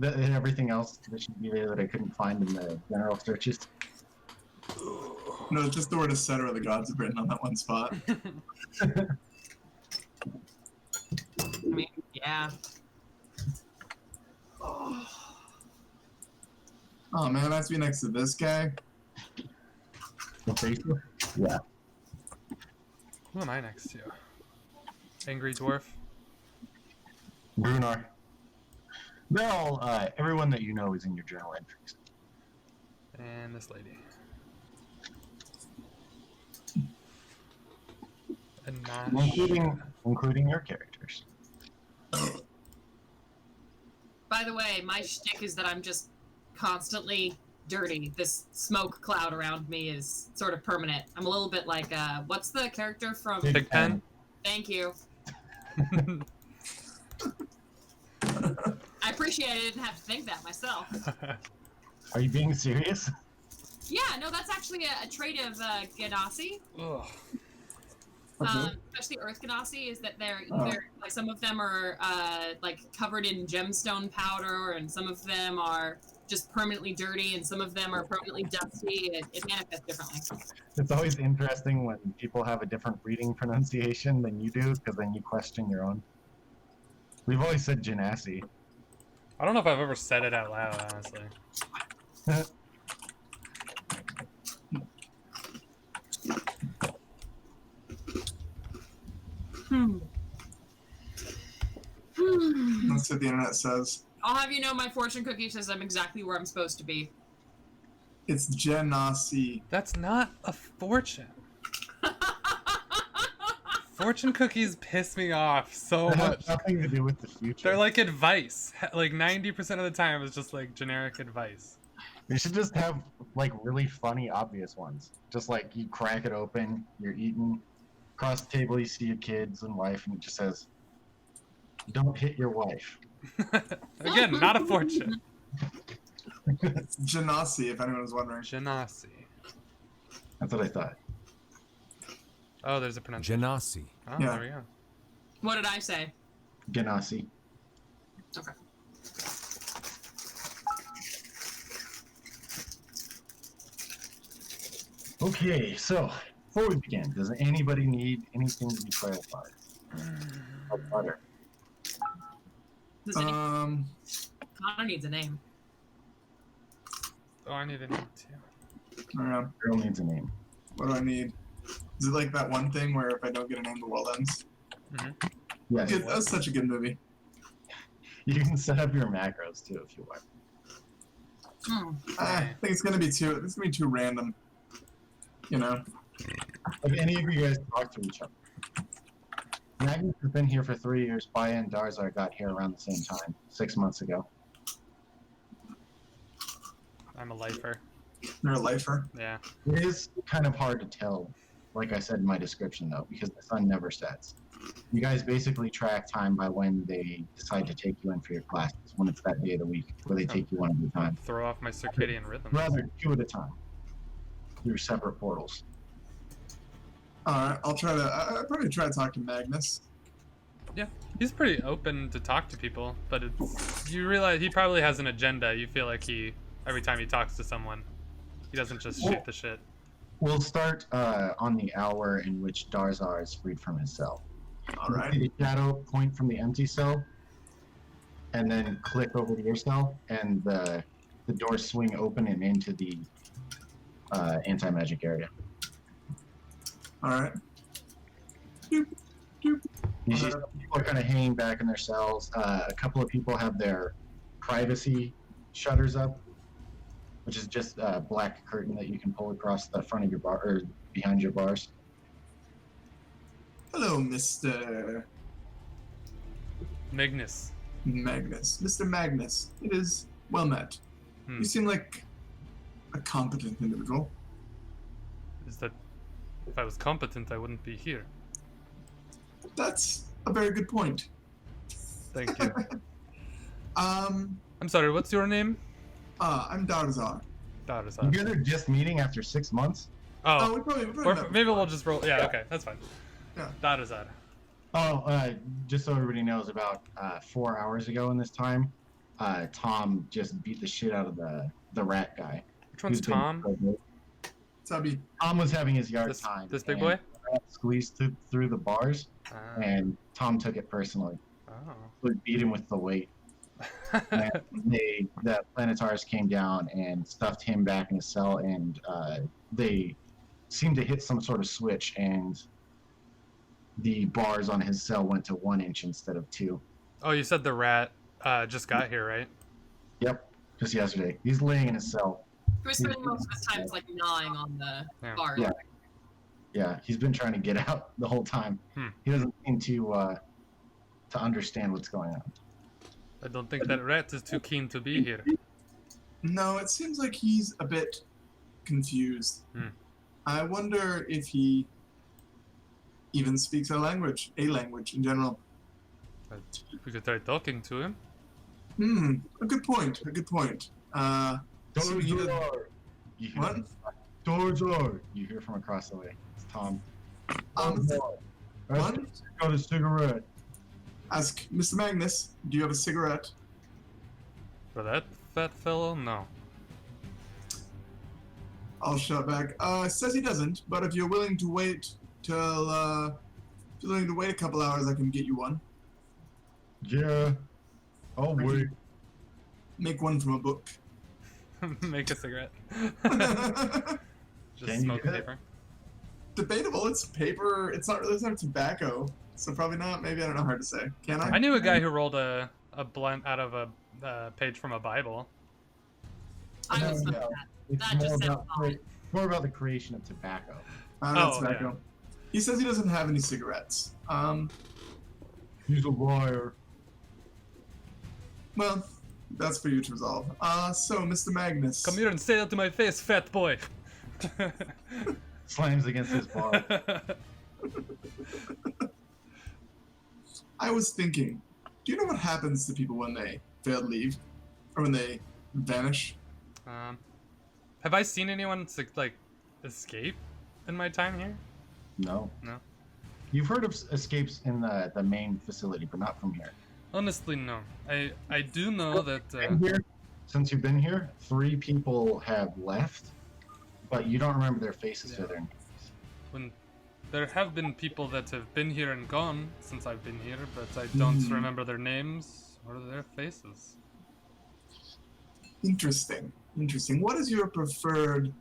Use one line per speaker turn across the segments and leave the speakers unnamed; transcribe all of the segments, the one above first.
everything else that should be there that I couldn't find in the general searches.
No, it's just the word etc. the gods have written on that one spot.
I mean, yeah.
Oh man, I have to be next to this guy.
Yeah.
Who am I next to? Angry Dwarf?
Brunar. They're all, everyone that you know is in your journal entries.
And this lady. And
Including your characters.
By the way, my shtick is that I'm just constantly dirty. This smoke cloud around me is sort of permanent. I'm a little bit like, what's the character from...
Big Pen?
Thank you. I appreciate it. I didn't have to think that myself.
Are you being serious?
Yeah, no, that's actually a trait of Ganassi.
Ugh.
Especially Earth Ganassi, is that they're either, like, some of them are, like, covered in gemstone powder, and some of them are just permanently dirty, and some of them are permanently dusty. It manifests differently.
It's always interesting when people have a different reading pronunciation than you do, because then you question your own. We've always said Genasi.
I don't know if I've ever said it out loud, honestly.
That's what the internet says.
I'll have you know my fortune cookie says I'm exactly where I'm supposed to be.
It's Genasi.
That's not a fortune. Fortune cookies piss me off so
It
much.
has nothing to do with the future.
They're like advice. Like 90% of the time it's just like generic advice.
You should just have like really funny, obvious ones. Just like you crack it open, you're eating, across the table you see your kids and wife, and it just says, "Don't hit your wife."
Again, not a fortune.
It's Genasi, if anyone was wondering.
Genasi.
That's what I thought.
Oh, there's a pronunciation.
Genasi.
Oh,
Yeah.
there we go.
What did I say?
Ganassi.
Okay.
Okay, so before we begin, does anybody need anything to be clarified? Like butter.
Does Connor needs a name.
Oh, I need a name too.
I don't know.
Girl needs a name.
What do I need? Is it like that one thing where if I don't get a name, the world ends?
Yes.
That was such a good movie.
You can set up your macros too if you want.
I think it's gonna be too random. You know.
Have any of you guys talked to each other? Magnus has been here for 3 years. Baya and Darzar got here around the same time, 6 months ago.
I'm a lifer.
You're a lifer.
Yeah.
It is kind of hard to tell, like I said in my description though, because the sun never sets. You guys basically track time by when they decide to take you in for your classes, when it's that day of the week, where they take you one at a time.
Throw off my circadian rhythm.
Rather, 2 at a time. Through separate portals.
Alright, I'll probably try to talk to Magnus.
Yeah, he's pretty open to talk to people, but you realize he probably has an agenda. You feel like every time he talks to someone, he doesn't just shoot the shit.
We'll start on the hour in which Darzar is freed from his cell.
Alright.
The shadow point from the empty cell, and then click over to your cell, and the doors swing open and into the anti-magic area.
Alright.
You see some people are kind of hanging back in their cells. A couple of people have their privacy shutters up, which is just a black curtain that you can pull across the front of your bar or behind your bars.
Hello, Mr.
Magnus.
Magnus. Mr. Magnus. It is well met. You seem like a competent individual.
Is that if I was competent, I wouldn't be here.
That's a very good point.
Thank you.
I'm
I'm sorry, what's your name?
Darzar.
Darzar.
You guys are just meeting after 6 months?
Oh,
Oh,
we probably
or
met
maybe
before.
we'll just roll. Yeah, okay, that's fine.
Yeah.
Darzar.
Oh, just so everybody knows, about 4 hours ago in this time, Tom just beat the shit out of the rat guy.
Which one's
who's been
Tom?
Tubby.
Tom was having his yard
This
time.
this big
and
boy?
the rat squeezed through the bars,
Ah.
and Tom took it personally.
Oh.
So he beat him with the weight. And the Planetars came down and stuffed him back in a cell, and they seemed to hit some sort of switch, and the bars on his cell went to 1 inch instead of 2.
Oh, you said the rat just got here, right?
Yep, just yesterday. He's laying in his cell.
He was spending most of his time like gnawing on the
Yeah.
bar.
Yeah. Yeah, he's been trying to get out the whole time. He doesn't seem to understand what's going on.
I don't think that rat is too keen to be here.
No, it seems like he's a bit confused. I wonder if he even speaks a language in general.
We could try talking to him.
A good point. Assuming he doesn't-
You hear
What?
Doors are. You hear from across the way. It's Tom.
What?
Got a cigarette.
Ask Mr. Magnus, do you have a cigarette?
For that fat fellow? No.
I'll shout back. Says he doesn't, but if you're willing to wait till, if you're willing to wait a couple hours, I can get you one.
Yeah. I'll wait.
Make one from a book.
Make a cigarette. Just
Can you
smoke
do that?
paper.
Debatable. It's paper. It's not really tobacco, so probably not. Maybe I don't know. Hard to say. Can I?
I knew a guy who rolled a blunt out of a page from a Bible.
I was
No, it's
That just sounds odd.
more about the creation of tobacco.
That's
Oh,
tobacco. He says he doesn't have any cigarettes.
He's a liar.
Well, that's for you to resolve. So, Mr. Magnus.
Come here and say that to my face, fat boy.
Slams against his bar.
I was thinking, do you know what happens to people when they fail to leave? Or when they vanish?
Have I seen anyone like escape in my time here?
No.
No.
You've heard of escapes in the main facility, but not from here.
Honestly, no. I do know that.
Since you've been here, 3 people have left, but you don't remember their faces or their names.
When there have been people that have been here and gone since I've been here, but I don't remember their names or their faces.
Interesting. What is your preferred...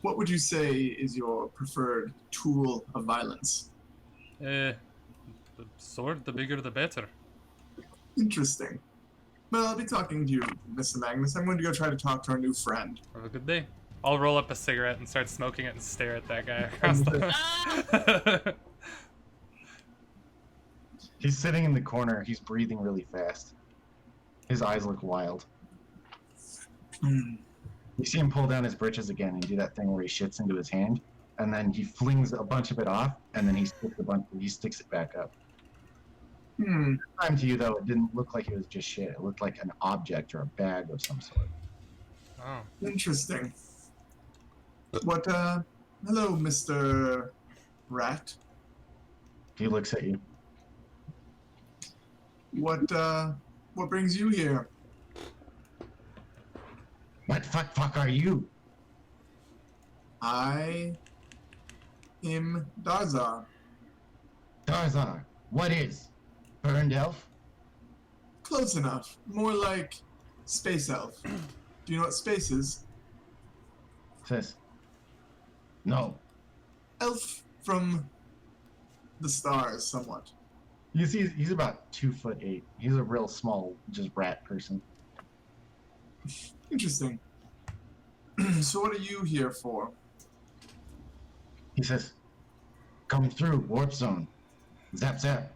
What would you say is your preferred tool of violence?
The sword, the bigger the better.
Interesting. Well, I'll be talking to you, Mr. Magnus. I'm going to go try to talk to our new friend.
Have a good day. I'll roll up a cigarette and start smoking it and stare at that guy across the...
He's sitting in the corner. He's breathing really fast. His eyes look wild. You see him pull down his britches again and do that thing where he shits into his hand, and then he flings a bunch of it off, and then he sticks it back up. Time to you though, it didn't look like it was just shit. It looked like an object or a bag of some sort.
Oh.
Interesting. What, hello, Mr. Rat.
He looks at you.
What brings you here?
What fuck are you?
I am Darzar.
Darzar, what is? Burned elf?
Close enough. More like space elf. Do you know what space is?
Says, no.
Elf from the stars, somewhat.
You see, he's about 2'8". He's a real small, just rat person.
Interesting. So what are you here for?
He says, come through, warp zone. Zap zap.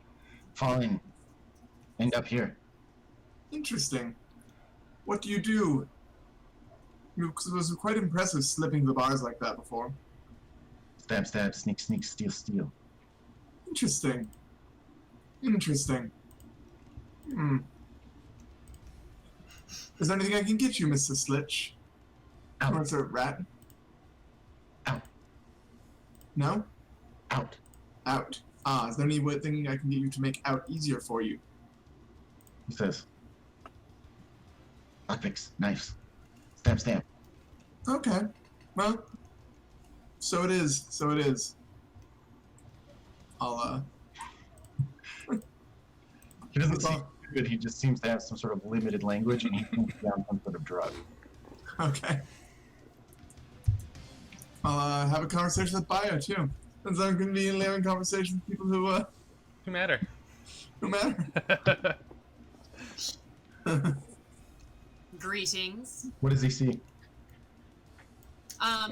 Fall in. End up here.
Interesting. What do you do? It was quite impressive slipping the bars like that before.
Stab stab, sneak sneak, steal steal.
Interesting. Is there anything I can get you, Mr. Slitch?
Out.
Or Mr. Rat?
Out.
No?
Out.
Out. Is there any thing I can get you to make out easier for you?
He says, lockpicks, knives, stamp, stamp.
Okay. Well, so it is. So it is. I'll,
He doesn't
That's
seem
all.
good. He just seems to have some sort of limited language, and he thinks he's on some sort of drug.
Okay. I'll have a conversation with Bio too. Since I'm conveniently having conversations with people who
matter?
matter.
Greetings.
What does he see?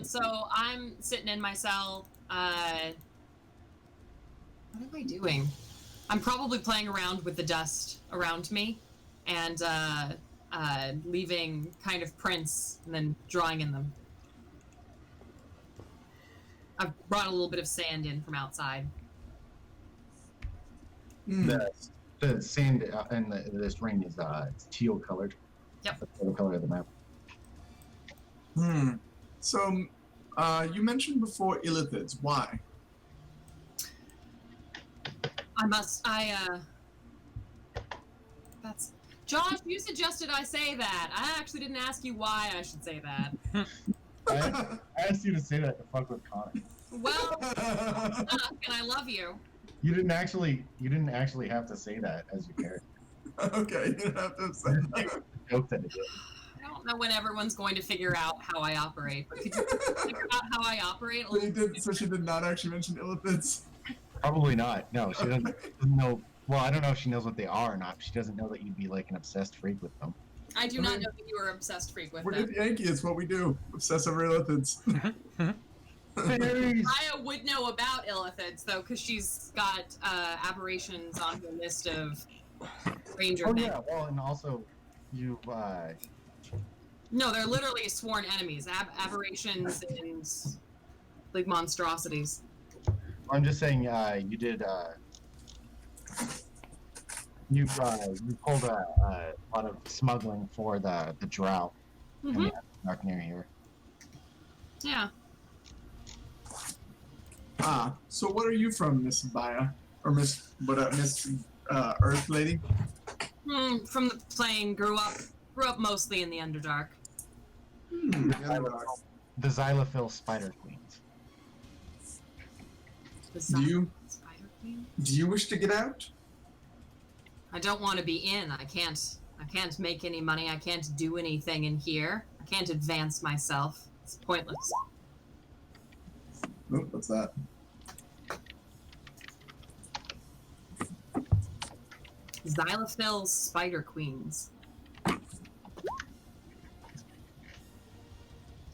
So I'm sitting in my cell. What am I doing? I'm probably playing around with the dust around me and leaving kind of prints and then drawing in them. I've brought a little bit of sand in from outside.
The sand in this ring is it's teal colored.
Yep.
That's the color of the map.
So, you mentioned before illithids. Why?
That's... Josh, you suggested I say that. I actually didn't ask you why I should say that.
I asked you to say that to fuck with Connor.
Well, and I love you.
You didn't actually have to say that as your character.
Okay, you don't have to say that.
Joke that it is.
I don't know when everyone's going to figure out how I operate, but could you figure out how I operate?
So, so she did not actually mention illithids?
Probably not. No, she doesn't know. Well, I don't know if she knows what they are or not. She doesn't know that you'd be like an obsessed freak with them.
I do not know that you are obsessed freak with
We're
them.
good Yankee, it's what we do. Obsess over illithids.
Fairies!
Maya would know about illithids, though, because she's got aberrations on her list of ranger
Oh
things.
yeah, well, and also, you
No, they're literally sworn enemies. Aberrations and, like, monstrosities.
I'm just saying, you did, you pulled a lot of smuggling for the drought in the dark near here.
Yeah.
So what are you from, Miss Baya? Or Miss Earth Lady?
From the plane, grew up mostly in the Underdark.
The Xylophil Spider Queens.
Do you
Spider Queen?
wish to get out?
I don't want to be in. I can't make any money. I can't do anything in here. I can't advance myself. It's pointless.
Nope, what's that?
Xylophil Spider Queens.
Okay.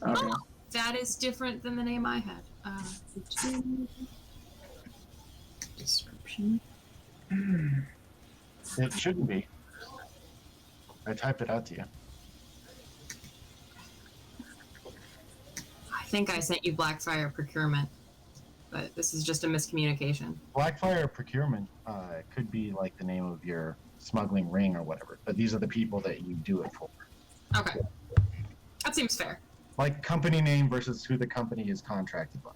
Oh, that is different than the name I had. Description.
It shouldn't be. I typed it out to you.
I think I sent you Blackfire Procurement, but this is just a miscommunication.
Blackfire Procurement could be like the name of your smuggling ring or whatever, but these are the people that you do it for.
Okay. That seems fair.
Like company name versus who the company is contracted by.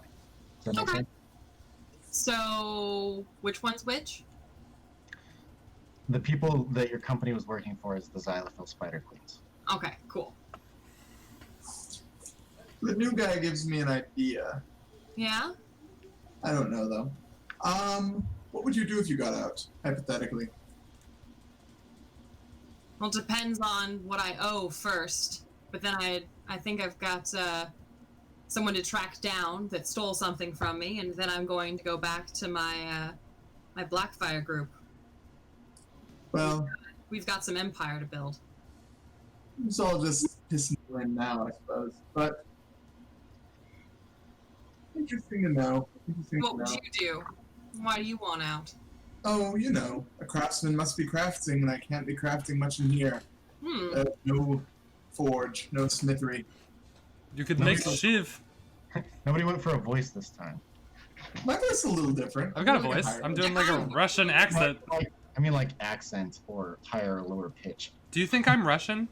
Does that make
Okay.
sense?
So, which one's which?
The people that your company was working for is the Xylophil Spider Queens.
Okay, cool.
The new guy gives me an idea.
Yeah?
I don't know though. What would you do if you got out, hypothetically?
Well, it depends on what I owe first. But then I think I've got someone to track down that stole something from me, and then I'm going to go back to my my Blackfire group.
Well,
We've got some empire to build.
it's all just pissing you in now, I suppose. But interesting to know.
What would you do? Why do you want out?
Oh, you know, a craftsman must be crafting, and I can't be crafting much in here. No forge, no smithery.
You could
No,
make
we don't.
Shiv.
Nobody went for a voice this time.
My voice is a little different.
I've got a
I'm
voice.
higher
I'm
voice.
doing like a Russian accent.
I mean, like accent or higher or lower pitch.
Do you think I'm Russian?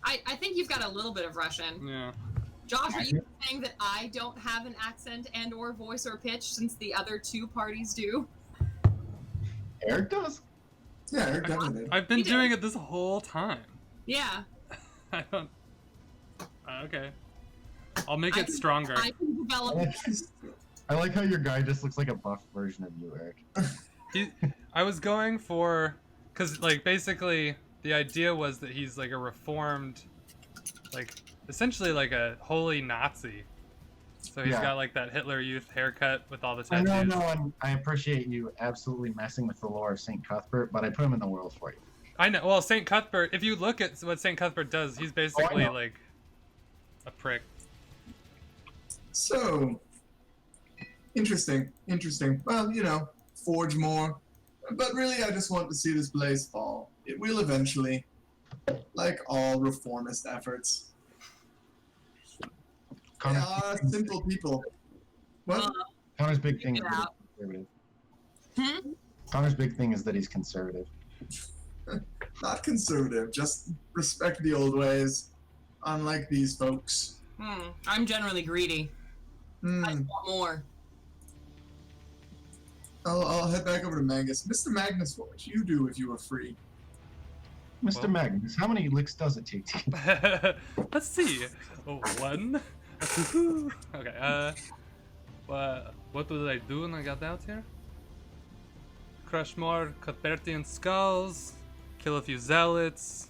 I think you've got a little bit of Russian.
Yeah.
Josh, are you saying that I don't have an accent and or voice or pitch since the other two parties do?
Eric does.
Yeah, Eric definitely did.
I've been
You did.
doing it this whole time.
Yeah.
I don't. Okay. I'll make
I
it
can-
stronger.
I can develop.
I like how your guy just looks like a buff version of you, Eric.
I was going for, cause like basically the idea was that he's like a reformed, like essentially like a holy Nazi. So he's
Yeah.
got like that Hitler Youth haircut with all the
I
tattoos.
know, I appreciate you absolutely messing with the lore of St. Cuthbert, but I put him in the world for you.
I know. Well, Saint Cuthbert. If you look at what Saint Cuthbert does, he's basically
know.
like a prick.
So, interesting. Well, you know, forge more. But really, I just want to see this blaze fall. It will eventually, like all reformist efforts. They
Connor's,
are simple people. What?
Connor's big thing is
Get
that
out.
he's conservative.
Hmm?
Connor's big thing is that he's conservative.
Not conservative, just respect the old ways. Unlike these folks.
I'm generally greedy. I
Hmm.
want more.
I'll head back over to Magnus. Mr. Magnus, what would you do if you were free?
Mr.
Well-
Magnus, how many licks does it take to
Let's see. Oh, one. Two. Okay. What would I do when I got out here? Crush more Cuthbertian skulls. Kill a few zealots.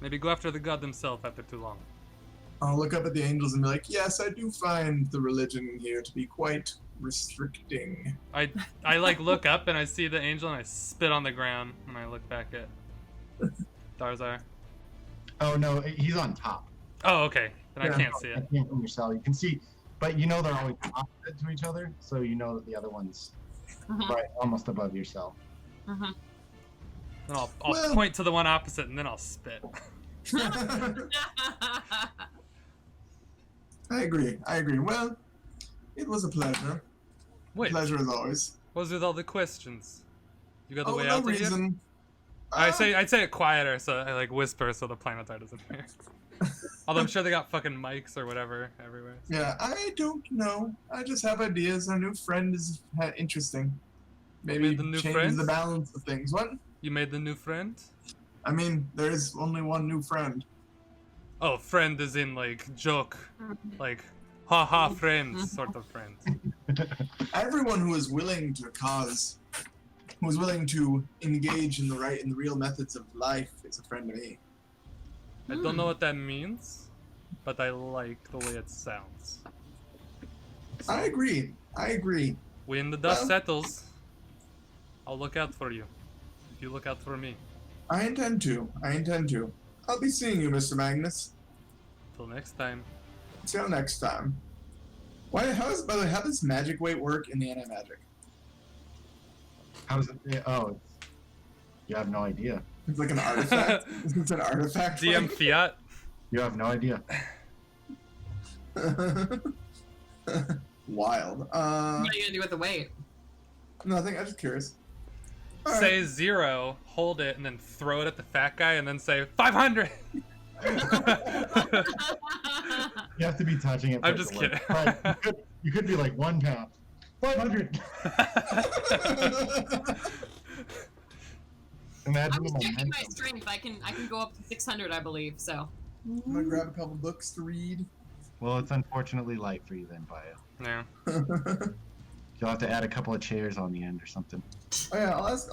Maybe go after the god himself after too long.
I'll look up at the angels and be like, yes, I do find the religion here to be quite restricting.
I like look up and I see the angel and I spit on the ground and I look back at Darzar.
Oh no, he's on top.
Oh, okay. Then I
Yeah.
can't see
I
it.
can't from your cell. You can see, but you know they're always opposite to each other, so you know that the other one's
Mhm.
right almost above your cell.
Mhm.
Then I'll
Well-
point to the one opposite and then I'll spit.
I agree. Well, it was a pleasure.
Wait,
Pleasure as always.
what was with all the questions? You got the
Oh,
way
no
out of here?
reason.
I'd say it quieter, so I like whisper so the Planetar doesn't hear. Although I'm sure they got fucking mics or whatever everywhere.
Yeah, I don't know. I just have ideas. Our new friend is interesting. Maybe
made the new
changes
friend?
the balance of things. What?
You made the new friend?
I mean, there is only one new friend.
Oh, friend is in like joke, like haha friend sort of friend.
Everyone who is willing to who is willing to engage in the real methods of life is a friend to me.
I don't know what that means, but I like the way it sounds. So,
I agree.
when the dust
Well-
settles, I'll look out for you. If you look out for me.
I intend to. I'll be seeing you, Mr. Magnus.
Till next time.
Till next time. By the way, how does magic weight work in the anti-magic?
How does it? Oh, you have no idea.
It's like an artifact. It's an artifact.
DM Fiat.
You have no idea.
Wild.
What are you gonna do with the weight?
Nothing. I'm just curious. All right.
Say 0, hold it, and then throw it at the fat guy, and then say 500.
You have to be touching it. for
I'm
it
just
to work.
kidding.
But you could be like 1 pound, 500. Imagine
I'm
the
just checking my
momentum.
strength. I can go up to 600, I believe. So.
I'm gonna grab a couple books to read.
Well, it's unfortunately light for you then, Bio.
Yeah.
You'll have to add a couple of chairs on the end or something.
Oh yeah, I'll ask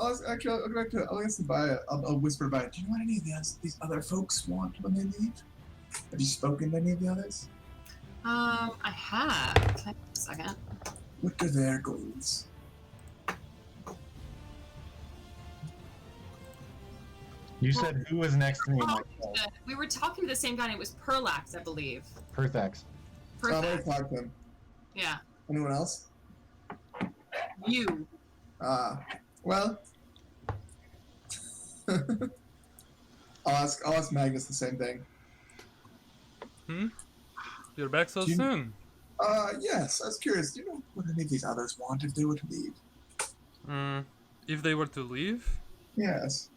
Baya. I'll whisper to Baya. Do you know what any of these other folks want when they leave? Have you spoken to any of the others?
I have. Can I take a second?
What are their goals?
You said who was next to me?
Oh, we were talking to the same guy, and it was Perlax, I believe.
Perthax.
So I'll
Perlax.
talk to him.
Yeah.
Anyone else?
You.
Well. I'll ask Magnus the same thing.
You're back so
Do you-
soon.
Yes, I was curious. Do you know what any of these others want if they were to leave?
If they were to leave?
Yes.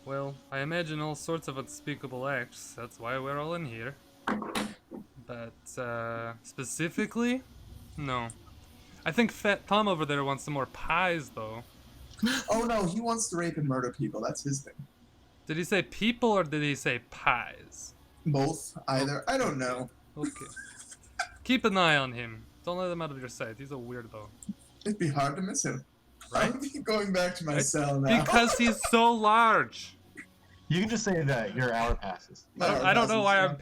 Well, I imagine all sorts of unspeakable acts. That's why we're all in here. But, specifically? No. I think Fat Tom over there wants some more pies, though.
Oh no, he wants to rape and murder people. That's his thing.
Did he say people or did he say pies?
Both, either. I don't know.
Okay. Keep an eye on him. Don't let him out of your sight. He's a weirdo.
It'd be hard to miss him.
Right?
I'll be going back to my
Right?
cell now.
Because he's so large.
You can just say that your hour passes.
I don't know why I'm.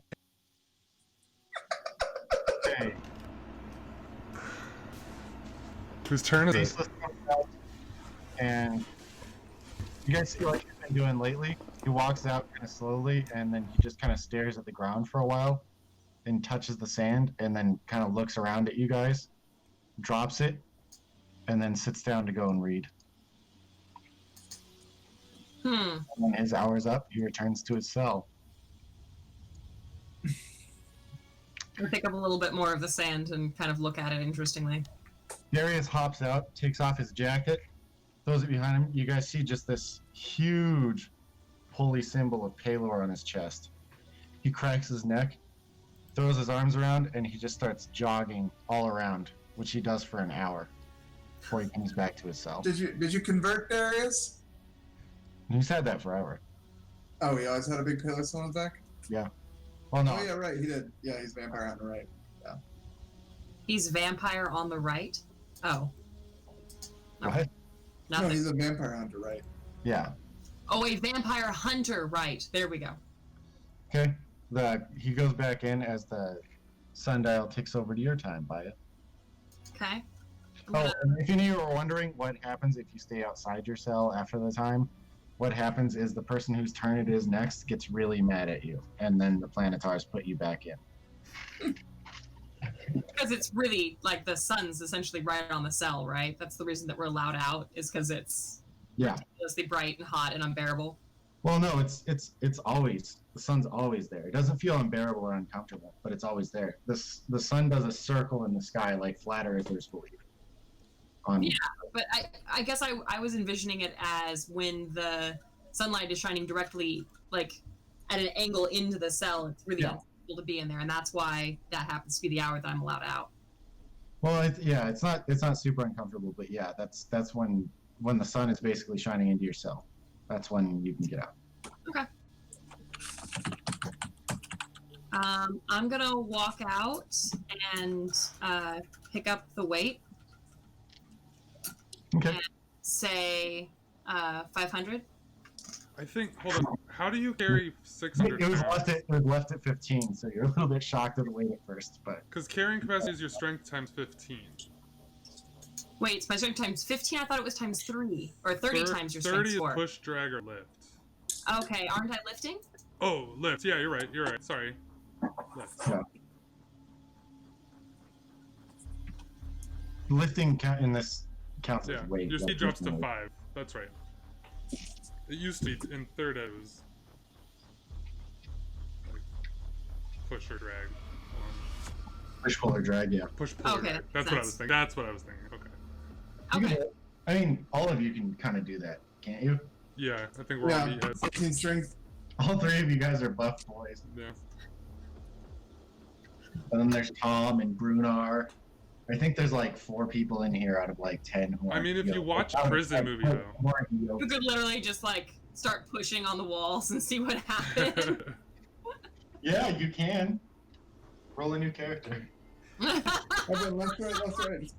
Okay.
Whose turn is it?
Faceless comes out, and you guys see what he's been doing lately? He walks out kind of slowly, and then he just kind of stares at the ground for a while, and touches the sand, and then kind of looks around at you guys, drops it, and then sits down to go and read. And when his hour's up, he returns to his cell.
I'll pick up a little bit more of the sand and kind of look at it interestingly.
Darius hops out, takes off his jacket, throws it behind him. You guys see just this huge holy symbol of Palor on his chest. He cracks his neck, throws his arms around, and he just starts jogging all around, which he does for an hour before he comes back to his cell.
Did you convert Darius?
He's had that forever.
Oh, he always had a big pillar on his back?
Yeah. Well, no.
Oh yeah, right, he did. Yeah, he's vampire on the right.
He's vampire on the right? Oh.
Go ahead.
No,
Nothing.
he's a vampire hunter, right?
Yeah.
Oh, a vampire hunter, right. There we go.
Okay. He goes back in as the sundial ticks over to your time, Baya.
Okay.
Oh, and if any of you were wondering what happens if you stay outside your cell after the time, what happens is the person whose turn it is next gets really mad at you, and then the planetars put you back in.
Because it's really, like, the sun's essentially right on the cell, right? That's the reason that we're allowed out, is because it's
Yeah.
ridiculously bright and hot and unbearable.
Well, no, it's always, the sun's always there. It doesn't feel unbearable or uncomfortable, but it's always there. The sun does a circle in the sky like flat earthers believe.
Yeah, but I guess I was envisioning it as when the sunlight is shining directly, like, at an angle into the cell, it's really uncomfortable to be in there, and that's why that happens to be the hour that I'm allowed out.
Well, it's not super uncomfortable, but yeah, that's when the sun is basically shining into your cell. That's when you can get out.
Okay. I'm gonna walk out and pick up the weight.
Okay.
And say 500.
I think. Hold on. How do you carry 600
It was
pounds?
left at 15, so you're a little bit shocked at the weight at first, but
Because carrying capacity is your strength times 15.
Wait, it's my strength times 15? I thought it was times 3. Or 30 times your strength
30 is
score.
push, drag, or lift.
Okay, aren't I lifting?
Oh, lift. Yeah, you're right. Sorry. Lift.
yeah. Lifting in this counts
Yeah,
as weight.
your
like
speed drops to
lifting weight.
5. That's right. It used to be in third it was like push or drag.
Push, pull, or drag, yeah.
Push, pull, or
Okay,
drag.
that
That's
makes
what I was
sense.
thinking. That's what I was thinking. Okay.
You
Okay.
can- I mean, all of you can kind of do that, can't you?
Yeah, I think we're
Yeah,
on meatheads.
15 strength.
All three of you guys are buff boys.
Yeah.
And then there's Tom and Brunar. I think there's like 4 people in here out of like 10 who
I
are
mean, if you
yoked.
watch
Out of,
Prison
like,
Movie,
who
though.
aren't yoked.
You could literally just, like, start pushing on the walls and see what happens.
Yeah, you can. Roll a new character.
Okay, left, right.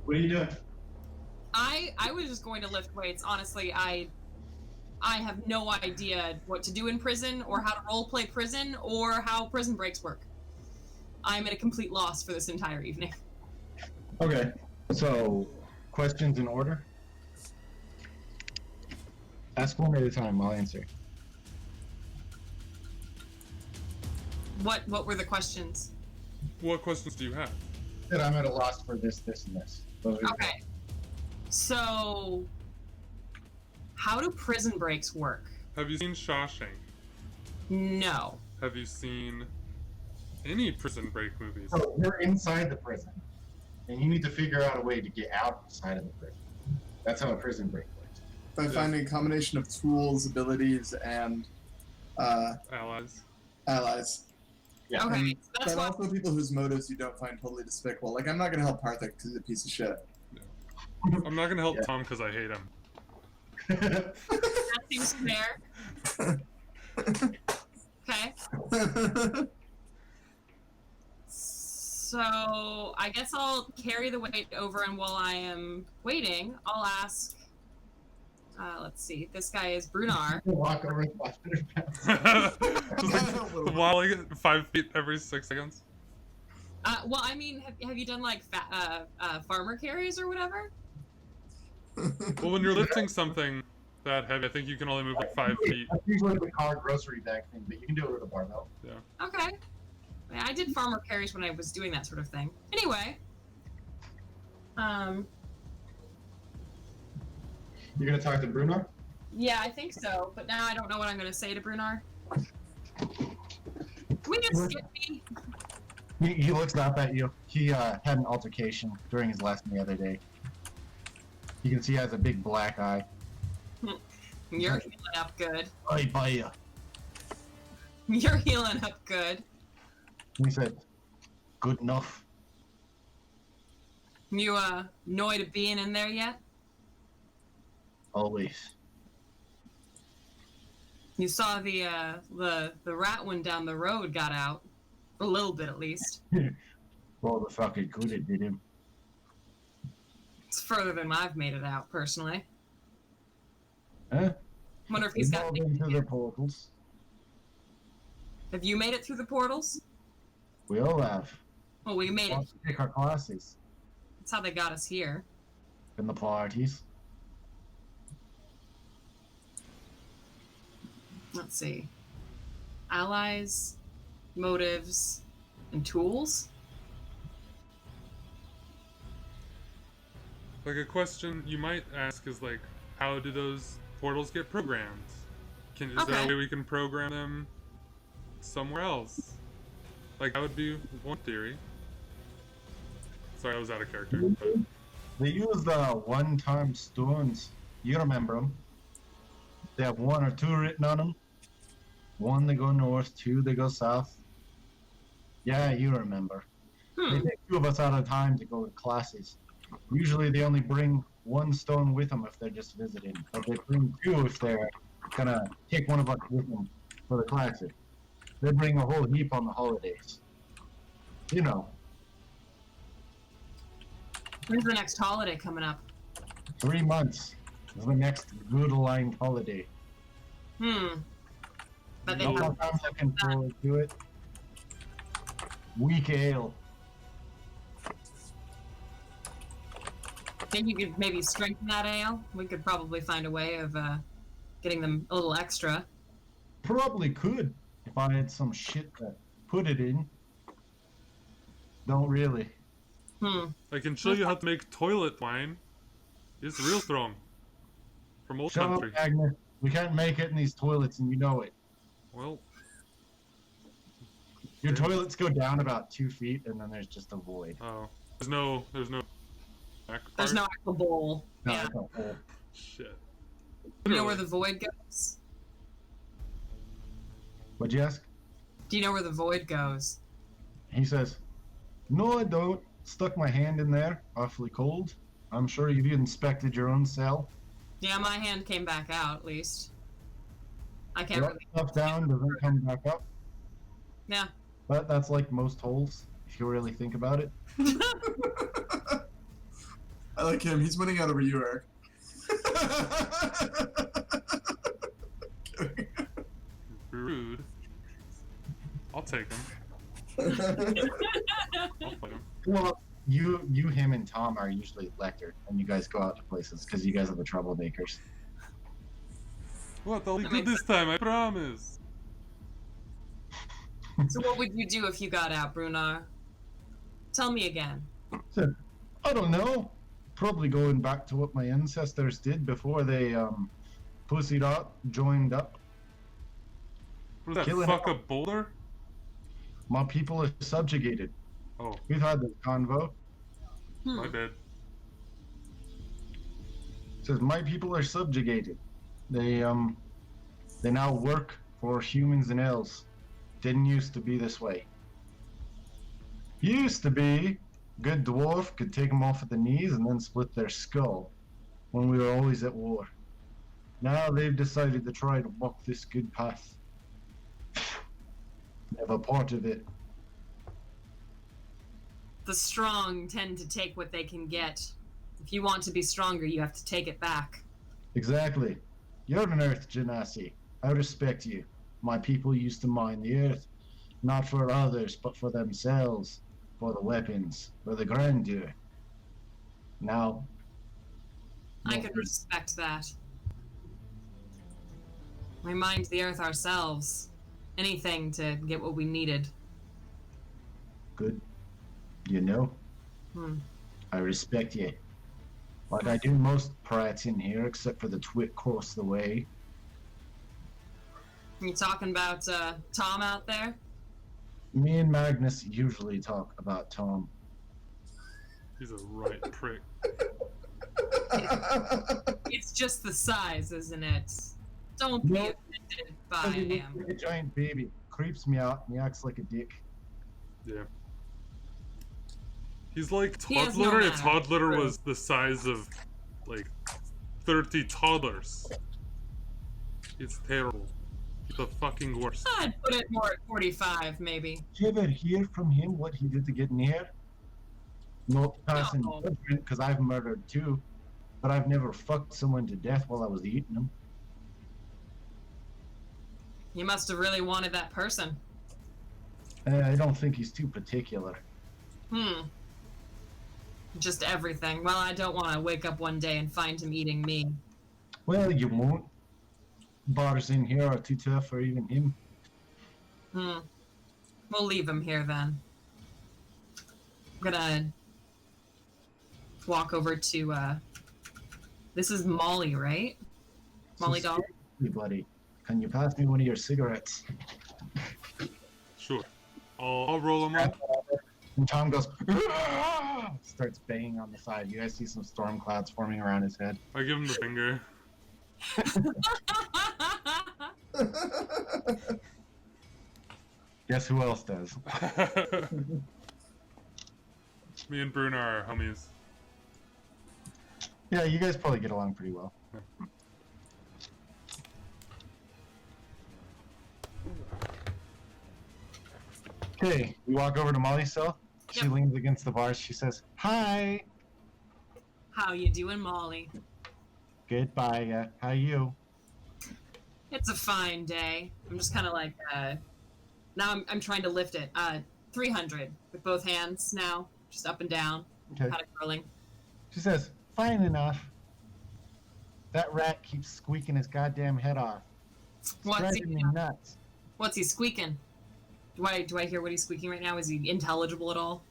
What are you doing?
I was just going to lift weights. Honestly, I have no idea what to do in prison, or how to roleplay prison, or how prison breaks work. I'm at a complete loss for this entire evening.
Okay, so questions in order? Ask one at a time, I'll answer.
What were the questions?
What questions do you have?
That I'm at a loss for this, and this. Those are-
Okay. So, how do prison breaks work?
Have you seen Shawshank?
No.
Have you seen any Prison Break movies?
So you're inside the prison, and you need to figure out a way to get outside of the prison. That's how a prison break works.
By finding a combination of tools, abilities, and
Allies.
allies.
Yeah.
Okay, so that's
But
why.
also people whose motives you don't find totally despicable. Like, I'm not gonna help Parthik because he's a piece of shit.
I'm not gonna help
Yeah.
Tom because I hate him.
That seems fair. Okay. So I guess I'll carry the weight over, and while I am waiting, I'll ask. Let's see. This guy is Brunar.
Walk over 500 pounds.
Just like wobbling 5 feet every 6 seconds.
Well, I mean, have you done like farmer carries or whatever?
Well, when you're lifting something that heavy, I think you can only move like 5 feet.
That's usually the car grocery bag thing, but you can do it with a barbell.
Yeah.
Okay. Yeah, I did farmer carries when I was doing that sort of thing. Anyway.
You're gonna talk to Bruno?
Yeah, I think so. But now I don't know what I'm going to say to Brunar. Can we just skip me?
He looks up at you. He had an altercation during his lesson the other day. You can see he has a big black eye.
You're healing up good.
I buy ya.
You're healing up good.
He said, good enough.
You annoyed of being in there yet?
Always.
You saw the rat one down the road got out. A little bit, at least.
Well, the fucking could it did him.
It's further than I've made it out, personally.
Huh?
Wonder if he's got...
We've all been through the portals.
Have you made it through the portals?
We all have.
Well, we made it.
Let's pick our classes
That's how they got us here.
in the parties.
Let's see. Allies, motives, and tools?
Like a question you might ask is like, how do those portals get programmed? Is there a
Okay.
way we can program them somewhere else? Like that would be one theory. Sorry, I was out of character. But
They use the one-time stones. You remember them. They have 1 or 2 written on them. 1 they go north, 2 they go south. Yeah, you remember. They
Hmm.
take 2 of us at a time to go to classes. Usually they only bring 1 stone with them if they're just visiting. Or they bring 2 if they're gonna take 1 of us with them for the classes. They bring a whole heap on the holidays. You know,
When's the next holiday coming up?
3 months is the next good aligned holiday.
But they
You know
have...
what I'm looking forward to it. Weak ale.
Think you could maybe strengthen that ale? We could probably find a way of getting them a little extra.
Probably could if I had some shit to put it in. Don't really.
I can show you how to make toilet wine. It's real strong. From old
Shut up,
country.
Agnes. We can't make it in these toilets, and you know it.
Well,
Your toilets go down about 2 feet, and then there's just a void.
oh, there's no back
There's
part?
no actual bowl.
No,
Yeah.
it's a hole.
Shit.
Do you know where the void goes?
What'd you ask?
Do you know where the void goes?
He says, no, I don't. Stuck my hand in there. Awfully cold. I'm sure you've inspected your own cell.
Yeah, my hand came back out, at least. I can't
Drop
really...
stuff down, doesn't come back up.
Yeah.
But that's like most holes, if you really think about it.
I like him. He's winning out over you, Eric.
Rude. I'll take him. I'll fight him.
Well, you, him, and Tom are usually Lecter, and you guys go out to places because you guys are the troublemakers.
What? I'll be
That
good
makes
this time, I promise.
So what would you do if you got out, Brunar? Tell me again.
Said, I don't know. Probably going back to what my ancestors did before they pussied up, joined up.
What is that?
Killing
Fuck
it.
a boulder?
My people are subjugated.
Oh,
We've had this convo.
my bad.
Says my people are subjugated. They now work for humans and elves. Didn't used to be this way. Used to be. Good dwarf could take them off at the knees and then split their skull when we were always at war. Now they've decided to try to walk this good path. Never part of it.
The strong tend to take what they can get. If you want to be stronger, you have to take it back.
Exactly. You're an earth genasi. I respect you. My people used to mine the earth, not for others, but for themselves, for the weapons, for the grandeur. Now,
I can respect that. We mined the earth ourselves. Anything to get what we needed.
good. You know, I respect you. Like I do most prats in here, except for the twit across the way.
You talking about Tom out there?
Me and Magnus usually talk about Tom.
He's a right prick.
It's just the size, isn't it? Don't be
No.
offended by
He looks
him.
like a giant baby. Creeps me out and he acts like a dick.
Yeah. He's like
He has no
toddler. A
manner.
toddler
True.
was the size of like 30 toddlers. It's terrible. He's the fucking worst.
I'd put it more at 45, maybe.
Did you ever hear from him what he did to get in here? No passing
No.
judgment, because I've murdered too. But I've never fucked someone to death while I was eating them.
You must have really wanted that person.
I don't think he's too particular.
Just everything. Well, I don't want to wake up one day and find him eating me.
Well, you won't. Bars in here are too tough for even him.
We'll leave him here then. I'm gonna walk over to, this is Molly, right? Molly doll?
Hey, buddy, can you pass me one of your cigarettes?
Sure. I'll roll him up.
And Tom goes, "Ah!" Starts banging on the side. You guys see some storm clouds forming around his head.
I give him the finger.
Guess who else does?
Me and Bruno are homies.
Yeah, you guys probably get along pretty well. Okay, we walk over to Molly's cell. She
Yep.
leans against the bars. She says, "Hi."
How you doing, Molly?
Goodbye. How you?
It's a fine day. I'm just kind of like, now I'm trying to lift it. 300 with both hands now, just up and down,
Okay.
kind of curling.
She says, "Fine enough. That rat keeps squeaking his goddamn head off. It's
What's he,
driving me nuts."
what's he squeaking? Do I hear what he's squeaking right now? Is he intelligible at all?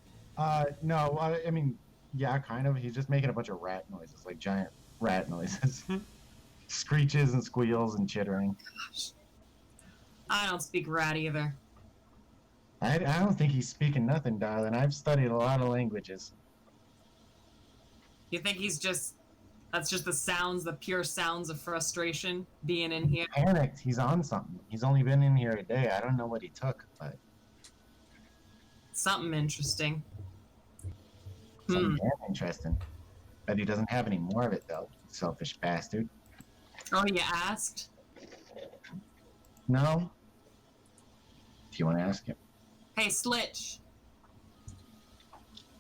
No, I mean, yeah, kind of. He's just making a bunch of rat noises, like giant rat noises. Screeches and squeals and chittering.
Gosh. I don't speak rat either.
I don't think he's speaking nothing, darling. I've studied a lot of languages.
You think that's just the sounds, the pure sounds of frustration being in here?
Panicked. He's on something. He's only been in here a day. I don't know what he took, but
Something interesting.
something damn interesting. Bet he doesn't have any more of it, though. Selfish bastard.
Oh, you asked?
No? If you want to ask him.
Hey, Slitch.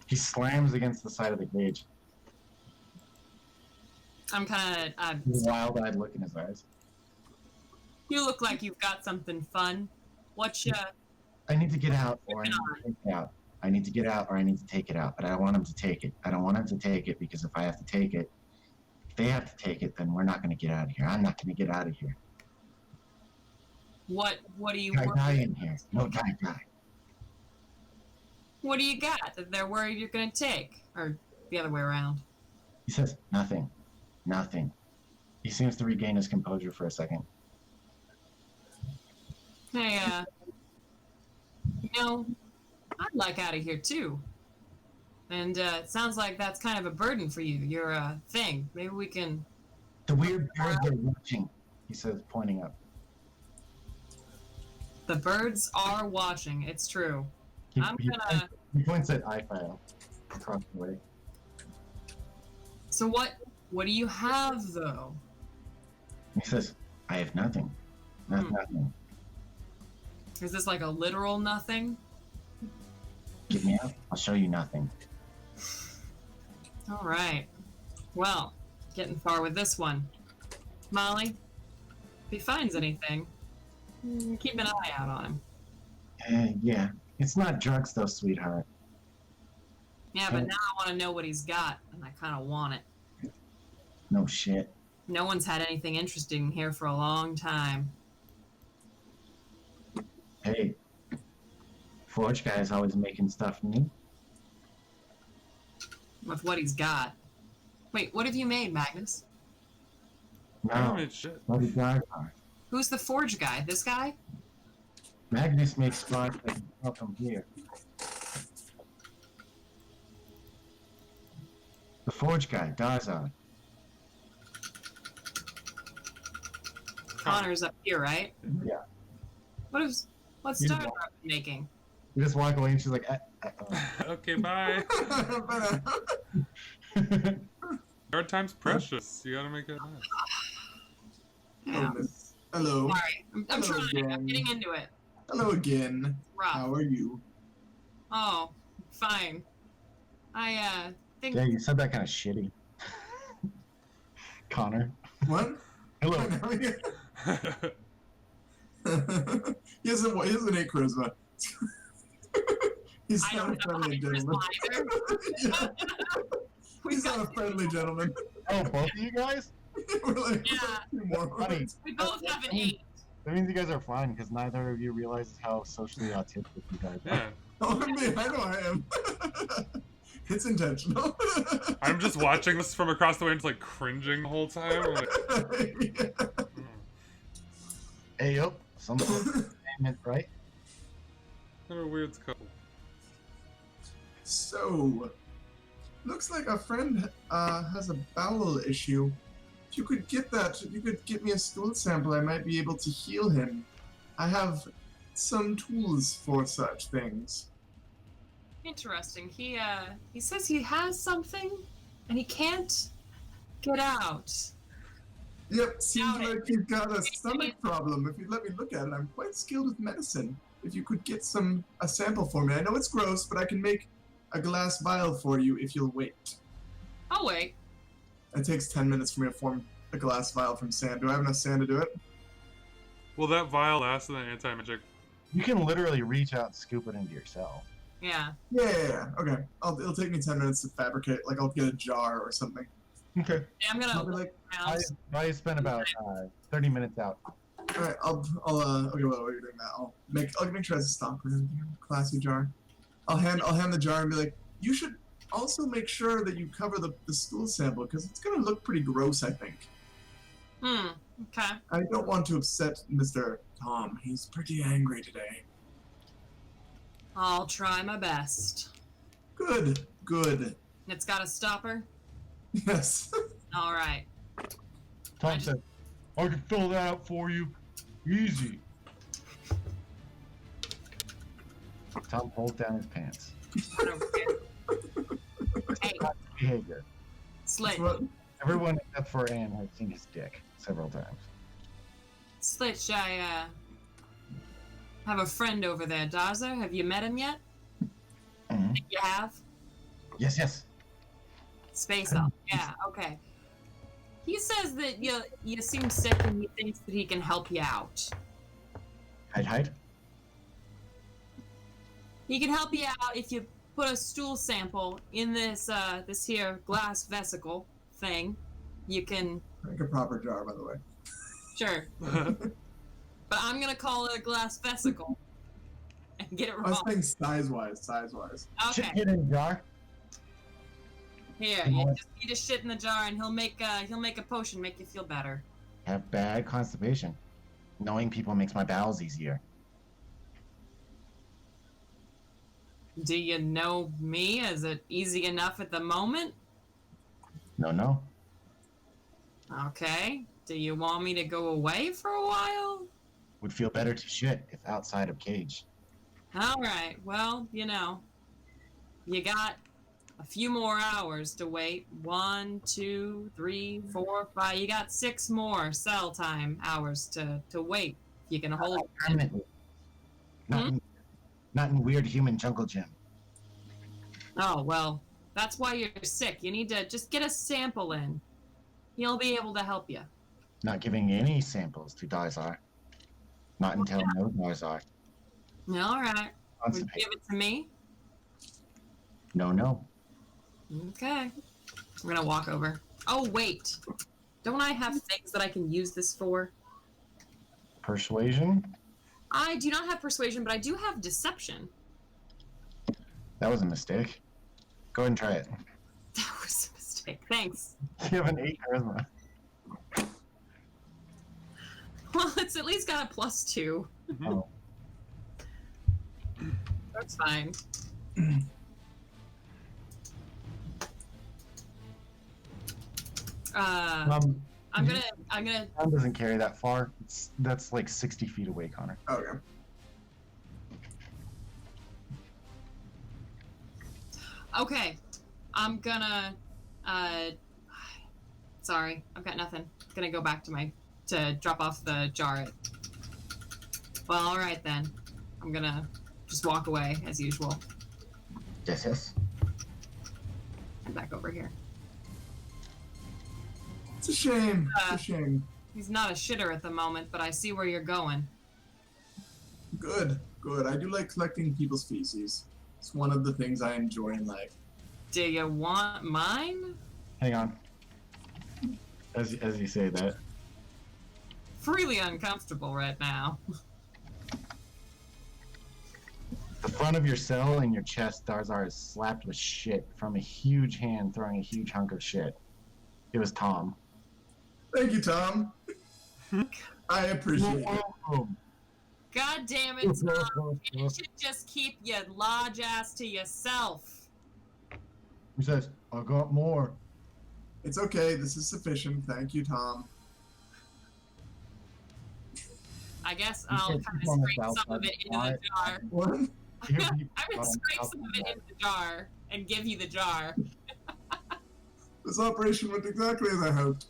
He slams against the side of the cage.
I'm kind of,
Wild-eyed look in his eyes.
you look like you've got something fun. What you,
I need to get out, or I
Moving
need to take it out. I need to get out, or I need to take it out. But I don't want him to take it. I don't want him to take it because if I have to take it, if they have to take it, then we're not going to get out of here. I'm not going to get out of here.
what do you,
Die in here. No, die.
what do you got that they're worried you're gonna take? Or the other way around.
He says, nothing. Nothing. He seems to regain his composure for a second.
Hey, I'd like out of here too. And it sounds like that's kind of a burden for you, your thing. Maybe we can.
The weird birds are watching, he says, pointing up.
The birds are watching. It's true. I'm
He
gonna.
He points at iFile across the way.
So what do you have though?
He says, I have nothing. Nothing.
Is this like a literal nothing?
Get me out. I'll show you nothing.
All right. Well, getting far with this one. Molly, if he finds anything, keep an eye out on him.
Yeah. It's not drugs though, sweetheart.
Yeah, but now I want to know what he's got, and I kind of want it.
No shit.
No one's had anything interesting here for a long time.
Hey. Forge guy's always making stuff new.
With what he's got. Wait, what have you made, Magnus?
I don't
No.
need shit.
What is that?
Who's the forge guy? This guy?
Magnus makes spots that can come from here. The forge guy, Darzon.
Connor's up here, right?
Yeah.
What's
He's
Star
the-
making?
You just walk away and she's like,
Okay, bye. Your time's precious. You gotta make it nice.
Yeah.
Hello.
Sorry, I'm
Hello
trying. I'm
again.
getting into it.
Hello again.
Rough.
How are you?
Oh, fine. I think.
Yeah, you said that kind of shitty. Connor.
What?
Hello.
he has an 8 charisma. He's
I
not a
don't have
friendly
high
gentleman.
charisma either.
He's not a friendly gentleman.
Oh, both of you guys?
We're like,
Yeah.
two more.
Funny.
We both have an 8.
That means you guys are fine because neither of you realizes how socially autistic you guys are.
Yeah.
Oh, I know I am. It's intentional.
I'm just watching this from across the way and just like cringing the whole time. I'm like,
Hey, yo. Some sort of entertainment, right?
they're a weird couple.
So, looks like a friend has a bowel issue. If you could get that, if you could get me a stool sample, I might be able to heal him. I have some tools for such things.
Interesting. He says he has something, and he can't get out.
Yep, seems
Doubt it.
like you've got a stomach problem. If you'd let me look at it, I'm quite skilled with medicine. If you could get a sample for me. I know it's gross, but I can make a glass vial for you if you'll wait.
I'll wait.
It takes 10 minutes for me to form a glass vial from sand. Do I have enough sand to do it?
Will that vial last in the anti-magic?
You can literally reach out and scoop it into yourself.
Yeah.
Yeah. Okay. It'll take me 10 minutes to fabricate. Like, I'll get a jar or something.
Okay.
Yeah, I'm gonna
I'll be
look
like,
around.
I spent about 30 minutes out.
alright, okay, well, while you're doing that, I'll make sure it has a stopper in a classy jar. I'll hand the jar and be like, you should also make sure that you cover the stool sample, because it's gonna look pretty gross, I think.
Okay.
I don't want to upset Mr. Tom. He's pretty angry today.
I'll try my best.
Good.
It's got a stopper?
Yes.
Alright.
Tom said, I can fill that out for you. Easy. Tom pulls down his pants.
Right over here. Hey,
Behavior.
Slit.
What?
Everyone except for Anne has seen his dick several times.
Slitch, I have a friend over there. Darza, have you met him yet?
Mhm.
You have?
Yes.
Space up. Yeah, okay. He says that you seem sick and he thinks that he can help you out.
Hide.
He can help you out if you put a stool sample in this this here glass vesicle thing. You can
Like a proper jar, by the way.
sure. But I'm gonna call it a glass vesicle and get it
I was
wrong.
saying size-wise.
Okay.
Shit in a jar.
Here, you just shit in the jar and he'll make a potion, make you feel better.
Have bad constipation. Knowing people makes my bowels easier.
Do you know me? Is it easy enough at the moment?
No.
Okay. Do you want me to go away for a while?
Would feel better to shit if outside of cage.
Alright, well, You got a few more hours to wait. 1, 2, 3, 4, 5. You got 6 more cell time hours to wait. You can hold.
Permanently. Not in weird human jungle gym.
Oh, well, that's why you're sick. You need to just get a sample in. He'll be able to help you.
Not giving any samples to Darzar. Not until no Darzar.
All right. Would you give it to me?
No.
Okay. I'm gonna walk over. Oh, wait. Don't I have things that I can use this for?
Persuasion?
I do not have persuasion, but I do have deception.
That was a mistake. Go ahead and try it.
That was a mistake. Thanks.
You have an 8 charisma.
Well, it's at least got a +2.
Oh.
That's fine. I'm gonna.
Tom doesn't carry that far. That's like 60 feet away, Connor.
Okay.
Okay. I'm gonna. Sorry, I've got nothing. Gonna go back to drop off the jar. Well, all right then. I'm gonna just walk away as usual.
Yes.
I'm back over here.
It's a shame. It's a shame.
He's not a shitter at the moment, but I see where you're going.
Good. I do like collecting people's feces. It's one of the things I enjoy in life.
Do you want mine?
Hang on. As you say that.
Freely uncomfortable right now.
The front of your cell and your chest, Darzar, is slapped with shit from a huge hand throwing a huge hunk of shit. It was Tom.
Thank you, Tom. I appreciate it.
God damn it, Tom. You should just keep your large ass to yourself.
He says, I got more.
It's okay. This is sufficient. Thank you, Tom.
I guess I'll kind of scrape some of it into the jar.
What?
I'm gonna scrape some of it into the jar and give you the jar.
This operation went exactly as I hoped.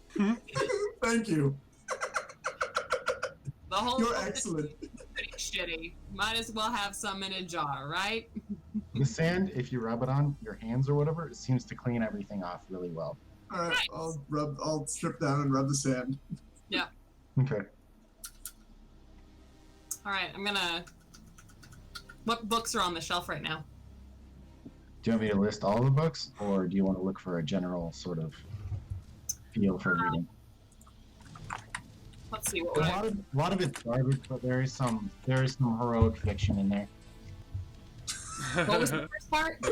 Thank you.
The whole
You're
thing
excellent.
is pretty shitty. Might as well have some in a jar, right?
The sand, if you rub it on your hands or whatever, it seems to clean everything off really well.
All right,
Nice.
I'll strip down and rub the sand.
Yeah.
Okay.
All right, I'm gonna. What books are on the shelf right now?
Do you want me to list all the books, or do you want to look for a general sort of feel for reading?
Let's see what
A
I.
lot of it's garbage, but there is some heroic fiction in there.
What was the first part?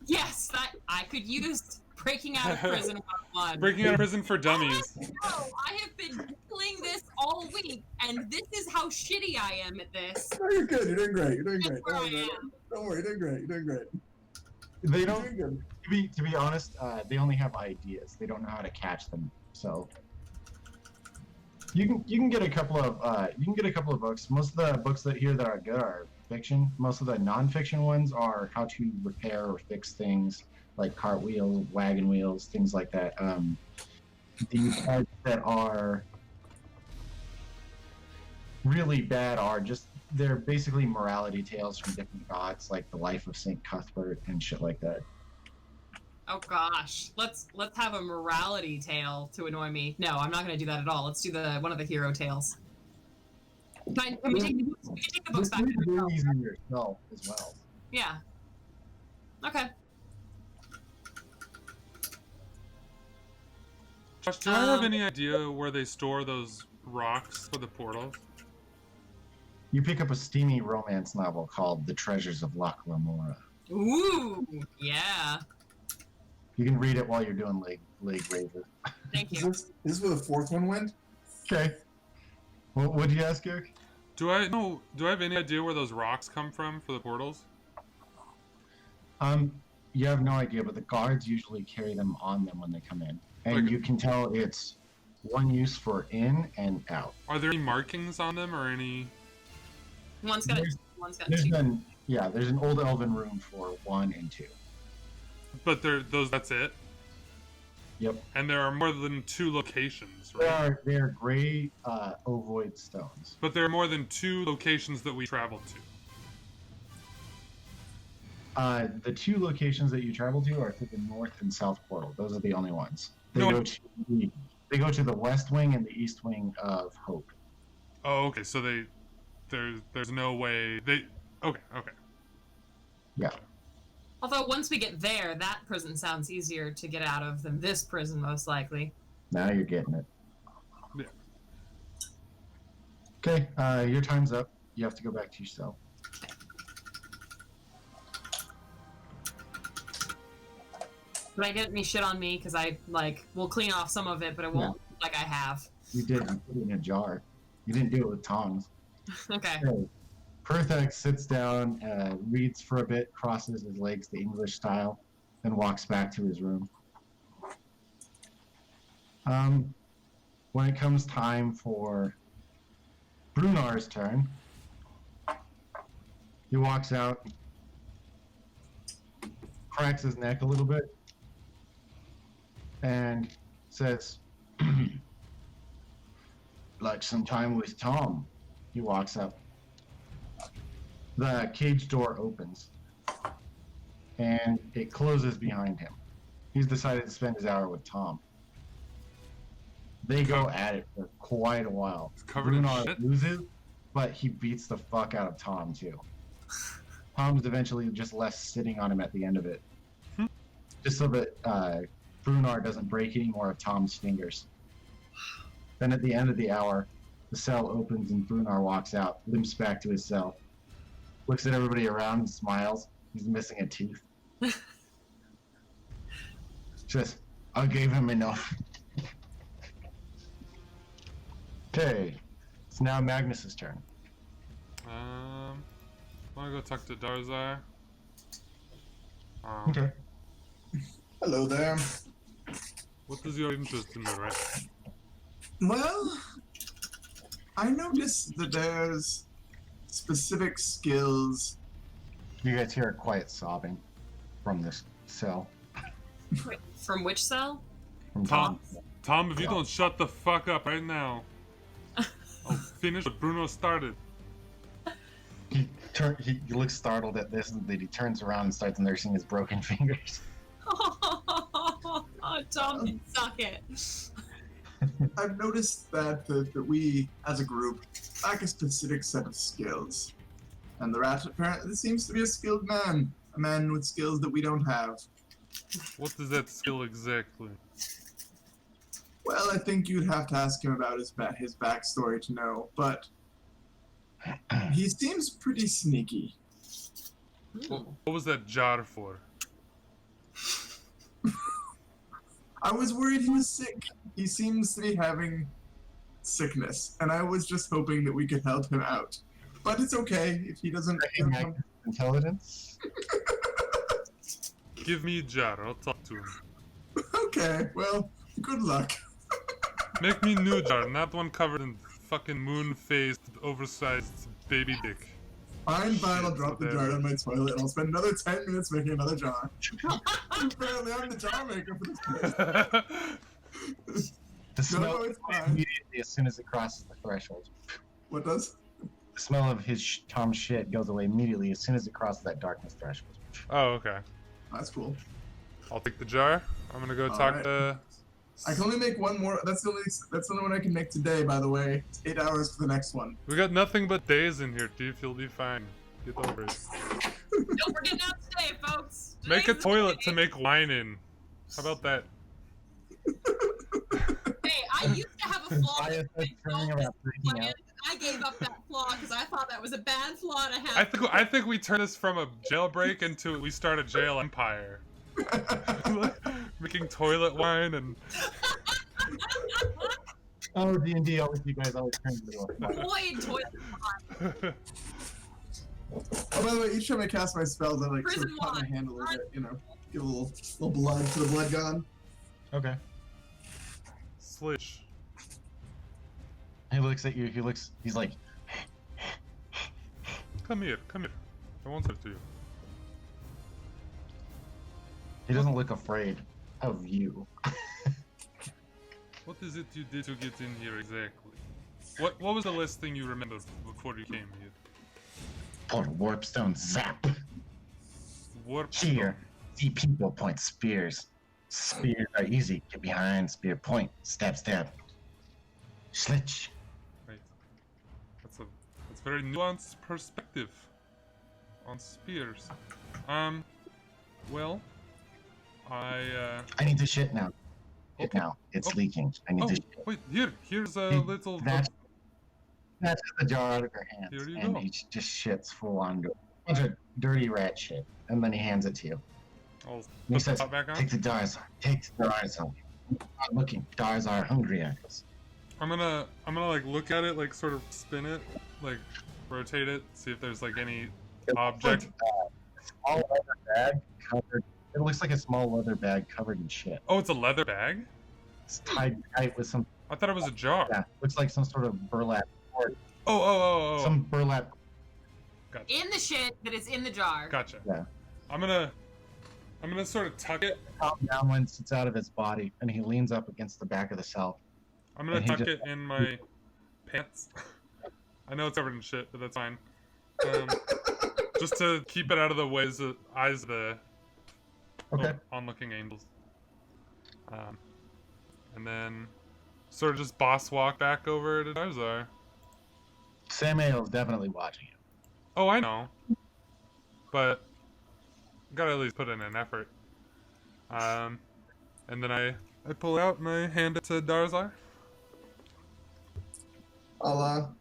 Yes, that I could use Breaking Out of Prison 101.
Breaking Out of Prison for Dummies.
No, I have been doing this all week, and this is how shitty I am at this.
No, you're good. You're doing great. You're doing
That's
great.
where I am.
Don't worry. You're doing great. You're doing great.
They
You're
don't.
doing good.
To be honest, they only have ideas. They don't know how to catch them. So you can get a couple of books. Most of the books that are good are fiction. Most of the non-fiction ones are how to repair or fix things like cartwheels, wagon wheels, things like that. The parts that are really bad are just they're basically morality tales from different gods, like the life of Saint Cuthbert and shit like that.
Oh gosh, let's have a morality tale to annoy me. No, I'm not gonna do that at all. Let's do one of the hero tales. Can we take the books back?
Just do these in yourself as well.
Yeah. Okay.
Josh, do I have any idea where they store those rocks for the portals?
You pick up a steamy romance novel called The Treasures of Loch Lamora.
Ooh, yeah.
You can read it while you're doing leg raises.
Thank
Is
you.
this where the fourth one went?
Okay. What would you ask, Eric?
Do I have any idea where those rocks come from for the portals?
You have no idea, but the guards usually carry them on them when they come in. And
Like-
you can tell it's one use for in and out.
Are there any markings on them or any?
One's got
There's-
one's got
There's
two.
Yeah, there's an old elven room for 1 and 2.
But that's it?
Yep.
And there are more than 2 locations, right?
They are gray ovoid stones.
But there are more than 2 locations that we travel to.
The 2 locations that you travel to are to the north and south portal. Those are the only ones. They
No.
go to the west wing and the east wing of Hope.
Oh, okay. So there's no way they. Okay.
Yeah.
Although once we get there, that prison sounds easier to get out of than this prison, most likely.
Now you're getting it.
Yeah.
Okay, your time's up. You have to go back to your cell.
But I get any shit on me because I will clean off some of it, but it won't look like I have.
You did. You put it in a jar. You didn't do it with tongs.
Okay.
Okay. Perthek sits down, reads for a bit, crosses his legs the English style, then walks back to his room. When it comes time for Brunar's turn, he walks out, cracks his neck a little bit, and says, like some time with Tom. He walks up. The cage door opens, and it closes behind him. He's decided to spend his hour with Tom. They go at it for quite a while. Brunar loses, but he beats the fuck out of Tom, too. Tom's eventually just left sitting on him at the end of it. Just so that Brunar doesn't break any more of Tom's fingers. Then at the end of the hour, the cell opens and Brunar walks out, limps back to his cell. Looks at everybody around and smiles. He's missing a tooth. Says, I gave him enough. Okay, it's now Magnus's turn.
I want to go talk to Darzar.
Okay.
Hello there.
What is your interest in me, right?
Well, I noticed that there's specific skills.
You guys hear a quiet sobbing from this cell.
Wait, from which cell?
From
Tom, if you don't shut the fuck up right now, I'll finish what Bruno started.
He looks startled at this, and then he turns around and starts nursing his broken fingers.
Oh, Tom, you suck it.
I've noticed that we, as a group, lack a specific set of skills. And the rat apparently seems to be a skilled man. A man with skills that we don't have.
What is that skill exactly?
Well, I think you'd have to ask him about his backstory to know, but he seems pretty sneaky.
What was that jar for?
I was worried he was sick. He seems to be having sickness, and I was just hoping that we could help him out. But it's okay if he doesn't.
Intelligence?
Give me a jar, I'll talk to him.
Okay, well, good luck.
Make me new jar, not one covered in fucking moon-faced, oversized baby dick.
Fine, I'll drop the jar on my toilet, and I'll spend another 10 minutes making another jar. Apparently, I'm the jar maker for this place.
The smell
No, it's fine.
immediately as soon as it crosses the threshold.
What does?
The smell of his Tom's shit goes away immediately as soon as it crosses that darkness threshold.
Oh, okay.
That's cool.
I'll take the jar. I'm gonna go talk to...
I can only make one more. That's the only one I can make today, by the way. It's 8 hours for the next one.
We got nothing but days in here, Chief. You'll be fine. Get over it.
No, we're getting out today, folks.
Make a
Today's the
toilet
day.
to make wine in. How about that?
Hey, I used to have a flaw.
I
that
was turning around freaking out.
I gave up that flaw because I thought that was a bad flaw to have.
I think we turn this from a jailbreak into we start a jail empire. Making toilet wine and...
Oh, D&D, always you guys always turn into a fire.
Void toilet.
Oh, by the way, each time I cast my spells, I like sort
Prison
of pat my
wine.
hand a little bit, you know, give a little blood to the blood gone.
Okay.
Slish.
He looks at you, he's like,
Come here, come here. I won't say to you.
He doesn't look afraid of you.
What is it you did to get in here exactly? What was the last thing you remember before you came here?
Pull warpstone zap.
Warp
Here, see people point spears. Spears are easy. Get behind, spear point. Stab, stab. Slitch.
Right. That's very nuanced perspective on spears. Well, I
need to shit now. Shit
Okay.
now. It's
Oh.
leaking. I need
Oh,
to shit.
wait, here's a
He-
little...
That's the jar out of her hands.
Here you
and
go.
he just shits full on bunch of dirty rat shit. And then he hands it to you.
I'll
And he
put the
says,
top back on.
take the Darzar. Take the Darzar. Not looking. Darzar hungry eyes.
I'm gonna like look at it, like sort of spin it, like rotate it, see if there's like any object.
Small leather bag covered. It looks like a small leather bag covered in shit.
Oh, it's a leather bag?
It's tied tight with some.
I thought it was a jar.
Yeah, looks like some sort of burlap cord.
Oh.
Some burlap.
Gotcha.
In the shit that is in the jar.
Gotcha.
Yeah.
I'm gonna sort of tuck it.
Top down once it's out of his body, and he leans up against the back of the cell.
I'm gonna
And he
tuck
just-
it in my pants. I know it's covered in shit, but that's fine. Just to keep it out of the eyes of the
Okay.
onlooking angels. And then sort of just boss walk back over to Darzar.
Samael is definitely watching you.
Oh, I know. But gotta at least put in an effort. And then I pull out and I hand it to Darzar.
I'll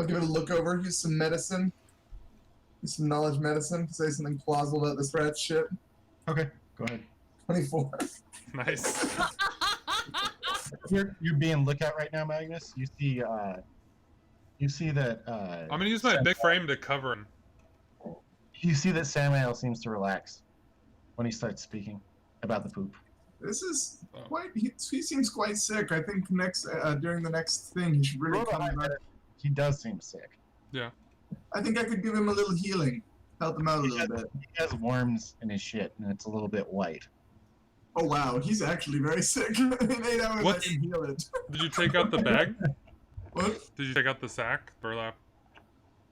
give it a look over, use some medicine. Use some knowledge medicine to say something plausible about this rat shit.
Okay, go ahead.
24.
Nice.
You're being looked at right now, Magnus. You see that.
I'm gonna use my big frame to cover him.
You see that Samael seems to relax when he starts speaking about the poop.
This is
Oh.
quite. He seems quite sick. I think next during the next thing he should really
Roll the
come
high
back.
better. He does seem sick.
I think I could give him a little healing, help him out a little bit.
He has worms in his shit, and it's a little bit white.
Oh wow, he's actually very sick. In 8 hours
What?
I can heal it.
Did you take out the bag?
What?
Did you take out the sack? Burlap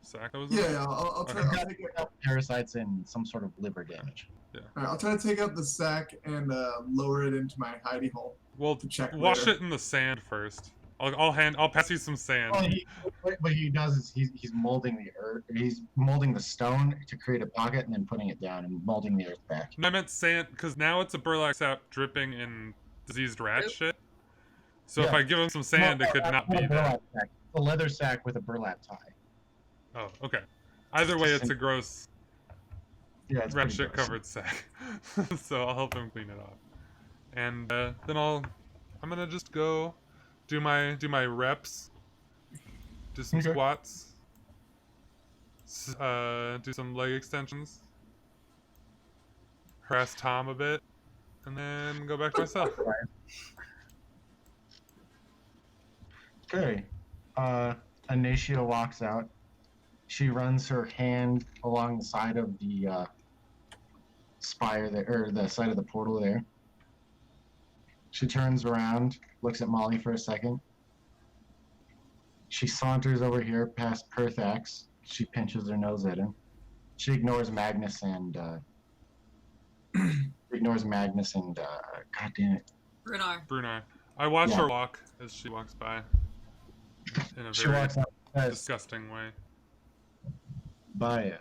sack that was in
Yeah,
it?
yeah. I'll try.
Okay.
I'll take it.
Parasites and some sort of liver damage.
Alright, I'll try to take out the sack and lower it into my hidey hole.
Well,
To check
wash
later.
it in the sand first. I'll pass you some sand.
Well, what he does is he's molding the earth. He's molding the stone to create a pocket, and then putting it down and molding the earth back.
No, I meant sand, because now it's a burlap sack dripping in diseased rat
Yep.
shit. So if
Yeah.
I give him some sand, it could not be
a
that.
burlap sack. A leather sack with a burlap tie.
Oh, okay. Either way, it's a gross
Yeah, it's
rat
pretty
shit
gross.
covered sack. So I'll help him clean it off. And then I'm gonna just go do my reps. Do some
Okay.
squats. Do some leg extensions. Harass Tom a bit. And then go back to my cell.
Okay. Anacia walks out. She runs her hand along the side of the spire there, or the side of the portal there. She turns around, looks at Molly for a second. She saunters over here past Perthax. She pinches her nose at him. She ignores Magnus and God damn it.
Brunar.
Brunei. I watch
Yeah.
her walk as she walks by. In a
She
very
walks out and says,
disgusting way.
Baya,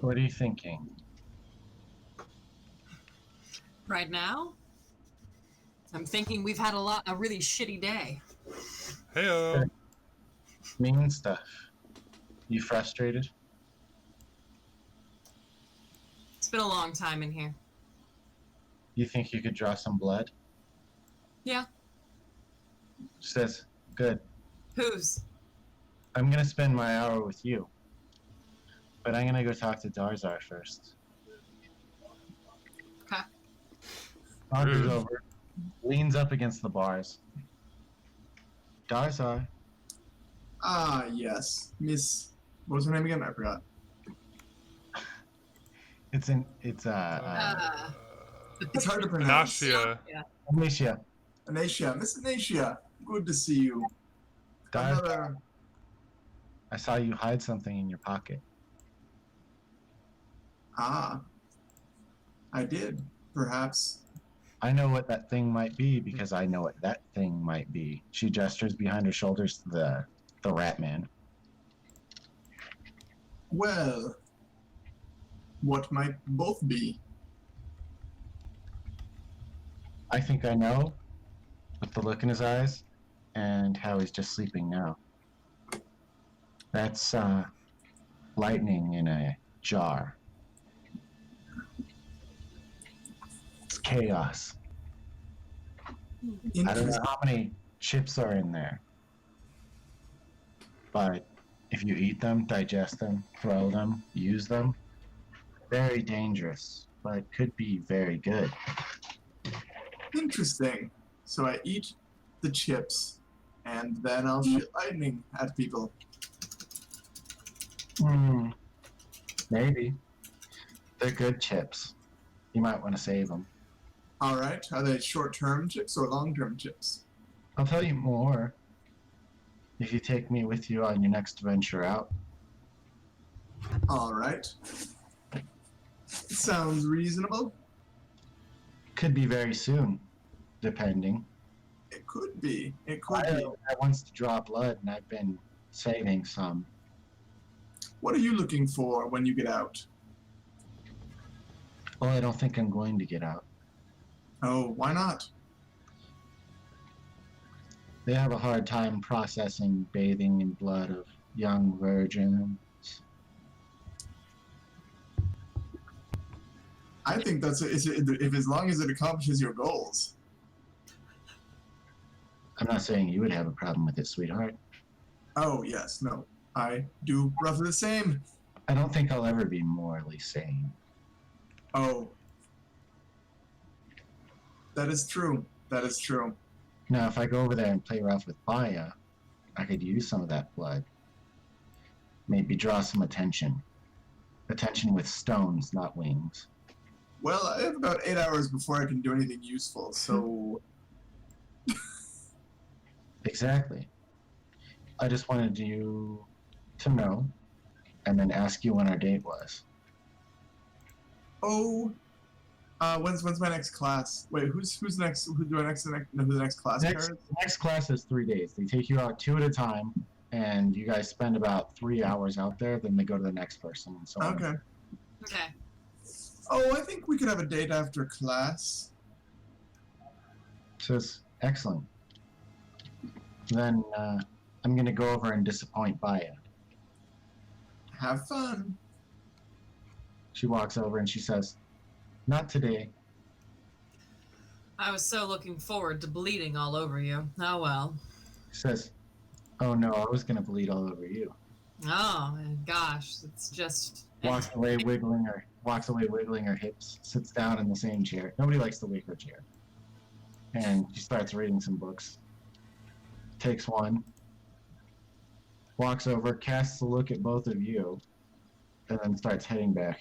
what are you thinking?
Right now, I'm thinking we've had a really shitty day.
Heyo.
Mean stuff. You frustrated?
It's been a long time in here.
You think you could draw some blood?
Yeah.
She says, good.
Whose?
I'm gonna spend my hour with you. But I'm gonna go talk to Darzar first.
Okay.
Saunters
Rude.
over, leans up against the bars. Darzar,
Ah, yes. Miss. What was her name again? I forgot.
It's
It's hard to pronounce.
Nausea.
Yeah.
Alicia.
Anacia, Miss Anacia, good to see you.
Dad,
Another.
I saw you hide something in your pocket.
Ah, I did. Perhaps.
I know what that thing might be because I know what that thing might be. She gestures behind her shoulders to the rat man.
Well, what might both be?
I think I know, with the look in his eyes, and how he's just sleeping now. That's lightning in a jar. It's chaos. I don't know
Interesting.
how many chips are in there, but if you eat them, digest them, throw them, use them, very dangerous, but could be very good.
Interesting. So I eat the chips, and then I'll shoot lightning at people.
Maybe. They're good chips. You might want to save them.
All right. Are they short-term chips or long-term chips?
I'll tell you more if you take me with you on your next venture out.
All right. Sounds reasonable.
Could be very soon, depending.
It could be. It could
I
be.
wants to draw blood, and I've been saving some.
What are you looking for when you get out?
Well, I don't think I'm going to get out.
Oh, why not?
They have a hard time processing bathing in blood of young virgins.
I think if as long as it accomplishes your goals.
I'm not saying you would have a problem with it, sweetheart.
Oh yes, no, I do roughly the same.
I don't think I'll ever be morally sane.
Oh, that is true. That is true.
Now, if I go over there and play rough with Baya, I could use some of that blood. Maybe draw some attention. Attention with stones, not wings.
Well, I have about 8 hours before I can do anything useful, so
Exactly. I just wanted you to know, and then ask you when our date was.
oh, when's my next class? Wait, who's next? Who do I next know who the next class
Next,
pair is?
next class is 3 days. They take you out 2 at a time, and you guys spend about 3 hours out there. Then they go to the next person, and so on.
Okay.
Okay.
Oh, I think we could have a date after class.
Says excellent. Then I'm gonna go over and disappoint Baya.
Have fun.
She walks over and she says, "Not today."
I was so looking forward to bleeding all over you. Oh well.
She says, "Oh no, I was gonna bleed all over you."
Oh gosh, it's just.
Walks away wiggling her hips, sits down in the same chair. Nobody likes the wicker chair. And she starts reading some books. Takes one. Walks over, casts a look at both of you, and then starts heading back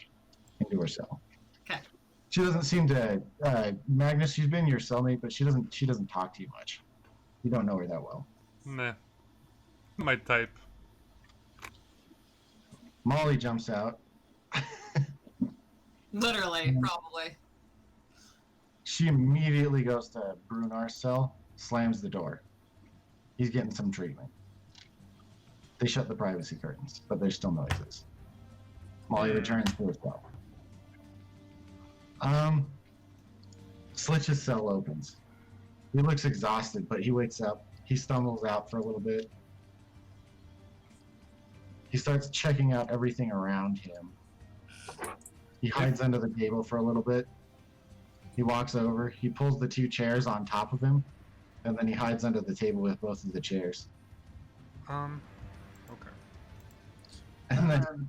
into her cell.
Okay.
She doesn't seem to Magnus, she's been your cellmate, but she doesn't talk to you much. You don't know her that well.
Meh. My type.
Molly jumps out.
Literally, probably.
She immediately goes to Brunar's cell, slams the door. He's getting some treatment. They shut the privacy curtains, but there's still noises. Molly returns to her cell. Slitch's cell opens. He looks exhausted, but he wakes up. He stumbles out for a little bit. He starts checking out everything around him. He hides under the table for a little bit. He walks over. He pulls the 2 chairs on top of him, and then he hides under the table with both of the chairs.
Okay.
And then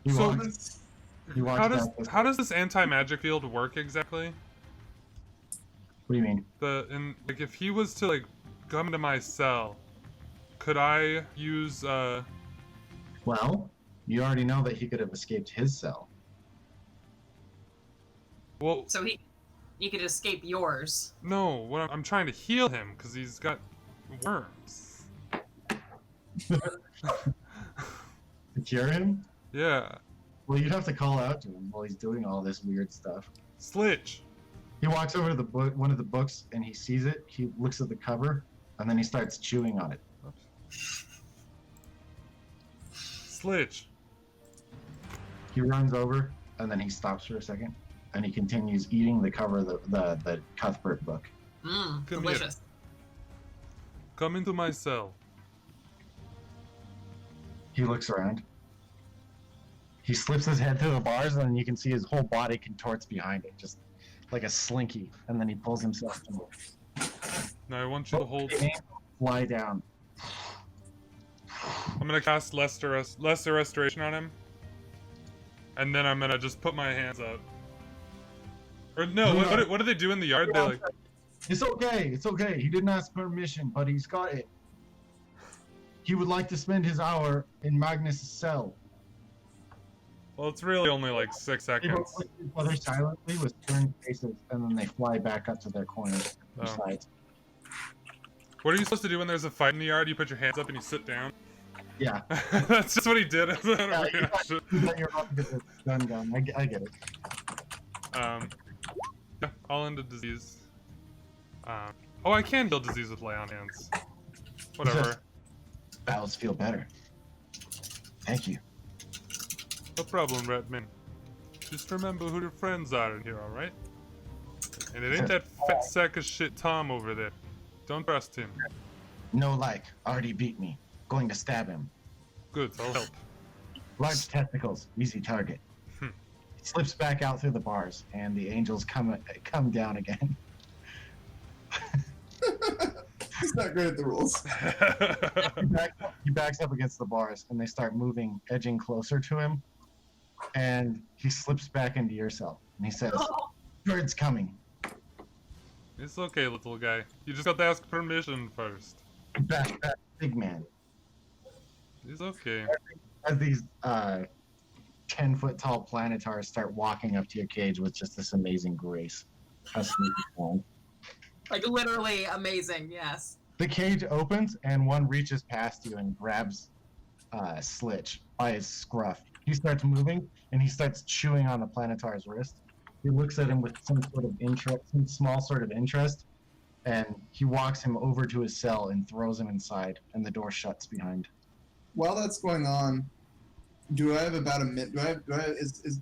he
So
walks. He walks
How
back this
does this anti-magic field work exactly?
What do you mean?
Like if he was to like come to my cell, could I use
Well, you already know that he could have escaped his cell.
Well,
So he could escape yours.
no, I'm trying to heal him because he's got worms.
To cure him?
Yeah.
Well, you'd have to call out to him while he's doing all this weird stuff.
Slitch.
He walks over to the book, one of the books, and he sees it. He looks at the cover, and then he starts chewing on it.
Slitch.
He runs over, and then he stops for a second, and he continues eating the cover of the Cuthbert book.
Mmm,
Come
delicious.
Come into my cell.
He looks around. He slips his head through the bars, and then you can see his whole body contorts behind it, just like a slinky, and then he pulls himself through.
Now I want you to hold.
Lie down.
I'm gonna cast Lesser Restoration on him. And then I'm gonna just put my hands up. Or no, what do they do in the yard? They like...
It's okay, it's okay. He didn't ask permission, but he's got it. He would like to spend his hour in Magnus' cell.
Well, it's really only like 6
They
seconds.
both look at each other silently with stern faces, and then they fly back up to their corners.
Oh. What are you supposed to do when there's a fight in the yard? You put your hands up and you sit down?
Yeah.
That's just what he did. As a
Yeah,
reaction.
you're about to get the gun gun. I get it.
Yeah, I'll end a disease. Oh, I can heal disease with lay on hands. Whatever.
Battles feel better. Thank you.
No problem, Redman. Just remember who your friends are in here, alright? And it ain't that fat sack of shit Tom over there. Don't trust him.
No like. Already beat me. Going to stab him.
Good, I'll help.
Large testicles. Easy target.
Hmm.
He slips back out through the bars, and the angels come down again.
He's not great at the rules.
He backs up against the bars, and they start moving, edging closer to him. And he slips back into your cell, and he says, "Bird's coming."
It's okay, little guy. You just got to ask permission first.
Back, big man.
It's okay.
As these 10-foot tall planetars start walking up to your cage with just this amazing grace. How sweet is that?
Like literally amazing, yes.
The cage opens, and one reaches past you and grabs Slitch by his scruff. He starts moving, and he starts chewing on the planetar's wrist. He looks at him with some sort of interest, some small sort of interest, and he walks him over to his cell and throws him inside, and the door shuts behind.
While that's going on, do I have about a minute?
This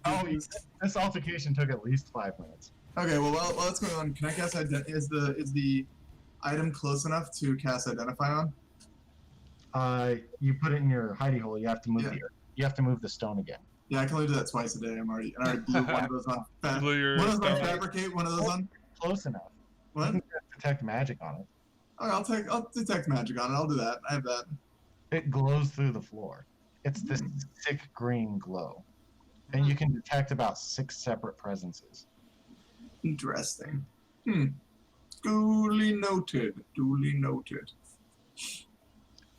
altercation took at least 5 minutes.
Okay, well, while that's going on, can I cast is the item close enough to cast Identify on?
You put it in your hidey hole. You have to move
Yeah.
you have to move the stone again.
Yeah, I can only do that twice a day. I already blew one of those on.
You blew your
One of those on
stone.
Fabricate, one of those on.
Close enough.
What?
You can detect magic on it.
Okay, I'll detect magic on it. I'll do that. I have that.
It glows through the floor. It's this sick green glow, and you can detect about 6 separate presences.
Interesting. Duly noted. Duly noted.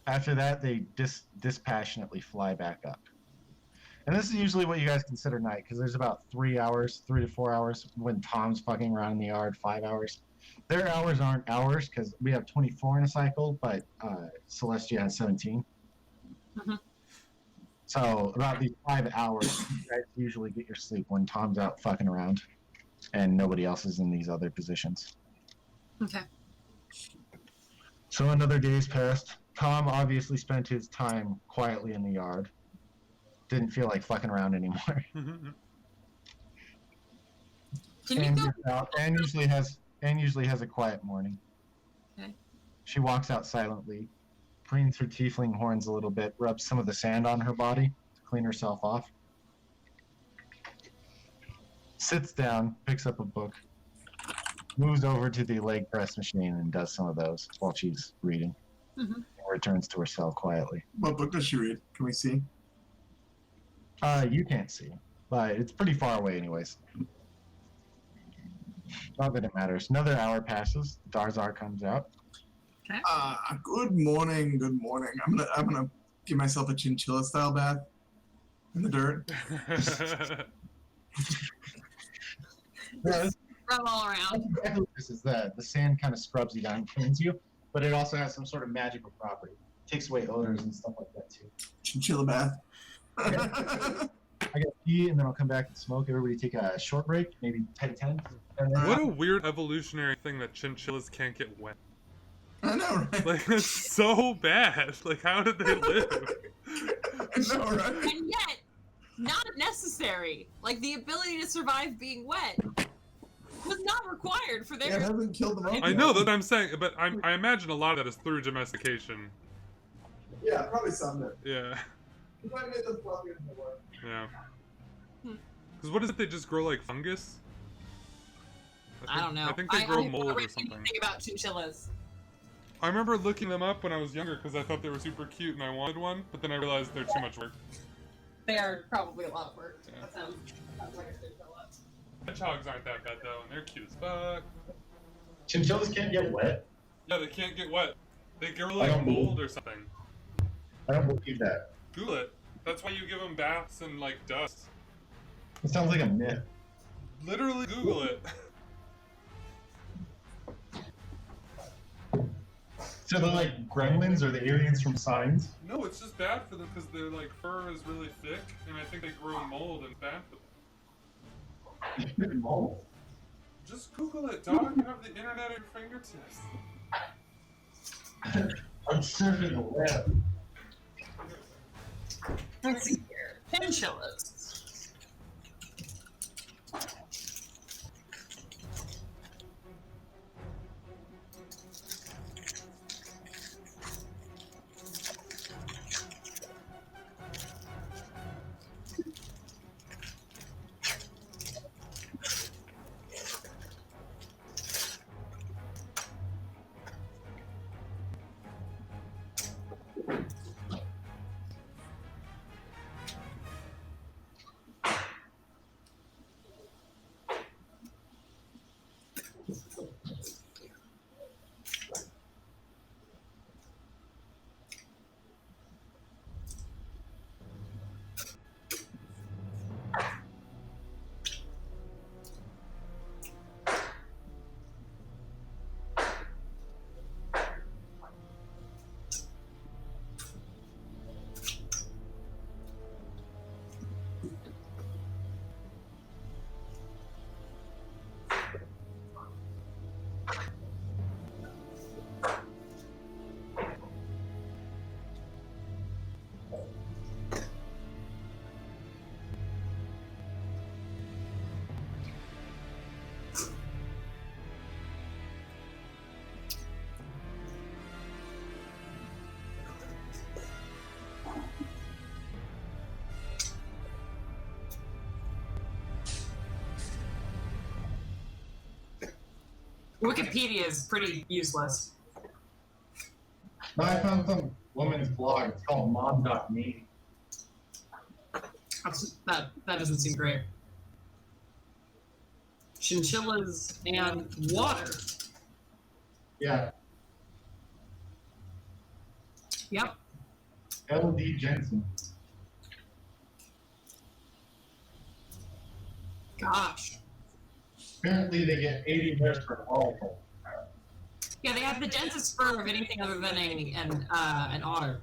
After that, they dispassionately fly back up. And this is usually what you guys consider night, because there's about 3 to 4 hours when Tom's fucking around in the yard, 5 hours. Their hours aren't hours, because we have 24 in a cycle, but Celestia has 17.
Mhm.
So about these 5 hours, you guys usually get your sleep when Tom's out fucking around, and nobody else is in these other positions.
Okay.
So another day's passed. Tom obviously spent his time quietly in the yard. Didn't feel like fucking around anymore.
Can you
And
go?
gets out, and usually has a quiet morning.
Okay.
She walks out silently, preens her tiefling horns a little bit, rubs some of the sand on her body to clean herself off. Sits down, picks up a book, moves over to the leg press machine and does some of those while she's reading.
Mhm.
And returns to her cell quietly.
What book does she read? Can we see?
You can't see, but it's pretty far away anyways. Not that it matters. Another hour passes. Darzar comes out.
Good morning. Good morning. I'm gonna give myself a chinchilla style bath in the dirt.
Yeah,
Rub all around.
that's exactly what this is. The sand kind of scrubs you down and cleans you, but it also has some sort of magical property. Takes away odors and stuff like that too.
Chinchilla bath.
I gotta pee and then I'll come back and smoke. Everybody take a short break, maybe 10 10.
What a weird evolutionary thing that chinchillas can't get wet.
I know, right?
Like, it's so bad. Like, how did they live?
I know, right?
And yet, not necessary. Like, the ability to survive being wet was not required for
Yeah, it
their...
hasn't killed them all.
I know that I'm saying, but I imagine a lot of that is through domestication.
Yeah, probably some of it.
Yeah,
You might make them fluffier than they were.
yeah.
Hmm.
Because what is it? They just grow like fungus?
I don't know.
I think they grow mold
I
or
read
something.
anything about chinchillas.
I remember looking them up when I was younger because I thought they were super cute and I wanted one, but then I realized they're too much work.
They are probably a lot of work.
Yeah.
That sounds like a chinchilla.
Hedgehogs aren't that bad though, and they're cute as fuck.
Chinchillas can't get wet.
Yeah, they can't get wet. They grow
I
like
don't
mold
believe-
or something.
I don't believe that.
Google it. That's why you give them baths and like dust.
It sounds like a myth.
Literally Google it.
So they're like gremlins or the aliens from Signs.
No, it's just bad for them because their like fur is really thick, and I think they grow mold and bad for them.
Mold.
Just Google it, dog. You have the internet at your fingertips.
I'm surfing the web.
Let's see here. Chinchillas. Wikipedia is pretty useless.
No, I found some woman's blog. It's called mom.me.
That doesn't seem great. Chinchillas and water.
Yeah,
Yep.
L.D. Jensen.
Gosh.
Apparently they get 80 hairs per follicle.
Yeah, they have the densest fur of anything other than an otter.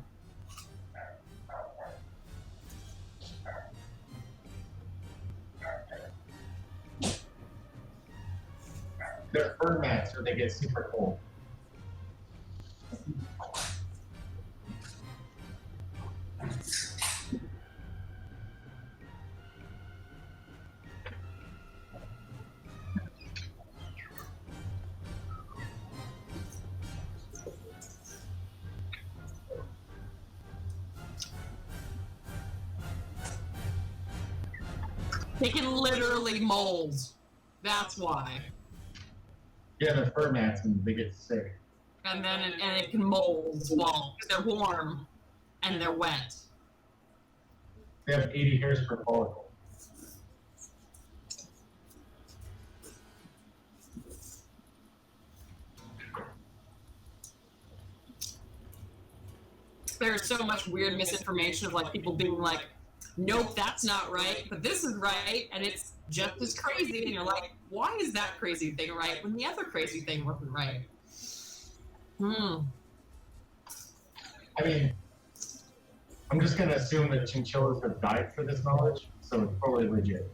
They're fur mats or they get super cold.
They can literally mold. That's why.
Yeah, they're fur mats and they get sick.
And then it can mold while they're warm and they're wet.
They have 80 hairs per follicle.
There's so much weird misinformation of like people being like, nope, that's not right, but this is right, and it's just as crazy. And you're like, Why is that crazy thing right when the other crazy thing wasn't right? Hmm.
I mean, I'm just gonna assume that chinchillas have died for this knowledge, so it's totally legit.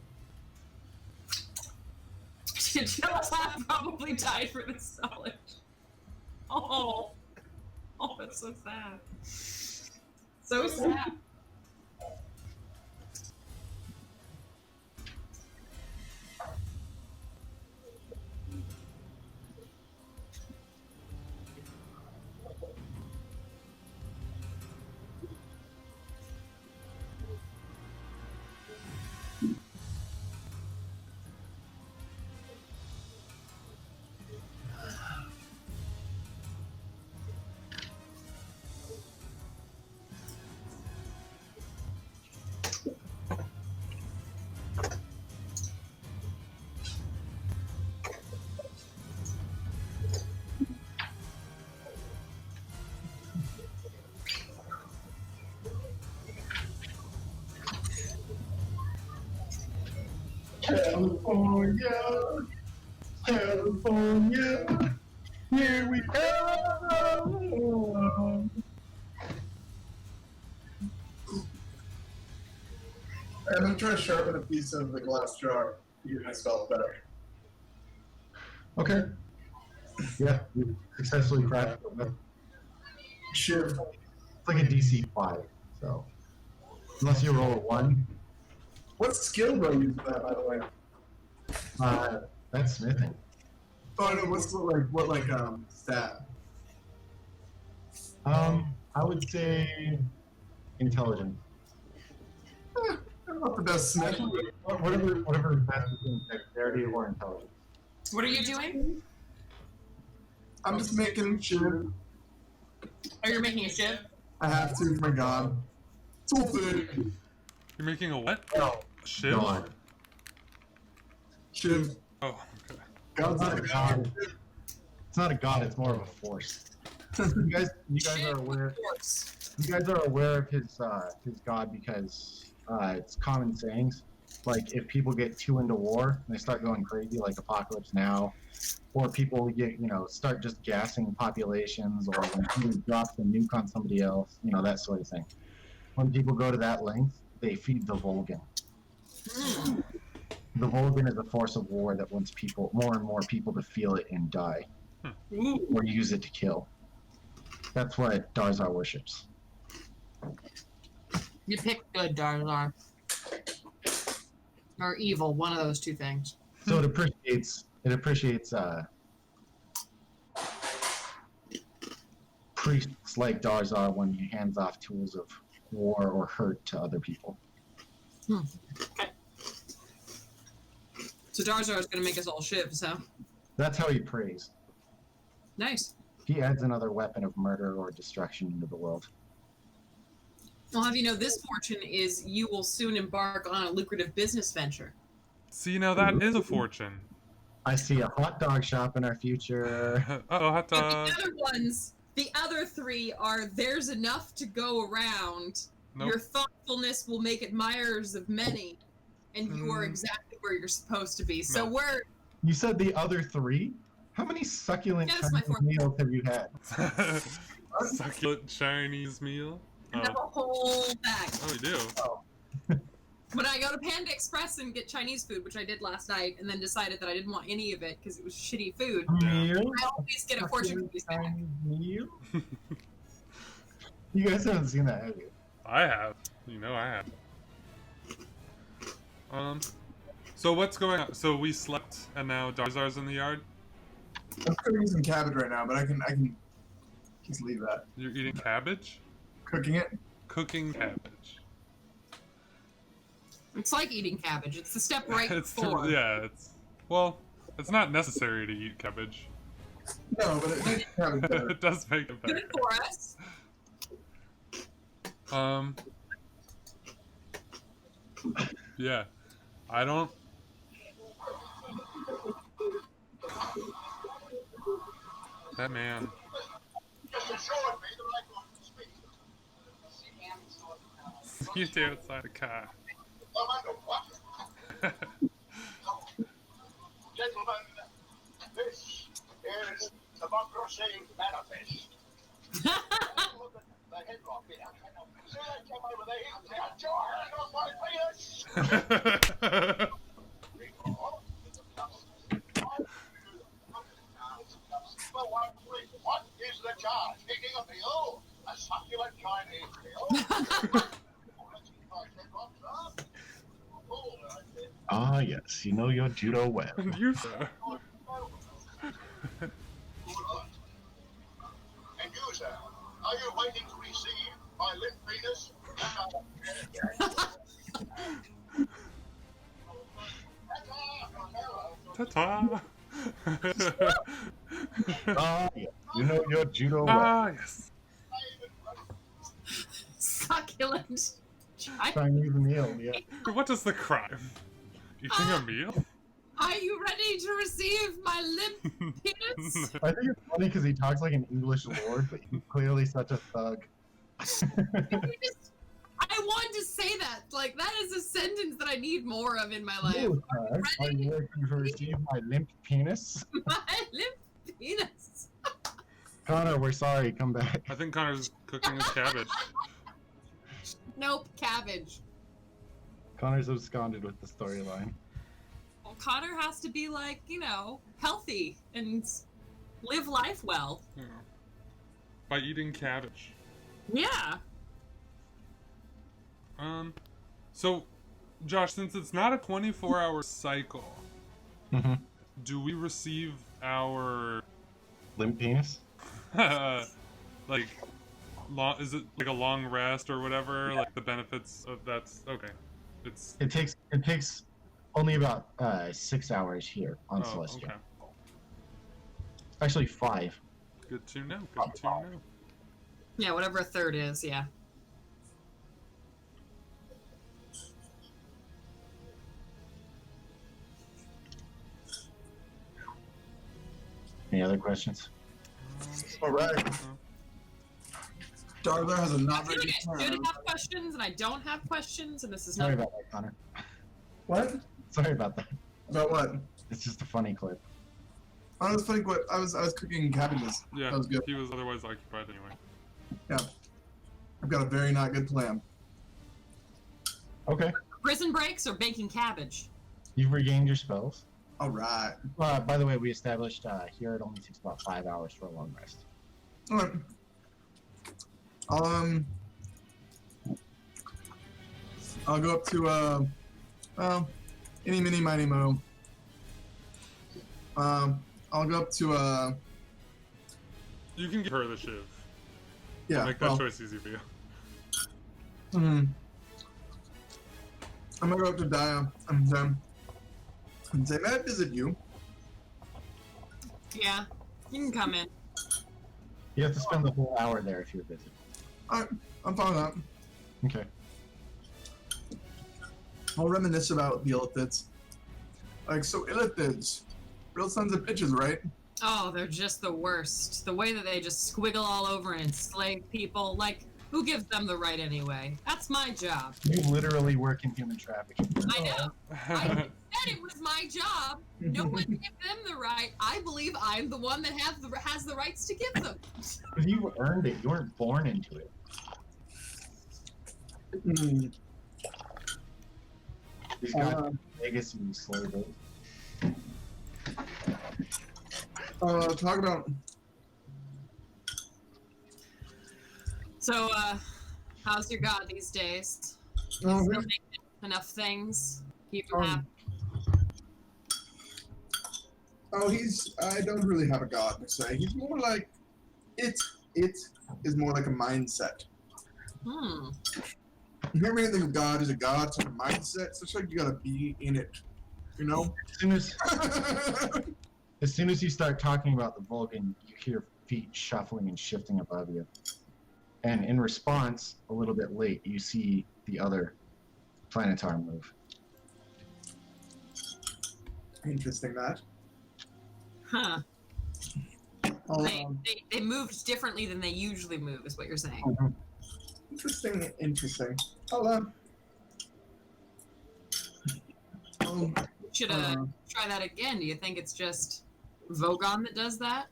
Chinchillas have probably died for this knowledge. Oh. Oh, that's so sad. So sad.
California, California, here we go.
I'm gonna try to sharpen a piece of the glass jar to get my spell better.
Okay. Yeah, you successfully crafted it.
Shiv.
It's like a DC 5, so unless you roll a 1,
What skill do I use for that, by the way?
that's smithing.
Oh no, what's what stat?
I would say intelligence.
I'm not the best smith.
Whatever best between dexterity or intelligence.
What are you doing?
I'm just making sure
Oh, you're making a shiv?
I have to for my god. It's all good.
You're making a what?
No.
Shiv?
God.
Shiv.
Oh, okay.
God's
It's not
not
a god. It's not a god. It's more of a force. You guys are aware.
Force.
You guys are aware of his god because it's common sayings. Like if people get too into war and they start going crazy, like Apocalypse Now, or people get start just gassing populations, or when somebody drops a nuke on somebody else, that sort of thing. When people go to that length, they feed the Volgan. The Volgan is a force of war that wants more and more people to feel it and die, or use it to kill. That's what Darzar worships.
You picked good, Darzar. Or evil, one of those two things.
So it appreciates priests like Darzar when he hands off tools of war or hurt to other people.
Okay. So Darzar is going to make us all shivs, huh?
That's how he prays.
Nice.
He adds another weapon of murder or destruction into the world.
I'll have you know this fortune is you will soon embark on a lucrative business venture.
See, now that is a fortune.
I see a hot dog shop in our future.
Uh-oh, hot
But
dog.
the other ones, the other three are there's enough to go around.
Nope.
Your thoughtfulness will make admirers of many, and you are exactly where you're supposed to be. So
No.
we're
You said the other 3? How many succulent
Yeah, that's my
Chinese
fourth.
meals have you had?
Succulent Chinese meal.
I have a whole bag.
Oh, you do?
When I go to Panda Express and get Chinese food, which I did last night, and then decided that I didn't want any of it because it was shitty food,
Meal?
I always get a fortune cookies bag.
Chinese meal? You guys haven't seen that, have you?
I have. You know I have. So what's going on? So we slept, and now Darzar's in the yard?
I'm cooking some cabbage right now, but I can just leave that.
You're eating cabbage?
Cooking it.
Cooking cabbage.
It's like eating cabbage. It's the step right
It's
before.
yeah, well, it's not necessary to eat cabbage.
No, but it makes cabbage better.
It does make it better.
Good for us.
Yeah. I don't... That man. You stay outside the car.
Gentlemen, this is Democracy Manifest. Look at the headlock here. See that chap over there? Get your hand off my penis! What is the charge? Kicking a pill? A succulent Chinese pill?
Ah, yes, you know your judo well.
And you, sir.
And you, sir, are you waiting to receive my limp penis?
Ta-ta!
Ah, yes, you know your judo well.
Ah, yes.
Succulent.
Chinese meal, yeah.
What is the crime? Eating a meal?
Are you ready to receive my limp penis?
I think it's funny because he talks like an English lord, but he's clearly such a thug.
I wanted to say that. Like, that is a sentence that I need more of in my life.
You, are you ready to receive my limp penis?
My limp penis.
Connor, we're sorry, come back.
I think Connor's cooking his cabbage.
Nope, cabbage.
Connor's absconded with the storyline.
Well, Connor has to be, like, you know, healthy and live life well.
Yeah. By eating cabbage.
Yeah.
So, Josh, since it's not a 24-hour cycle,
Mm-hmm.
do we receive our,
Limp penis?
like, is it like a long rest or whatever? Like the benefits of that's okay.
It takes only about 6 hours here on Celestia.
Okay.
Actually 5.
Good to know. Good to know.
Yeah, whatever a third is, yeah.
Any other questions?
All right. Darla has a not
I feel
very
like
good
I should
plan.
have questions, and I don't have questions, and this is
Sorry
not...
about that, Connor.
What?
Sorry about that.
About what?
It's just a funny clip.
Oh, it was funny. What I was cooking cabbages.
Yeah,
That was good.
he was otherwise occupied anyway.
Yeah. I've got a very not good plan.
Okay.
Prison breaks or baking cabbage?
You've regained your spells.
All right.
By the way, we established here it only takes about 5 hours for a long rest.
All right. I'll go up to any mini miny mo. I'll go up to
You can give her the shiv.
yeah.
Make that choice easy for you.
I'm gonna go up to Dia and say, may I visit you?
Yeah, you can come in.
You have to spend the whole hour there if you're busy.
Alright, I'm fine with that.
Okay.
I'll reminisce about the illithids. Like, so illithids, real sons of bitches, right?
Oh, they're just the worst. The way that they just squiggle all over and enslave people. Like, who gives them the right anyway? That's my job.
You literally work in human trafficking.
I know. I said it was my job. No one gave them the right. I believe I'm the one that has the rights to give them.
Because you earned it. You weren't born into it. These guys have legacy slavery.
Talk about.
So, how's your god these days?
Oh,
Still
really?
making enough things? Keep him happy?
I don't really have a god per se. He's more like, it is more like a mindset. You hear me think of God as a god, it's like a mindset. So it's like you gotta be in it, you know?
As soon as you start talking about the Vulcan, you hear feet shuffling and shifting above you. And in response, a little bit late, you see the other Planetar move.
Interesting that.
Huh.
I'll,
They moved differently than they usually move, is what you're saying.
interesting. I'll
should try that again. Do you think it's just Vogon that does that?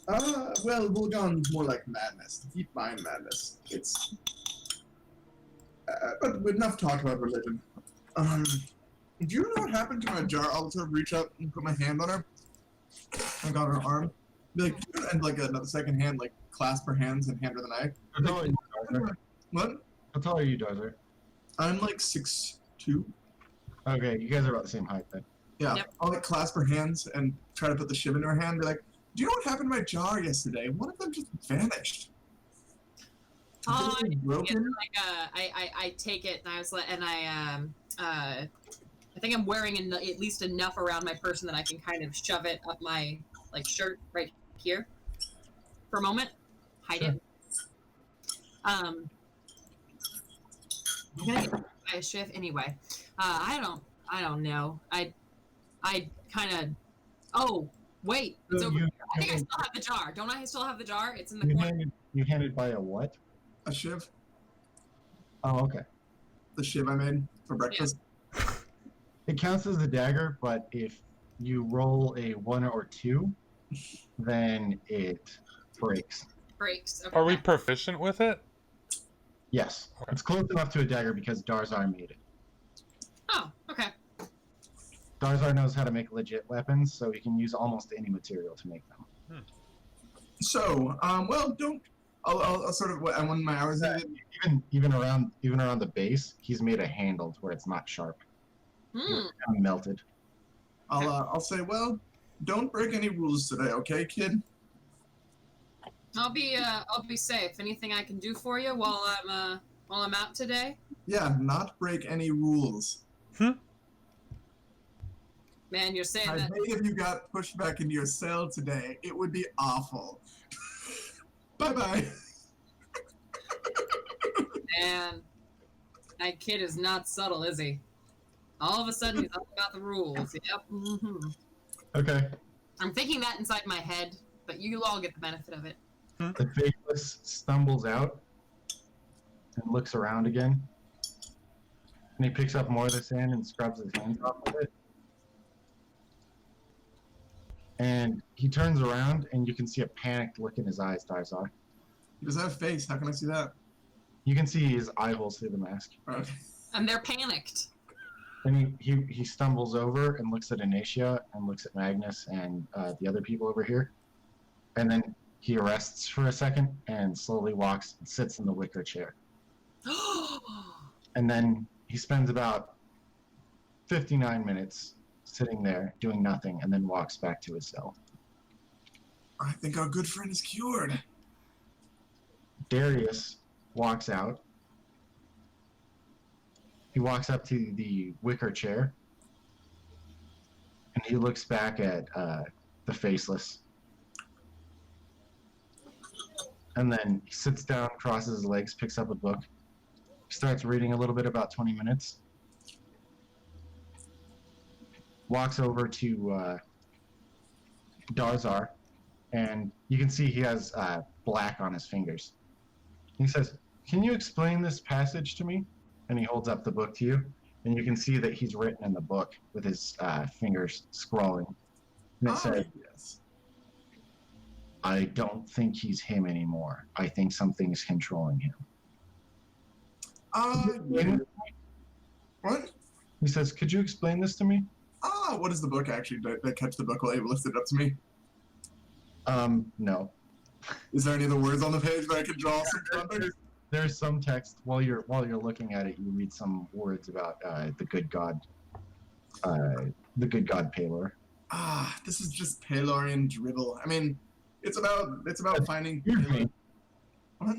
Well, Vulgon's more like madness. Deep mind madness. It's. But enough talk about religion. Do you know what happened to my jar? I'll sort of reach up and put my hand on her. I got her arm. Be like, and like another second hand, like clasp her hands and hand her the knife.
How tall are you, Darzer?
What?
How tall are you, Darzer?
I'm like 6'2".
Okay, you guys are about the same height then.
Yeah.
Yep.
I'll like clasp her hands and try to put the shiv in her hand. Be like, do you know what happened to my jar yesterday? One of them just vanished.
Oh,
Is it broken?
I take it and I was like, and I think I'm wearing at least enough around my person that I can kind of shove it up my like shirt right here for a moment, hide
Sure.
it. I'm gonna get by a shift anyway. I don't know. I kind of. Oh wait, it's
So
over.
you,
I think I still have the jar. Don't I still have the jar? It's in the
you
corner.
handed by a what?
A shiv.
Oh, okay.
The shiv I made for breakfast.
It counts as a dagger, but if you roll a 1 or 2, then it breaks.
Breaks. Okay.
Are we proficient with it?
Yes.
Okay.
It's close enough to a dagger because Darzar made it.
Oh, okay.
Darzar knows how to make legit weapons, so he can use almost any material to make them.
So, well, don't. I'll sort of. And when my hours ended,
Even around the base, he's made a handle to where it's not sharp.
Hmm.
It's kind of melted.
I'll say, well, don't break any rules today, okay, kid?
I'll be safe. Anything I can do for you while I'm out today?
Yeah, not break any rules.
Man, you're saying
I
that.
hate if you got pushed back into your cell today. It would be awful. Bye bye.
Man, that kid is not subtle, is he? All of a sudden, he's all about the rules. Yep. Mm-hmm.
Okay.
I'm thinking that inside my head, but you all get the benefit of it.
The faceless stumbles out and looks around again. And he picks up more of the sand and scrubs his hands off with it. And he turns around and you can see a panicked look in his eyes, Darzar.
He doesn't have a face. How can I see that?
You can see his eye holes through the mask.
Right.
And they're panicked.
And he stumbles over and looks at Inacia and looks at Magnus and the other people over here. And then he arrests for a second and slowly walks and sits in the wicker chair. And then he spends about 59 minutes sitting there doing nothing and then walks back to his cell.
I think our good friend is cured.
Darius walks out. He walks up to the wicker chair and he looks back at the faceless. And then he sits down, crosses his legs, picks up a book, starts reading a little bit, about 20 minutes. Walks over to Darzar, and you can see he has black on his fingers. He says, "Can you explain this passage to me?" And he holds up the book to you, and you can see that he's written in the book with his fingers scrawling. And it says,
yes.
"I don't think he's him anymore. I think something's controlling him."
Yeah. What?
He says, "Could you explain this to me?"
What is the book actually? Did I catch the book while you lifted it up to me?
No.
Is there any other words on the page that I could draw some context?
There's some text while you're looking at it. You read some words about the good god Palor.
This is just Palorian dribble. I mean, it's about finding.
Excuse me.
What?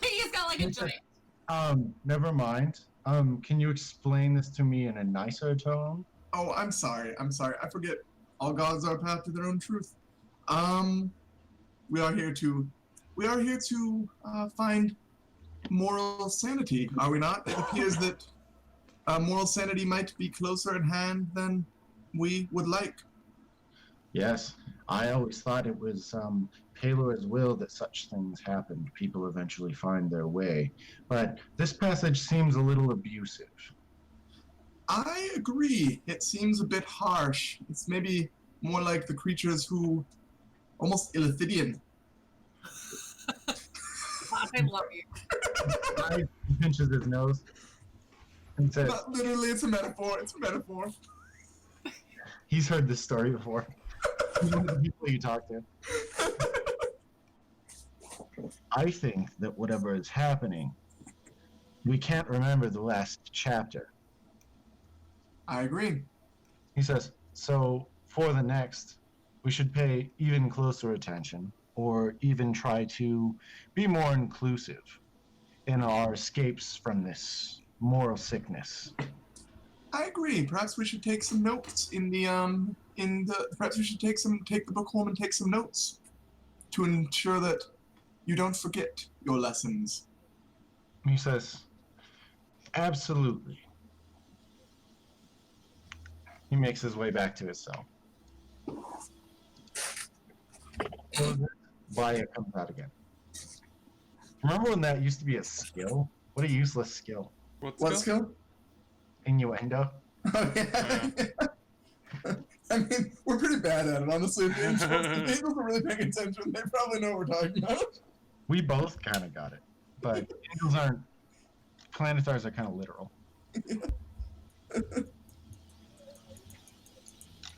He's got like a giant.
Never mind. Can you explain this to me in a nicer tone?
Oh, I'm sorry. I forget. All gods are a path to their own truth. We are here to find moral sanity, are we not? It appears that moral sanity might be closer at hand than we would like.
Yes. I always thought it was Palor's will that such things happened. People eventually find their way. But this passage seems a little abusive.
I agree. It seems a bit harsh. It's maybe more like the creatures who almost Illithidian.
I love you.
He pinches his nose and says,
Not literally, it's a metaphor. It's a metaphor.
he's heard this story before. He's one of the people you talk to. I think that whatever is happening, we can't remember the last chapter.
I agree.
He says, so for the next, we should pay even closer attention, or even try to be more inclusive in our escapes from this moral sickness.
I agree. Perhaps we should take some notes perhaps we should take the book home and take some notes to ensure that you don't forget your lessons.
He says, absolutely. He makes his way back to his cell. Vaya comes out again. Remember when that used to be a skill? What a useless skill.
What skill?
Innuendo.
Oh, yeah. I mean, we're pretty bad at it, honestly. The angels are really paying attention. They probably know what we're talking about.
We both kind of got it, but angels aren't. Planetars are kind of literal.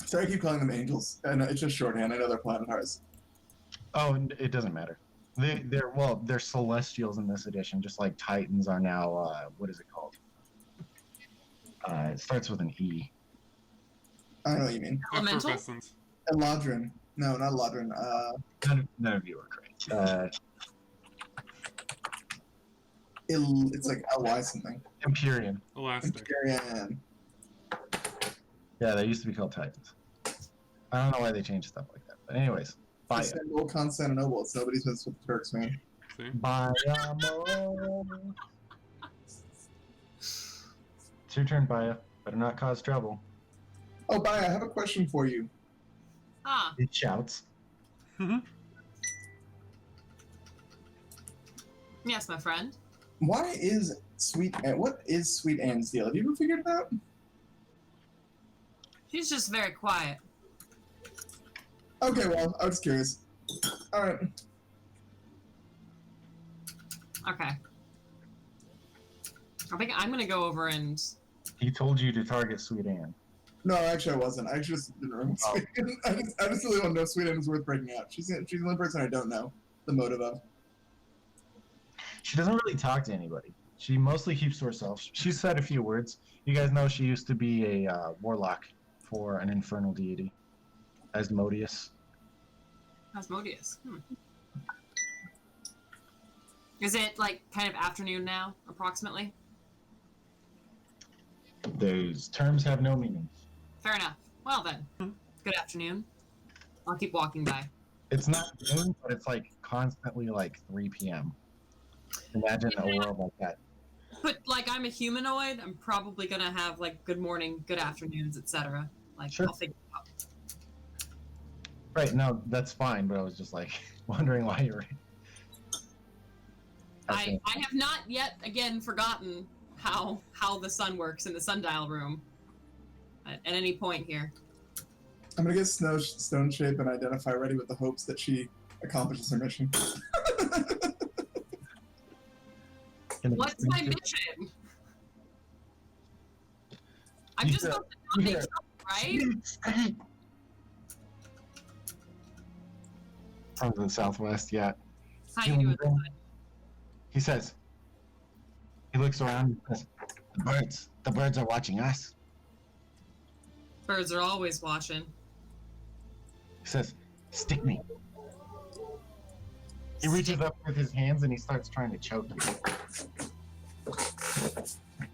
Sorry, I keep calling them angels. I know, it's just shorthand. I know they're planetars.
Oh, and it doesn't matter. They're celestials in this edition, just like Titans are now. What is it called? It starts with an E.
I know what you mean.
Elemental?
Effervescent.
Eladrin. No, not Eladrin.
None of you are correct.
It's like Ly something.
Empyrean.
Elastic.
Empyrean.
Yeah, they used to be called Titans. I don't know why they changed stuff like that. But anyways, Baya.
Istanbul, Constantinople. It's nobody's business with the Turks, man.
See?
Baya. It's your turn, Baya. Better not cause trouble.
Oh, Baya, I have a question for you.
Ah,
It shouts.
yes, my friend.
What is Sweet Anne's deal? Have you ever figured it out?
She's just very quiet.
Okay, well, I was curious. All right.
Okay. I think I'm gonna go over and.
He told you to target Sweet Anne.
No, actually, I wasn't. I just didn't remember.
Oh.
I just really want to know if Sweet Anne is worth breaking out. She's the only person I don't know the motive of.
She doesn't really talk to anybody. She mostly keeps to herself. She said a few words. You guys know she used to be a warlock for an infernal deity, Asmodeus.
Asmodeus. Is it like kind of afternoon now, approximately?
Those terms have no meaning.
Fair enough. Well then, good afternoon. I'll keep walking by.
It's not noon, but it's like constantly like 3 p.m. Imagine a world like that.
But like I'm a humanoid, I'm probably gonna have like good morning, good afternoons, etc. Like
Sure.
I'll figure it out.
Right, no, that's fine, but I was just like wondering why you're.
I have not yet again forgotten how the sun works in the sundial room at any point here.
I'm gonna get stone shape and identify ready with the hopes that she accomplishes her mission.
What's my mission? I'm just supposed to not make trouble, right?
From the southwest, yeah.
How you doing?
He says, he looks around and says, the birds are watching us.
Birds are always watching.
He says, stick me. He reaches up with his hands and he starts trying to choke you.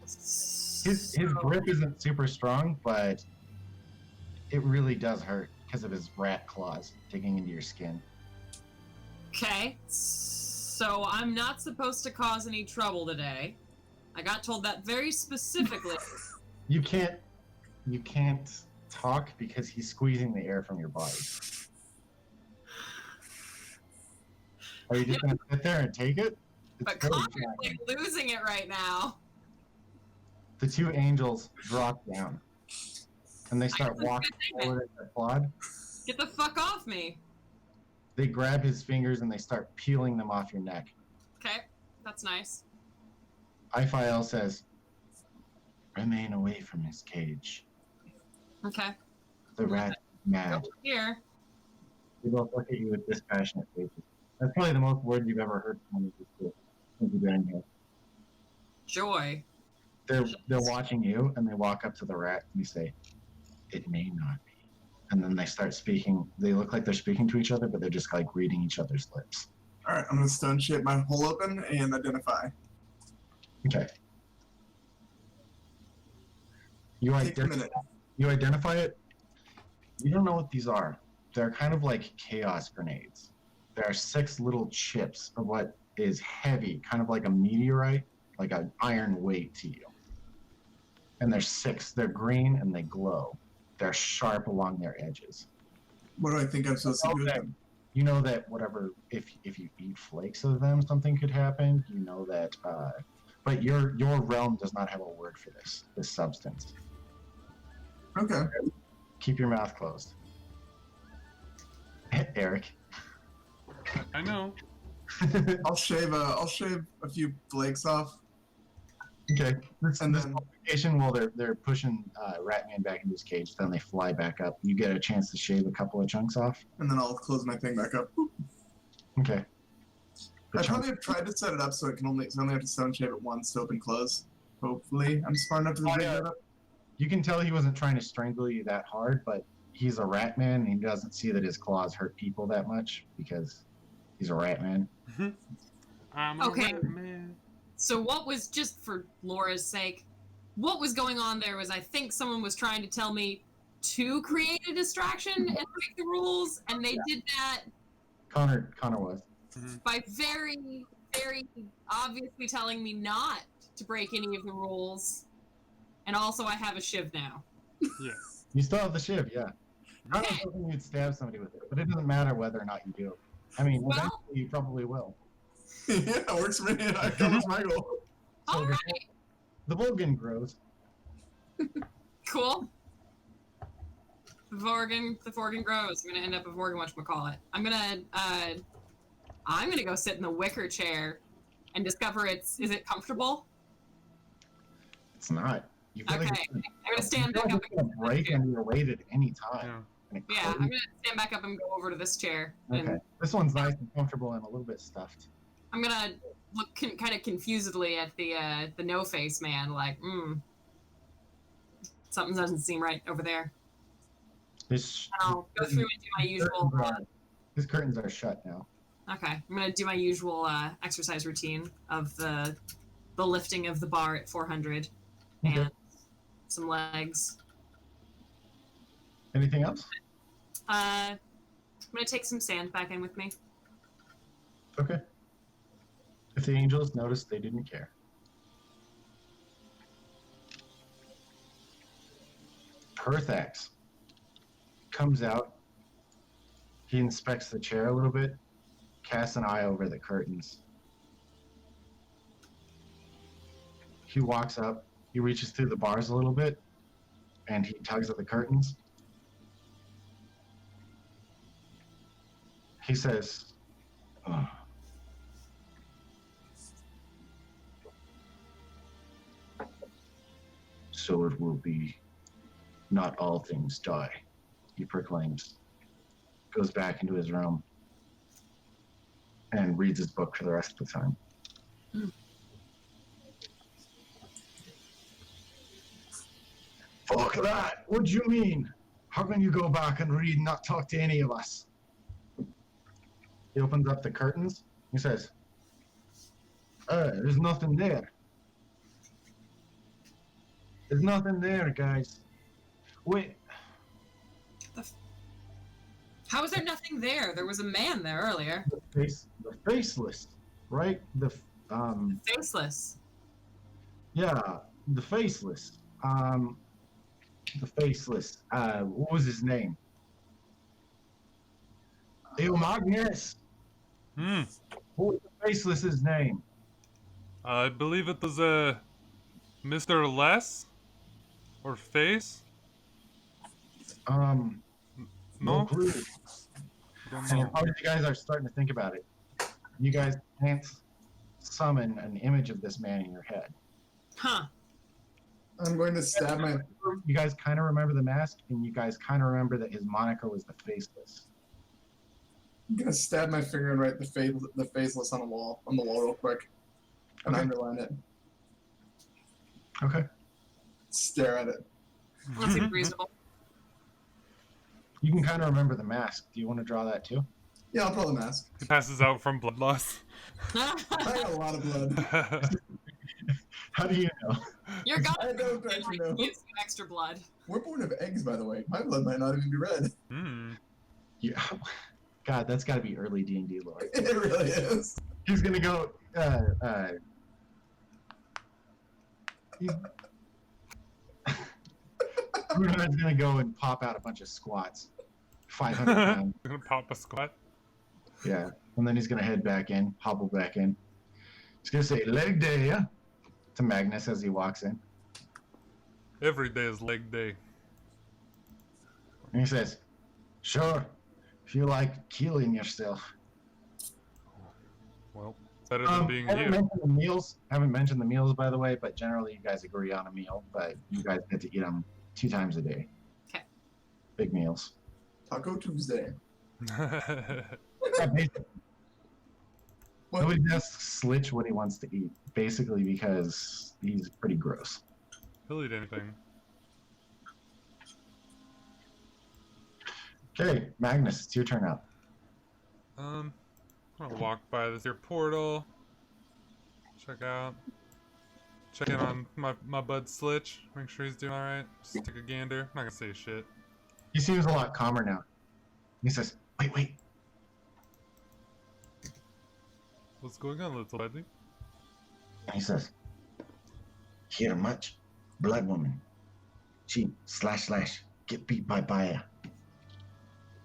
His grip isn't super strong, but it really does hurt because of his rat claws digging into your skin.
Okay, so I'm not supposed to cause any trouble today. I got told that very specifically.
You can't talk because he's squeezing the air from your body. Are you just gonna sit there and take it?
But Connor's like losing it right now.
The two angels drop down, and they start
I guess
walking
it's good
forward at their quad.
Get the fuck off me.
They grab his fingers and they start peeling them off your neck.
Okay, that's nice.
Iphael says, "Remain away from his cage.
Okay.
The rat is mad."
Over here.
They both look at you with dispassionate faces. That's probably the most words you've ever heard from one of these two. Since you've been here.
Joy.
They're watching you, and they walk up to the rat and they say, "It may not be." And then they start speaking. They look like they're speaking to each other, but they're just like reading each other's lips.
All right, I'm gonna stone shape my hole open and identify.
Okay. You
Take a minute.
identify it. You don't know what these are. They're kind of like chaos grenades. There are 6 little chips of what is heavy, kind of like a meteorite, like an iron weight to you. And there's 6. They're green and they glow. They're sharp along their edges.
What do I think I'm supposed to do with
Okay.
them?
You know that whatever, if you eat flakes of them, something could happen. You know that, but your realm does not have a word for this substance.
Okay.
Keep your mouth closed. Eric.
I know.
I'll shave a few flakes off.
Okay. This
And then-
location, while they're pushing Ratman back into his cage, then they fly back up. You get a chance to shave a couple of chunks off.
And then I'll close my thing back up.
Okay. The
I
chunk-
probably have tried to set it up so I only have to stone shape it once to open close. Hopefully, I'm smart enough to
Oh,
figure
yeah.
it up.
You can tell he wasn't trying to strangle you that hard, but he's a rat man and he doesn't see that his claws hurt people that much because he's a rat man.
I'm
Okay.
a rat man.
So what was, just for Laura's sake, what was going on there was I think someone was trying to tell me to create a distraction and break the rules, and they did that
Connor was.
by very, very obviously telling me not to break any of the rules. And also I have a shiv now.
Yes.
You still have the shiv, yeah. I was
Okay.
hoping you'd stab somebody with it, but it doesn't matter whether or not you do. I mean,
Well-
eventually you probably will.
Yeah, it works for me. That covers my goal.
So
All
the-
right.
The Vulcan grows.
Cool. The Vorgan grows. I'm gonna end up a Vorgan whatchamacallit. I'm gonna go sit in the wicker chair and discover is it comfortable?
It's not. You feel
Okay.
like
I'm gonna stand back up
it's gonna break under your weight at any time.
Yeah.
And it
Yeah, I'm
closes.
gonna stand back up and go over to this chair.
Okay.
And
This one's nice and comfortable and a little bit stuffed.
I'm gonna look kind of confusedly at the no face man, like, something doesn't seem right over there.
His,
And I'll go through and do my usual.
his curtains are shut now.
Okay, I'm gonna do my usual exercise routine of the lifting of the bar at 400
Okay.
and some legs.
Anything else?
I'm gonna take some sand back in with me.
Okay. If the angels noticed, they didn't care. Perthax comes out. He inspects the chair a little bit, casts an eye over the curtains. He walks up, he reaches through the bars a little bit, and he tugs at the curtains. He says, "Ugh." So it will be. Not all things die, he proclaims. Goes back into his room and reads his book for the rest of the time. Fuck that! What do you mean? How can you go back and read and not talk to any of us? He opens up the curtains. He says, there's nothing there. There's nothing there, guys. Wait,
How is there nothing there? There was a man there earlier.
the faceless, right?
Faceless.
Yeah, the faceless. The faceless. What was his name? Magnus.
Hmm.
What was the faceless's name?
I believe it was Mr. Less? Or Face?
No
No?
clue.
Don't
And
know.
as hard as you guys are starting to think about it, you guys can't summon an image of this man in your head.
Huh.
I'm going to stab my.
You guys kind of remember the mask, and you guys kind of remember that his moniker was the Faceless.
I'm gonna stab my finger and write the faceless on the wall real quick, and
Okay.
underline it.
Okay.
Stare at it.
That seems reasonable.
You can kind of remember the mask. Do you want to draw that too?
Yeah, I'll draw the mask.
He passes out from blood loss.
I got a lot of blood.
How do you know?
You're gone.
I don't actually know.
Gives you extra blood.
We're born of eggs, by the way. My blood might not even be red.
Hmm.
Yeah. God, that's got to be early D&D lore.
It really is.
He's gonna go. Bruno's gonna go and pop out a bunch of squats, 500 pounds.
Gonna pop a squat.
Yeah, and then he's gonna head back in, hobble back in. He's gonna say leg day to Magnus as he walks in,
Every day is leg day.
and he says, "Sure, if you like killing yourself."
Well, better than being you.
Haven't mentioned the meals, by the way, but generally you guys agree on a meal, but you guys get to eat them 2 times a day.
Okay.
Big meals.
Taco Tuesday.
Yeah, basically.
What?
Nobody asks Slitch what he wants to eat, basically because he's pretty gross.
He'll eat anything.
Okay, Magnus, it's your turn now.
I'm gonna walk by this here portal. Check in on my bud Slitch. Make sure he's doing alright. Just take a gander. I'm not gonna say shit.
He seems a lot calmer now. He says, wait.
What's going on, little buddy?
And he says, hear much? Blood woman. She / get beat by buyer.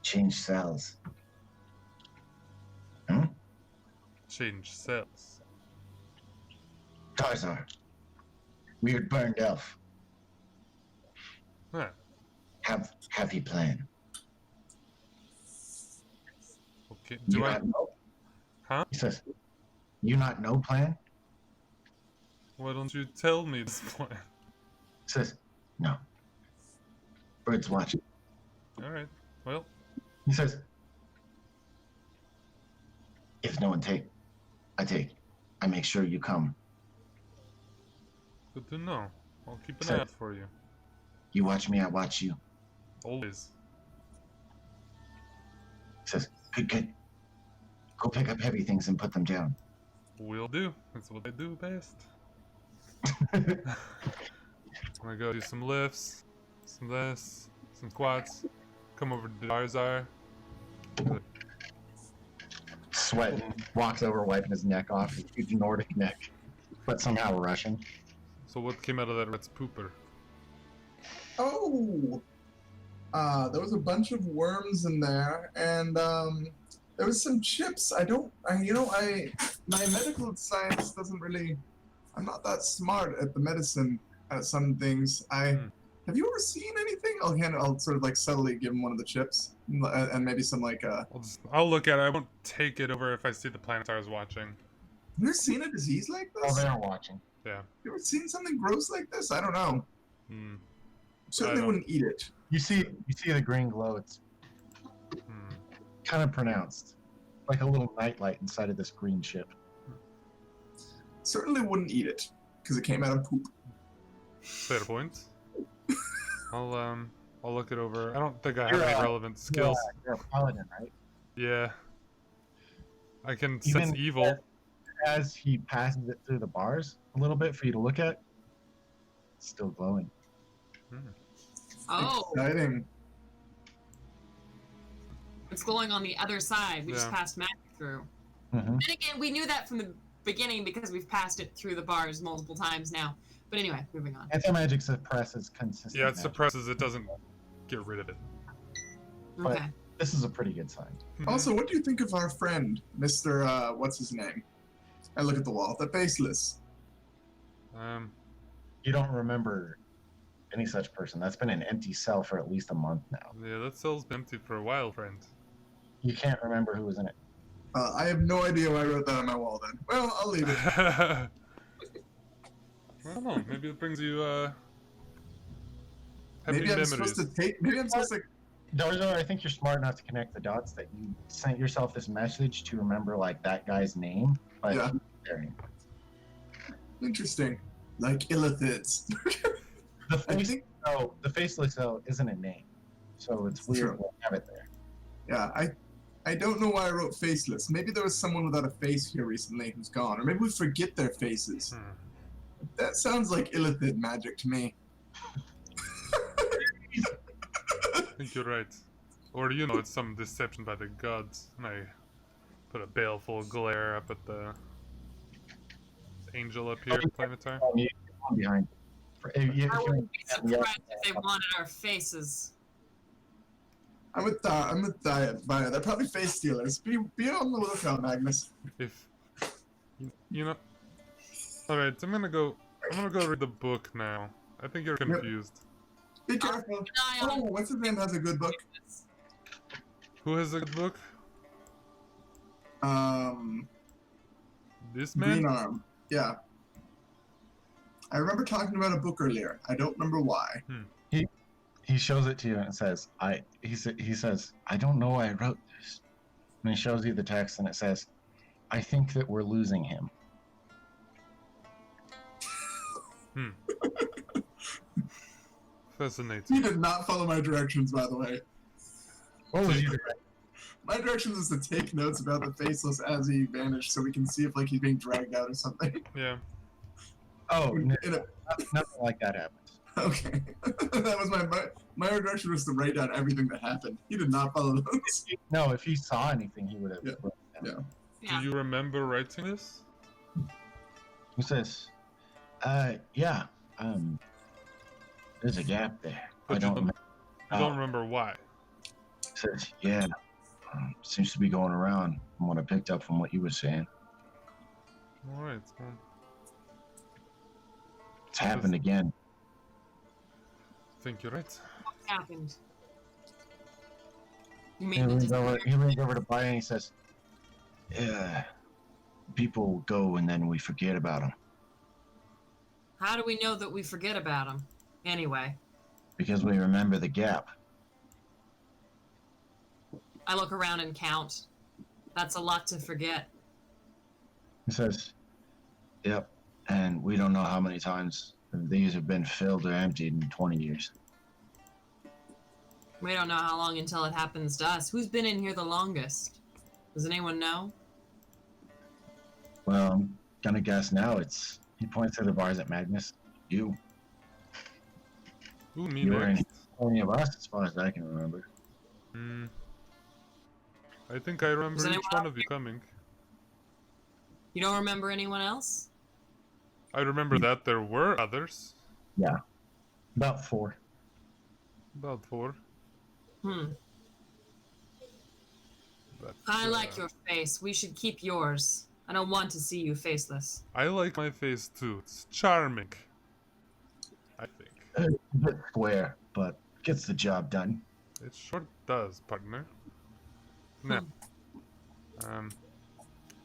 Change cells.
Change cells.
Tarzar. Weird burned elf.
Huh.
Have you plan?
Okay.
You
Do I?
not know?
Huh?
He says, you not know plan?
Why don't you tell me this plan?
He says, no. Birds watching.
Alright. Well,
He says, if no one take, I take. I make sure you come.
good to know. I'll keep an
So-
eye out for you.
You watch me, I watch you.
Always.
He says, good. Go pick up heavy things and put them down.
Will do. That's what I do best. I'm gonna go do some lifts, some this, some squats. Come over to Darzar.
Sweating, walks over, wiping his neck off, his huge Nordic neck, but somehow Russian.
So what came out of that rat's pooper?
Oh! There was a bunch of worms in there, and there was some chips. My medical science doesn't really. I'm not that smart at the medicine at some things. Have you ever seen anything? I'll sort of like subtly give him one of the chips, and maybe some like.
I'll look at it. I won't take it over if I see the Planetars watching.
Have you ever seen a disease like this?
Oh, they're watching.
Yeah.
You ever seen something gross like this? I don't know.
Hmm.
Certainly
don't.
wouldn't eat it.
You see the green glow. It's
Hmm.
kind of pronounced, like a little nightlight inside of this green ship.
Certainly wouldn't eat it because it came out of poop.
Fair point. I'll look it over. I don't think I have any relevant skills.
You're a paladin, right?
Yeah. I can
Even-
sense evil.
As he passes it through the bars a little bit for you to look at, it's still glowing.
Oh,
Exciting.
it's glowing on the other side. We just
Yeah.
passed magic through.
Mm-hmm.
And again, we knew that from the beginning because we've passed it through the bars multiple times now. But anyway, moving on.
Anti-magic suppresses consistent
Yeah, it
magic.
suppresses. It doesn't get rid of it.
but-
Okay.
This is a pretty good sign.
Also, what do you think of our friend, Mr. What's his name? I look at the wall. The faceless.
You don't remember any such person. That's been an empty cell for at least a month now.
Yeah, that cell's been empty for a while, friend.
You can't remember who was in it.
I have no idea why I wrote that on my wall then. Well, I'll leave it.
I don't know. Maybe it brings you happy
Maybe I'm
memories.
supposed to take. Maybe I'm supposed to.
Darzo, I think you're smart enough to connect the dots that you sent yourself this message to remember like that guy's name. But
Yeah. Interesting. Like illithids.
The
I
face,
think.
the faceless cell isn't a name, so it's weird
True.
to have it there.
Yeah, I don't know why I wrote faceless. Maybe there was someone without a face here recently who's gone, or maybe we forget their faces. That sounds like illithid magic to me.
I think you're right. Or, you know, it's some deception by the gods. And I put a baleful glare up at the angel up here, Planetar.
You come behind.
I wouldn't be surprised if they wanted our faces.
I'm with Diet. They're probably face stealers. Be on the lookout, Magnus.
If you know, all right, I'm gonna go read the book now. I think you're confused.
Be careful.
Keep an eye on
Oh, what's his name has a good book?
faces.
Who has a good book? This
Green
man.
Arm. Yeah. I remember talking about a book earlier. I don't remember why.
He shows it to you and it says, he says, I don't know why I wrote this. And he shows you the text and it says, I think that we're losing him.
Fascinating.
He did not follow my directions, by the way.
What was you
My directions is to take notes about the faceless as he vanished, so we can see if like he's being dragged out or something.
Yeah.
Oh, no,
In a-
nothing like that happens.
Okay, that was my direction was to write down everything that happened. He did not follow those.
No, if he saw anything, he would have.
Yeah.
wrote it down.
Yeah.
Yeah.
Do you remember writing this?
He says, yeah, there's a gap there.
But
I
you
don't
don't-
remember.
I don't remember why.
He says, yeah, seems to be going around from what I picked up from what you were saying.
All right. Well,
It's happened again.
I think you're right.
What happened? You
He
mean the
leans over to Brian and he says, yeah, people go and then we forget about them
How do we know that we forget about them? Anyway,
because we remember the gap.
I look around and count. That's a lot to forget.
He says, yep, and we don't know how many times these have been filled or emptied in 20 years.
We don't know how long until it happens to us. Who's been in here the longest? Does anyone know?
Well, I'm gonna guess now he points to the bars at Magnus. You
Ooh, me
were in
next.
any of us as far as I can remember.
I think I remember
Does
each
anyone
one
else
of you coming.
You don't remember anyone else?
I remember that there were others.
Yeah, about 4.
About 4.
Hmm.
But,
I like your face. We should keep yours. I don't want to see you faceless.
I like my face too. It's charming. I think.
A bit square, but gets the job done.
It sure does, partner. Now, if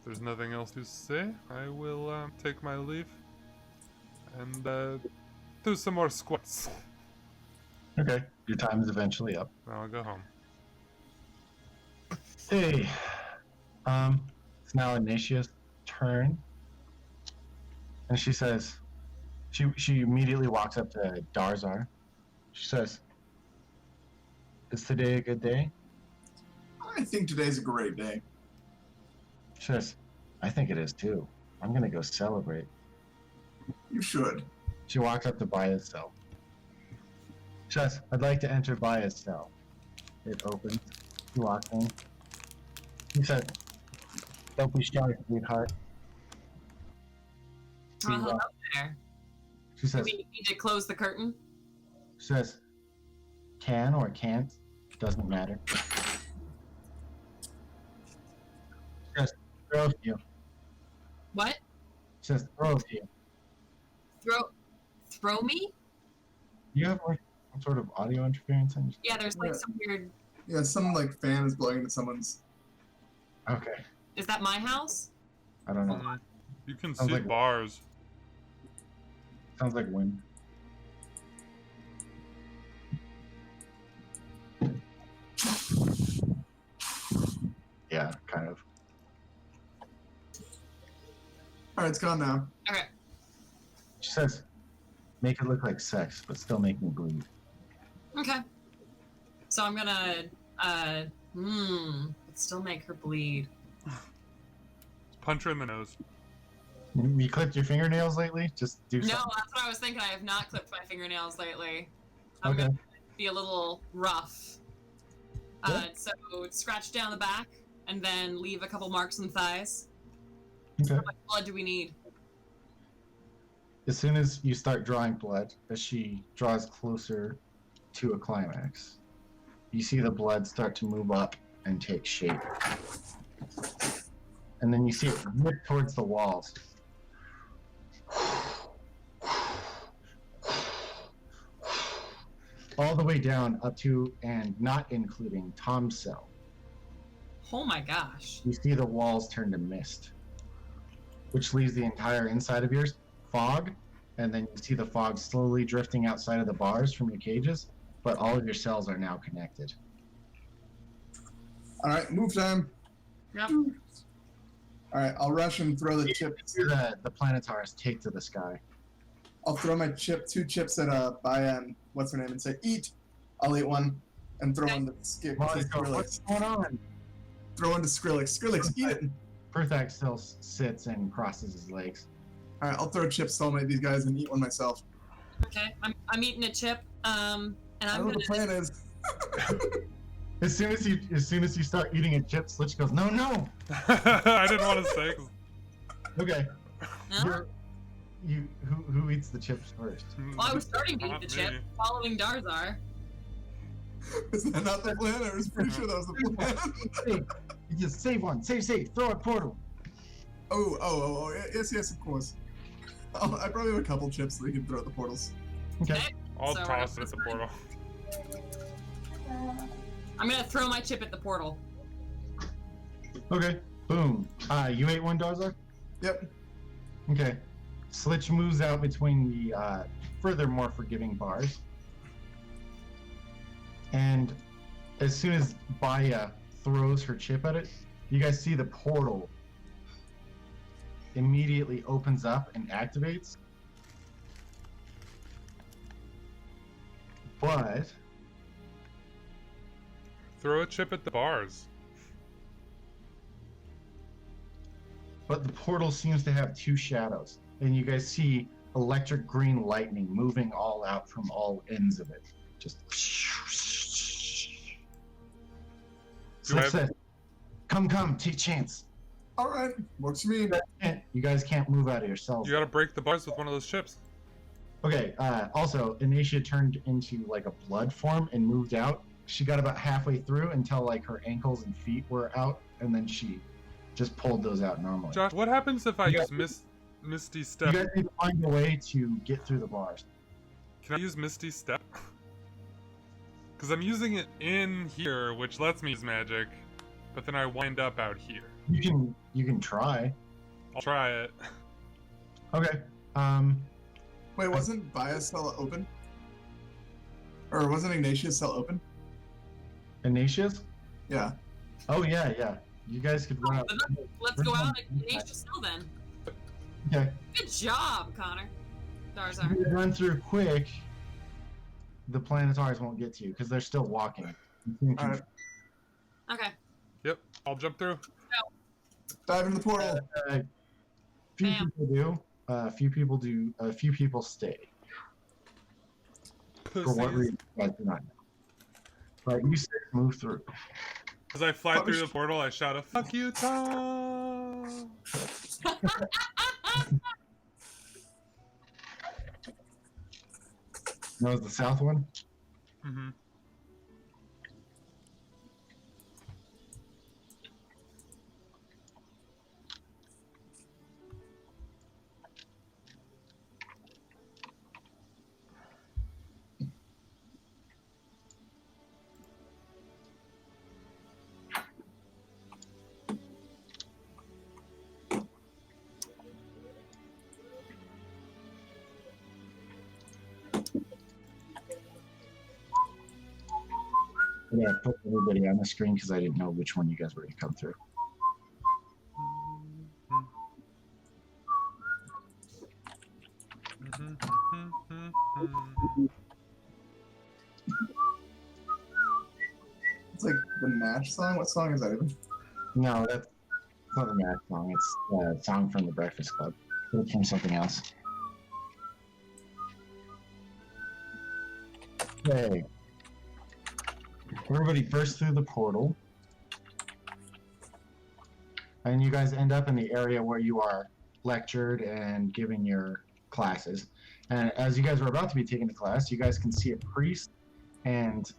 there's nothing else to say, I will take my leave and do some more squats.
Okay, your time is eventually up.
Now I'll go home.
Hey, it's now Initia's turn, and she says, she immediately walks up to Darzar. She says, "Is today a good day?"
I think today's a great day.
She says, "I think it is too. I'm gonna go celebrate."
You should.
She walks up to Baya's cell. She says, "I'd like to enter Baya's cell." It opens. She walks in. He says, "Don't be shy, sweetheart." She,
Oh, hello there.
she
Do
says,
we need to close the curtain?
she says, "Can or can't, doesn't matter." She says, "Throw of you."
What?
She says, "Throw of you."
Throw throw me?
You have like some sort of audio interference on
Yeah, there's like
Yeah.
some weird.
Yeah, some like fan is blowing into someone's.
Okay,
Is that my house?
I don't know.
Mhm. You can
Sounds
see
like-
bars.
Sounds like wind. Yeah, kind of.
Alright, it's gone now.
Okay.
She says, "Make it look like sex, but still make me bleed."
Okay. So I'm gonna still make her bleed.
Punch her in the nose.
You clipped your fingernails lately? Just do
No,
something.
that's what I was thinking. I have not clipped my fingernails lately. I'm
Okay.
gonna be a little rough.
Yeah.
So scratch down the back and then leave a couple marks on the thighs.
Okay.
How much blood do we need?
As soon as you start drawing blood, as she draws closer to a climax, you see the blood start to move up and take shape. And then you see it rip towards the walls. All the way down up to and not including Tom's cell.
Oh my gosh.
You see the walls turn to mist, which leaves the entire inside of yours fog, and then you see the fog slowly drifting outside of the bars from your cages, but all of your cells are now connected.
Alright, move time.
Yep.
Alright, I'll rush and throw the chips.
The planetars take to the sky.
I'll throw my two chips at Bayan, what's her name, and say, eat! I'll eat one. And throw one to
What's
Skrillex.
going on?
Throw one to Skrillex. Skrillex, eat it!
Perthak still sits and crosses his legs.
Alright, I'll throw chips to all these guys and eat one myself.
Okay. I'm eating a chip. And
I
I'm
know what
gonna.
the plan is.
As soon as you start eating a chip, Slitch goes, "No, no."
I didn't want to say. 'Cause
Okay.
Huh?
Who eats the chips first?
Well, I was starting to eat
Not
the chip,
me.
following Darzar.
Is that not the plan? I was pretty sure that was the plan.
Save. You just save one. Save. Throw a portal.
Oh, yes, of course. I probably have a couple chips that we can throw at the portals.
Okay.
I'll
So,
toss it at the portal.
I'm gonna throw my chip at the portal.
Okay. Boom. You ate one, Darzar?
Yep.
Okay. Slitch moves out between the further more forgiving bars. And as soon as Baya throws her chip at it, you guys see the portal immediately opens up and activates. But
Throw a chip at the bars.
the portal seems to have two shadows, and you guys see electric green lightning moving all out from all ends of it. Just
Do I
Slitch
have-
says, Come, take chance.
Alright, works for me.
You guys can't move out of your cells.
You gotta break the bars with one of those chips.
Okay, also, Inacia turned into like a blood form and moved out. She got about halfway through until like her ankles and feet were out, and then she just pulled those out normally.
Josh, what happens if I use Misty
You
Step?
guys need to find a way to get through the bars.
Can I use Misty Step? Because I'm using it in here, which lets me use magic, but then I wind up out here.
You can try.
I'll try it.
Okay.
Wait, wasn't Baya's cell open? Or wasn't Ignatius' cell open?
Inacia's?
Yeah.
Oh yeah. You guys could run up.
Let's go out and Ignatius still then.
Okay.
Good job, Connor.
If
Darzar.
you run through quick, the planetars won't get to you because they're still walking.
Alright,
Okay.
Yep, I'll jump through.
dive into the portal.
Few
Bam.
people do. A few people do. A few people stay. For what
Pussies.
reason? I do not know. But you six move through.
As I fly through the portal, I shout a "Fuck you, Tom!"
That was the south one.
Mm-hmm.
Yeah, put everybody on the screen because I didn't know which one you guys were going to come through.
It's like the match song. What song is that even?
No, that's not the match song. It's a song from the Breakfast Club. It's from something else. Okay. Everybody first through the portal. And you guys end up in the area where you are lectured and giving your classes. And as you guys are about to be taking the class, you guys can see a priest and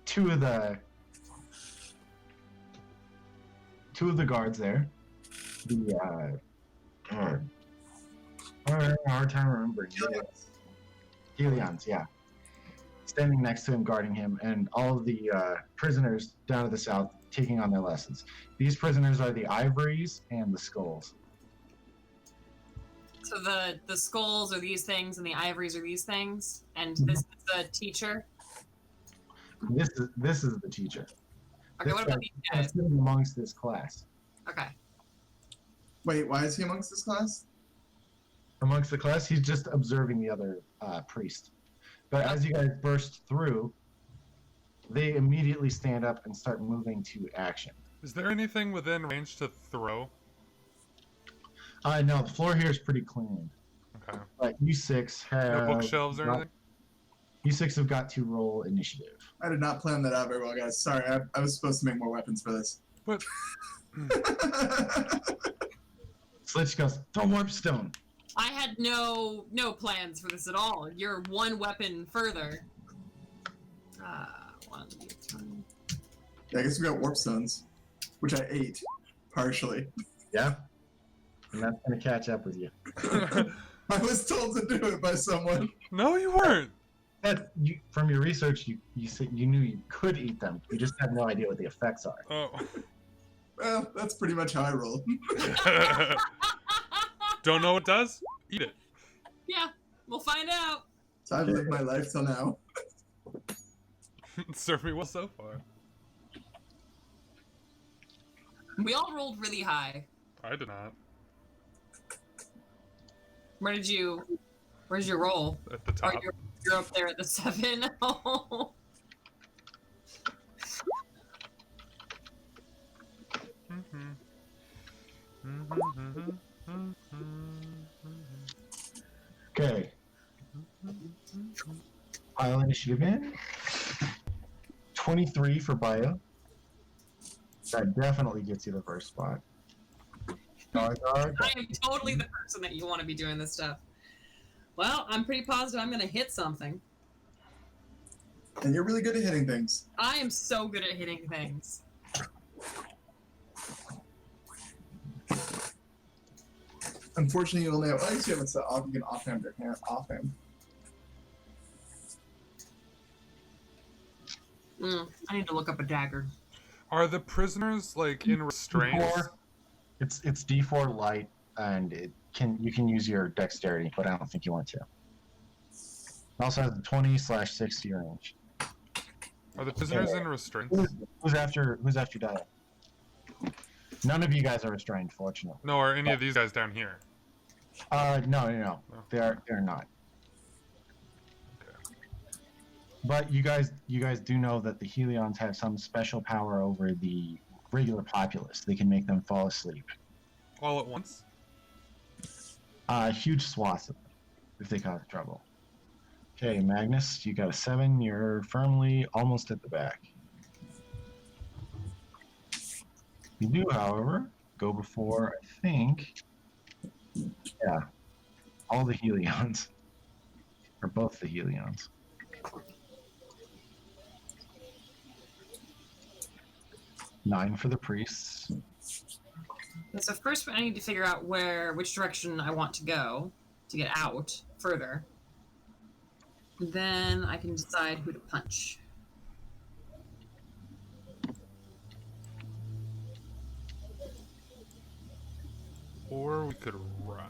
two of the guards there. The I'm having a hard time remembering. Helions, yeah. Standing next to him, guarding him, and all of the prisoners down to the south taking on their lessons. These prisoners are the ivories and the skulls.
So the skulls are these things, and the ivories are these things, and this is the teacher.
This is the teacher.
Okay,
This
what about
guy
these
is
guys?
sitting amongst this class.
Okay.
Wait, why is he amongst this class?
Amongst the class, he's just observing the other priest. But as you guys burst through, they immediately stand up and start moving to action.
Is there anything within range to throw?
No, the floor here is pretty clean.
Okay.
But you six have
No bookshelves or anything?
You six have got to roll initiative.
I did not plan that out very well, guys. Sorry, I was supposed to make more weapons for this.
But
Slitch goes, throw warp stone.
I had no plans for this at all. You're one weapon further. 1, 2, 3.
Yeah, I guess we got warp stones, which I ate, partially.
Yeah? And that's going to catch up with you.
I was told to do it by someone.
no, you weren't.
From your research, you said you knew you could eat them. You just had no idea what the effects are.
Oh.
Well, that's pretty much how I roll.
Don't know what it does? Eat it.
Yeah, we'll find out.
So I've lived my life till now.
Served me well so far.
We all rolled really high.
I did not.
Where's your roll?
At the
Oh,
top.
you're up there at the 7. Oh.
Okay. Pile initiative in. 23 for bio. That definitely gets you the first spot. Guard.
I am totally the person that you want to be doing this stuff. Well, I'm pretty positive I'm going to hit something.
And you're really good at hitting things.
I am so good at hitting things.
Unfortunately, you only have. Well, I guess you have it off. You can offhand your hand. Offhand.
I need to look up a dagger.
Are the prisoners like in restraints?
D4. It's D4 light, and you can use your dexterity, but I don't think you want to. It also has a 20/60 range.
Are the prisoners in restraints?
Who's after Dia? None of you guys are restrained, fortunately.
No, are any of these guys down here?
No. They're not.
Okay.
But you guys do know that the Helions have some special power over the regular populace. They can make them fall asleep.
All at once?
Huge swaths of them, if they cause trouble. Okay, Magnus, you got a 7. You're firmly almost at the back. You do, however, go before, I think, yeah, all the Helions, or both the Helions. Nine for the priests.
So first I need to figure out which direction I want to go to get out further. Then I can decide who to punch.
Or we could run.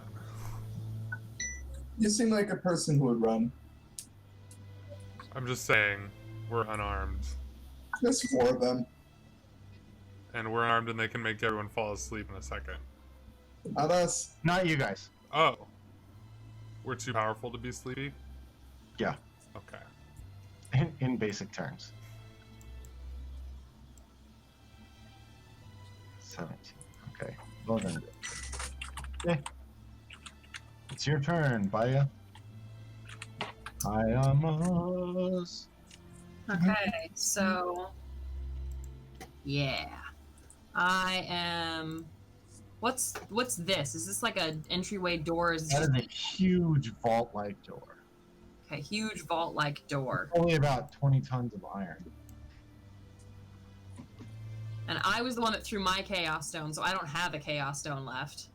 You seem like a person who would run.
I'm just saying, we're unarmed.
There's 4 of them.
And we're armed and they can make everyone fall asleep in a second.
Not us.
Not you guys.
Oh. We're too powerful to be sleepy?
Yeah.
Okay.
In basic terms. 17. Okay. Well then. Okay. It's your turn, Baya. Hayamos.
Okay, so yeah, I am. What's this? Is this like a entryway door? Is
That
this
is a huge vault-like door.
a huge vault-like door?
Only about 20 tons of iron.
And I was the one that threw my chaos stone, so I don't have a chaos stone left.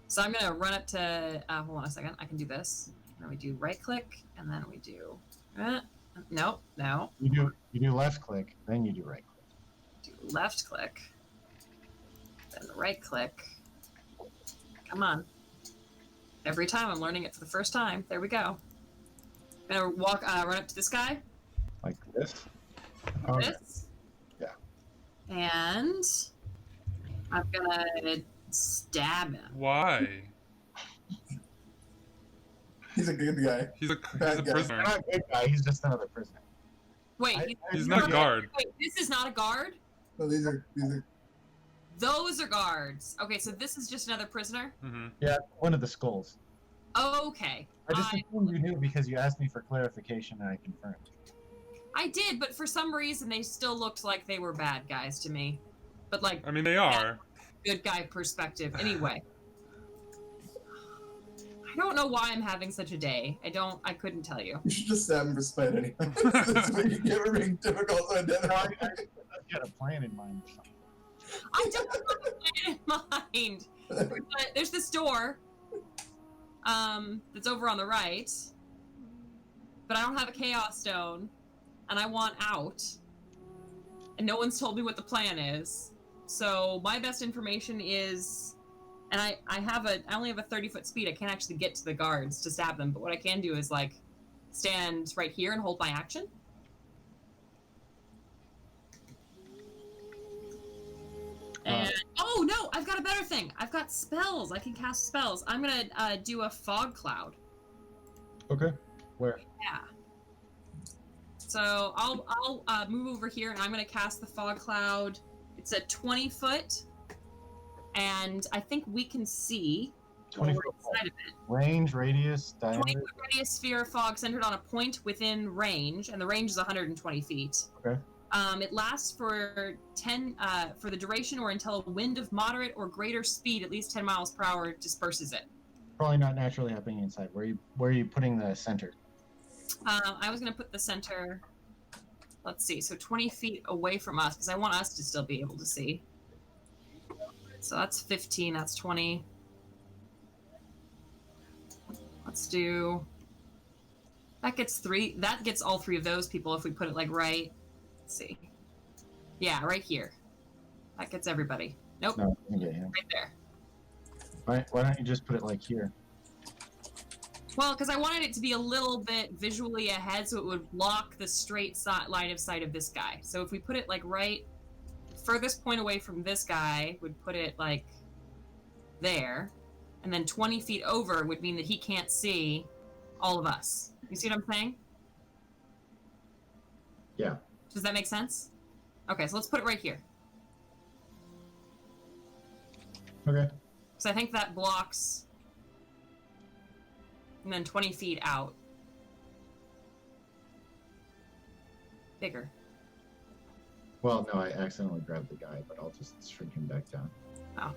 So I'm gonna run up to. Hold on a second. I can do this. And then we do right click, and then we do. Nope, no.
You do left click, then you do right click.
Do left click. Then right click. Come on. Every time I'm learning it for the first time. There we go. I'm gonna walk, run up to this guy.
Like this.
This.
Yeah.
And I'm gonna stab him.
Why?
He's a good guy.
He's a
Bad guy.
prisoner.
He's not a good guy, he's just another prisoner.
Wait,
He's not a guard.
wait, this is not a guard?
No, these are.
Those are guards. Okay, so this is just another prisoner?
Mm-hmm.
Yeah, one of the skulls.
Okay.
I just assumed you knew because you asked me for clarification and I confirmed.
I did, but for some reason they still looked like they were bad guys to me. But like,
I mean, they are.
good guy perspective. Anyway. I don't know why I'm having such a day. I couldn't tell you.
You should just stab him for spite anyway. That's what you get for being difficult to identify.
I had a plan in mind or something.
I don't have a plan in mind. But there's this door. That's over on the right. But I don't have a chaos stone. And I want out. And no one's told me what the plan is. So my best information is, and I only have a 30-foot speed. I can't actually get to the guards to stab them. But what I can do is like stand right here and hold my action. And oh no, I've got a better thing. I've got spells. I can cast spells. I'm gonna do a fog cloud.
Okay. Where?
Yeah. So I'll move over here and I'm gonna cast the fog cloud. It's a 20-foot, and I think we can see
20
what
foot
we're inside of it.
Range, radius,
20
diameter.
foot radius sphere of fog centered on a point within range, and the range is 120 feet.
Okay.
It lasts for for the duration or until a wind of moderate or greater speed, at least 10 miles per hour, disperses it.
Probably not naturally happening inside. Where are you putting the center?
I was going to put the center, let's see, so 20 feet away from us, because I want us to still be able to see. So that's 15, that's 20. Let's do, that gets all 3 of those people if we put it like right. Let's see. Yeah, right here. That gets everybody. Nope.
No, I can get him.
Right there.
Why don't you just put it like here?
Well, because I wanted it to be a little bit visually ahead so it would block the straight line of sight of this guy. So if we put it like right, furthest point away from this guy would put it like there. And then 20 feet over would mean that he can't see all of us. You see what I'm saying?
Yeah.
Does that make sense? Okay, so let's put it right here.
Okay.
Because I think that blocks, and then 20 feet out. Bigger.
Well, no, I accidentally grabbed the guy, but I'll just shrink him back down.
Oh.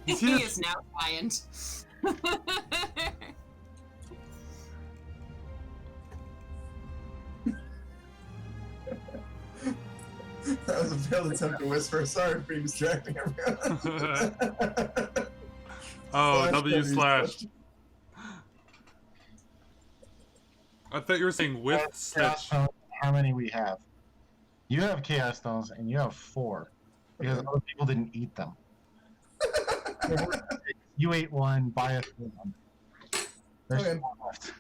He is now giant.
That was a failed attempt to whisper. Sorry for distracting everyone.
Oh,
Slash
W/. I thought you were saying with
Chaos
Stitch.
stones, how many we have? You have chaos stones, and you have 4 because other people didn't eat them. You ate one. Buy a one. There's
Okay.
one left.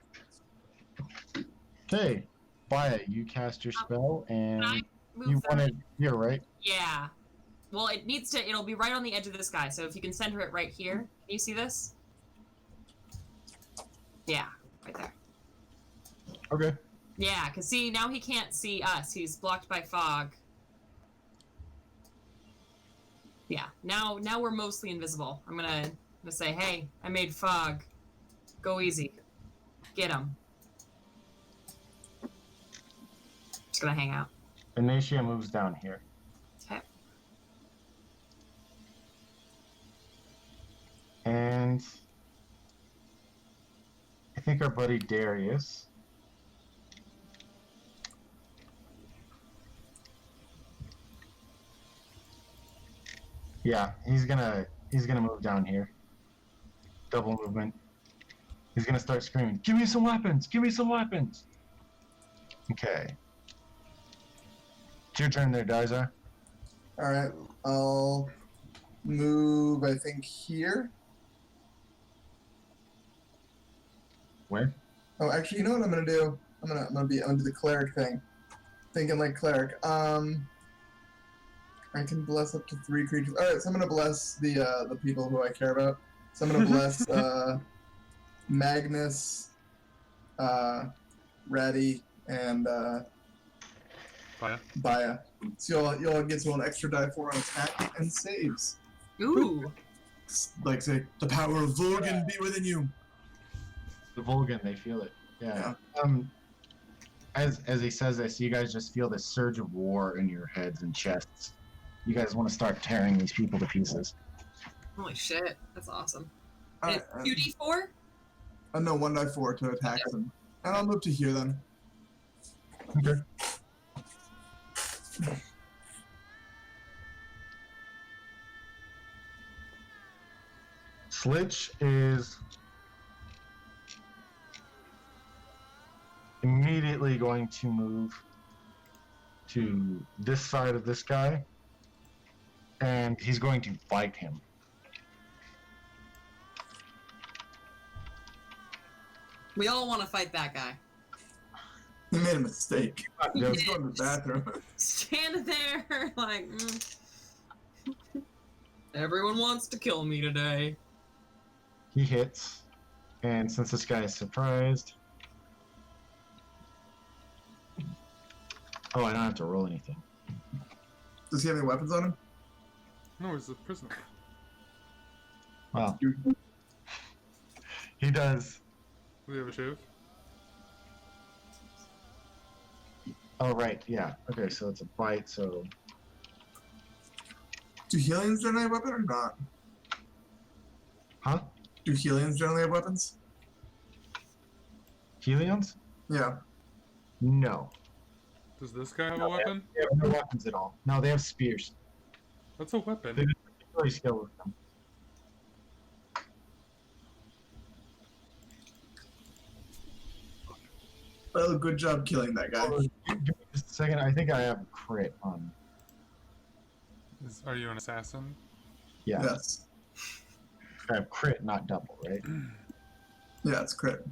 Okay, Baya, you cast your spell, and
Can I move
you
the-
want it here, right?
Yeah. Well, it'll be right on the edge of this guy, so if you can center it right here. Can you see this? Yeah, right there.
Okay.
Yeah, because see, now he can't see us. He's blocked by fog. Yeah, now we're mostly invisible. I'm gonna say, hey, I made fog. Go easy. Get him. Just gonna hang out.
Inacia moves down here.
Okay.
And I think our buddy Darius. Yeah, he's gonna move down here. Double movement. He's gonna start screaming, "Give me some weapons! Give me some weapons!" Okay. It's your turn there, Daza.
Alright, I'll move, I think, here.
Where?
Oh, actually, you know what I'm gonna do? I'm gonna do the cleric thing. Thinking like cleric. I can bless up to 3 creatures. Alright, so I'm gonna bless the people who I care about. So I'm gonna bless Magnus, Ratty, and Baya. So you'll get to an extra die for an attack and saves.
Ooh.
Like say, the power of Vorgan be within you.
The Volgan, they feel it. Yeah. As he says this, you guys just feel this surge of war in your heads and chests. You guys want to start tearing these people to pieces.
Holy shit, that's awesome.
Alright,
And it's 2d4?
no, 1 die 4 to attack them. And I'll move to here then.
Okay. Slitch is immediately going to move to this side of this guy, and he's going to fight him.
We all want to fight that guy.
He made a mistake.
He
He's
did.
going to the bathroom.
Stand there like, everyone wants to kill me today.
He hits, and since this guy is surprised... Oh, I don't have to roll anything.
Does he have any weapons on him?
No, he's a prisoner.
Wow. He does.
Do you have a shiv?
Oh, right, yeah. Okay, so it's a bite, so...
Do Helians generally have weapons or not?
Huh?
Do Helians generally have weapons?
Helions?
Yeah.
No.
Does this guy have a weapon?
They have no weapons at all. No, they have spears.
That's a weapon.
They're really skilled with them.
Well, good job killing that guy.
Give me just a second. I think I have a crit on.
Are you an assassin?
Yeah.
Yes.
I have crit, not double, right?
Yeah, it's crit.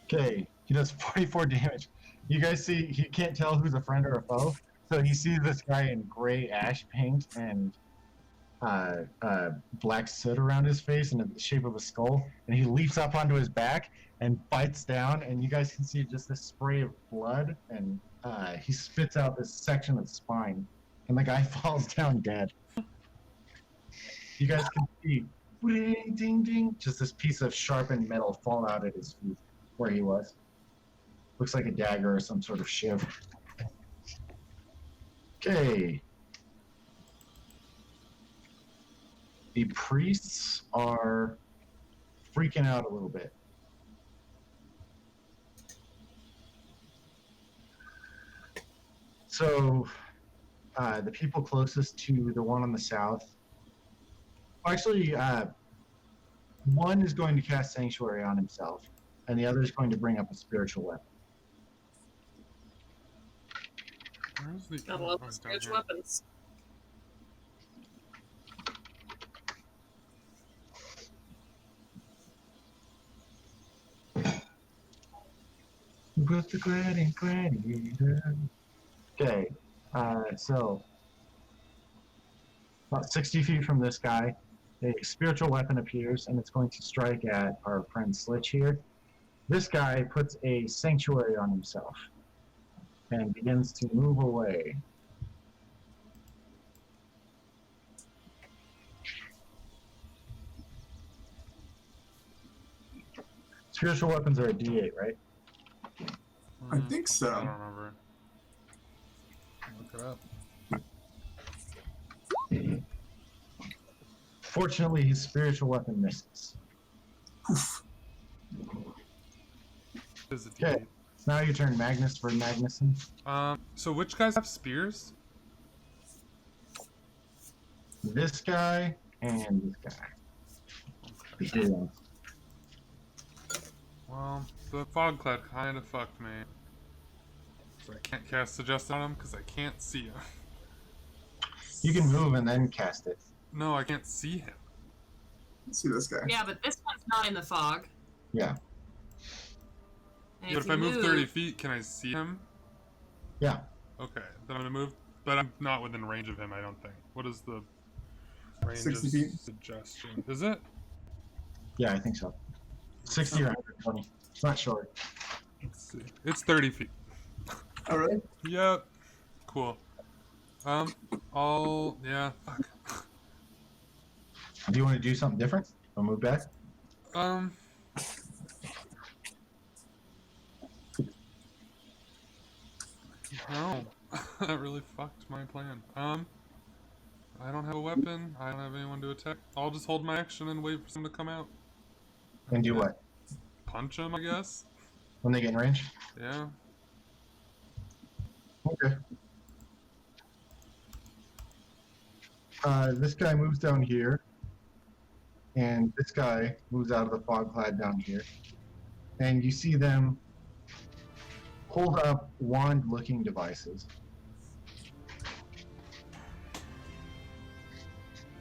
Okay, he does 44 damage. You guys see, he can't tell who's a friend or a foe. So he sees this guy in gray ash paint and black soot around his face in the shape of a skull, and he leaps up onto his back and bites down, and you guys can see just this spray of blood, and he spits out this section of spine, and the guy falls down dead. You guys can see, ding, ding, ding, just this piece of sharpened metal fall out at his feet where he was. Looks like a dagger or some sort of shiv. Okay. The priests are freaking out a little bit. So, the people closest to the one on the south, actually, one is going to cast Sanctuary on himself, and the other is going to bring up a spiritual weapon.
Where's the
Gotta love
oh,
those
down
rich
here.
weapons.
Who's the gladiator? Okay, so about 60 feet from this guy, a spiritual weapon appears and it's going to strike at our friend Slitch here. This guy puts a sanctuary on himself and begins to move away. Spiritual weapons are a D8, right?
I think so.
I don't remember. Look it up.
Fortunately, his spiritual weapon misses.
Is it
Okay, it's now your turn, Magnus for Magnuson.
So which guys have spears?
This guy and this guy. The heroes.
Well, the fog cloud kind of fucked me. So I can't cast Suggest on him because I can't see him.
You can move and then cast it.
No, I can't see him.
Let's see this guy.
Yeah, but this one's not in the fog.
Yeah.
And
But if I move 30 feet, can I see him?
Yeah.
Okay, then I'm gonna move, but I'm not within range of him, I don't think. What is the range
60
of
feet.
suggestion? Is it?
Yeah, I think so. 60 or 120. It's not short.
Let's see. It's 30 feet.
All right.
Yep. Cool. Yeah, fuck.
Do you want to do something different? Or move back?
No. That really fucked my plan. I don't have a weapon. I don't have anyone to attack. I'll just hold my action and wait for someone to come out.
And do what?
Punch him, I guess?
When they get in range?
Yeah.
Okay. This guy moves down here. And this guy moves out of the fog cloud down here. And you see them hold up wand-looking devices.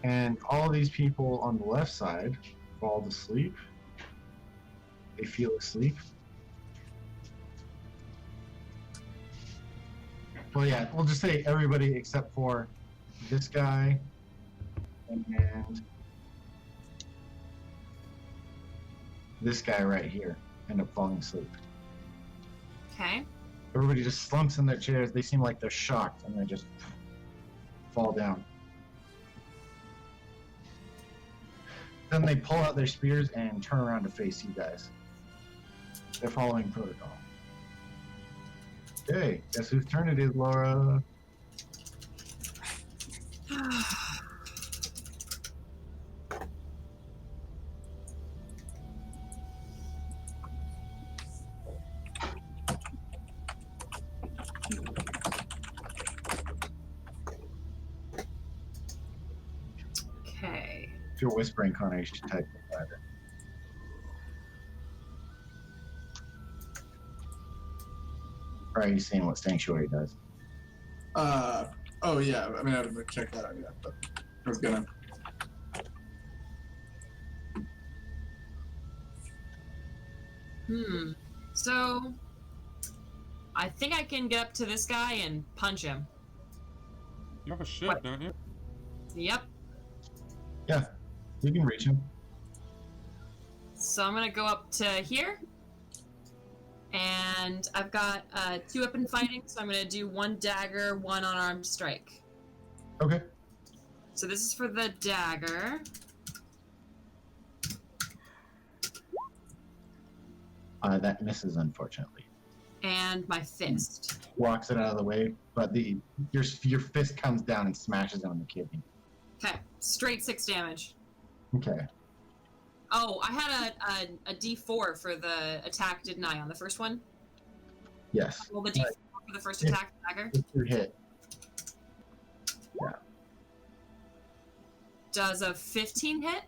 And all these people on the left side fall to sleep. They feel asleep. Well, yeah, we'll just say everybody except for this guy and this guy right here end up falling asleep.
Okay.
Everybody just slumps in their chairs. They seem like they're shocked and they just fall down. Then they pull out their spears and turn around to face you guys. They're following protocol. Okay, guess whose turn it is, Laura?
Okay.
If you're whispering, Connor, you should type that. Or are you seeing what Sanctuary does?
Oh yeah. I mean, I haven't checked that out yet, but I was gonna.
So, I think I can get up to this guy and punch him.
You have a ship,
What?
don't you?
Yep.
Yeah, you can reach him.
So I'm gonna go up to here. And I've got 2 weapon fighting, so I'm gonna do 1 dagger, 1 unarmed strike.
Okay.
So this is for the dagger.
That misses, unfortunately.
And my fist.
Walks it out of the way, but your fist comes down and smashes it on the kidney.
Okay, straight 6 damage.
Okay.
Oh, I had a D4 for the attack, didn't I, on the first one?
Yes.
Well, the D4 for the first
Yeah.
attack dagger.
It's your hit.
Does a 15 hit?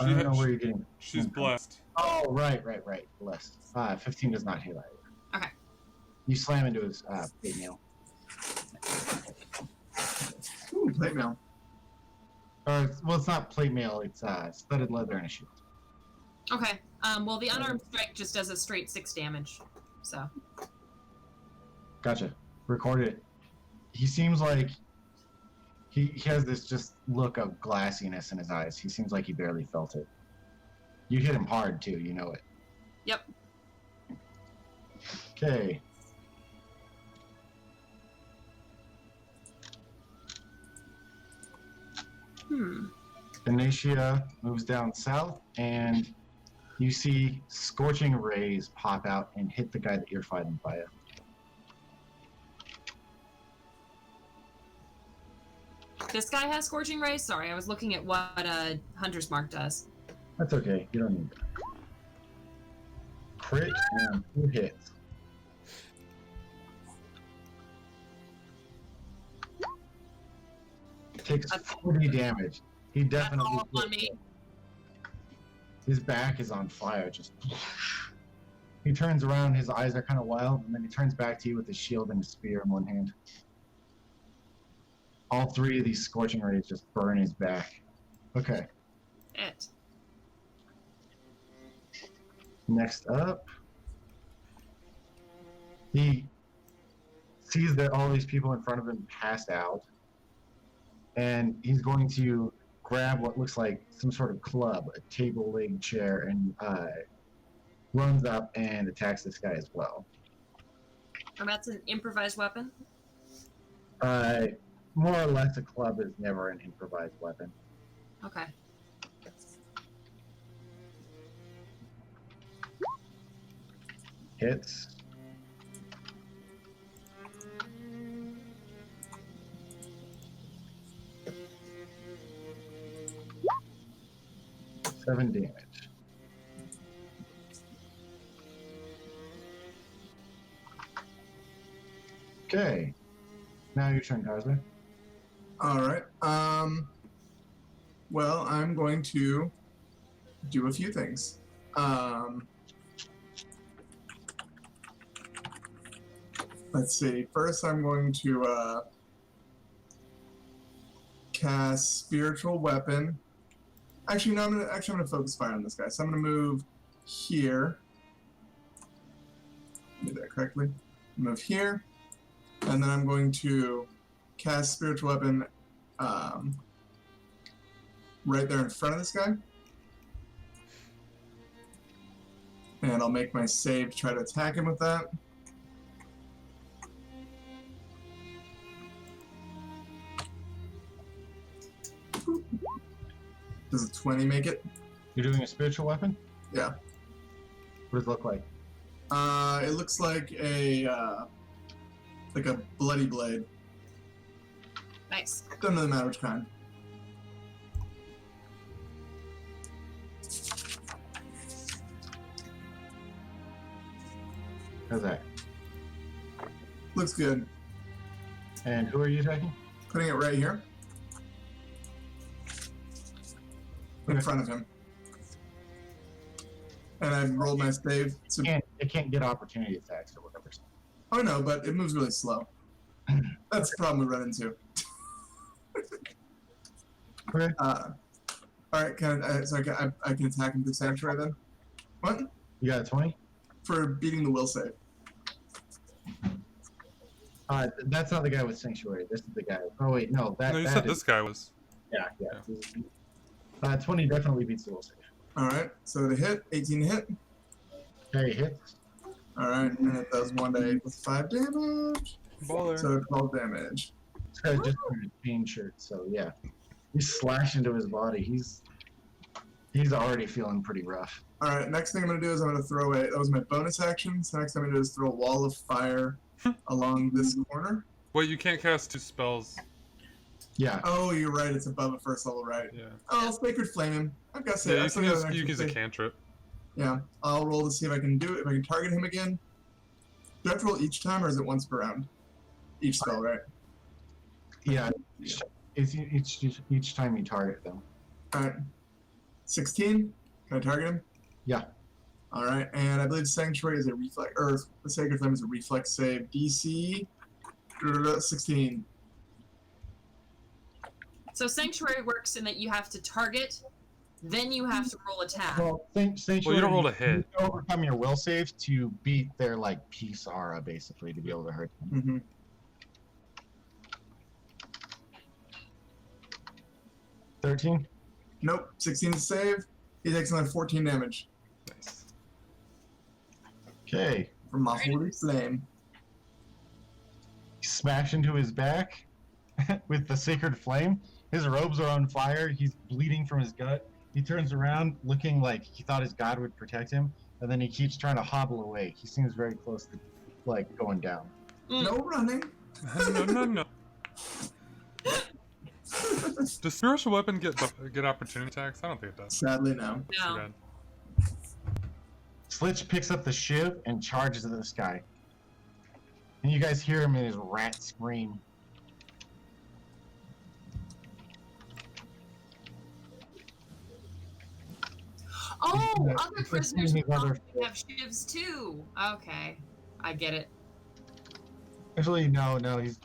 I don't know where you're getting.
She's blessed.
Oh, right. Blessed. 15 does not hit either.
Okay.
You slam into his plate mail.
Ooh, plate mail.
Well, it's not plate mail. It's studded leather and a shield.
Okay. Well, the unarmed strike just does a straight 6 damage. So.
Gotcha. Recorded it. He seems like he has this just look of glassiness in his eyes. He seems like he barely felt it. You hit him hard too. You know it.
Yep.
Okay. Venetia moves down south, and you see scorching rays pop out and hit the guy that you're fighting via.
This guy has scorching rays. Sorry, I was looking at what Hunter's Mark does.
That's okay. You don't need that. Crit and 2 hits. Takes 40 damage. He definitely.
That's all on me.
His back is on fire. Just. He turns around. His eyes are kind of wild, and then he turns back to you with his shield and his spear in one hand. All 3 of these scorching rays just burn his back. Okay.
It.
Next up, he sees that all these people in front of him passed out, and he's going to grab what looks like some sort of club, a table leg chair, and runs up and attacks this guy as well.
And that's an improvised weapon?
More or less, a club is never an improvised weapon.
Okay.
Hits. Seven damage. Okay. Now your turn, Tarzan.
All right. Well, I'm going to do a few things. Let's see. First, I'm going to cast Spiritual Weapon. Actually, no. I'm gonna focus fire on this guy. So I'm gonna move here. Do that correctly. Move here, and then I'm going to cast Spiritual Weapon right there in front of this guy. And I'll make my save to try to attack him with that. Does a 20 make it?
You're doing a spiritual weapon?
Yeah.
What does it look like?
It looks like a bloody blade.
Nice.
Doesn't really matter which kind.
How's that?
Looks good.
And who are you attacking?
Putting it right here. In
Okay.
front of him. And I rolled my save. So,
It can't get opportunity attacks or whatever.
oh no, but it moves really slow. That's the problem we run into.
Okay.
All right, so I can attack him through Sanctuary then? What?
You got a 20?
For beating the will save.
That's not the guy with Sanctuary. This is the guy. Oh, wait, no.
No, you
that
said
is-
this guy was.
Yeah. 20 definitely beats the will save.
Alright, so to hit, 18 to hit.
Okay, hits.
Alright, and it does 1d8 with 5 damage.
Baller.
So 12 damage.
This guy's just wearing a chain shirt, so yeah. You slash into his body. He's already feeling pretty rough.
Alright, next thing I'm going to do is I'm going to throw that was my bonus action, so next thing I'm going to do is throw a wall of fire along this corner.
Wait, you can't cast 2 spells.
Yeah.
Oh, you're right, it's above a first level, right?
Yeah.
Oh, I'll Sacred Flame him. I've got to
Yeah, you
say,
can use a cantrip.
Yeah, I'll roll to see if I can do it, if I can target him again. Do I have to roll each time, or is it once per round? Each spell, right?
Yeah. It's each time you target them.
Alright. 16. Can I target him?
Yeah.
All right, and I believe Sanctuary is a reflex, or the Sacred Flame is a reflex save. DC 16.
So Sanctuary works in that you have to target, then you have to roll attack.
Well, Sanctuary,
Well, you don't roll to hit.
You overcome your will save to beat their like peace aura, basically, to be able to hurt them.
Mm-hmm.
13.
Nope, 16 to save. He takes another 14 damage
Nice.
Okay.
from my holy flame.
Smash into his back with the sacred flame. His robes are on fire. He's bleeding from his gut. He turns around looking like he thought his god would protect him, and then he keeps trying to hobble away. He seems very close to like going down.
No running.
No. Does spiritual weapon get opportunity attacks? I don't think it does.
Sadly, no.
Too
No.
bad.
Slitch picks up the shiv and charges at this guy. And you guys hear him in his rat scream.
Oh,
Yeah,
other
it's
prisoners
like other-
have shivs too. Okay, I get it.
Actually, no,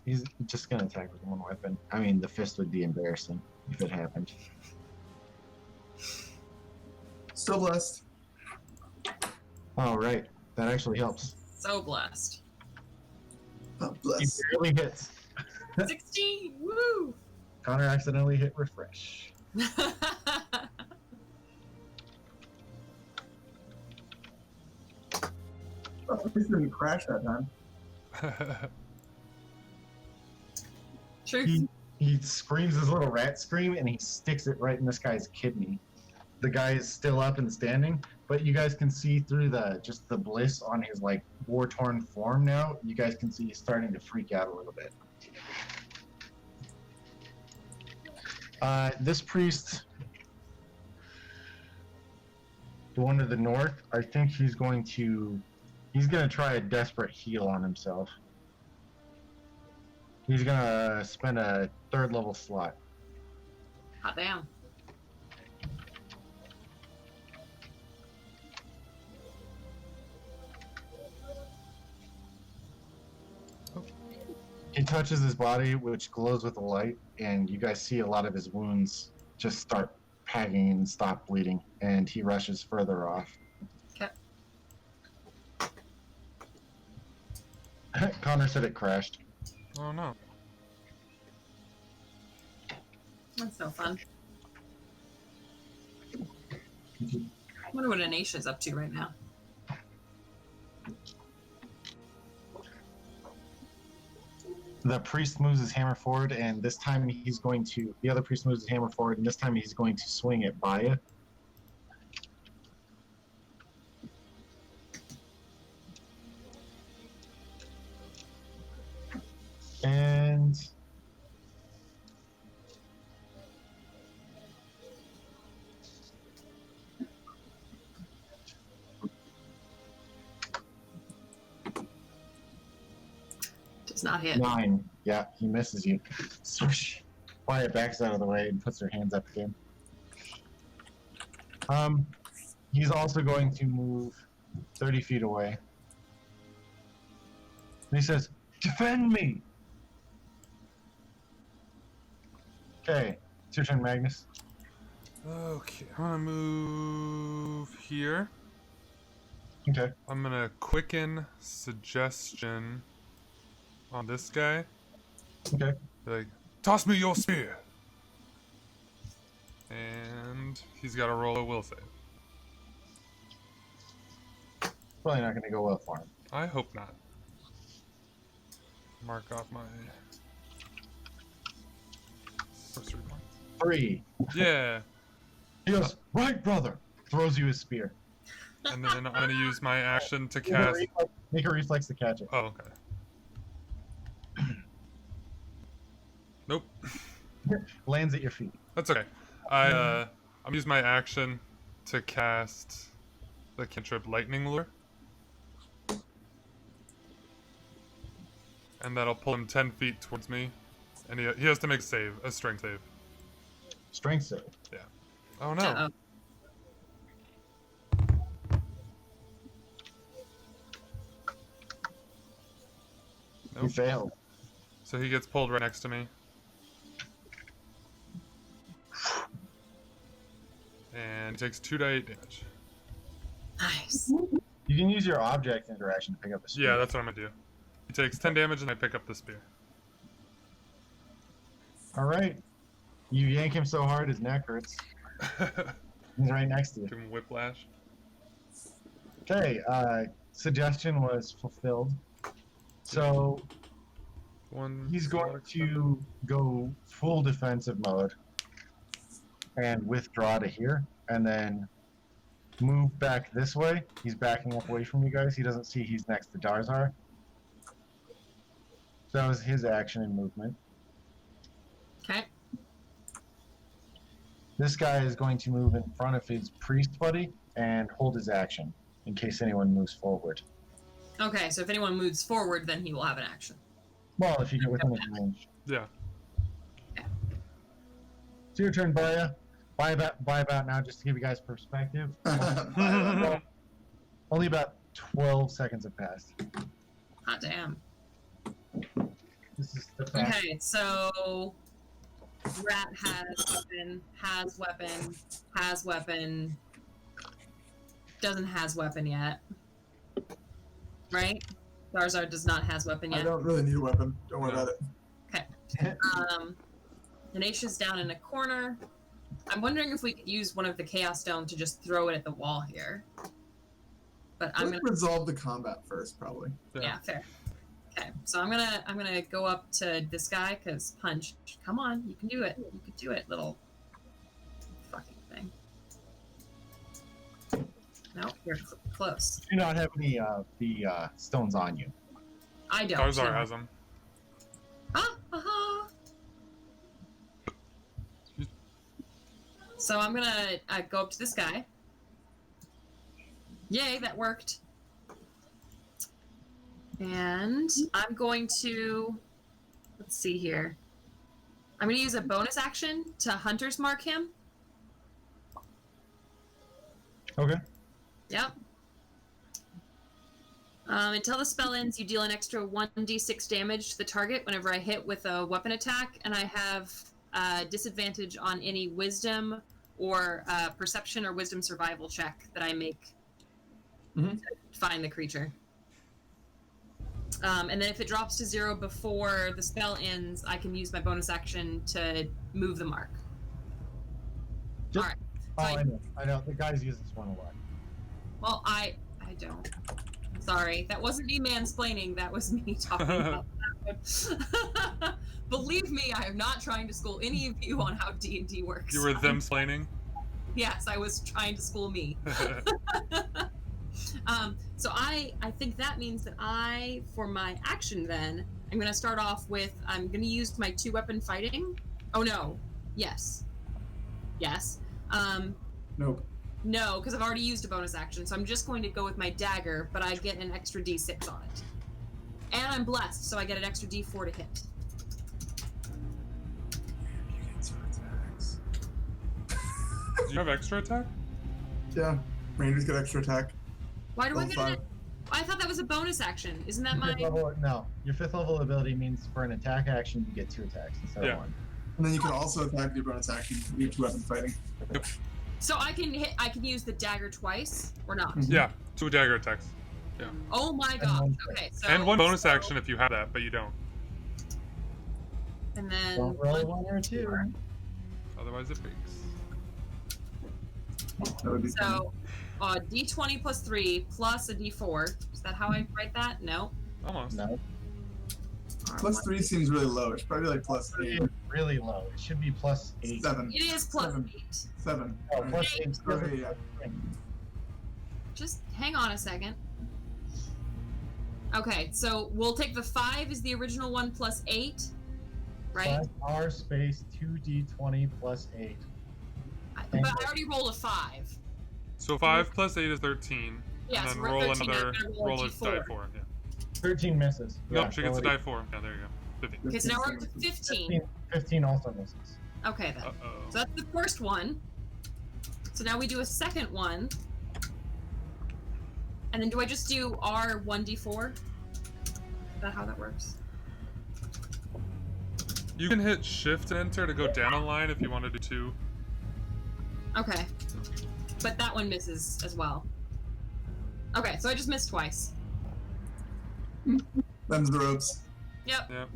he's just gonna attack with one weapon. I mean, the fist would be embarrassing if it happened.
Still blessed.
Oh, right. That actually helps.
So blessed.
Oh,
He
bless.
barely hits.
16. Woo!
Connor accidentally hit refresh.
Oh, this didn't crash that time.
Truth.
He screams his little rat scream and he sticks it right in this guy's kidney. The guy is still up and standing, but you guys can see through the bliss on his like war-torn form now. You guys can see he's starting to freak out a little bit. This priest, the one to the north, I think he's gonna try a desperate heal on himself. He's gonna spend a 3rd level slot.
Hot damn.
He touches his body, which glows with a light, and you guys see a lot of his wounds just start pagging and stop bleeding, and he rushes further off.
Okay.
Connor said it crashed.
Oh no.
That's no fun. I wonder what Anisha's up to right now.
The priest moves his hammer forward, and this time the other priest moves his hammer forward, and this time he's going to swing it by you. And
Does not hit.
9. Yeah, he misses you. Swoosh. Quiet backs out of the way and puts her hands up again. He's also going to move 30 feet away. And he says, "Defend me!" Okay, it's your turn, Magnus.
Okay, I'm gonna move here.
Okay.
I'm gonna quicken suggestion on this guy.
Okay.
Like, toss me your spear. And he's got to roll a will save.
Probably not going to go well for him.
I hope not. Mark off my sorcery points.
3.
Yeah,
He goes, "Right, brother!" Throws you his spear.
and then I'm gonna use my action to
Make a
cast.
make a reflex to catch it.
Oh, okay. Nope.
Lands at your feet.
That's okay. I'm gonna use my action to cast the cantrip Lightning Lure. And that'll pull him 10 feet towards me. And he has to make a strength save.
Strength save.
Oh no.
Uh-oh.
He
Nope.
failed.
So he gets pulled right next to me. And he takes 2d8 damage.
Nice.
You can use your object interaction to pick up a spear.
Yeah, that's what I'm gonna do. He takes 10 damage and I pick up the spear.
All right. You yank him so hard his neck hurts. He's right next to you.
Give him whiplash.
Okay, suggestion was fulfilled. So he's going to go full defensive mode and withdraw to here, and then move back this way. He's backing up away from you guys. He doesn't see he's next to Darzar. So that was his action and movement.
Okay.
This guy is going to move in front of his priest buddy and hold his action in case anyone moves forward.
Okay, so if anyone moves forward, then he will have an action.
Well, if you get within his range.
Yeah.
It's your turn, Baya. Buy about now, just to give you guys perspective. Only about 12 seconds have passed.
Hot damn.
This is the fast.
Okay, so Rat has weapon, doesn't has weapon yet. Right? Darzar does not has weapon
I
yet.
don't really need a weapon. Don't worry about it.
Okay. Nanesha's down in a corner. I'm wondering if we could use one of the Chaos Stone to just throw it at the wall here. But I'm
Let's
gonna
resolve the combat first, probably.
yeah, fair. Okay, so I'm gonna go up to this guy because punch. Come on, you can do it. You can do it, little fucking thing. No, you're close.
Do not have any of the stones on you.
I don't.
Darzar
no.
has him.
Ah, aha. So I'm gonna go up to this guy. Yay, that worked. And I'm going to, let's see here. I'm going to use a bonus action to Hunter's Mark him.
Okay.
Yep. Until the spell ends, you deal an extra 1d6 damage to the target whenever I hit with a weapon attack, and I have disadvantage on any wisdom or perception or wisdom survival check that I make to find the creature. And then if it drops to 0 before the spell ends, I can use my bonus action to move the mark.
Just,
Alright.
Oh, I know. The guys use this one a lot.
Well, I don't. Sorry, that wasn't me mansplaining. That was me talking about that one. Believe me, I am not trying to school any of you on how D&D works.
You were them splaining?
Yes, I was trying to school me. So I think that means that for my action then, I'm going to start off with, I'm going to use my 2-weapon fighting. Oh no. Yes. Yes.
Nope.
No, because I've already used a bonus action, so I'm just going to go with my dagger, but I get an extra d6 on it. And I'm blessed, so I get an extra d4 to hit.
You get some attacks.
Do you have extra attack?
Yeah. Rangers get extra attack.
Why do I get
Level
it? I thought that was a bonus action. Isn't that my...
No, your 5th level ability means for an attack action you get 2 attacks instead of 1.
And then you can also attack with your bonus action. You have 2-weapon fighting.
So I can use the dagger twice, or not?
Yeah, 2 dagger attacks. Yeah.
Oh my god. Okay, so...
And 1 bonus action if you have that, but you don't.
And then...
Don't roll 1 or 2.
Otherwise it breaks.
That would be fun.
So, d20 plus 3 plus a d4. Is that how I write that? No.
Almost.
No.
Plus 3 seems really low. It's probably like plus 8.
It's really low. It should be plus 8.
7.
It is plus
7.
8.
7.
Oh, plus 8.
Okay, yeah.
Just hang on a second. Okay, so we'll take the 5 is the original one plus 8, right?
R space 2d20 plus 8.
But I already rolled a 5.
So 5 plus 8 is 13.
Yeah,
and
so
then
we're
roll
13,
another,
I'm gonna roll
roll a
D4.
die 4. Yeah.
13 misses.
Nope, she gets a
roll
die 4. Yeah, there you go. 15.
Okay, so now we're up to 15.
15 also misses.
Okay, then.
Uh-oh.
So that's the first one. So now we do a second one. And then do I just do R1d4? Is that how that works?
You can hit shift and enter to go down a line if you want to do 2.
Okay. But that one misses as well. Okay, so I just missed twice.
Them's the ropes.
Yep.
Yep.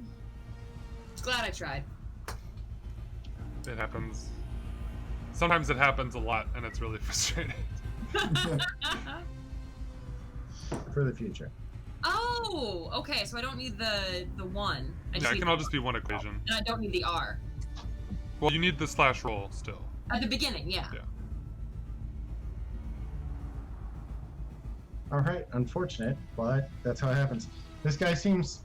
Glad I tried.
It happens. Sometimes it happens a lot, and it's really frustrating.
For the future.
Oh, okay. So I don't need the one. I
Yeah,
just
it
need
can all just be one equation.
and I don't need the R.
Well, you need the slash roll still.
At the beginning, yeah.
Yeah.
All right, unfortunate, but that's how it happens. This guy seems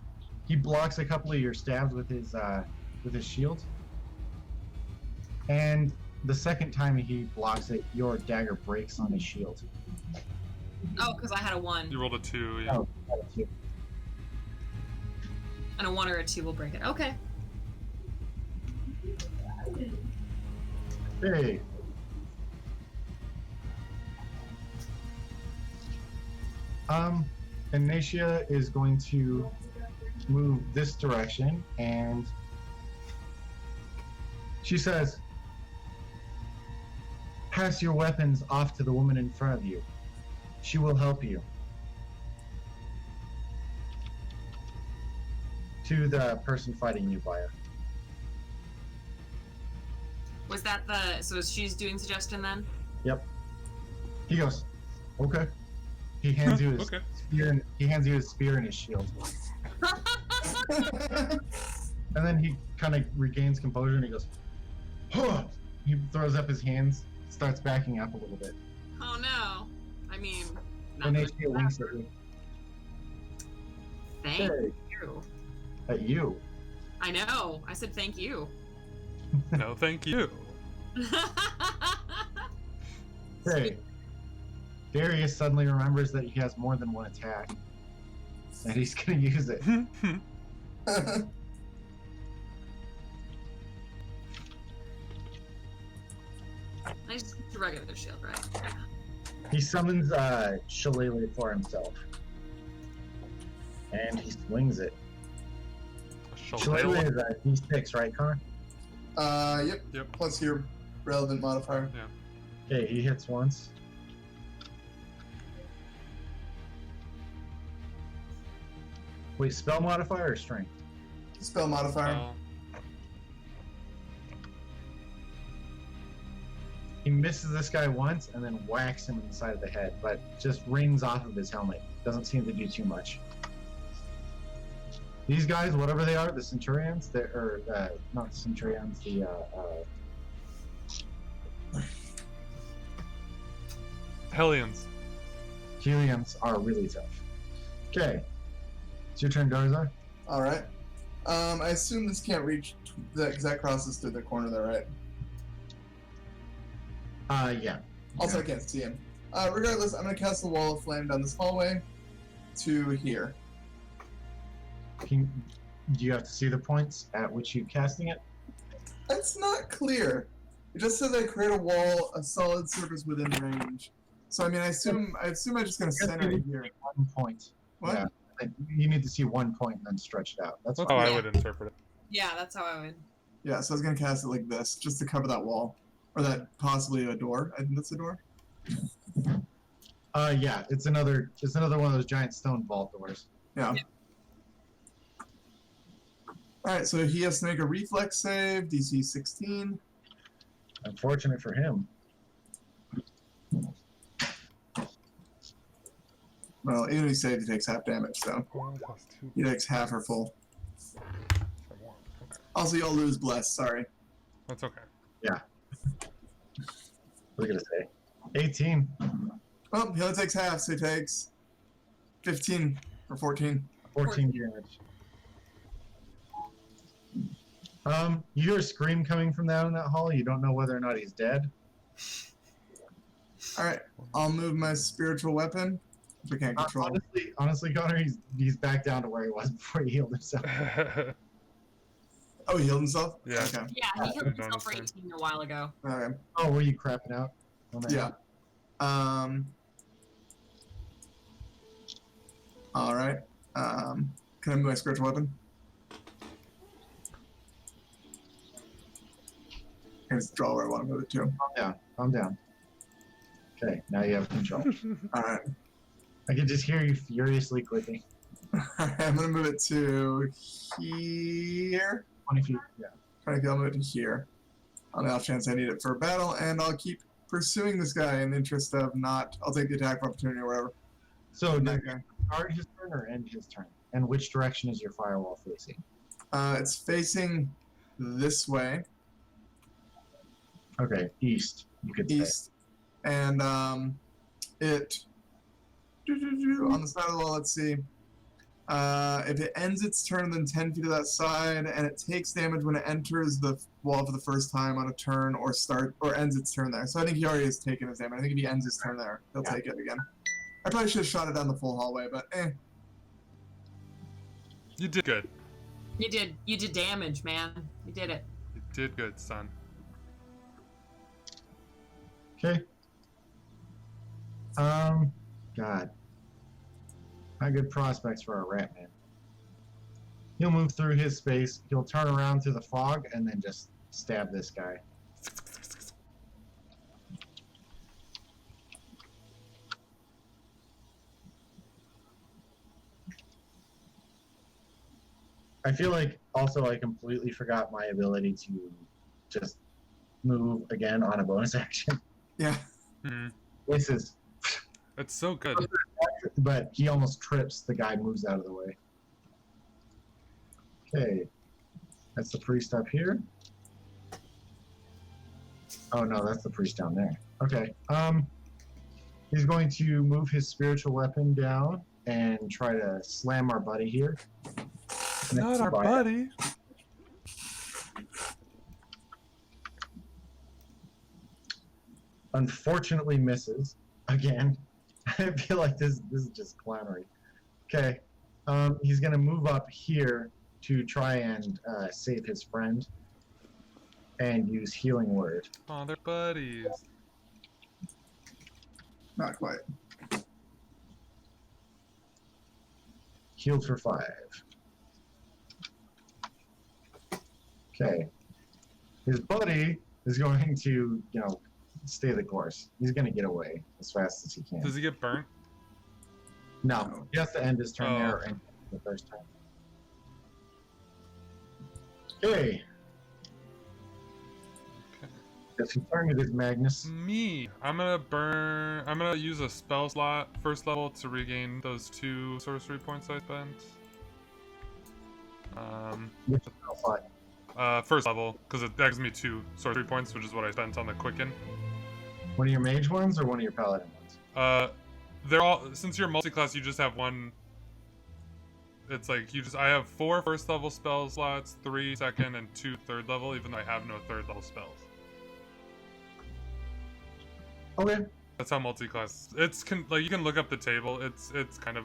he blocks a couple of your stabs with his shield, and the second time he blocks it, your dagger breaks on his shield.
Oh, because I had a 1.
You rolled a 2, yeah.
Oh, that's you.
And a 1 or a 2 will break it. Okay.
Hey. Ignatia is going to move this direction, and she says, "Pass your weapons off to the woman in front of you. She will help you." To the person fighting you, Vaya.
Was that the... So she's doing suggestion then?
Yep. He goes, "Okay." He hands you his
Okay.
spear, and he hands you his spear and his shield. And then he kind of regains composure and he goes, "Huh!" He throws up his hands, starts backing up a little bit.
Oh no. I mean, not
And
much
Ignatia winks at you.
Thank
Hey,
you.
at you.
I know. I said thank you.
No, thank you.
Hey. Darius suddenly remembers that he has more than one attack. And he's gonna use it.
I just keep the regular shield, right?
He summons Shillelagh for himself. And he swings it. Shillelagh is a D6, right, Connor?
Yep.
Yep.
Plus your relevant modifier.
Okay, he hits once. Wait, spell modifier or strength?
Spell modifier.
Oh.
He misses this guy once and then whacks him in the side of the head, but just rings off of his helmet. Doesn't seem to do too much. These guys, whatever they are, the Centurions, not the Centurions, the
Hellions.
Helions are really tough. Okay, it's your turn, Garzar.
All right. I assume this can't reach that because that crosses through the corner there, right?
Yeah.
Also, I can't see him. Regardless, I'm gonna cast the wall of flame down this hallway to here.
Do you have to see the points at which you're casting it?
It's not clear. It just says I create a wall, a solid surface within range. So I mean, I assume I'm just gonna center it here.
1 point.
What?
Yeah. You need to see 1 point and then stretch it out. That's
That's
fine.
how I
Yeah.
would interpret it.
Yeah, that's how I would.
Yeah, so I was gonna cast it like this, just to cover that wall, or that possibly a door. I think that's a door.
Yeah, it's another one of those giant stone vault doors.
Yeah.
Yeah.
All right, so he has to make a reflex save, DC 16.
Unfortunate for him.
Well, even if he saved, he takes half damage, so
1 plus 2
he takes half or full.
plus 1. Okay.
Also, y'all lose bless. Sorry.
That's okay.
What are you gonna say? 18.
Well, he only takes half, so he takes 15 or 14.
14 damage. You hear a scream coming from down in that hall. You don't know whether or not he's dead.
All right, I'll move my spiritual weapon, which I can't control.
Honestly, Connor, he's back down to where he was before he healed himself.
Oh, he healed himself?
Yeah.
Okay.
Yeah, he
I've
healed
done
himself
the
for
same.
18 a while ago.
Okay.
Oh, were you crapping out? Oh, man.
Yeah. All right. Can I move my spiritual weapon? can just draw where I want to move it to.
Calm down. Okay, now you have control.
All right.
I can just hear you furiously clicking.
I'm gonna move it to here.
20 feet. Yeah.
Trying to move it to here. On the off chance I need it for a battle, and I'll keep pursuing this guy in the interest of not. I'll take the attack of opportunity or whatever.
So does
That
it
guy.
start his turn or end his turn? And which direction is your firewall facing?
It's facing this way,
Okay, east. You could say.
east, and it on the side of the wall. Let's see. If it ends its turn within 10 feet of that side, and it takes damage when it enters the wall for the first time on a turn, or ends its turn there. So I think he already has taken his damage. I think if he ends his turn there, he'll take it again. I probably should have shot it down the full hallway, but
You did good.
You did damage, man. You did it.
You did good, son.
Okay. God. Not good prospects for a rat man. He'll move through his space. He'll turn around through the fog and then just stab this guy. I feel like also I completely forgot my ability to just move again on a bonus action.
yeah.
Hmm.
This is,
That's so good.
but he almost trips. The guy moves out of the way. Okay, that's the priest up here. Oh no, that's the priest down there. Okay, he's going to move his spiritual weapon down and try to slam our buddy here.
Not our buddy.
Unfortunately misses again. I feel like this is just clownery. Okay, he's gonna move up here to try and save his friend and use healing word.
Oh, they're buddies.
Not quite.
Healed for 5. Okay, his buddy is going to, stay the course. He's gonna get away as fast as he can.
Does he get burnt?
No, he has to end his turn
Oh.
there and the first turn. Okay. Guess whose turn it is, Magnus?
Me. I'm gonna use a spell slot first level to regain those 2 sorcery points I spent.
Which spell slot?
First level, because that gives me 2 sorcery points, which is what I spent on the quicken.
One of your mage ones or one of your paladin ones?
They're all, since you're multi-class, you just have one. It's like I have 4 first level spell slots, 3 second, and 2 third level, even though I have no third level spells.
Okay.
That's how multi-class. You can look up the table. It's kind of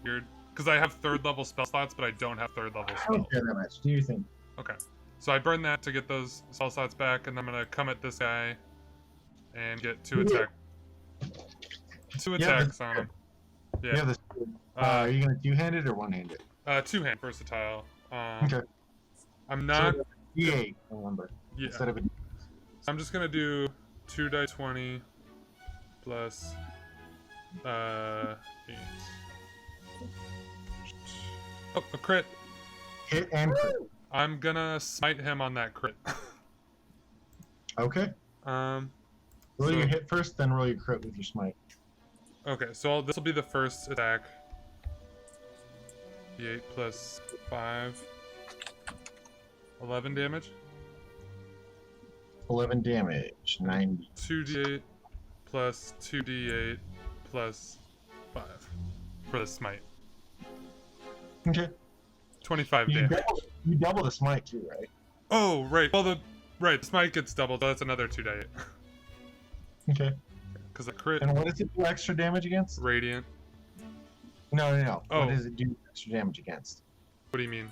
weird because I have third level spell slots, but I don't have third level
I
spells.
don't care that much. Do you think?
Okay, so I burn that to get those spell slots back, and I'm gonna come at this guy and get 2 attack. 2 attacks on him. Yeah.
Yeah. Are you gonna two-handed or one-handed?
2-hand versatile.
Okay.
I'm not.
So D8, remember,
Yeah.
instead of a.
I'm just gonna do 2 die 20 plus 8. Oh, a crit.
Hit and crit.
I'm gonna smite him on that crit.
Okay.
Um.
Roll
So-
your hit first, then roll your crit with your smite.
Okay, so this will be the first attack. D8 plus 5. 11 damage.
11 damage. 90.
2d8 plus 2d8 plus 5 for the smite.
Okay.
25
You
damage.
double the smite too, right?
Oh, right. Well, the smite gets doubled, so that's another 2d8.
Okay.
Because a crit,
And what does it do extra damage against?
radiant.
No.
Oh.
What does it do extra damage against?
What do you mean?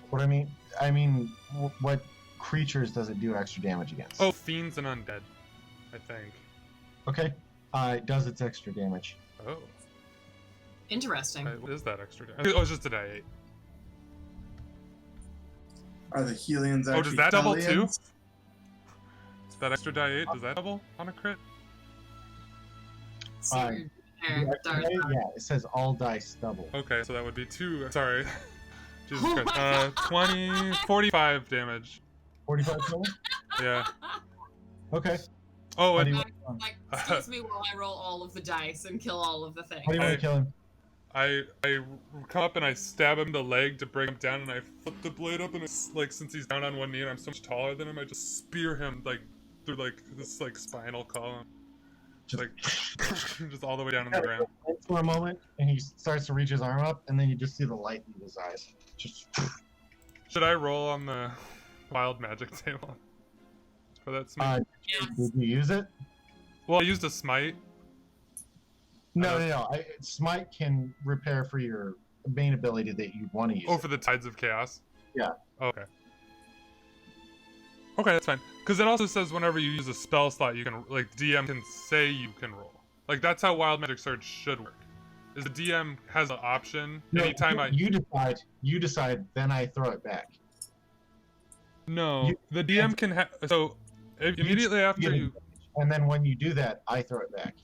What I mean, what creatures does it do extra damage against?
Oh, fiends and undead, I think.
Okay. It does its extra damage.
Oh.
Interesting.
What is that extra damage? Oh, it's just a die 8.
Are the Helians actually
does that double too?
Hellions?
Is that extra die 8, does that double on a crit?
See
Uh,
there, Darth.
Yeah, it says all dice double.
Okay, so that would be 2. Sorry. Jesus
Oh
Christ.
my God.
20, 45 damage.
45 total?
Yeah.
Okay.
Oh,
How do
and
you,
Like, excuse me while I roll all of the dice and kill all of the things.
how do you want
Hey.
to kill him?
I come up and I stab him in the leg to bring him down, and I flip the blade up, and it's like, since he's down on one knee and I'm so much taller than him, I just spear him like through like this like spinal column,
Just-
like just all the way down on the ground.
For a moment, and he starts to reach his arm up, and then you just see the light leave his eyes. Just
Should I roll on the wild magic table for that smite?
Yes.
did you use it?
Well, I used a smite.
No. Smite can repair for your main ability that you want to use.
Oh, for the Tides of Chaos?
Yeah.
Okay. Okay, that's fine. Because it also says whenever you use a spell slot, you can, like, DM can say you can roll. Like, that's how Wild Magic Surge should work. Is the DM has an option anytime
You decide, then I throw it back.
No,
you-
the DM can have... So, immediately after you...
And then when you do that, I throw it back.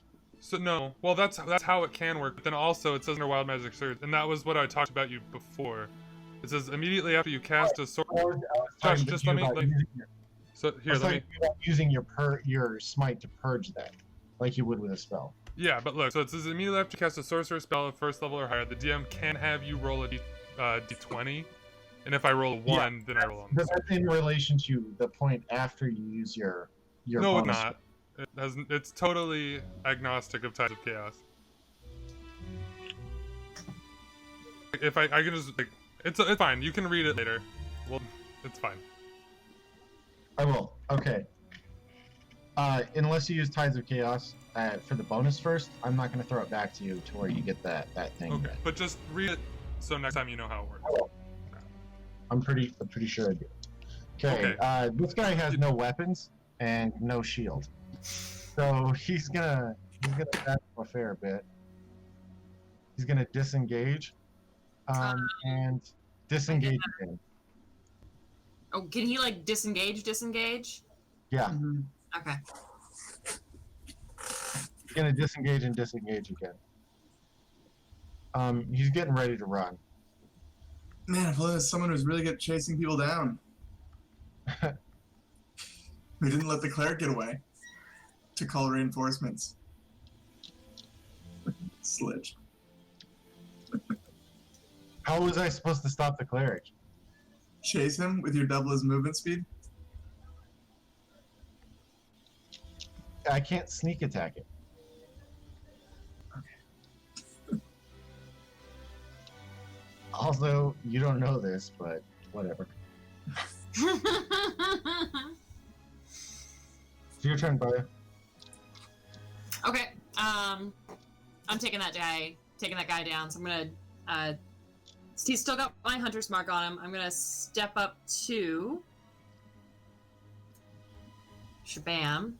So, no. Well, that's how it can work. But then also, it says under Wild Magic Surge, and that was what I talked about you before. It says immediately after you cast a sword...
I was
Josh,
talking
just
to you
let me...
about
Like,
using your-
so,
I
here,
was
let me...
talking about using your smite to purge that, like you would with a spell.
Yeah, but look, so it says immediately after you cast a sorcerer spell of first level or higher, the DM can have you roll a d20, and if I roll a 1, then I roll on
But
this.
that's in relation to the point after you use your
No, it's
bonus.
not. It hasn't. It's totally agnostic of Tides of Chaos. If I can just like, it's fine. You can read it later. Well, it's fine.
I will. Okay. Unless you use Tides of Chaos for the bonus first, I'm not going to throw it back to you to where you get that thing.
Okay, but just read it so next time you know how it works.
I'm pretty sure I do. Okay.
Okay.
This guy has no weapons and no shield, so he's gonna back a fair bit. He's gonna disengage, and disengage again.
Oh, can he like disengage?
Yeah,
Mhm.
Okay.
he's gonna disengage and disengage again. He's getting ready to run.
Man, if only there's someone who's really good at chasing people down. Who didn't let the cleric get away to call reinforcements. Slitch.
How was I supposed to stop the cleric?
Chase him with your double his movement speed.
I can't sneak attack it. Also, you don't know this, but whatever. It's your turn, brother.
Okay. I'm taking that guy down. So I'm gonna. He's still got my hunter's mark on him. I'm gonna step up to. Shabam.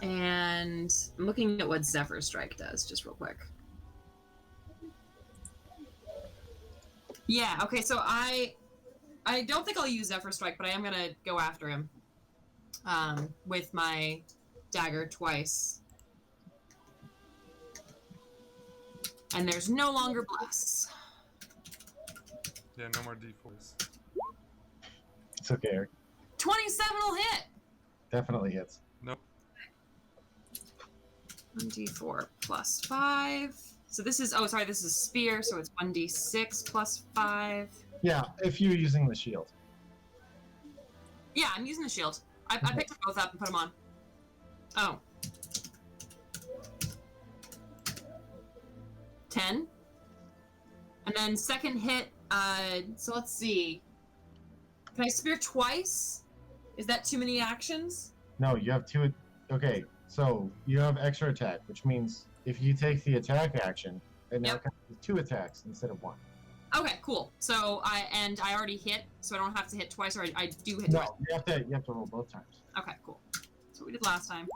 And I'm looking at what Zephyr Strike does, just real quick. Yeah. Okay. So I don't think I'll use Zephyr Strike, but I am gonna go after him. With my dagger twice. And there's no longer bless.
Yeah, no more d4s.
It's okay, Eric.
27 will hit.
Definitely hits.
Nope.
1d4 plus 5. So this is, oh, sorry, this is spear, so it's 1d6 plus 5.
Yeah, if you're using the shield.
Yeah, I'm using the shield. I picked them both up and put them on. Oh. 10. And then second hit, so let's see. Can I spear twice? Is that too many actions?
No, you have two. Okay, so you have extra attack, which means if you take the attack action, it now comes with 2 attacks instead of 1.
Okay, cool. So I already hit, so I don't have to hit twice, or I do hit
No,
twice.
you have to roll both times.
Okay, cool. That's what we did last time.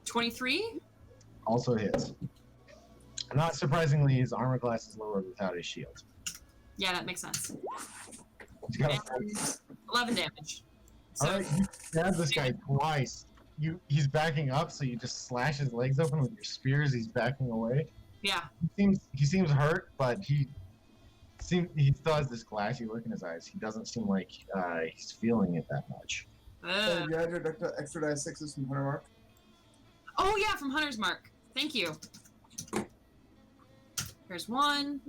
23?
Also hits. Not surprisingly, his armor class is lower without his shield.
Yeah, that makes sense.
He's got
And 11 damage. So,
All right, you stab this guy twice. He's backing up, so you just slash his legs open with your spears. He's backing away.
yeah.
He seems hurt, but he still has this glassy look in his eyes. He doesn't seem like he's feeling it that much.
Hey, you had your extra die 6s from Hunter Mark.
Oh, yeah, from Hunter's Mark. Thank you. There's 1.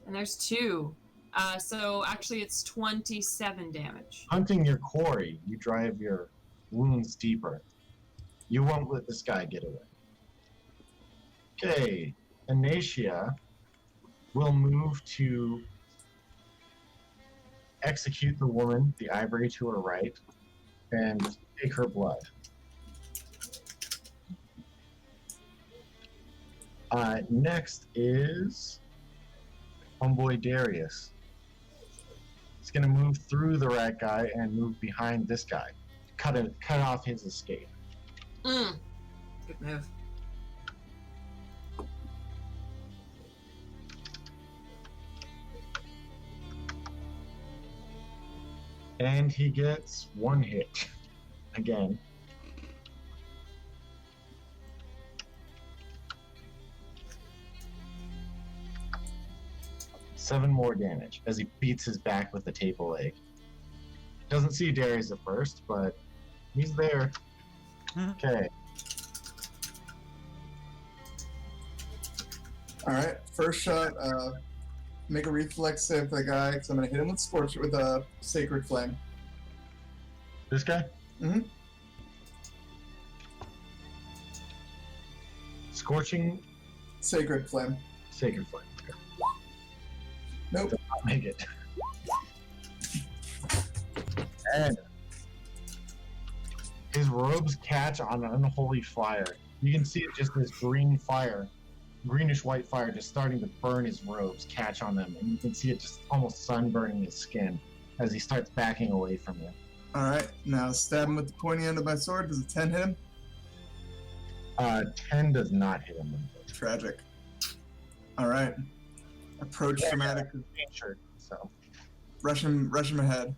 And there's 2. So actually it's 27 damage.
Hunting your quarry, you drive your wounds deeper. You won't let this guy get away. Okay, Anacia will move to execute the woman, the ivory to her right, and take her blood. Next is homeboy Darius. He's gonna move through the rat guy and move behind this guy. Cut off his escape.
Good move.
And he gets 1 hit. Again. Seven more damage as he beats his back with the table leg. Doesn't see Darius at first, but he's there. Okay.
Alright, first shot, make a reflex save for the guy, because I'm going to hit him with a Sacred Flame.
This guy?
Mm-hmm.
Scorching
Sacred Flame.
Sacred Flame. Okay.
Nope.
Does not make it. And his robes catch on an unholy fire. You can see it just this green fire, greenish white fire just starting to burn his robes, catch on them, and you can see it just almost sunburning his skin as he starts backing away from you.
Alright, now stab him with the pointy end of my sword. Does a 10 hit him?
10 does not hit him.
Tragic. Alright. Approach dramatically.
Shirt, so.
Rush him ahead.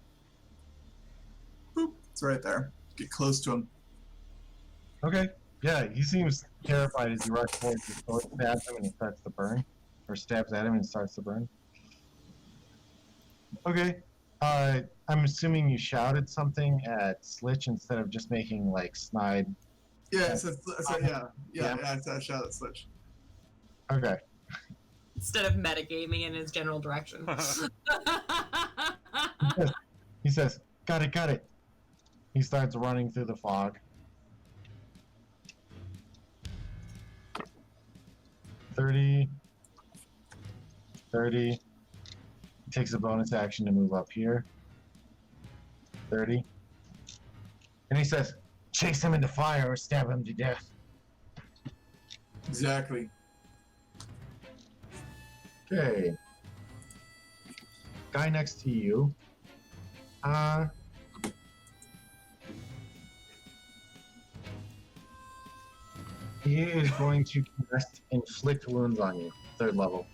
Boop. It's right there. Get close to him.
Okay. Yeah, he seems terrified as he rushes towards his sword, stabs him and he starts to burn. Or stabs at him and starts to burn. Okay. I'm assuming you shouted something at Slitch instead of just making like snide.
Yeah, it's a shout at Slitch.
Okay.
Instead of metagaming in his general direction.
He says, got it. He starts running through the fog. 30. He takes a bonus action to move up here. 30. And he says, chase him into fire or stab him to death.
Exactly.
Okay. Guy next to you. He is going to cast inflict wounds on you, 3rd level.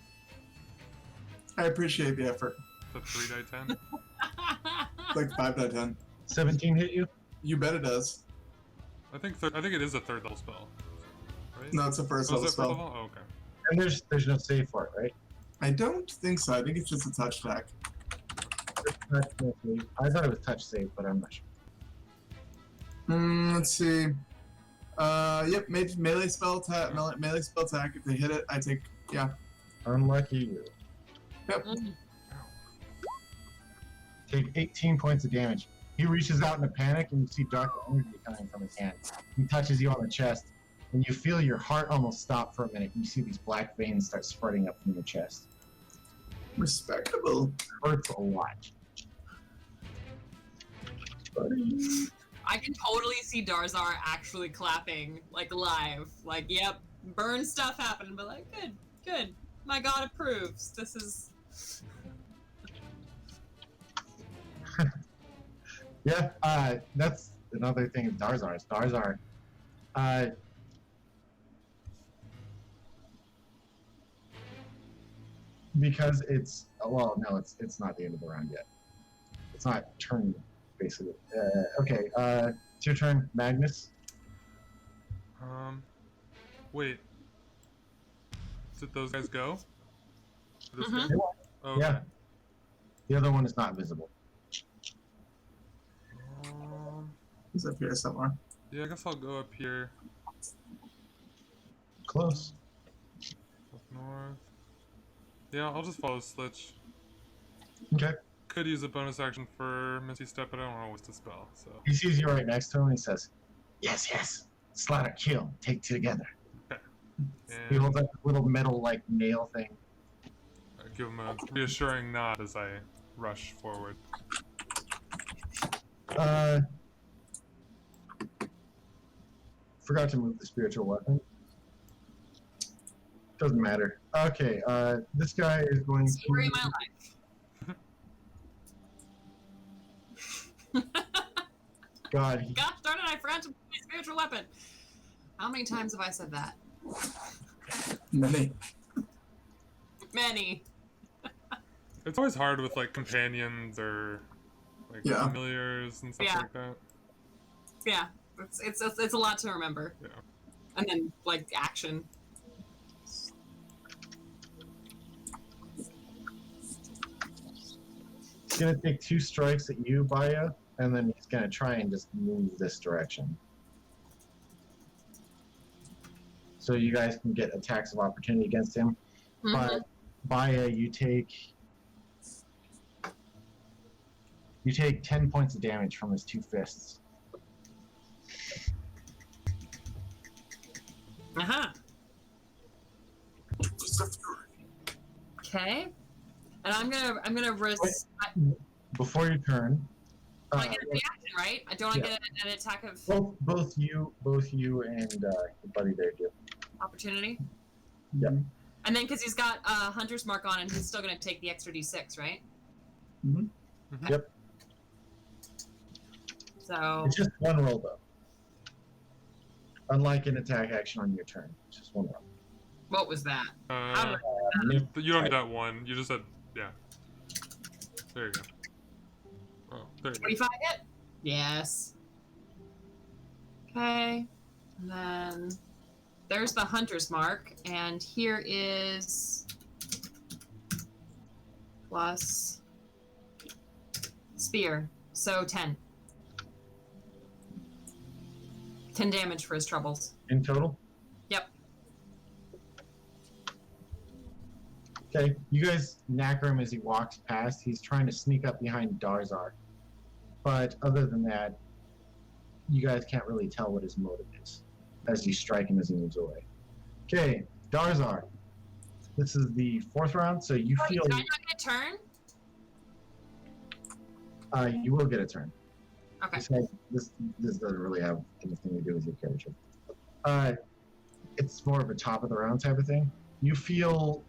I appreciate the effort.
The 3 die 10.
Like 5 out of 10.
17 hit you?
You bet it does.
I think it is a 3rd level spell. Right?
No, it's a first
Oh,
level
is it first
spell.
level? Oh, okay.
And there's no save for it, right?
I don't think so. I think it's just a touch attack.
I thought it was touch save, but I'm not sure.
Let's see. Yep, melee spell attack. Melee spell attack. If they hit it, I take. Yeah.
Unlucky you.
Yep.
Take 18 points of damage. He reaches out in a panic, and you see dark energy coming from his hand. He touches you on the chest, and you feel your heart almost stop for a minute. You see these black veins start spreading up from your chest.
Respectable.
Hurts a lot.
I can totally see Darzar actually clapping, like live. Like, yep, burn stuff happened, but like, good. My god approves. This is...
Yeah, that's another thing of Darzar. Darzar, because it's well, no, it's not the end of the round yet. It's not turn basically. Okay, it's your turn, Magnus.
Wait. Did those guys go? This
Mhm.
guy? Oh, okay.
Yeah. The other one is not visible.
He's up here somewhere.
Yeah, I guess I'll go up here.
Close.
Up north. Yeah, I'll just follow Slitch.
Okay.
Could use a bonus action for Misty Step, but I don't want to waste a spell, so.
He sees you right next to him and he says, "Yes, yes. Slaughter, kill, take two together." He
And
holds up a little metal like nail thing.
I give him a reassuring nod as I rush forward.
Forgot to move the spiritual weapon. Doesn't matter. Okay, this guy is going
Story
to.
of my life.
God,
Gosh darn it, I forgot to put my spiritual weapon. How many times have I said that?
Many.
Many.
It's always hard with like companions or like
Yeah.
familiars and stuff
Yeah.
like that.
Yeah, it's a lot to remember.
Yeah.
And then like action.
he's gonna take two strikes at you, Baya, and then he's gonna try and just move this direction. So you guys can get attacks of opportunity against him.
Mhm.
But Baya, you take 10 points of damage from his two fists.
Uh-huh. Okay. And I'm gonna risk.
Before your turn,
I get a reaction, right? I don't get an attack of
both you and your buddy there do.
opportunity.
Yep.
And then because he's got Hunter's Mark on, and he's still gonna take the extra D6, right?
Mhm.
Okay.
Yep.
So
It's just one roll though. Unlike an attack action on your turn, it's just one roll.
what was that? How did
You don't need that one. You just said, yeah. There you go. Oh, there you go.
25 hit? Yes. Okay. And then there's the Hunter's Mark, and here is plus Spear, so 10. 10 damage for his troubles.
In total?
Yep.
Okay, you guys knacker him as he walks past. He's trying to sneak up behind Darzar. But other than that, you guys can't really tell what his motive is as you strike him as he moves away. Okay, Darzar. This is the fourth round, so you
Oh,
feel
did I not get a turn?
you will get a turn.
Okay.
This doesn't really have anything to do with your character. It's more of a top of the round type of thing. You feel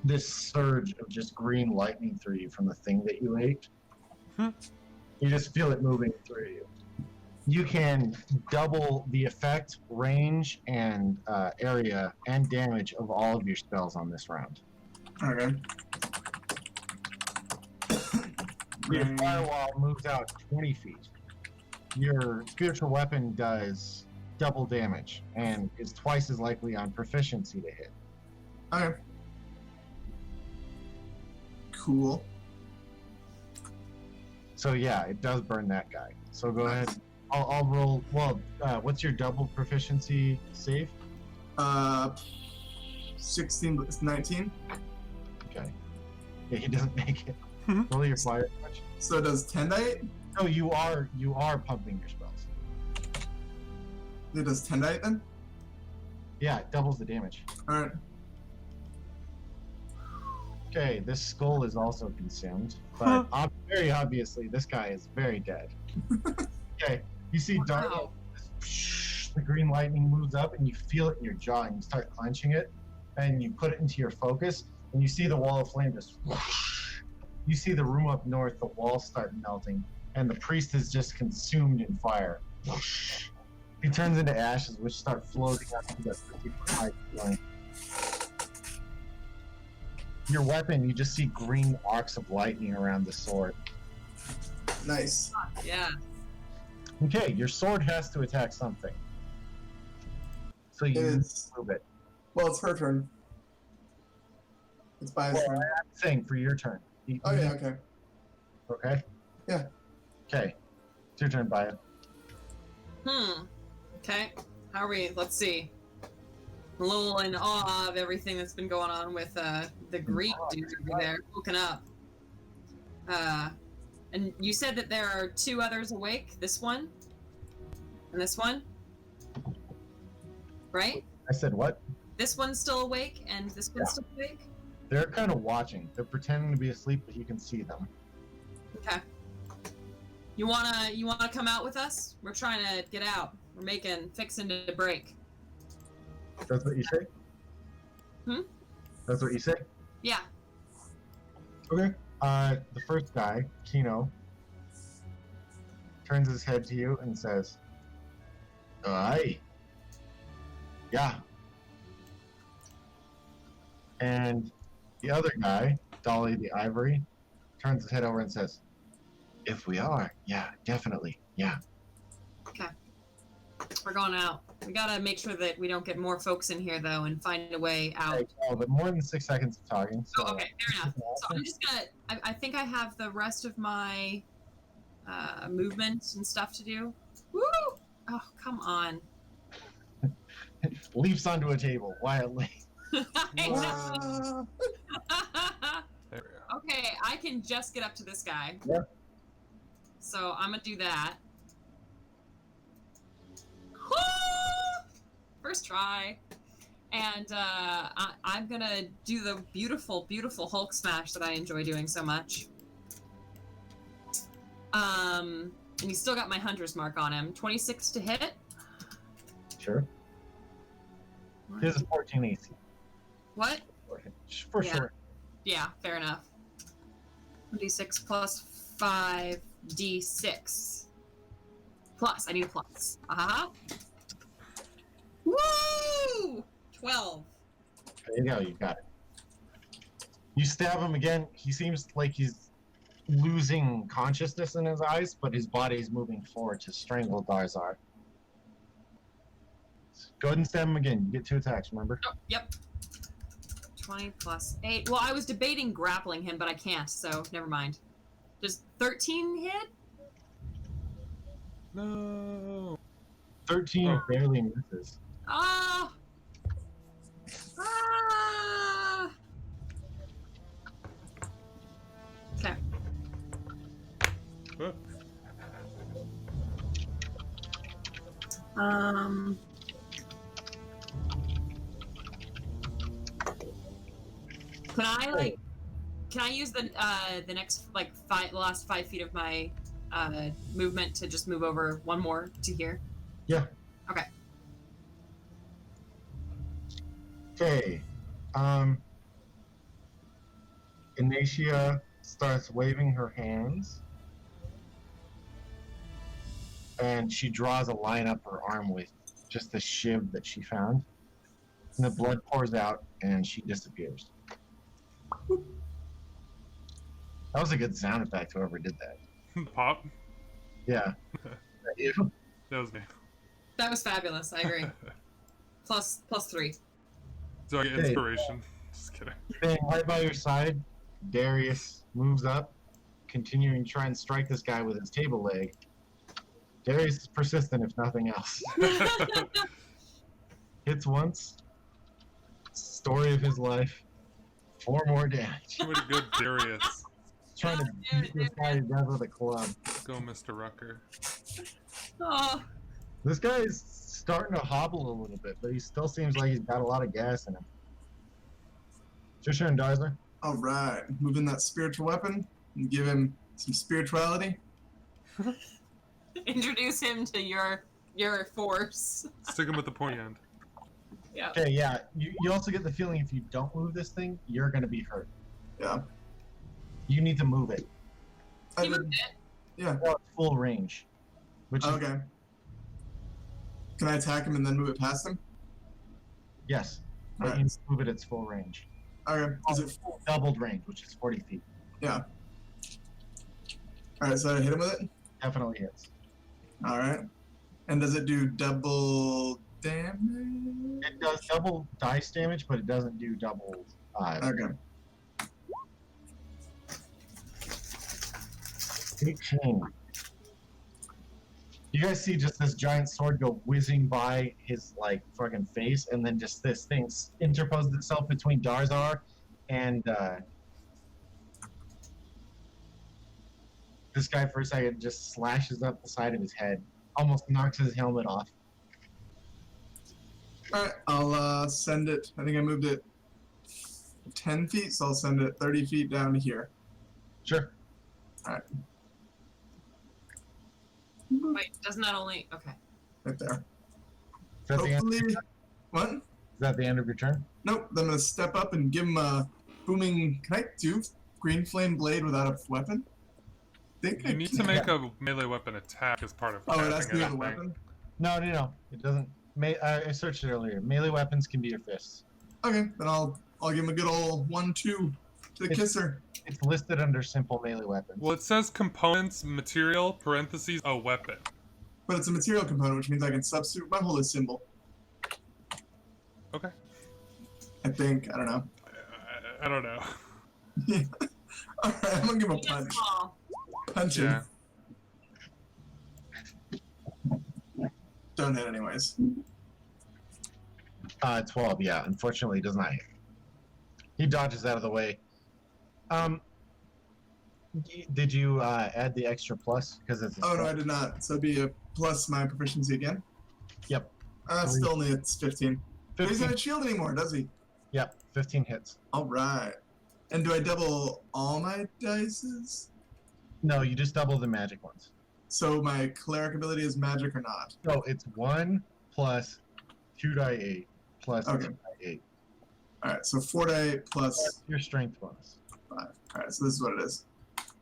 this surge of just green lightning through you from the thing that you ate. You just feel it moving through you. You can double the effect, range, and area and damage of all of your spells on this round.
Okay.
Your firewall moves out 20 feet. Your spiritual weapon does double damage and is twice as likely on proficiency to hit.
Okay. Cool.
So yeah, it does burn that guy. So go ahead. I'll roll. Well, what's your double proficiency save?
16, but it's 19.
Okay. Yeah, he doesn't make it. Roll your fire touch.
So does 10 die?
No, you are pumping your spells.
It does 10 die then?
Yeah, it doubles the damage.
Alright.
Okay, this skull is also consumed, but very obviously this guy is very dead. Okay, you see dark.
Wow.
The green lightning moves up, and you feel it in your jaw, and you start clenching it, and you put it into your focus, and you see the wall of flame just. You see the room up north, the walls start melting, and the priest is just consumed in fire. He turns into ashes, which start floating up to the 50-foot high ceiling. your weapon, you just see green arcs of lightning around the sword.
Nice.
Yeah.
Okay, your sword has to attack something. So you
It's
move it.
well, it's her turn. It's by his turn.
I'm saying for your turn.
Oh yeah, okay.
Okay?
Yeah.
Okay. It's your turn, Baya.
Okay. How are we? Let's see. I'm a little in awe of everything that's been going on with the green dude over there hooking up. And you said that there are 2 others awake. This one and this one, right?
I said what?
This one's still awake and this one's still awake.
They're kind of watching. They're pretending to be asleep, but you can see them.
Okay. You wanna come out with us? We're trying to get out. We're fixing to break.
That's what you say? That's what you say?
Yeah.
Okay. The first guy, Kino, turns his head to you and says, "Aye. Yeah." And the other guy, Dolly the Ivory, turns his head over and says, "If we are, yeah, definitely, yeah."
Okay. We're going out. We gotta make sure that we don't get more folks in here though, and find a way out.
Okay, well, but more than 6 seconds of talking. So,
Oh, okay, fair enough. So I'm just gonna. I think I have the rest of my movement and stuff to do. Woo! Oh, come on.
leaps onto a table wildly.
I know.
There we go.
Okay, I can just get up to this guy.
Yeah.
So I'm gonna do that. Woo! First try. And I'm gonna do the beautiful, beautiful Hulk smash that I enjoy doing so much. And he's still got my hunter's mark on him. 26 to hit.
Sure. His is 14 AC.
What?
For
Yeah.
sure.
Yeah, fair enough. 1d6 plus 5d6. Plus, I need a plus. Uh-huh. Woo! 12.
There you go, you got it. You stab him again. He seems like he's losing consciousness in his eyes, but his body is moving forward to strangle Darzar. Go ahead and stab him again. You get 2 attacks, remember?
Oh, yep. 20 plus 8. Well, I was debating grappling him, but I can't, so never mind. Does 13 hit?
No.
13 barely misses.
Ah! Ah! Okay.
Oh. Can I use the next the last 5 feet of my movement to just move over one more to here?
Yeah.
Okay.
Okay. Inacia starts waving her hands. And she draws a line up her arm with just the shiv that she found. And the blood pours out and she disappears. That was a good sound effect, whoever did that.
Pop.
Yeah. You?
That was me.
That was fabulous. I agree. plus 3.
So I get
Hey.
inspiration. Just kidding.
Staying right by your side, Darius moves up, continuing to try and strike this guy with his table leg. Darius is persistent, if nothing else. Hits once. Story of his life. 4 more damage.
Way to go, Darius.
Trying to beat this guy to death with a club.
Go, Mr. Rucker.
Oh.
This guy is starting to hobble a little bit, but he still seems like he's got a lot of gas in him. It's your turn, Darzar.
All right, move in that spiritual weapon and give him some spirituality.
Introduce him to your force.
Stick him with the pointy end.
Yeah.
Okay, yeah. You also get the feeling if you don't move this thing, you're going to be hurt.
Yeah.
You need to move it.
He moved it.
Yeah.
Well, it's full range. Which is,
Okay. Can I attack him and then move it past him?
yes. But
Alright.
you need to move it its full range.
Okay. Is it?
Doubled range, which is 40 feet.
Yeah. All right. So I hit him with it.
Definitely hits.
All right. And does it do double damage?
It does double dice damage, but it doesn't do double.
Okay.
18. You guys see just this giant sword go whizzing by his like fucking face, and then just this thing interposed itself between Darzar and this guy for a second, just slashes up the side of his head, almost knocks his helmet off.
All right. I'll send it. I think I moved it 10 feet, so I'll send it 30 feet down to here.
Sure.
All right.
Wait, doesn't that only? Okay.
Right there.
Is that, the end,
Hopefully. What?
is that the end of your turn?
Nope. I'm gonna step up and give him a booming. Can I do green flame blade without a weapon? Think I
You need
can.
to make a melee weapon attack as part of
Oh, it has
casting
to be
it,
with a
I think.
weapon.
No. It doesn't. I searched it earlier. Melee weapons can be your fists.
Okay, then I'll give him a good old 1-2 to the
It's-
kisser.
It's listed under simple melee weapons.
Well, it says components, material, parentheses, a weapon.
But it's a material component, which means I can substitute my holy symbol.
Okay.
I think. I don't know.
I don't know.
All right, I'm gonna give him a
Yes,
punch.
Paul.
Punch him.
Yeah.
Don't hit anyways.
12, yeah. Unfortunately, does not hit. He dodges out of the way. Did you add the extra plus? Because it's.
Oh no, I did not. So it'd be a plus my proficiency again.
Yep.
Still only it's 15. But he's
15.
not shield anymore, does he?
Yep. 15 hits.
All right. And do I double all my dices?
No, you just double the magic ones.
So my cleric ability is magic or not?
So it's 1 plus 2 die 8 plus
Okay.
2 die 8.
All right. So 4 die plus
Your strength bonus.
5. All right. So this is what it is.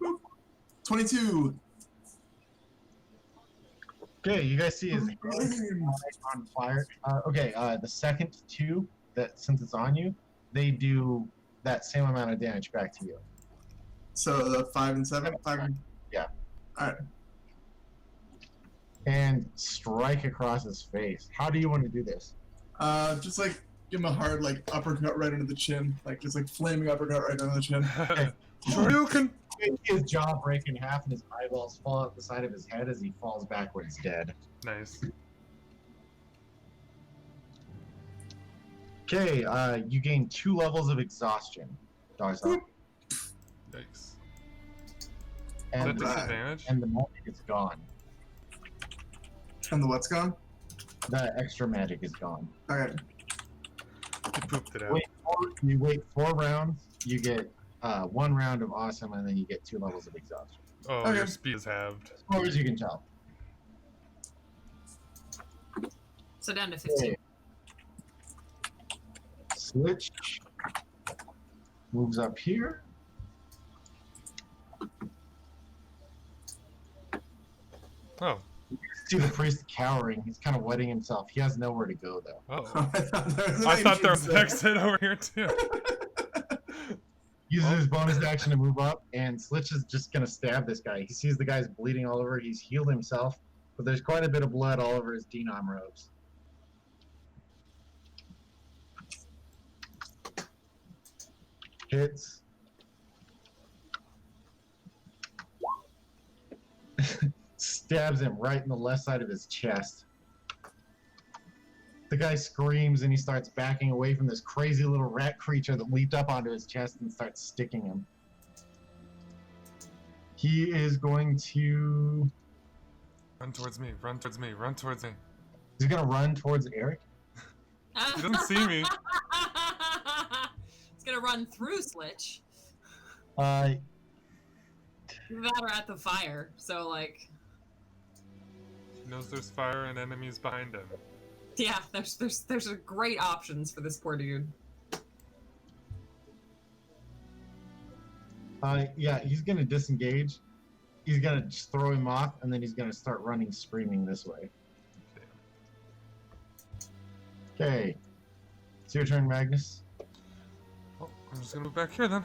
Woo. 22.
Okay, you guys see his head on fire. The second 2 that since it's on you, they do that same amount of damage back to you.
So the 5 and 7. 5 and...
Yeah.
All right.
And strike across his face. How do you want to do this?
Just like give him a hard like uppercut right under the chin, like just like flaming uppercut right under the chin.
Sure you can.
His jaw break in half and his eyeballs fall out the side of his head as he falls backwards dead.
Nice.
Okay, you gain 2 levels of exhaustion, Darzak.
Yikes. Is
And,
that disadvantage?
and the magic is gone.
And the what's gone?
The extra magic is gone.
Okay.
You pooped it out.
You wait 4 rounds, you get 1 round of awesome, and then you get 2 levels of exhaustion.
Oh,
Okay.
your speed is halved.
As far as you can tell.
So down to 15.
Okay. Switch moves up here.
Oh.
See the priest cowering. He's kind of wetting himself. He has nowhere to go, though.
Oh.
I
I thought there was an exit over here too.
Uses his bonus action to move up, and Slitch is just going to stab this guy. He sees the guy's bleeding all over. He's healed himself, but there's quite a bit of blood all over his denom robes. Hits. Stabs him right in the left side of his chest. The guy screams and he starts backing away from this crazy little rat creature that leaped up onto his chest and starts sticking him. He is going to...
Run towards me, run towards me, run towards me.
He's going to run towards Eric.
He doesn't see me.
It's gonna run through Slitch.
Uh,
That or at the fire. So like,
He knows there's fire and enemies behind him.
yeah, there's great options for this poor dude.
yeah, he's going to disengage. He's going to just throw him off, and then he's going to start running screaming this way. Okay. It's your turn, Magnus.
Oh, I'm just gonna move back here then.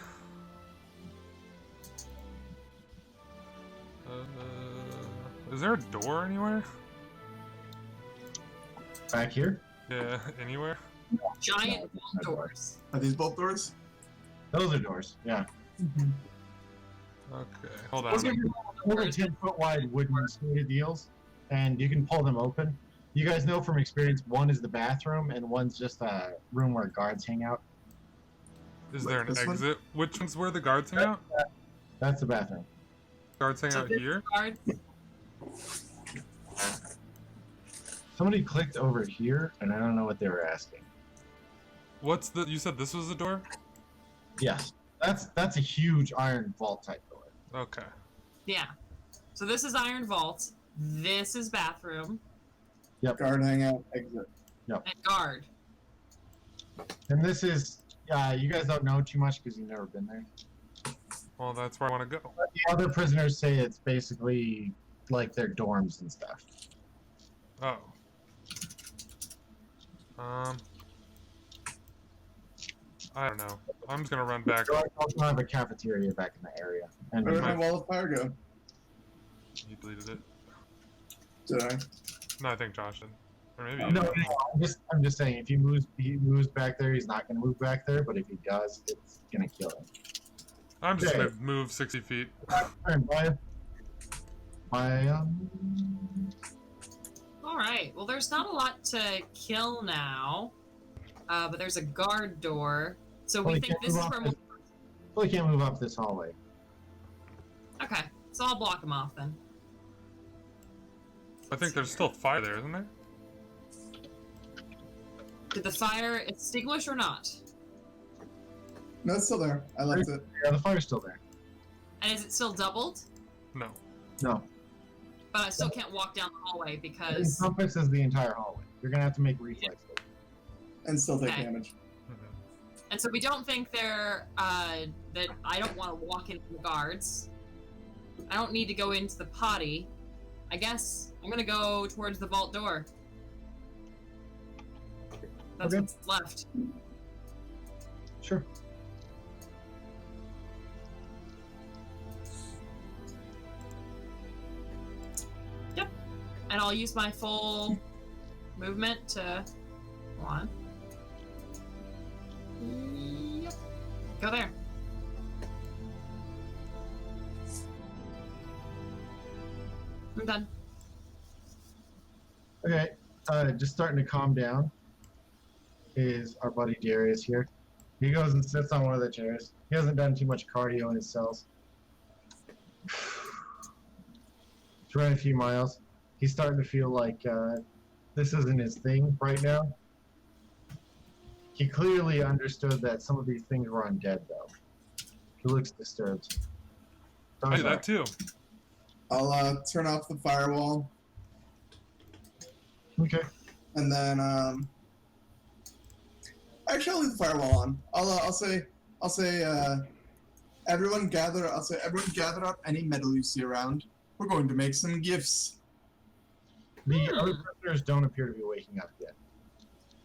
Is there a door anywhere?
Back here?
Yeah, anywhere?
Giant vault doors.
Are these both doors?
Those are doors. Yeah.
Okay, hold
Those are
on.
over 10-foot wide wooden slated deals, and you can pull them open. You guys know from experience, one is the bathroom, and one's just a room where guards hang out.
Is there an
This one?
exit? Which one's where the guards hang out?
That's the bathroom.
Guards hang
So
out
this
here?
guard-
Somebody clicked over here, and I don't know what they were asking.
What's the? You said this was the door?
Yes, that's a huge iron vault type door.
Okay.
Yeah. So this is Iron Vault. This is bathroom
Guard hangout, exit.
and guard.
And this is, you guys don't know too much because you've never been there.
Well, that's where I want to go.
But the other prisoners say it's basically like their dorms and stuff.
Oh. I don't know. I'm just gonna run back.
So I also have a cafeteria back in the area. And
Where did
my-
my wall of fire go?
You deleted it.
Did I?
No, I think Josh did. Or maybe you
no,
did.
I'm just saying, if he moves back there, he's not going to move back there. But if he does, it's going to kill him.
I'm just
Okay.
gonna move 60 feet.
And
All right. Well, there's not a lot to kill now, but there's a guard door. So we
Well,
think this is where.
well, he can't move up this hallway.
Okay. So I'll block him off then.
I think there's still fire there, isn't there?
Did the fire extinguish or not?
No, it's still there. I left it.
Yeah, the fire's still there.
And is it still doubled?
No.
No,
But I still can't walk down the hallway
it
because.
encompasses the entire hallway. You're going to have to make reflexes.
And still take
Okay.
damage.
And so we don't think they're that I don't want to walk into the guards. I don't need to go into the potty. I guess I'm gonna go towards the vault door. That's
Okay.
what's left.
Sure.
And I'll use my full movement to hold on. Yep. Go there. I'm done.
Okay, just starting to calm down is our buddy Darius here. He goes and sits on one of the chairs. He hasn't done too much cardio in his cells. He's running a few miles. He's starting to feel like this isn't his thing right now. He clearly understood that some of these things were undead, though. He looks disturbed.
I do that too.
I'll turn off the firewall,
Okay.
and then actually I'll leave the firewall on. I'll say everyone gather. I'll say everyone gather up any metal you see around. We're going to make some gifts.
The other prisoners don't appear to be waking up yet.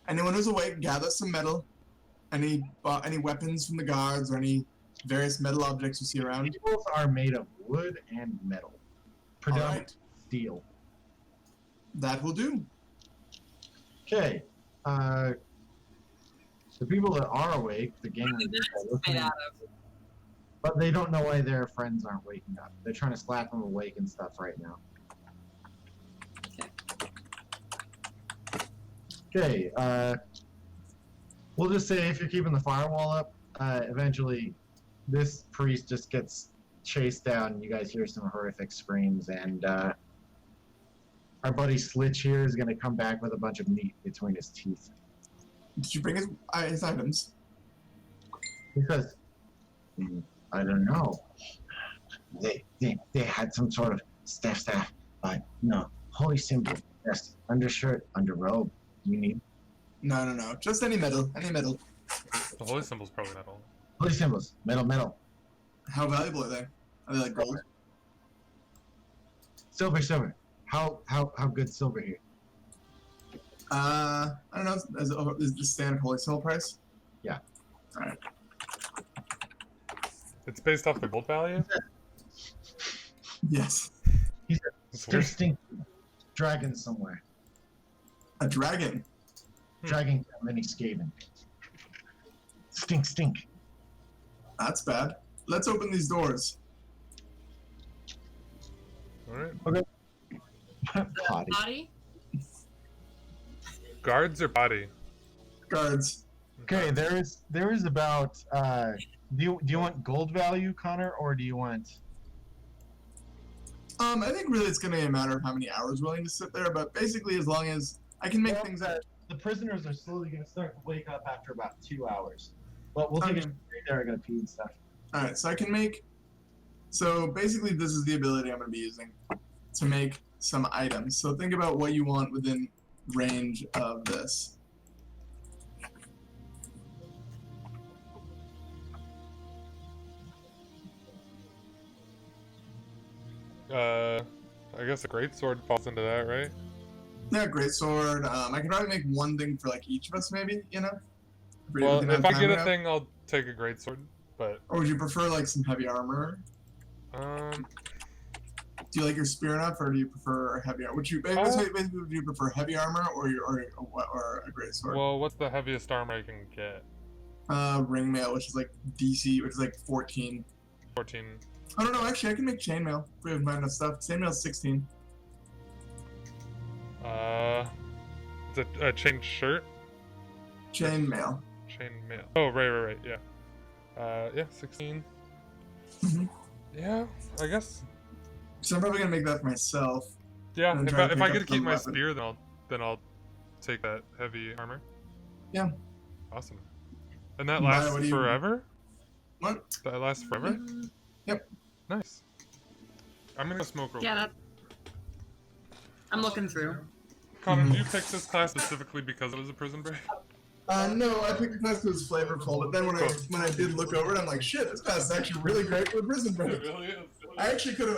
Anyone who's awake, gather some metal. Any weapons from the guards or any various metal objects you see around.
Tables are made of wood and metal. Predominantly
Alright.
steel.
That will do.
Okay. The people that are awake, the gang,
Really, that's
are listening,
made out of.
but they don't know why their friends aren't waking up. They're trying to slap them awake and stuff right now. Okay. We'll just say if you're keeping the firewall up, eventually this priest just gets chased down and you guys hear some horrific screams, and our buddy Slitch here is going to come back with a bunch of meat between his teeth.
Did you bring his items?
Because I don't know. They had some sort of staff, but no. Holy symbol, yes. Undershirt, underrobe. You need
No. Just any metal. Any metal.
The holy symbol's probably not all.
holy symbols. Metal.
How valuable are they? Are they like gold?
Silver. How good silver here?
I don't know. Is the standard holy symbol price?
Yeah.
Alright.
It's based off the gold value?
Yes.
He's
That's
a
weird.
stink dragon somewhere.
A dragon.
Dragon many skaven. Stink.
That's bad. Let's open these doors.
Alright.
Potty.
Body?
Guards or body?
Guards.
Okay, there is about do you want gold value, Connor, or do you want
I think really it's gonna be a matter of how many hours we're willing to sit there, but basically as long as I can make things up.
the prisoners are slowly gonna start to wake up after about 2 hours. But we'll take a
Okay.
break there, I gotta pee and stuff.
Alright, so I can make so basically this is the ability I'm gonna be using to make some items. So think about what you want within range of this.
I guess a greatsword falls into that, right?
Yeah, great sword. I can probably make one thing for like each of us, maybe. You know.
Well,
Depending on
if I
time
get
we
a
have.
thing, I'll take a greatsword. But
Or would you prefer like some heavy armor?
um,
Do you like your spear enough, or do you prefer heavy armor? Basically, would you prefer heavy armor or a great sword?
well, what's the heaviest armor I can get?
Ring mail, which is like DC, which is like 14.
14.
I don't know. Actually, I can make chainmail. If we have enough stuff. Chainmail is 16.
It's a chain shirt.
Chainmail.
Chain mail. Oh, right, yeah. Yeah, 16.
Mhm.
Yeah, I guess.
So I'm probably gonna make that for myself.
Yeah,
I'm
if
trying
I,
to
if
pick
I
up
get to keep
some
my
weapon.
spear, then I'll take that heavy armor.
Yeah.
Awesome. And that
Maya,
lasts
what do you-
forever?
What?
That lasts forever?
Yep.
Nice. I'm gonna go smoke real
Yeah,
quick.
that. I'm looking through.
Connor, did you pick this class specifically because it was a prison break?
No, I picked the class because it was flavorful, but then when I did look over it, I'm like, shit, this class is actually really great for prison break.
It really is.
I actually could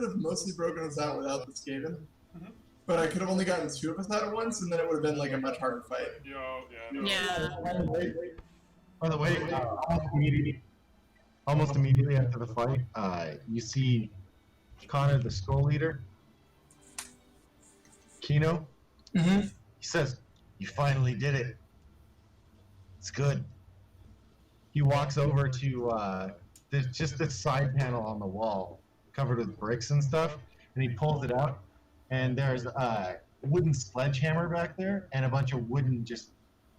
have mostly broken us out without the Skaven.
Mhm.
But I could have only gotten 2 of us out at once, and then it would have been like a much harder fight.
Yo, yeah.
Yeah.
By the way, almost immediately after the fight, you see Connor, the skull leader, Kino.
Mm-hmm.
He says, "You finally did it. It's good." He walks over to there's just this side panel on the wall covered with bricks and stuff, and he pulls it out, and there's a wooden sledgehammer back there and a bunch of wooden just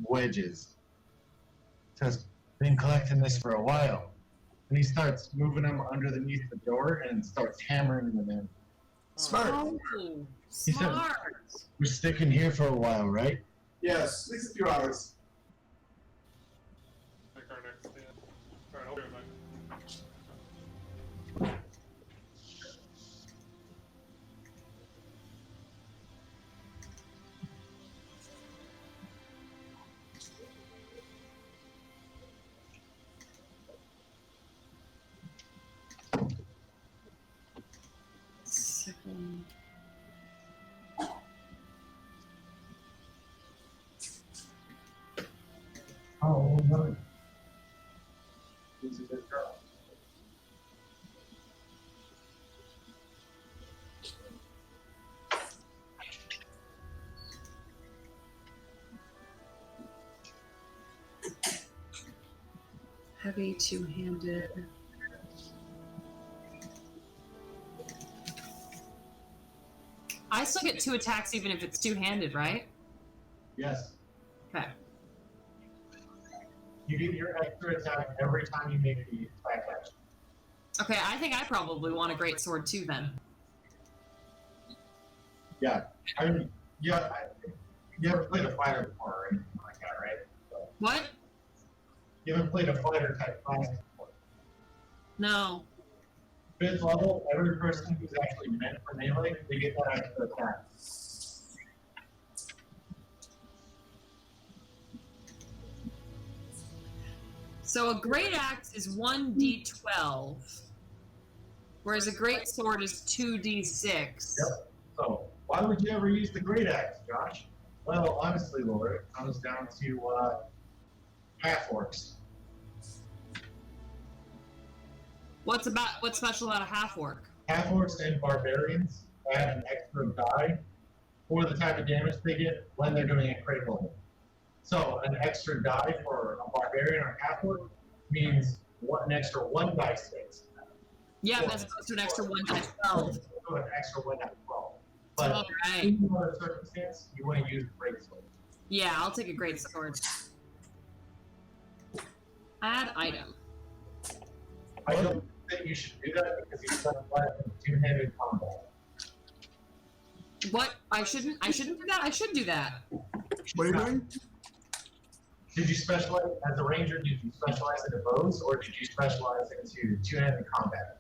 wedges. Says, "Been collecting this for a while." And he starts moving them underneath the door and starts hammering them in.
Smart.
Oh,
said-
smart.
We're sticking here for a while, right?
Yes, at least a few hours.
Like our next stand. Alright, I'll be right back.
Second.
Oh, no. This is a girl.
Heavy two-handed. I still get 2 attacks even if it's two-handed, right?
Yes.
Okay.
You get your extra attack every time you make the attack action.
Okay, I think I probably want a great sword too then.
Yeah. You haven't played a fighter before or anything like that, right? So,
What?
you haven't played a fighter type class before.
No.
5th level, every person who's actually meant for melee, they get that extra attack.
So a great axe is 1d12, whereas a great sword is 2d6.
Yep. So, why would you ever use the great axe, Josh? Well, honestly, Lord, it comes down to half orcs.
What's special about a half orc?
Half-orcs and barbarians add an extra die for the type of damage they get when they're doing a critical hit. So an extra die for a barbarian or half-orc means an extra 1 die six.
Yeah, as opposed to an extra 1 die 12.
So an extra 1 die 12. But
All right.
in other circumstance, you want to use greatsword.
Yeah, I'll take a great sword. Add item.
I don't think you should do that because you start fighting two-handed combat.
What? I shouldn't do that? I should do that.
What are you doing?
Did you specialize as a ranger? Did you specialize into bows, or did you specialize into two-handed combat?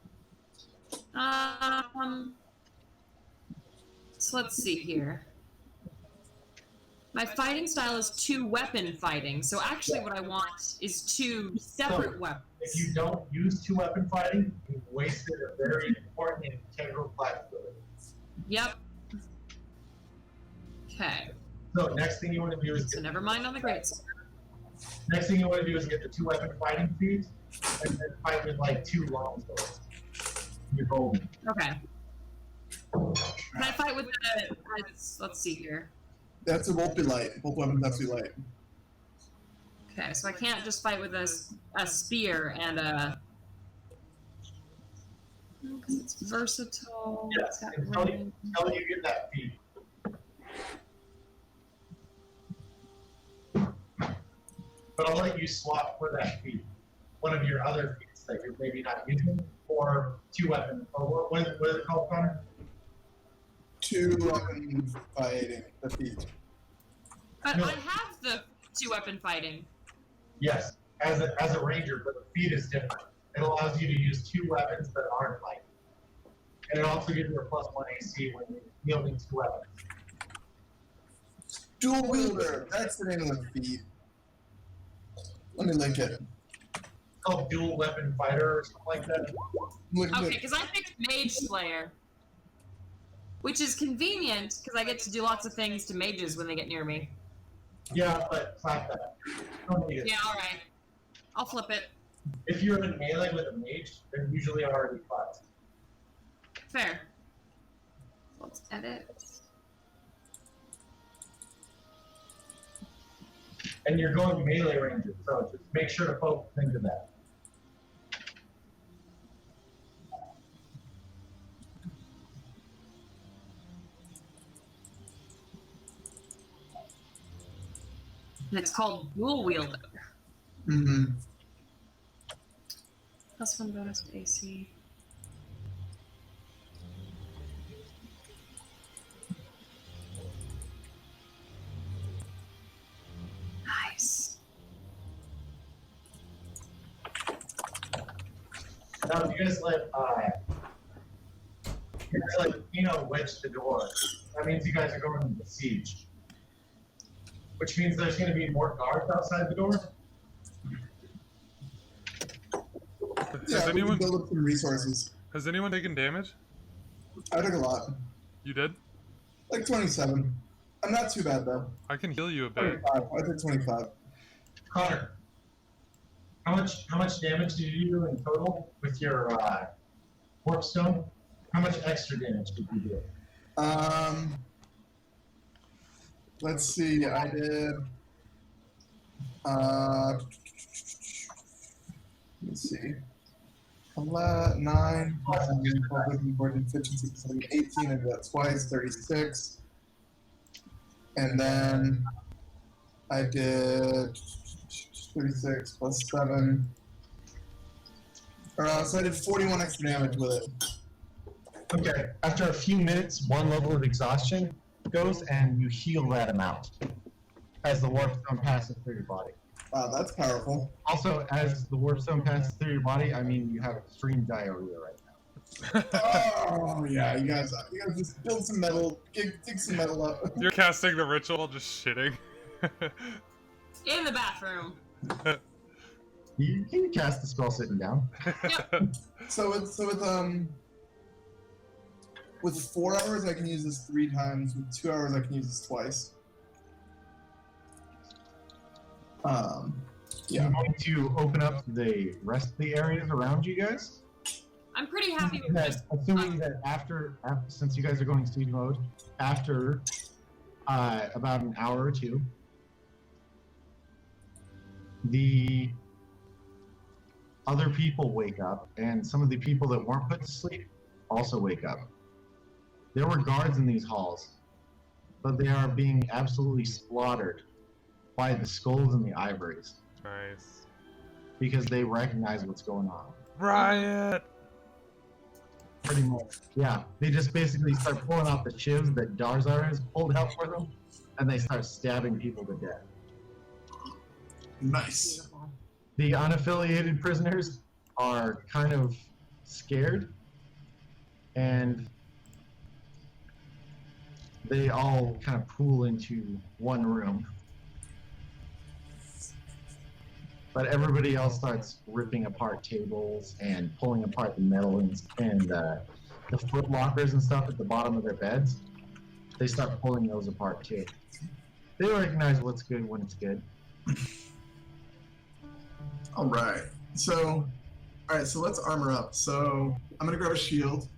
So let's see here. My fighting style is 2-weapon fighting, so actually what I want is 2 separate weapons.
If you don't use two-weapon fighting, you've wasted a very important and integral class ability.
Yep. Okay.
So next thing you want to do is
So never mind on the great sword.
next thing you want to do is get the two-weapon fighting feat, and then fight with like 2 long swords. You're golden.
Okay. Can I fight with the? Let's see here.
That's a won't be light. Both weapons have to be light.
Okay, so I can't just fight with a spear and a. Because it's versatile.
Yes,
It's got
until
range.
you get that feat. But I'll let you swap for that feat. One of your other feats that you're maybe not using, or 2-weapon. Or what is it called, Connor?
2-weapon fighting. The feat.
But
No.
I have the 2-weapon fighting.
Yes, as a ranger, but the feat is different. It allows you to use 2 weapons that aren't light. And it also gives you a +1 AC when you're wielding 2 weapons.
Dual wielder. That's the name of the feat. Let me link it.
It's called dual weapon fighter or something like that.
Link
Okay,
it.
because I picked Mage Slayer. Which is convenient, because I get to do lots of things to mages when they get near me.
Yeah, but clap that. You don't need it.
Yeah, alright. I'll flip it.
If you're in melee with a mage, they're usually already fucked.
Fair. Let's edit.
And you're going melee ranger, so just make sure to focus into that.
And it's called Dual Wielder.
Mm-hmm.
+1 bonus to AC. Nice.
Now, if you guys wedge the door, that means you guys are going into siege. Which means there's going to be more guards outside the door.
Yeah, we can build up some resources.
Has anyone taken damage?
I took a lot.
You did?
Like 27. I'm not too bad though.
I can heal you a bit.
25. I took 25.
Connor, how much damage did you do in total with your warp stone? How much extra damage did you do?
Let's see. I did. Let's see. 9, 10, 12, 14, 15, 16, 17, 18. I did that twice. 36. And then I did 36 plus 7. So I did 41 extra damage with it.
Okay, after a few minutes, 1 level of exhaustion goes and you heal that amount as the warp stone passes through your body.
Wow, that's powerful.
Also, as the warp stone passes through your body, I mean you have extreme diarrhea right now.
Oh yeah, you guys just build some metal, dig some metal up.
You're casting the ritual while just shitting.
In the bathroom.
You can cast the spell sitting down.
So with 4 hours I can use this 3 times. With 2 hours I can use this twice. Yeah.
I'm going to open up the rest of the areas around you guys.
I'm pretty happy with
that,
just.
assuming that after, since you guys are going siege mode, after about an hour or two, the other people wake up, and some of the people that weren't put to sleep also wake up. There were guards in these halls, but they are being absolutely slaughtered by the skulls and the ivories
Nice.
because they recognize what's going on.
Riot!
Pretty much. Yeah, they just basically start pulling out the shivs that Darzar has pulled out for them, and they start stabbing people to death.
Nice.
The unaffiliated prisoners are kind of scared, and they all kind of pool into one room. But everybody else starts ripping apart tables and pulling apart the metal and the foot lockers and stuff at the bottom of their beds. They start pulling those apart too. They recognize what's good when it's good.
All right. So let's armor up. So I'm gonna grab a shield.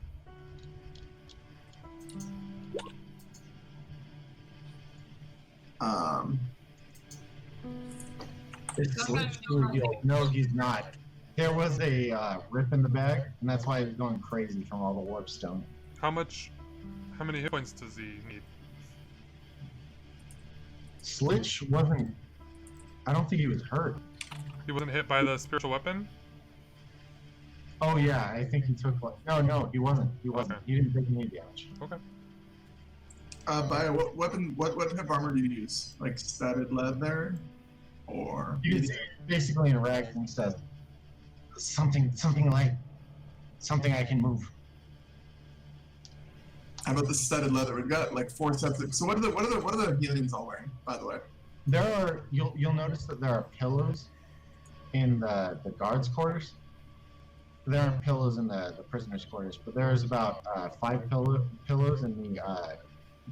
It's revealed. No, he's not. There was a rip in the bag, and that's why he's going crazy from all the warp stone.
How many hit points does he need?
Slitch wasn't. I don't think he was hurt.
He wasn't hit by the spiritual weapon?
Oh yeah, I think he took like. No, he wasn't. He wasn't.
Okay.
He didn't take any damage.
Okay.
Bio, what type of armor do you use? Like studded leather, or
You can see basically in rags and says something like something I can move.
how about the studded leather? We've got like 4 sets of. So what are the healings all wearing? By the way.
There are you'll notice that there are pillows in the guards' quarters. There aren't pillows in the prisoners' quarters, but there's about 5 pillows in the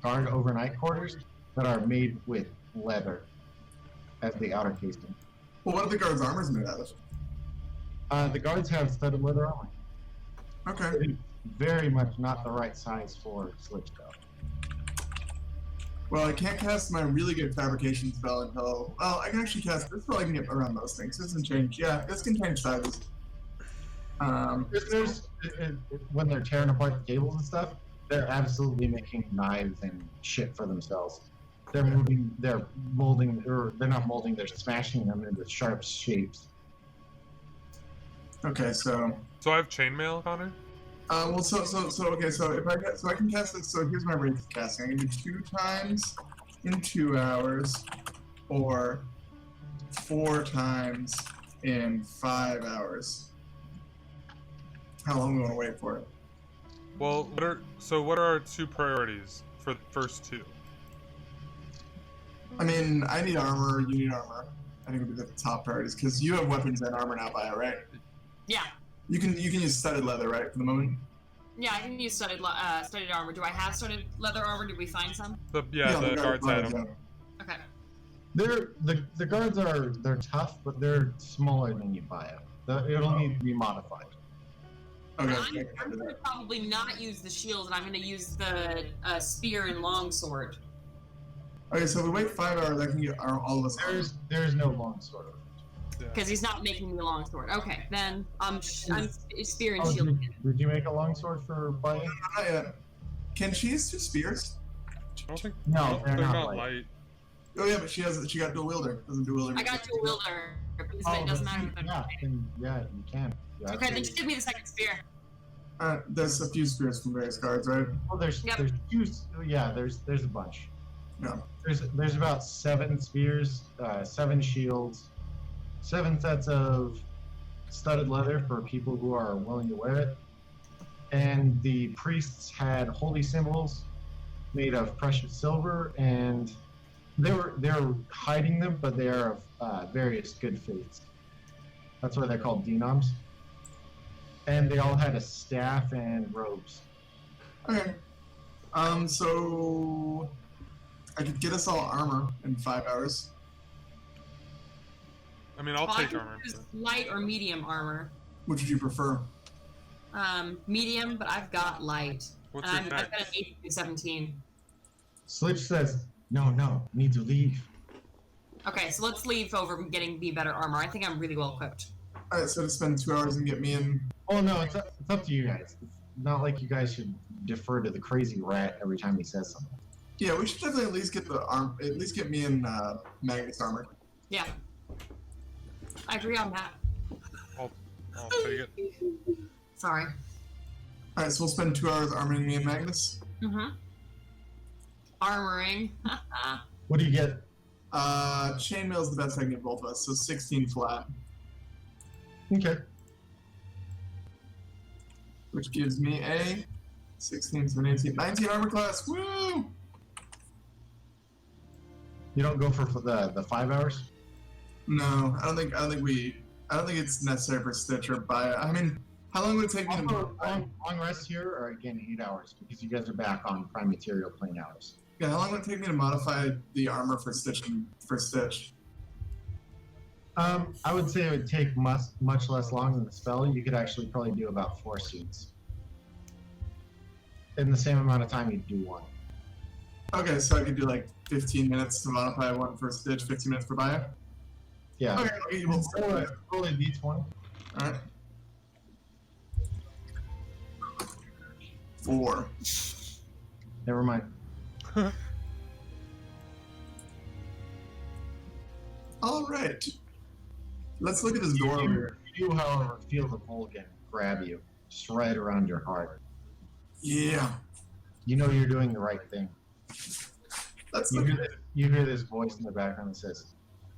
guard overnight quarters that are made with leather as the outer casing.
Well, what are the guards' armors made out of?
The guards have studded leather armor.
Okay.
It is very much not the right size for Slitch though.
Well, I can't cast my really good fabrication spell until. Well, I can actually cast this spell. I can get around those things. This doesn't change. Yeah, this can change sizes.
When they're tearing apart the tables and stuff, they're absolutely making knives and shit for themselves. They're molding, or they're not molding, they're smashing them into sharp shapes.
Okay, so.
So I have chainmail, Connor?
Well, so okay, so I can cast this. So here's my rate of casting. I can do 2 times in 2 hours, or 4 times in 5 hours. How long do we want to wait for it?
Well, what are our 2 priorities for the first 2?
I mean, I need armor. You need armor. I think we'll be the top priorities because you have weapons and armor now, Bio, right?
Yeah.
You can use studded leather, right, for the moment.
Yeah, I can use studded armor. Do I have studded leather armor? Did we find some?
The guards item.
Okay.
The guards they're tough, but they're smaller than you buy it. It'll need to be modified.
Okay.
I'm going to probably not use the shield, and I'm going to use the spear and longsword.
Okay, so if we wait 5 hours, I can get all of us.
There's no longsword.
Because he's not making me a longsword. Okay, then I'm spear and
Oh,
shield.
did you make a longsword for Buddy?
Not yet. Can she use 2 spears?
I don't think.
No, they're not
light.
light.
Oh yeah, but she got dual wielder. Doesn't dual wielder.
I got dual wielder. It doesn't matter.
Yeah, you can. Yeah,
Okay, then just give me the second spear.
There's a few spears from various guards, right?
Well, there's 2. Yeah, there's a bunch.
No.
There's about 7 spears, 7 shields, 7 sets of studded leather for people who are willing to wear it, and the priests had holy symbols made of precious silver, and they're hiding them, but they are of various good faiths. That's why they're called denoms. And they all had a staff and robes.
Okay. So I could get us all armor in 5 hours.
I mean, I'll
I
take
can
armor.
use light or medium armor.
Which would you prefer?
Medium, but I've got light.
What's
And
your
I've got an
max?
8-17.
Slitch says, no, need to leave.
Okay, so let's leave over getting me better armor. I think I'm really well equipped.
Alright, so to spend 2 hours and get me in.
Oh no, it's up to you guys. It's not like you guys should defer to the crazy rat every time he says something.
Yeah, we should definitely at least get the arm. At least get me in Magnus armor.
Yeah. I agree on that.
I'll take it.
Sorry.
Alright, so we'll spend 2 hours armoring me in Magnus.
Mm-hmm. Armoring.
What do you get?
Chainmail's the best I can get both of us, so 16 flat.
Okay.
Which gives me a 16, 17, 19 armor class. Woo!
You don't go for the 5 hours?
No, I don't think it's necessary for Stitch or Baya. I mean, how long would it take me to
Also, long rest here are again 8 hours because you guys are back on prime material plane hours.
Yeah, how long would it take me to modify the armor for Stitch for Stitch?
I would say it would take much less long than the spell. You could actually probably do about 4 suits. In the same amount of time you'd do one.
Okay, so I could do like 15 minutes to modify one for Stitch, 15 minutes for Baya?
Yeah.
Okay, I'll get you both.
Roll a d20.
Alright. 4.
Never mind.
Alright. Let's look at this door over here.
You do, however, feel the Vulcan grab you, just right around your heart.
Yeah.
You know you're doing the right thing.
Let's
You
look
hear, you hear this voice in the background that says,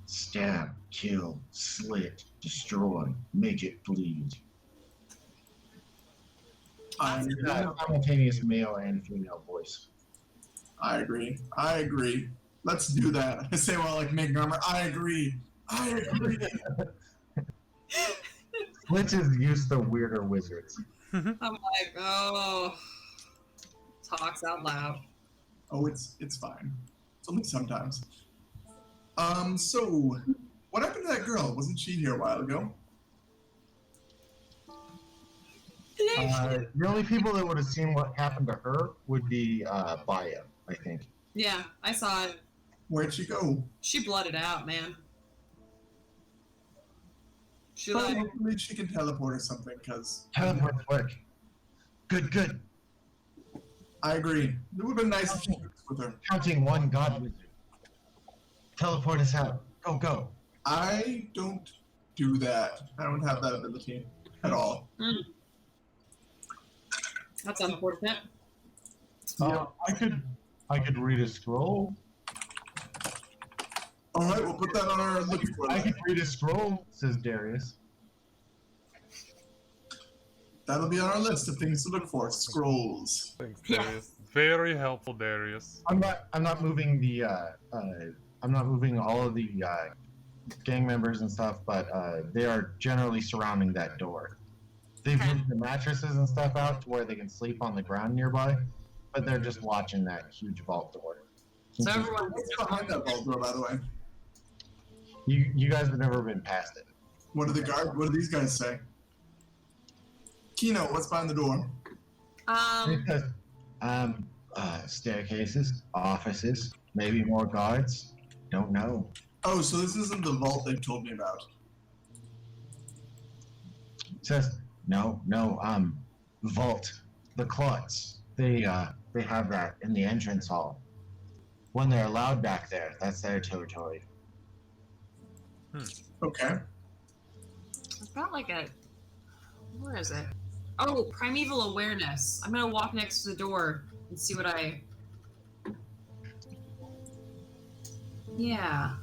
stab, kill, slit, destroy, make it bleed. Simultaneous male and female voice.
I agree. Let's do that. I say while like making armor. I agree.
Slitch is used to weirder wizards.
I'm like, oh. Talks out loud.
Oh, it's fine. It's only sometimes. So what happened to that girl? Wasn't she here a while ago?
The only people that would have seen what happened to her would be Baya, I think.
Yeah, I saw it.
Where'd she go?
She blooded out, man. She
Well,
like,
hopefully she can teleport or something, because
Teleport's work. Good.
I agree. It would have been nice if she was with her.
Counting one god wizard. Teleport us out. Go.
I don't do that. I don't have that ability at all.
that's unfortunate.
I could read a scroll.
Alright, we'll put that on our look for.
I could read a scroll, says Darius.
That'll be on our list of things to look for. Scrolls.
Thanks, Darius. Very helpful, Darius.
I'm not moving the I'm not moving all of the gang members and stuff, but they are generally surrounding that door. They've moved the mattresses and stuff out to where they can sleep on the ground nearby, but they're just watching that huge vault door.
So everyone,
What's behind that vault door, by the way?
You guys have never been past it.
What do these guys say? Kino, what's behind the door?
It says, staircases, offices, maybe more guards. Don't know.
Oh, so this isn't the vault they've told me about.
It says no, vault, the clots. They have that in the entrance hall. When they're allowed back there, that's their territory.
Okay.
I've got like a, where is it? Oh, primeval awareness. I'm gonna walk next to the door and see what I. Yeah.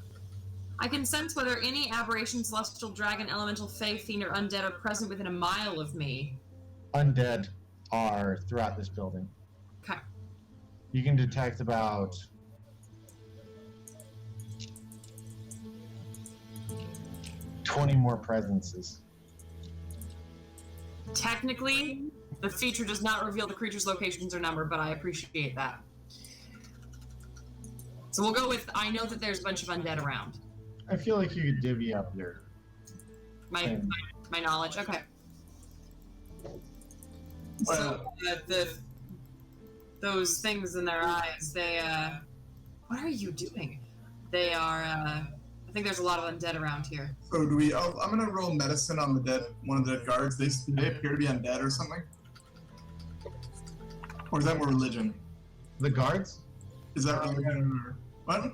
I can sense whether any aberration, celestial, dragon, elemental, fae, fiend, or undead are present within a mile of me.
Undead are throughout this building.
Okay.
You can detect about 20 more presences.
Technically, the feature does not reveal the creature's locations or number, but I appreciate that. So we'll go with, I know that there's a bunch of undead around.
I feel like you could divvy up your
My knowledge, okay.
Well,
those things in their eyes, they, what are you doing? They are, I think there's a lot of undead around here.
so do we? I'm gonna roll medicine on the dead, one of the dead guards. They appear to be undead or something. Or is that more religion?
The guards?
Is that religion or what?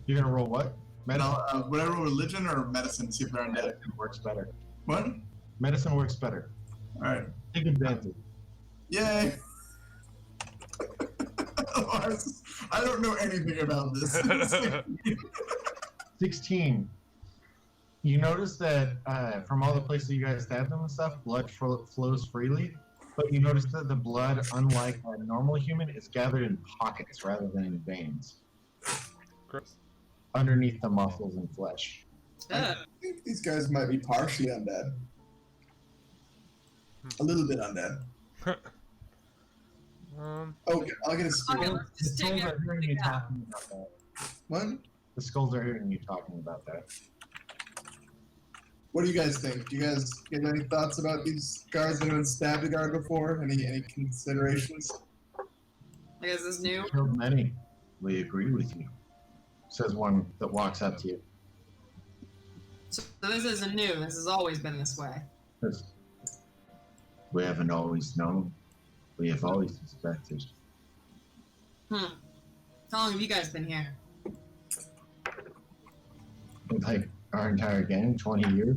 You're gonna roll what? Medicine
Would I roll religion or medicine to see if they're undead?
works better.
What?
Medicine works better.
All right.
Take advantage.
Yay! I don't know anything about this.
16. You notice that from all the places you guys stabbed them and stuff, blood flows freely. But you notice that the blood, unlike a normal human, is gathered in pockets rather than in veins.
Gross.
Underneath the muscles and flesh.
I think these guys might be partially undead. A little bit undead. Oh, I'll get a
Okay,
scroll.
let's
The
just take
skulls are hearing you
everything out.
talking about that.
What?
The skulls are hearing you talking about that.
What do you guys think? Do you guys get any thoughts about these guards? Anyone stabbed a guard before? Any considerations?
Like, is this new?
Killed many. We agree with you. Says one that walks up to you.
So this isn't new. This has always been this way.
Says, we haven't always known. We have always suspected.
How long have you guys been here?
Like our entire gang, 20 years.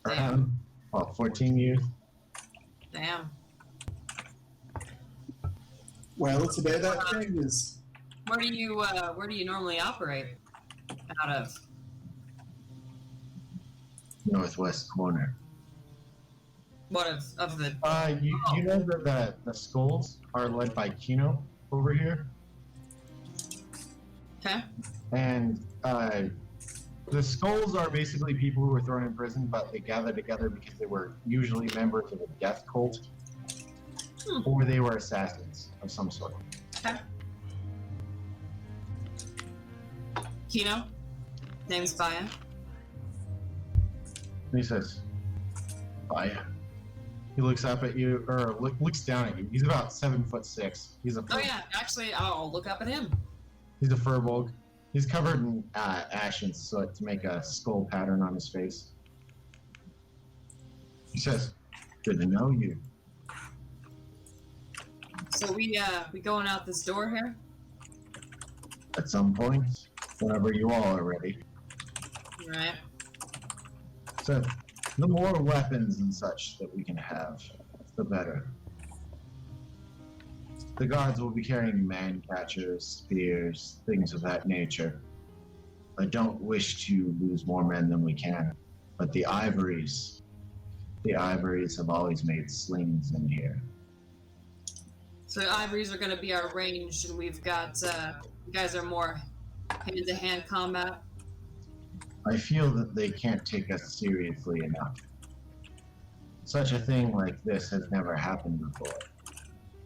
Around, well, 14 years.
Damn.
Well, today that changes.
Where do you normally operate out of?
Northwest corner.
What of the?
You know that the skulls are led by Kino over here,
Okay.
and the skulls are basically people who were thrown in prison, but they gathered together because they were usually members of a death cult, or they were assassins of some sort.
Okay. Kino. Name's Baya.
And he says, "Baya." He looks up at you, or looks down at you. He's about 7'6". He's a
Oh yeah, actually, I'll look up at him.
He's a furbolg. He's covered in ash and soot to make a skull pattern on his face. He says, "Good to know you."
So we going out this door here?
At some point, whenever you all are ready.
Right.
So, the more weapons and such that we can have, the better. The guards will be carrying man catchers, spears, things of that nature. I don't wish to lose more men than we can, but the ivories have always made slings in here.
So the ivories are going to be our range, and we've got you guys are more hand-to-hand combat.
I feel that they can't take us seriously enough. Such a thing like this has never happened before.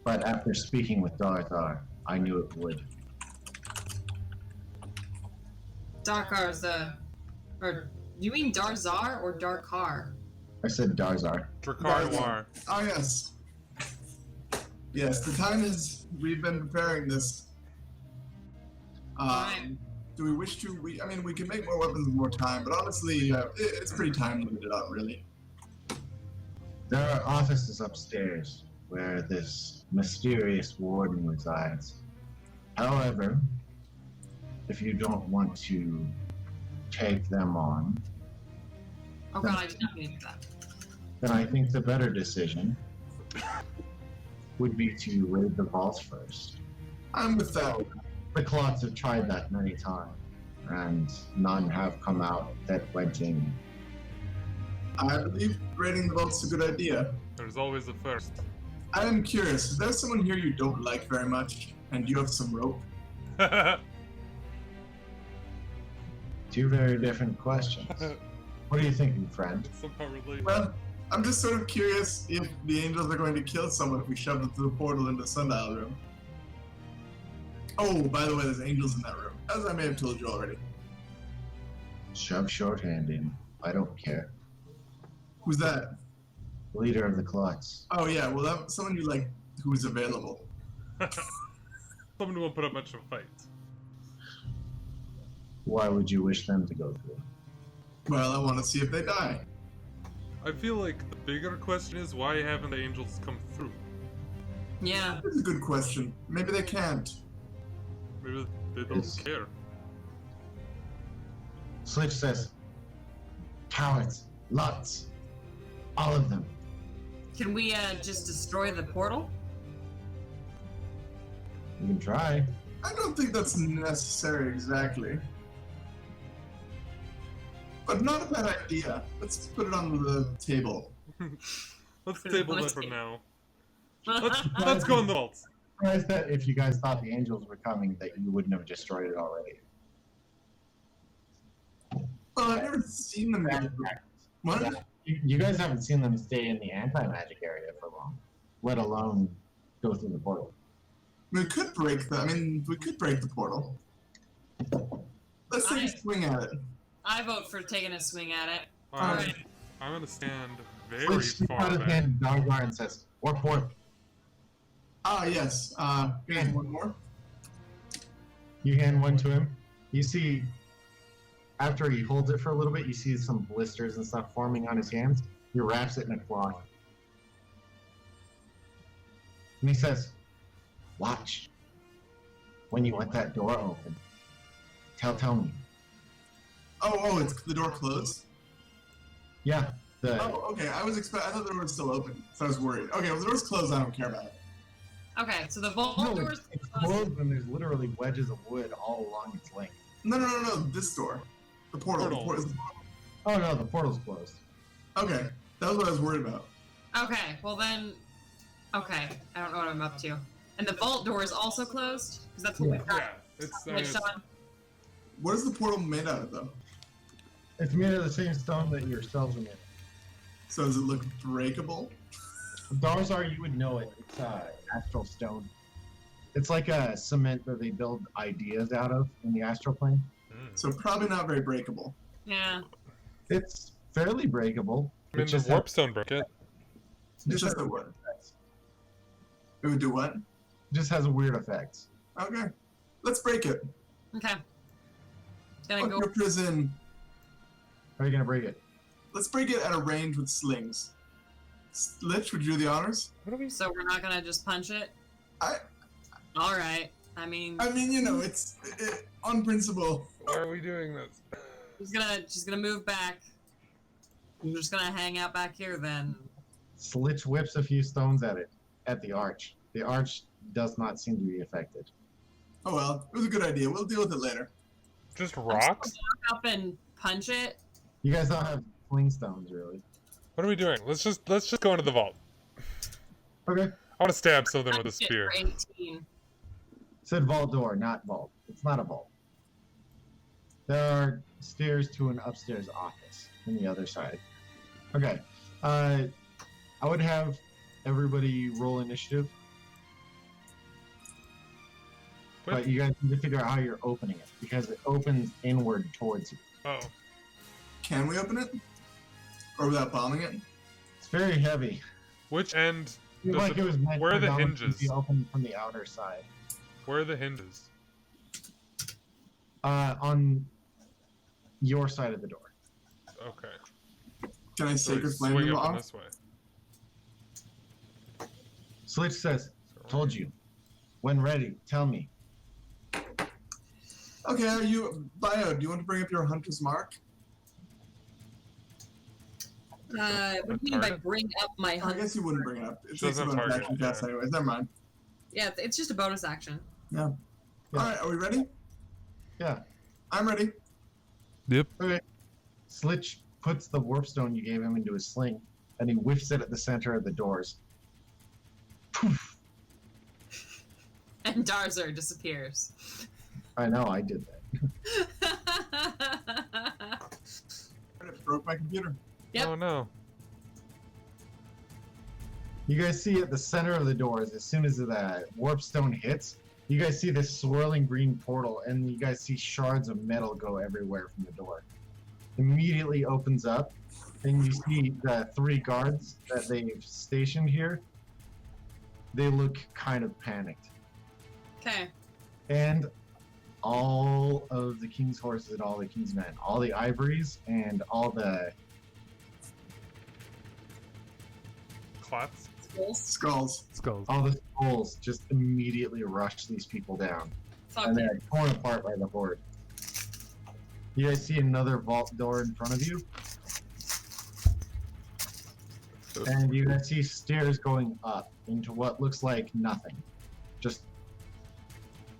But after speaking with Darthar, I knew it would.
Darkar's or you mean Darzar or Darkar?
I said Darzar.
Dracarnoir.
Oh yes. Yes, the time is. We've been preparing this.
Fine.
Do we wish to? I mean, we can make more weapons with more time, but honestly, it's pretty time limited on really.
There are offices upstairs where this mysterious warden resides. However, if you don't want to take them on,
Oh god, I did not mean that.
then I think the better decision would be to raid the vaults first.
I'm with that.
The Clots have tried that many times, and none have come out that went in.
I believe raiding the vault's a good idea.
There's always a first.
I am curious. Is there someone here you don't like very much, and you have some rope?
Two very different questions. What are you thinking, friend?
Somehow related.
Well, I'm just sort of curious if the angels are going to kill someone if we shove them through the portal into the sundial room. Oh, by the way, there's angels in that room, as I may have told you already.
Shove shorthand in. I don't care.
Who's that?
Leader of the Clots.
Oh yeah, well that's someone you like who's available.
Someone who won't put up much of a fight.
Why would you wish them to go through?
Well, I want to see if they die.
I feel like the bigger question is why haven't the angels come through?
Yeah.
That's a good question. Maybe they can't.
Maybe they don't
It's-
care.
Slitch says, cowards, lots, all of them.
Can we just destroy the portal?
You can try.
I don't think that's necessary exactly. But not a bad idea. Let's put it on the table.
Let's
Put it
table
on the
that for
table.
now. Let's go in the vault.
Surprised that if you guys thought the angels were coming, that you wouldn't have destroyed it already.
Well, I've never seen them do What?
You guys haven't seen them stay in the anti-magic area for long, let alone go through the portal.
We could break the portal. Let's take a swing at it.
I vote for taking a swing at it.
I'm,
Alright.
I'm gonna stand very
Slitch
far
out his
back.
hand to Dargar and says, warp, warp.
Ah, yes. Here's one more.
You hand one to him. You see, after he holds it for a little bit, you see some blisters and stuff forming on his hands. He wraps it in a cloth. And he says, watch. When you want that door open, tell me.
Oh, it's the door closed?
Yeah, the
Oh, okay. I thought the door was still open, so I was worried. Okay, well, the door's closed, I don't care about it.
Okay, so the vault
no,
doors.
it's closed and there's literally wedges of wood all along its length.
No, this door. The portal.
Portal.
Oh no, the portal's closed.
Okay, that was what I was worried about.
Okay, well then. Okay, I don't know what I'm up to. And the vault door is also closed? Because that's what we've
Yeah,
got switched on.
What is the portal made out of, though?
It's made of the same stone that your cells are made of.
So does it look breakable?
Darzar, you would know it. It's astral stone. It's like a cement that they build ideas out of in the astral plane.
So probably not very breakable.
Yeah.
It's fairly breakable.
I mean, the warp stone broke it.
It's just a what? It would do what?
just has a weird effect.
Okay. Let's break it.
Okay. Gonna
Fuck
go.
your prison.
How are you gonna break it?
Let's break it at a range with slings. Lich, would you do the honors?
What are we?
So we're not gonna just punch it.
I
All right.
mean, you know, it's on principle.
Why are we doing this?
she's gonna move back. I'm just gonna hang out back here then.
Slitch whips a few stones at it, at the arch. The arch does not seem to be affected.
Oh well, it was a good idea. We'll deal with it later.
Just rocks?
Walk up and punch it.
You guys don't have fling stones, really.
What are we doing? Let's just go into the vault.
Okay.
I want to stab something with a
Punch it
spear.
for 18.
Said vault door, not vault. It's not a vault. There are stairs to an upstairs office on the other side. Okay. I would have everybody roll initiative, but you guys need to figure out how you're opening it because it opens inward towards you.
Oh,
Can we open it? Or without bombing it?
It's very heavy.
which end?
It's
Does
like it was meant
where are the
predominantly
hinges?
to be opened from the outer side.
Where are the hinges?
On your side of the door.
Okay.
Can I
So we
sacred flame
swing
them
open
off?
this way.
Slitch says, "Told you. When ready, tell me."
Okay, are you Bio, do you want to bring up your hunter's mark?
What do you mean by
Target?
bring up my
I
hunt?
guess you wouldn't bring it up. It
She
takes a
doesn't
bonus
target,
action cast
yeah.
anyways. Never mind.
Yeah, it's just a bonus action.
Yeah.
Yeah.
Alright, are we ready?
Yeah.
I'm ready.
Yep.
Okay. Slitch puts the warp stone you gave him into his sling, and he whiffs it at the center of the doors. Poof.
And Darzar disappears.
I know, I did that.
It broke my computer.
Yep.
Oh no.
You guys see at the center of the doors, as soon as the warp stone hits, you guys see this swirling green portal, and you guys see shards of metal go everywhere from the door. Immediately opens up, and you see the 3 guards that they've stationed here. They look kind of panicked.
Okay.
And all of the king's horses and all the king's men, all the ivories and all the
Clots.
Skulls.
Skulls.
all the skulls just immediately rush these people down,
Fuck
and
you.
they're torn apart by the horde. You guys see another vault door in front of you, and you guys see stairs going up into what looks like nothing, just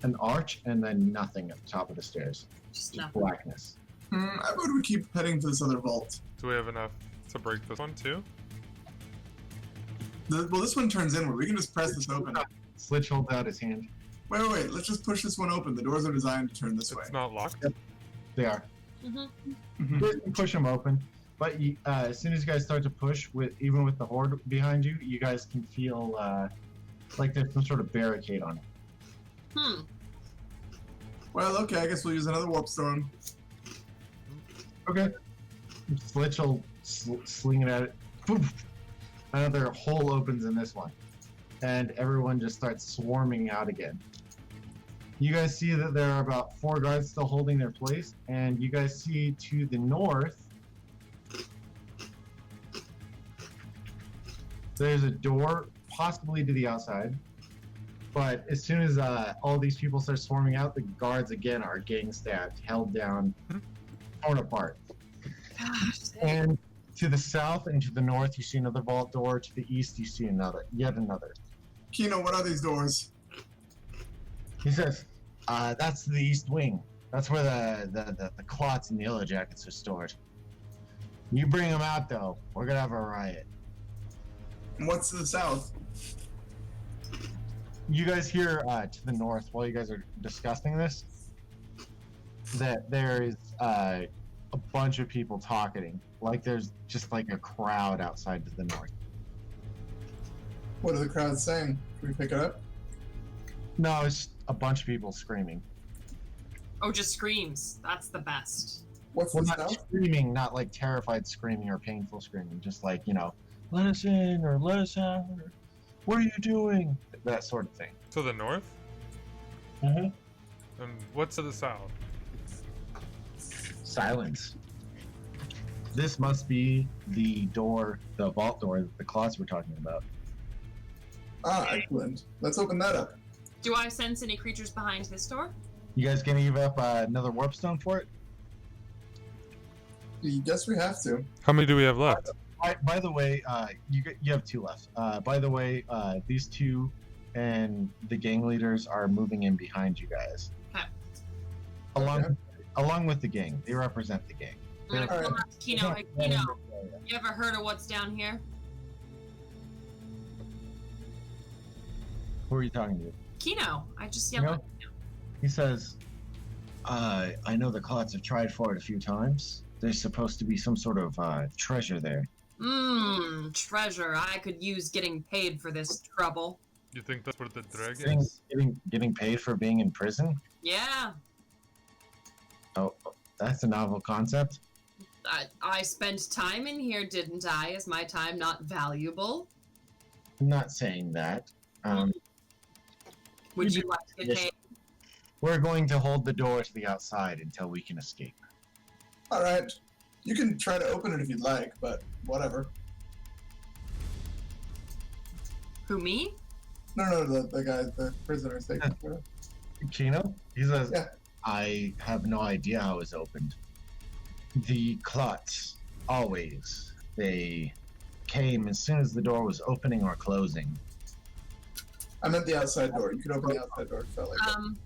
an arch and then nothing at the top of the stairs,
Just
just
nothing.
blackness.
I vote we keep heading to this other vault.
Do we have enough to break this one too?
Well, this one turns inward. We can just press this open.
Slitch holds out his hand.
Wait. Let's just push this one open. The doors are designed to turn this way.
It's not locked.
They are.
Mhm.
You guys can push them open, but you, as soon as you guys start to push, even with the horde behind you, you guys can feel like there's some sort of barricade on it.
Hmm.
Well, okay. I guess we'll use another warp stone.
Okay. Slitch will sling it at it. Poof. Another hole opens in this one, and everyone just starts swarming out again. You guys see that there are about 4 guards still holding their place, and you guys see to the north there's a door, possibly to the outside. But as soon as all these people start swarming out, the guards again are getting stabbed, held down, torn apart.
Gosh.
And to the south and to the north, you see another vault door. To the east, you see yet another.
Kino, what are these doors?
He says, "That's the east wing. That's where the clots and the yellow jackets are stored. You bring them out, though. We're gonna have a riot."
And what's to the south?
You guys hear to the north while you guys are discussing this that there is a bunch of people talking. Like there's just like a crowd outside to the north.
What are the crowds saying? Can we pick it up?
No, it's a bunch of people screaming.
Oh, just screams. That's the best.
What's
Well,
the
not
south?
screaming, not like terrified screaming or painful screaming. Just like, let us in or let us out. Or, what are you doing? That sort of thing.
To the north?
Mm-hmm.
And what's to the south?
Silence. This must be the door, the vault door that the clots were talking about.
Ah, excellent. Let's open that up.
Do I sense any creatures behind this door?
You guys gonna give up another warp stone for it?
Yes, we have to.
How many do we have left?
By the way, you have 2 left. By the way, these 2 and the gang leaders are moving in behind you guys.
Okay.
Along with the gang, they represent the gang.
I'm gonna
Alright.
call out to Kino. Hey, Kino, you ever heard of what's down here?
Who are you talking to?
Kino. I just yelled.
No.
at Kino.
He says, I know the clots have tried for it a few times. There's supposed to be some sort of treasure there.
Treasure. I could use getting paid for this trouble.
You think that's where the drag
Getting,
is?
getting paid for being in prison?
Yeah.
Oh, that's a novel concept.
I spent time in here, didn't I? Is my time not valuable?
I'm not saying that.
Would
You
you like to get
yes.
paid?
We're going to hold the door to the outside until we can escape.
All right. You can try to open it if you'd like, but whatever.
Who, me?
No, the guy, the prisoners. They
Kino? He says,
Yeah.
I have no idea how it's opened. The clots, always, they came as soon as the door was opening or closing.
I meant the outside door. You could open the outside door if you felt like it.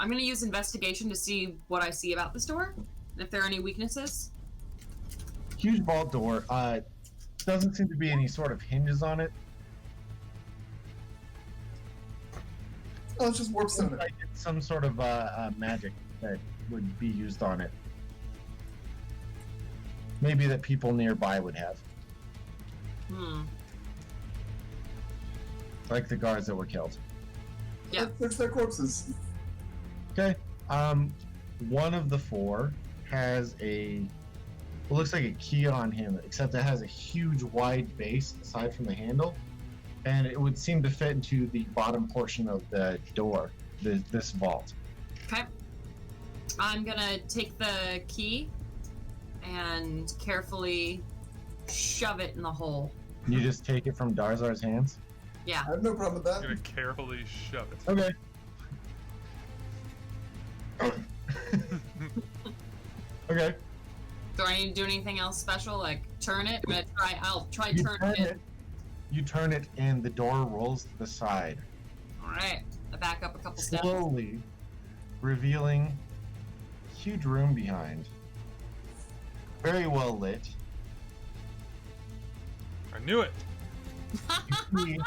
I'm gonna use investigation to see what I see about this door, and if there are any weaknesses.
Huge vault door. Doesn't seem to be any sort of hinges on it.
Oh, it's just warp stone.
Like it's some sort of magic that would be used on it. Maybe that people nearby would have, like the guards that were killed.
Yeah.
It's their corpses.
Okay. One of the 4 has a what looks like a key on him, except it has a huge wide base aside from the handle, and it would seem to fit into the bottom portion of the door, this vault.
Okay. I'm gonna take the key and carefully shove it in the hole.
You just take it from Darzar's hands?
Yeah.
I have no problem with
I'm
that.
gonna carefully shove it.
Okay. Okay.
Do I need to do anything else special? Like turn it? I'll try
You
turning
turn
it.
it. You turn it, and the door rolls to the side,
Alright. I back up a couple steps.
slowly revealing a huge room behind. Very well lit.
I knew it.
You see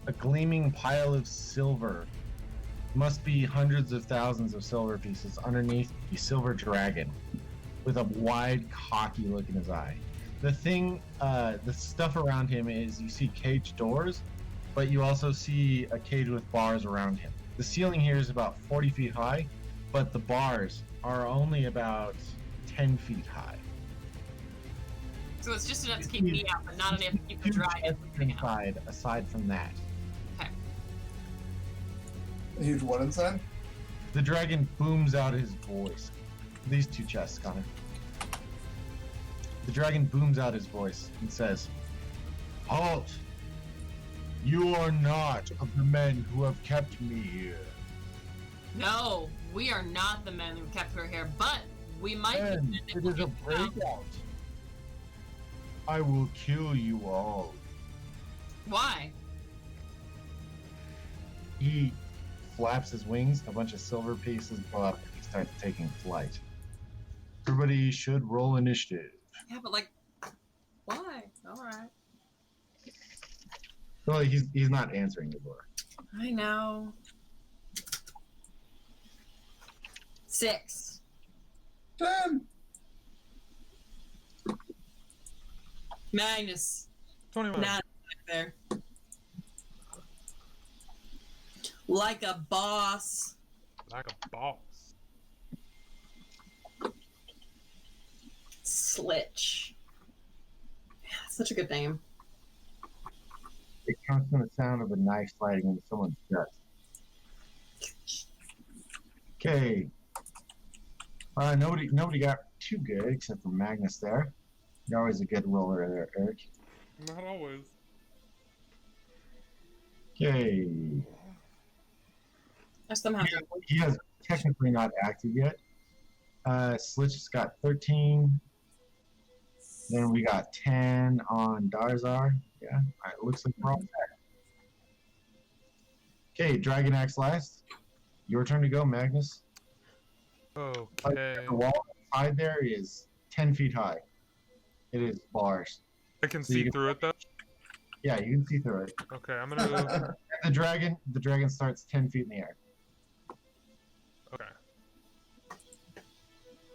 a gleaming pile of silver. Must be hundreds of thousands of silver pieces underneath the silver dragon, with a wide, cocky look in his eye. The stuff around him is you see cage doors, but you also see a cage with bars around him. The ceiling here is about 40 feet high, but the bars are only about 10 feet high.
So it's just enough to keep me out, but not enough to keep the dragon from getting out.
Inside, aside from that.
A huge one inside?
The dragon booms out his voice. These two chests, Connor. The dragon booms out his voice and says, "Halt! You are not of the men who have kept me here.
No, we are not the men who kept her here, but we might
And
be.
it is a breakout. I will kill you all."
Why?
He flaps his wings, a bunch of silver pieces blow up, and he starts taking flight. Everybody should roll initiative.
Yeah, but like, why? Alright.
Well, he's not answering the door.
I know. 6.
10!
Magnus.
21.
Not there. Like a boss.
Like a boss.
Slitch. Yeah, such a good name.
It comes from the sound of a knife sliding into someone's chest. Okay. Nobody got too good except for Magnus there. You're always a good roller there, Eric.
Not always.
Okay.
I somehow
He has technically not acted yet. Slitch's got 13. Then we got 10 on Darzar. Yeah, all right, looks like we're all set. Okay, Dragon Axe last. Your turn to go, Magnus.
Okay.
The wall inside there is 10 feet high. It is bars.
I can
So
see
you can-
through it though.
Yeah, you can see through it.
Okay, I'm gonna move.
And the dragon starts 10 feet in the air.
Okay.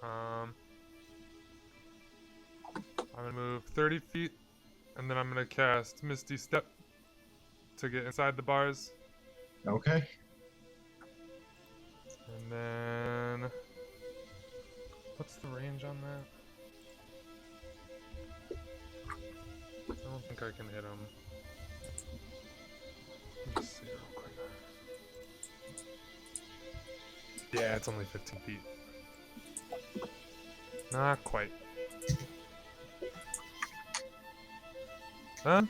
I'm gonna move 30 feet, and then I'm gonna cast Misty Step to get inside the bars,
Okay.
and then what's the range on that? I don't think I can hit him. Let's see real quick. Yeah, it's only 15 feet. Not quite. Huh?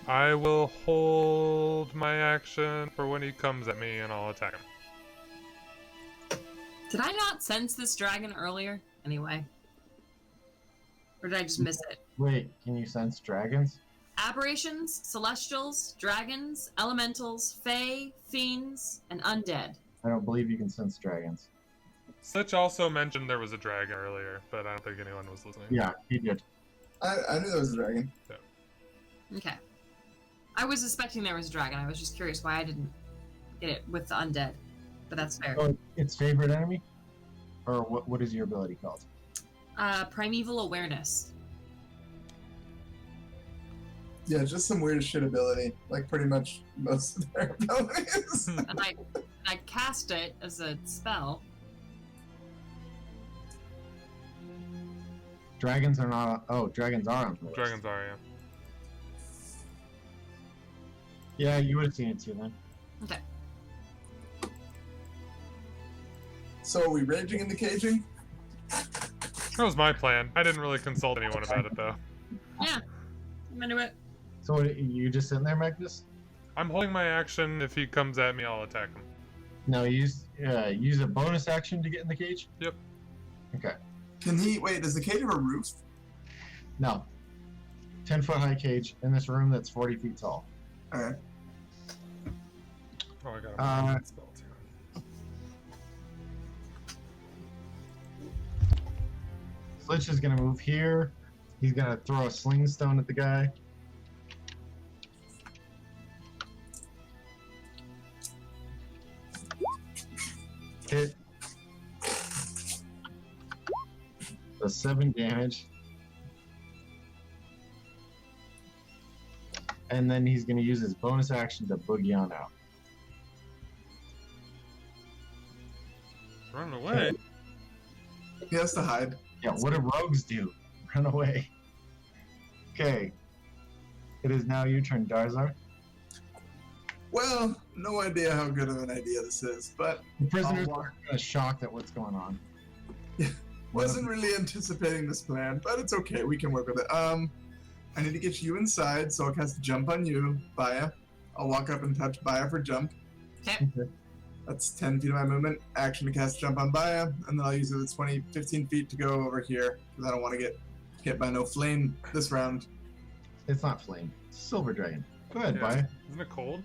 I will hold my action for when he comes at me and I'll attack him.
Did I not sense this dragon earlier? Anyway. Or did I just miss it?
Wait, can you sense dragons?
Aberrations, celestials, dragons, elementals, fae, fiends, and undead.
I don't believe you can sense dragons.
Slitch also mentioned there was a dragon earlier, but I don't think anyone was listening.
Yeah, he did.
I knew there was a dragon.
Okay. I was suspecting there was a dragon. I was just curious why I didn't get it with the undead. But that's fair.
Oh, its favorite enemy? Or what is your ability called?
Primeval awareness.
Yeah, just some weird shit ability. Like pretty much most of their abilities.
And I cast it as a spell.
Dragons are not. Oh, dragons are on the list.
Dragons are, yeah.
Yeah, you would have seen it too then.
Okay.
So are we raging in the caging?
That was my plan. I didn't really consult anyone about it, though.
Yeah. I'm into it.
So what, you just sitting there, Magnus?
I'm holding my action. If he comes at me, I'll attack him.
No, use a bonus action to get in the cage.
Yep.
Okay.
Can he wait? Does the cage have a roof?
No. 10-foot high cage in this room that's 40 feet tall.
Okay.
Oh, I got a spell too.
Slitch is gonna move here. He's gonna throw a sling stone at the guy. Hit. Does 7 damage. And then he's gonna use his bonus action to boogie on out.
Run away.
He has to hide.
Yeah, what do rogues do? Run away. Okay. It is now your turn, Darzar.
Well, no idea how good of an idea this is, but
The prisoners
I'll-
are kind of shocked at what's going on.
wasn't really anticipating this plan, but it's okay. We can work with it. I need to get you inside, so I'll cast jump on you, Baya. I'll walk up and touch Baya for jump.
Okay.
That's 10 feet of my movement. Action to cast jump on Baya, and then I'll use the 15 feet to go over here, because I don't want to get hit by no flame this round.
It's not flame. It's silver dragon. Go ahead,
Yeah.
Baya.
Isn't it cold?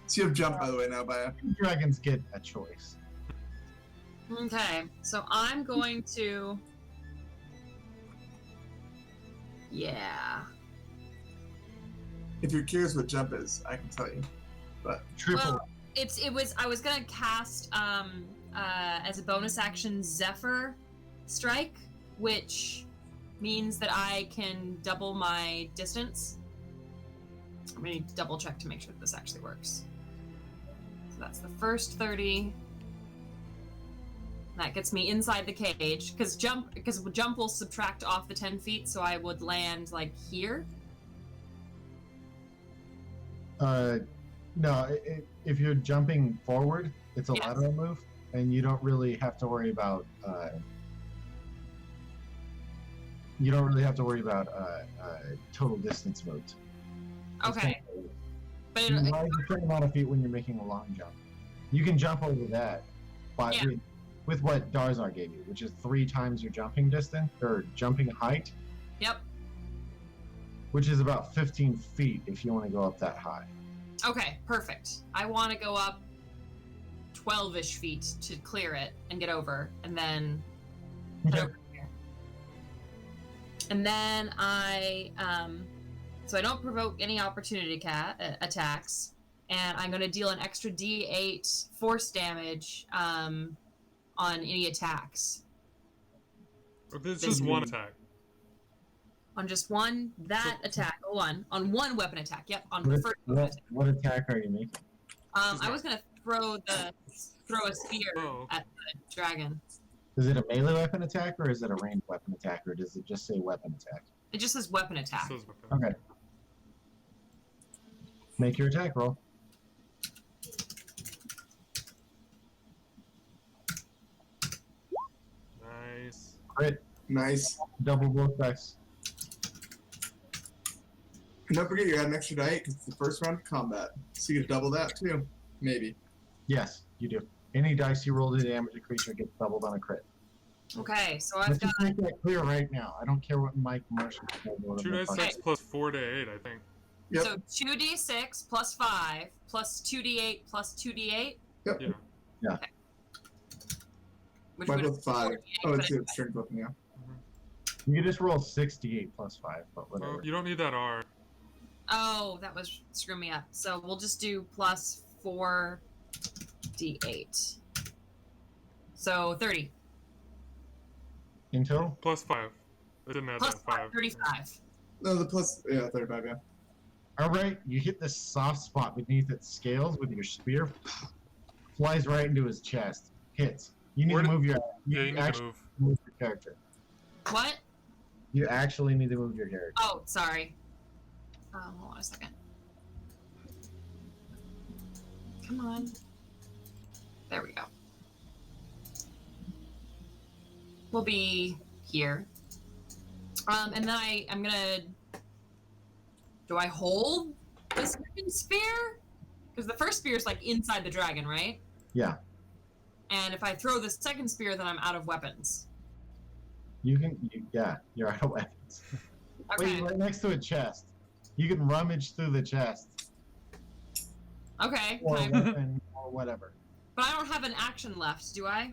So you have jump, by the way, now, Baya.
Dragons get a choice.
Okay, so I'm going to. Yeah.
If you're curious what jump is, I can tell you.
Triple.
Well, I was gonna cast as a bonus action Zephyr Strike, which means that I can double my distance. I'm gonna need to double check to make sure that this actually works. So that's the first 30. That gets me inside the cage because jump will subtract off the 10 feet, so I would land like here.
No, if you're jumping forward, it's a
Yes.
lateral move, and you don't really have to worry about. You don't really have to worry about total distance moves.
Okay, but
You
it,
rise a certain amount of feet when you're making a long jump. You can jump over that, but
Yeah.
with what Darzar gave you, which is 3 times your jumping distance or jumping height,
yep.
which is about 15 feet if you want to go up that high.
Okay, perfect. I want to go up 12-ish feet to clear it and get over, and then head
Okay.
over here. And then so I don't provoke any opportunity attacks, and I'm going to deal an extra D8 force damage on any attacks.
Or there's just one attack.
On just one attack. On one weapon attack. Yep, on the first weapon attack.
What attack are you making?
I was gonna throw a spear
Oh.
at the dragon.
Is it a melee weapon attack or is it a ranged weapon attack or does it just say weapon attack?
It just says weapon attack.
So is my
Okay. Make your attack roll.
Nice.
Crit.
Nice.
Double both dice.
And don't forget you add an extra die because it's the first round of combat. So you can double that too. Maybe.
Yes, you do. Any dice you roll to damage a creature gets doubled on a crit.
Okay, so I've
Let's
got
just make that clear right now. I don't care what Mike Marshall said.
2d6 plus 4d8, I think.
Yep.
so 2d6 plus 5 plus 2d8 plus 2d8.
Yep.
Yeah.
Which
Mine
would
was 5.
48,
Oh,
but
it's a strength weapon, yeah.
You can just roll 68 plus 5, but
Oh,
whatever.
you don't need that R.
Oh, that was screw me up. So we'll just do plus 4d8. So 30.
In total?
Plus 5. I didn't add
Plus
that
5, 35.
No, the plus, yeah, 35, yeah.
Alright, you hit the soft spot beneath its scales with your spear. Flies right into his chest. Hits. You need
Where
to
did-
move your
Yeah, you need to
actually
move.
move your character.
What?
You actually need to move your character.
Oh, sorry. Hold on a second. Come on. There we go. We'll be here. And then I'm gonna... Do I hold the second spear? Because the first spear is like inside the dragon, right?
Yeah.
And if I throw the second spear, then I'm out of weapons.
You can, yeah, you're out of weapons.
Okay.
Wait, right next to a chest. You can rummage through the chest.
Okay.
Or a weapon, or whatever.
But I don't have an action left, do I?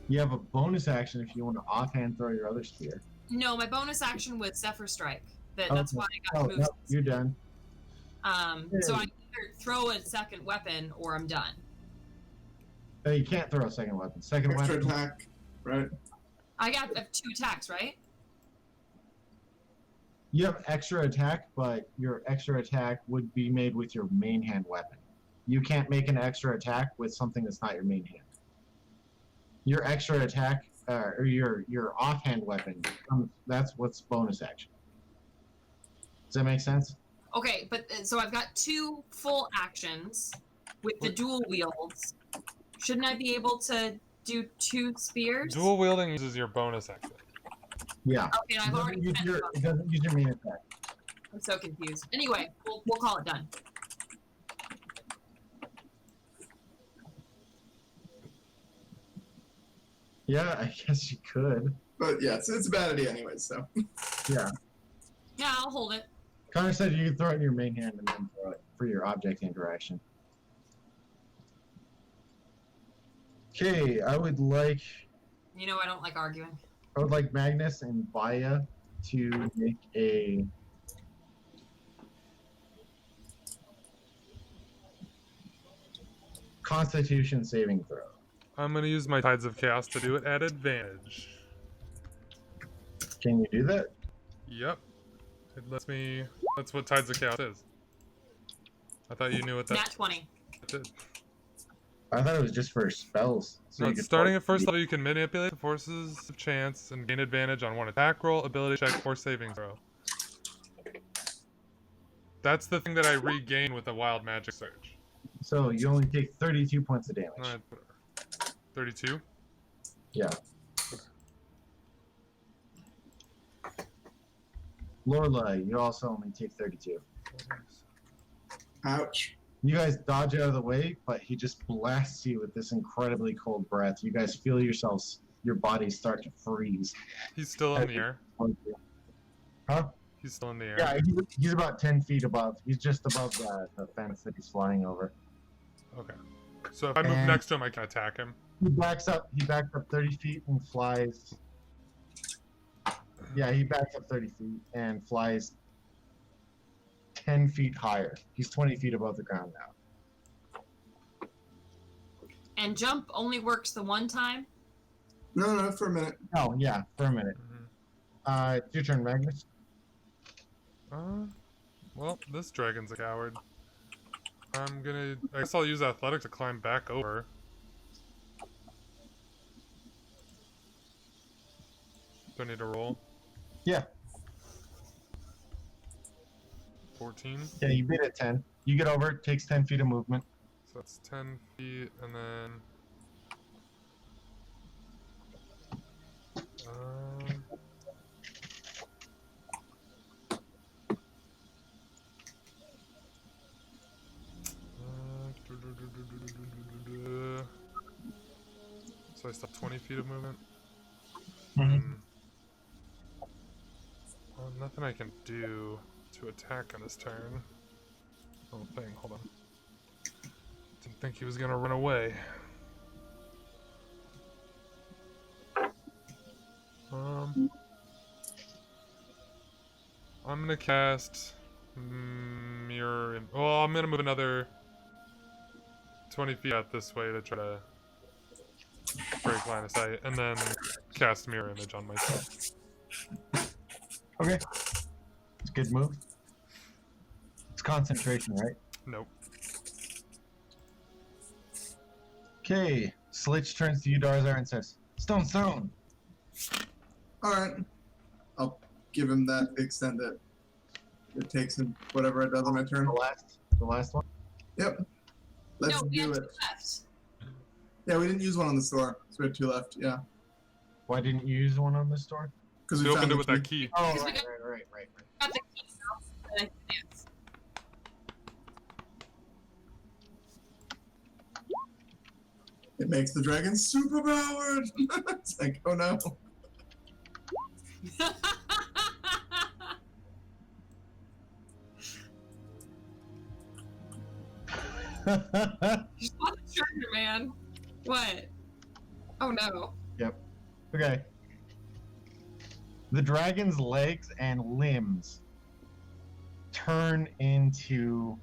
You have a bonus action if you want to offhand throw your other spear.
No, my bonus action was Zephyr Strike. That's
Okay.
why I got
Oh,
moved.
no, you're done.
So I either throw a second weapon or I'm done.
No, you can't throw a second weapon. Second
Extra
weapon.
attack, right?
I have 2 attacks, right?
You have extra attack, but your extra attack would be made with your main hand weapon. You can't make an extra attack with something that's not your main hand. Your extra attack, or your offhand weapon, that's what's bonus action. Does that make sense?
Okay, but so I've got 2 full actions with the dual wields. Shouldn't I be able to do 2 spears?
Dual wielding uses your bonus action.
Yeah.
Okay, I've already spent them.
It doesn't use your main attack.
I'm so confused. Anyway, we'll call it done.
Yeah, I guess you could.
But yeah, it's a bad idea anyway, so.
Yeah.
Yeah, I'll hold it.
Connor said you could throw it in your main hand and then throw it for your object interaction. Okay, I would like
You know I don't like arguing.
Magnus and Baya to make a Constitution saving throw.
I'm gonna use my Tides of Chaos to do it at advantage.
Can you do that?
Yep. It lets me... That's what Tides of Chaos is. I thought you knew what
Nat
that
20.
did.
I thought it was just for spells. So
No,
you could
starting at first level, you can manipulate the forces of chance and gain advantage on one attack roll, ability check, or saving throw. That's the thing that I regain with a wild magic surge.
So you only take 32 points of damage.
Alright, 32?
Yeah. Lorelai, you also only take 32.
Ouch.
You guys dodge out of the way, but he just blasts you with this incredibly cold breath. You guys feel yourselves, your bodies start to freeze.
He's still in the air.
Huh?
He's still in the air.
Yeah, he's about 10 feet above. He's just above the fence that he's flying over.
Okay. So if I move
And-
next to him, I can attack him.
He backs up 30 feet and flies. Yeah, he backs up 30 feet and flies 10 feet higher. He's 20 feet above the ground now.
And jump only works the one time?
No, for a minute.
Oh, yeah, for a minute. It's your turn, Magnus.
Well, this dragon's a coward. I guess I'll use athletic to climb back over. Do I need to roll?
Yeah.
14.
Yeah, you beat it 10. You get over, it takes 10 feet of movement.
So that's 10 feet, and then... So I still have 20 feet of movement. Well, nothing I can do to attack on this turn. Oh, thing, hold on. Didn't think he was gonna run away. I'm gonna cast Mirror. Well, I'm gonna move another 20 feet out this way to try to break line of sight, and then cast Mirror Image on myself.
Okay. It's a good move. It's concentration, right?
Nope.
Okay. Slitch turns to you, Darzar, and says, Stone.
Alright. I'll give him that extent that it takes him whatever it does on my turn.
The last one.
Yep. Let's
No, we had
do
2
it.
left.
Yeah, we didn't use one on the store, so we had 2 left. Yeah,
Why didn't you use one on the store?
because
We
we
opened
found
it
the
with
key.
that key.
Oh,
Because we
right.
Got the key now, and I can dance.
It makes the dragon super powered. It's like, oh no.
Just want the treasure, man. What? Oh no.
Okay. The dragon's legs and limbs turn into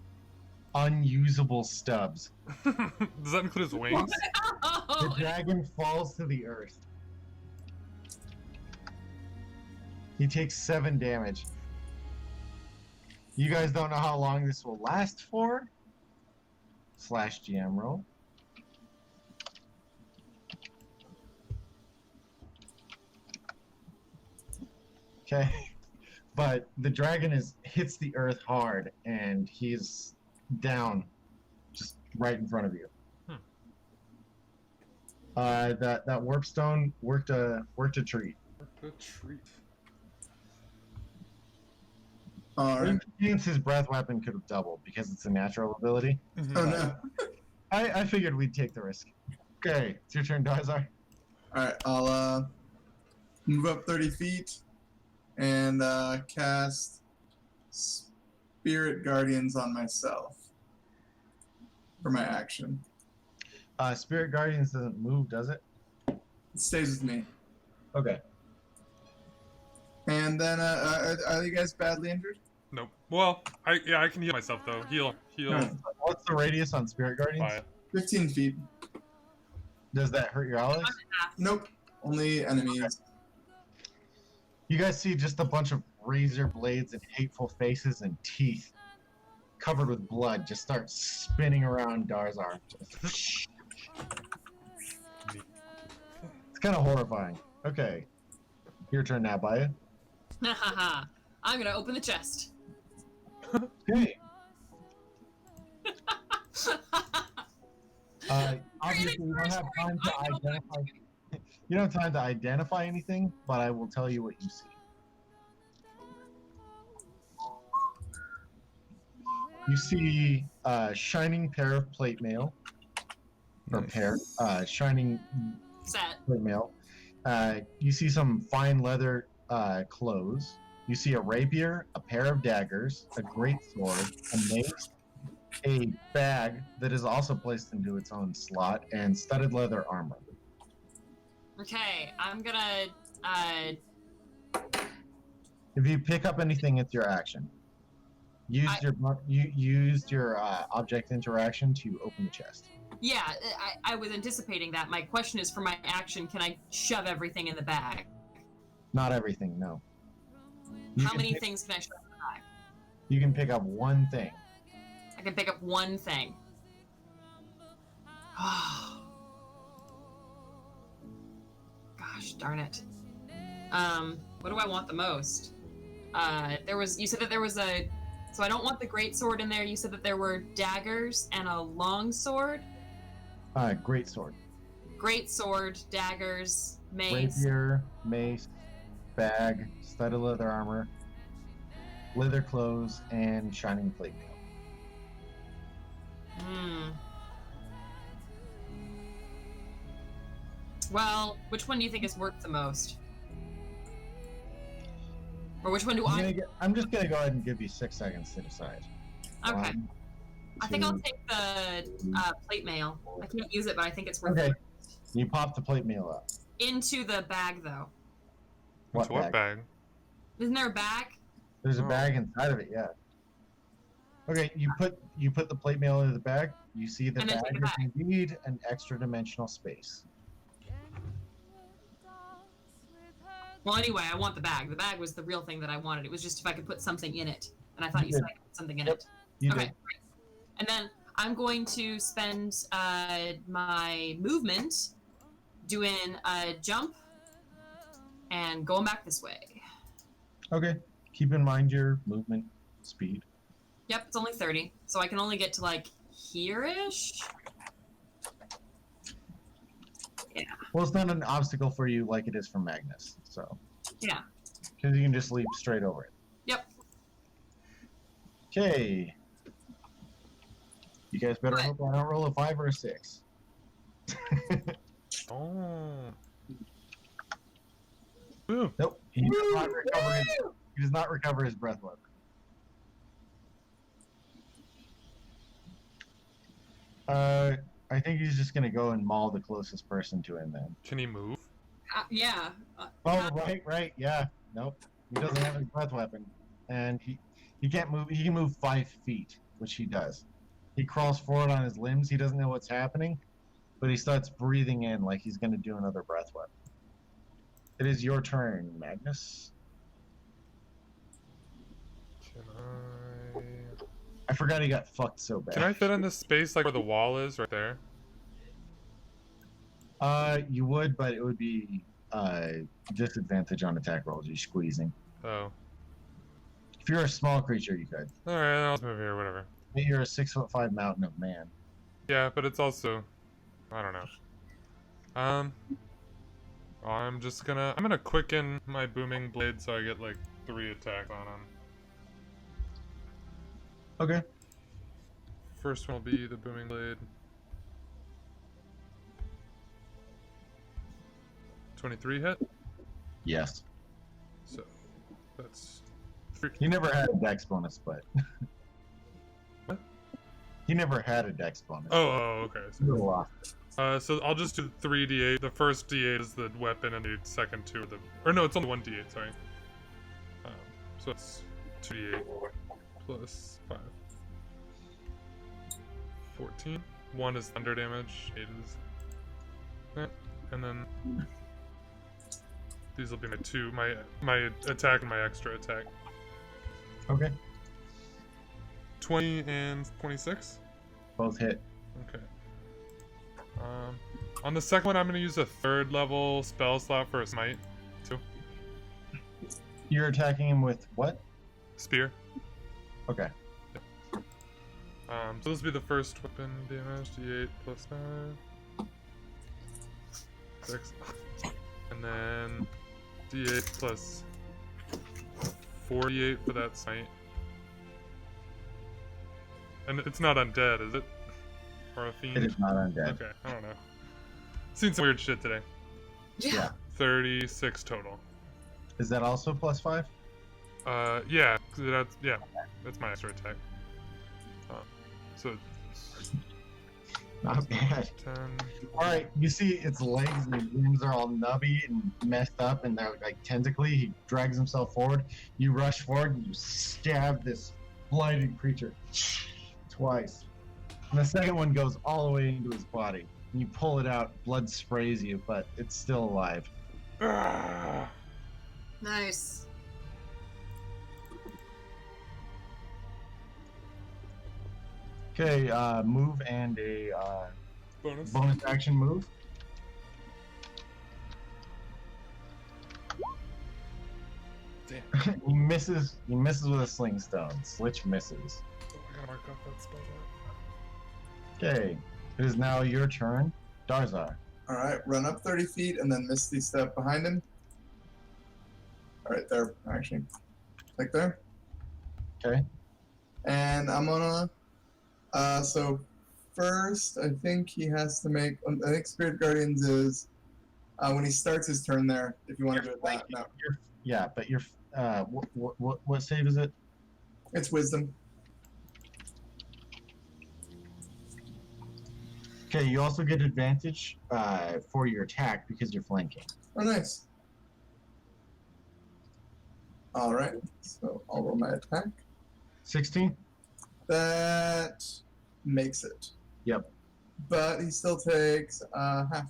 unusable stubs.
Does that include his wings?
The
Oh,
dragon falls to the earth. He takes 7 damage. You guys don't know how long this will last for? /GM roll. Okay. But the dragon hits the earth hard and he's down just right in front of you. That warp stone worked a treat.
Good treat.
Alright.
His breath weapon could have doubled because it's a natural ability.
Oh no.
I figured we'd take the risk. Okay, it's your turn, Dazar.
Alright, I'll move up 30 feet and cast Spirit Guardians on myself for my action.
Spirit Guardians doesn't move, does it?
It stays with me.
Okay.
And then, are you guys badly injured?
Nope. Well, I can heal myself though. Heal.
Alright.
What's the radius on Spirit Guardians?
5.
15 feet.
Does that hurt your allies?
Nope. Only enemies.
You guys see just a bunch of razor blades and hateful faces and teeth covered with blood just start spinning around Darzar. It's kind of horrifying. Okay. Your turn now, Baya.
I'm gonna open the chest.
Okay. Obviously, you don't have time to identify. You don't have time to identify anything, but I will tell you what you see. You see a shining pair of plate mail, or shining
Set.
plate mail. You see some fine leather clothes. You see a rapier, a pair of daggers, a great sword, a mace, a bag that is also placed into its own slot, and studded leather armor.
Okay, I'm gonna.
If you pick up anything, it's your action. You used your object interaction to open the chest.
Yeah, I was anticipating that. My question is, for my action, can I shove everything in the bag?
Not everything, no. You
How
can
many
pick-
things can I shove in the bag?
You can pick up one thing.
I can pick up one thing. Gosh darn it. What do I want the most? You said that there was a, so I don't want the great sword in there. You said that there were daggers and a long sword.
Great sword.
Great sword, daggers, mace.
Rapier, mace, bag, studded leather armor, leather clothes, and shining plate mail.
Well, which one do you think is worth the most? Or which one do
I'm just gonna go ahead and give you 6 seconds to decide.
Okay.
1,
I think I'll
2,
take the plate mail. I can't use it, but I think it's worth
Okay.
it.
You pop the plate mail up.
Into the bag, though.
What
What bag?
Isn't there a bag?
There's a
Oh.
bag inside of it, yeah. Okay, you put the plate mail into the bag. You see the
And then
bag
take it
is
back.
indeed an extra dimensional space.
Well, anyway, I want the bag. The bag was the real thing that I wanted. It was just if I could put something in it. And I thought you said I could put something in
Yep.
it.
You
Okay,
did.
great. And then I'm going to spend my movement doing a jump and going back this way.
Okay. Keep in mind your movement speed.
Yep, it's only 30, so I can only get to like here-ish. Yeah.
Well, it's not an obstacle for you like it is for Magnus. So.
Yeah.
Because you can just leap straight over it.
Yep.
Okay. You guys better
What?
hope I don't roll a 5 or a 6.
Oh. Woo.
Nope. He does not recover his breath weapon. I think he's just gonna go and maul the closest person to him then.
Can he move?
Yeah.
Oh, right, yeah. Nope. He doesn't have his breath weapon. And he can't move. He can move 5 feet, which he does. He crawls forward on his limbs. He doesn't know what's happening, but he starts breathing in like he's gonna do another breath weapon. It is your turn, Magnus.
Can
I forgot he got fucked so bad.
I fit in this space like where the wall is right there?
You would, but it would be disadvantage on attack rolls. You're squeezing.
Oh.
If you're a small creature, you could.
Alright, I'll just move here, whatever.
But you're a 6'5" mountain of man.
Yeah, but it's also... I don't know. I'm gonna quicken my booming blade so I get like 3 attacks on him.
Okay.
First one will be the booming blade. 23 hit.
Yes.
So that's 3.
He never had a dex bonus, but
What?
He never had a dex bonus.
Oh, okay.
He was lost.
So I'll just do 3 d8. The first d8 is the weapon, and the second 2 are the... Or no, it's only 1 d8, sorry. So it's 2d8 plus 5. 14. 1 is thunder damage, 8 is... And then... These will be my attack and my extra attack.
Okay.
20 and 26?
Both hit.
Okay. On the second one, I'm going to use a 3rd level spell slot for a smite, too.
You're attacking him with what?
Spear.
Okay.
So this will be the first weapon damage, d8 plus 5. 6. And then d8 plus 48 for that smite. And it's not undead, is it? Or a fiend?
It is not undead.
Okay, I don't know. Seen some weird shit today.
Yeah.
36 total.
Is that also plus 5?
Yeah, that's my extra attack. So
Not bad.
10.
Alright, you see its legs and his limbs are all nubby and messed up and they're like tentacly. He drags himself forward. You rush forward and you stab this blighted creature twice. And the second one goes all the way into his body. And you pull it out, blood sprays you, but it's still alive.
Nice.
Okay, move and a bonus action move.
Damn.
He misses with a sling stone. Slitch misses.
Oh, I gotta mark up that spell.
Okay, it is now your turn. Darzar.
Alright, run up 30 feet and then Misty step behind him. Alright, there, actually. Like there.
Okay.
And I'm gonna... so first, I think he has to make... I think Spirit Guardians is... when he starts his turn there, if you want to do it that. No,
Yeah, but your what save is it?
it's Wisdom.
Okay, you also get advantage for your attack because you're flanking.
Oh, nice. Alright, so I'll roll my attack.
16?
That makes it.
Yep.
But he still takes half.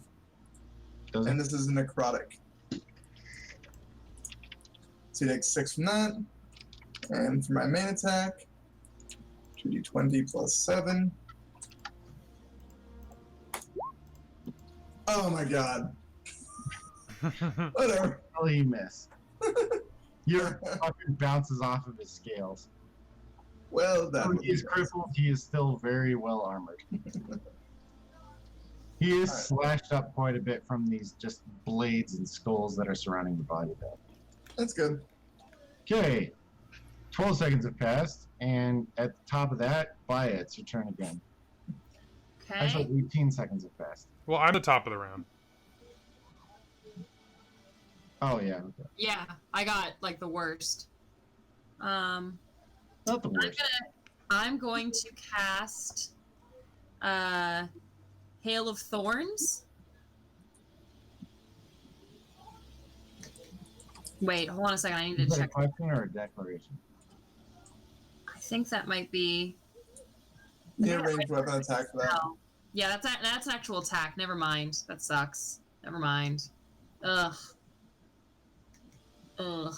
Does
And
it?
this is necrotic. So he takes 6 from that. And for my main attack, 2d20 plus 7. Oh my god. Whatever.
Oh, you miss. Your fucking bounces off of his scales.
Well, that
Though
would
he
be
is
nice.
crippled, he is still very well armored. He is
Alright.
slashed up quite a bit from these just blades and skulls that are surrounding the body, though.
That's good.
Okay, 12 seconds have passed, and at the top of that, Baya, it's your turn again. Actually,
Okay.
18 seconds have passed.
Well, I'm the top of the round.
Oh, yeah, okay.
Yeah, I got like the worst.
Not the worst.
I'm going to cast Hail of Thorns. Wait, hold on a second. I need to
Is that a
check.
question or a declaration?
I think that might be.
Yeah, ranged weapon attack for that.
No. Yeah, that's an actual attack. Never mind. That sucks. Never mind. Ugh. Ugh.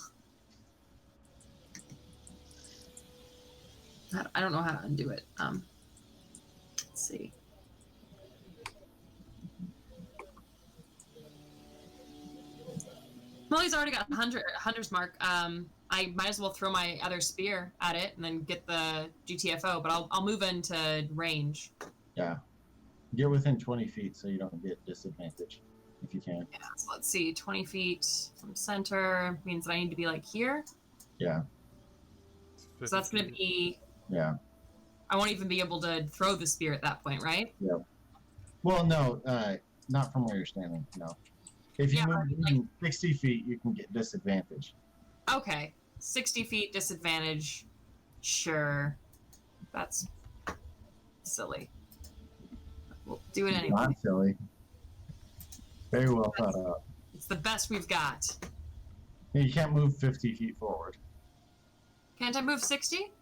I don't know how to undo it. Let's see. Well, he's already got hunter's mark. I might as well throw my other spear at it and then get the GTFO. But I'll move into range.
Yeah. Get within 20 feet so you don't get disadvantage, if you can.
Yeah. So let's see. 20 feet from center means that I need to be like here.
Yeah,
So that's going to be.
yeah.
I won't even be able to throw the spear at that point, right?
Well, no, not from where you're standing, no. If you
Yeah,
move
I mean,
within 60 feet, you can get disadvantage.
Okay. 60 feet disadvantage. Sure. That's silly. We'll do it anyway.
Not silly. Very well thought out.
It's the best we've got.
Yeah, you can't move 50 feet forward.
Can't I move 60?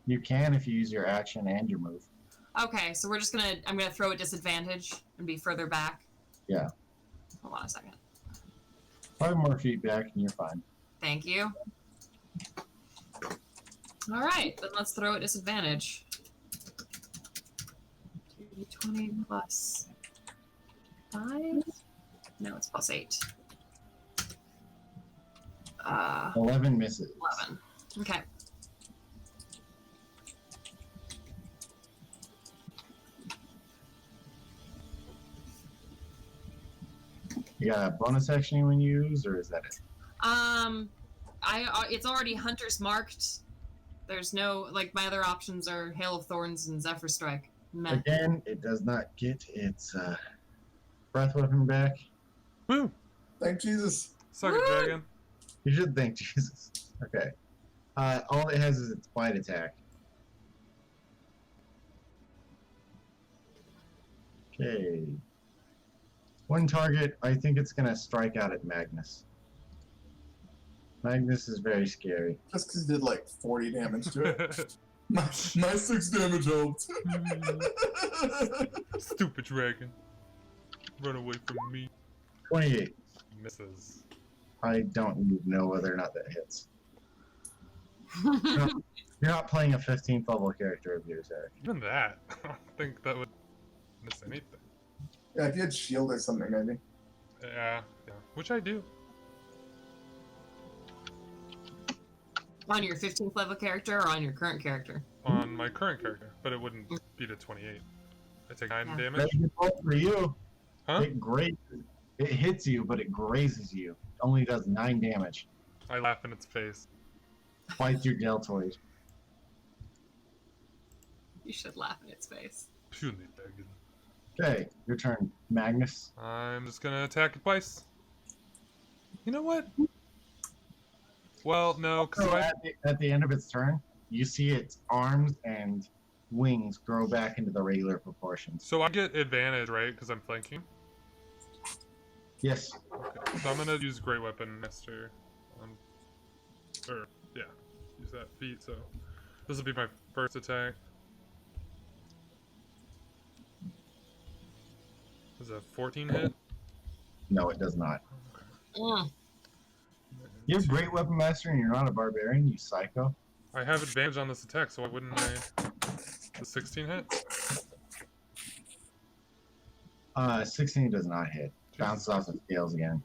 You can if you use your action and your move.
Okay, so I'm gonna throw a disadvantage and be further back.
Yeah.
Hold on a second.
5 more feet back and you're fine.
Thank you. All right, then let's throw at disadvantage. 20 plus 5? No, it's plus 8.
11 misses.
11. Okay.
You got a bonus action you want to use, or is that it?
It's already hunter's marked. There's no my other options are Hail of Thorns and Zephyr Strike. Meh.
Again, it does not get its breath weapon back.
Woo!
Thank Jesus.
Suck it,
Woo!
dragon.
You should thank Jesus. Okay. All it has is its bite attack. Okay. One target, I think it's going to strike out at Magnus. Magnus is very scary.
Just because he did like 40 damage to it. my 6 damage helped.
Stupid dragon. Run away from me.
28.
Misses.
I don't even know whether or not that hits. You're not playing a 15th level character of yours, Eric.
Even that, I don't think that would miss anything.
Yeah, if you had shield or something, maybe.
Yeah, which I do.
On your 15th level character or on your current character?
On my current character, but it wouldn't beat a 28. I take 9 damage.
That's a good roll for you.
Huh?
It hits you, but it grazes you. It only does 9 damage.
I laugh in its face.
Bites your deltoid.
You should laugh in its face.
Puny dragon.
Okay, your turn, Magnus.
I'm just gonna attack it twice. You know what? Well, no, because
So at the end of its turn, you see its arms and wings grow back into the regular proportions.
So I get advantage, right? Because I'm flanking.
Yes.
Okay. So I'm gonna use Great Weapon Master. Use that feat. So this will be my first attack. Is a 14 hit?
No, it does not.
Mm.
You have Great Weapon Master and you're not a barbarian, you psycho.
I have advantage on this attack, so why wouldn't I? The 16 hit?
16 does not hit. Bounces off the scales again.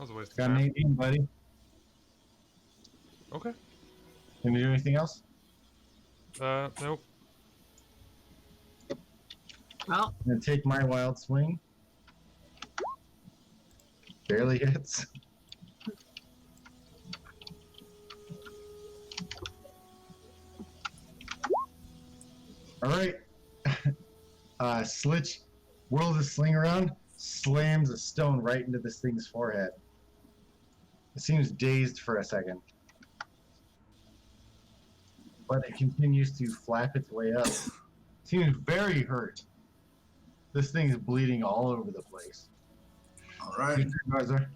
was a waste
Got
of
an
time.
18, buddy.
Okay.
Can you do anything else?
Nope.
Well,
I'm gonna take my wild swing. Barely hits. All right. Slitch whirls his sling around, slams a stone right into this thing's forehead. It seems dazed for a second, but it continues to flap its way up. Seems very hurt. This thing is bleeding all over the place.
All right.
Garza.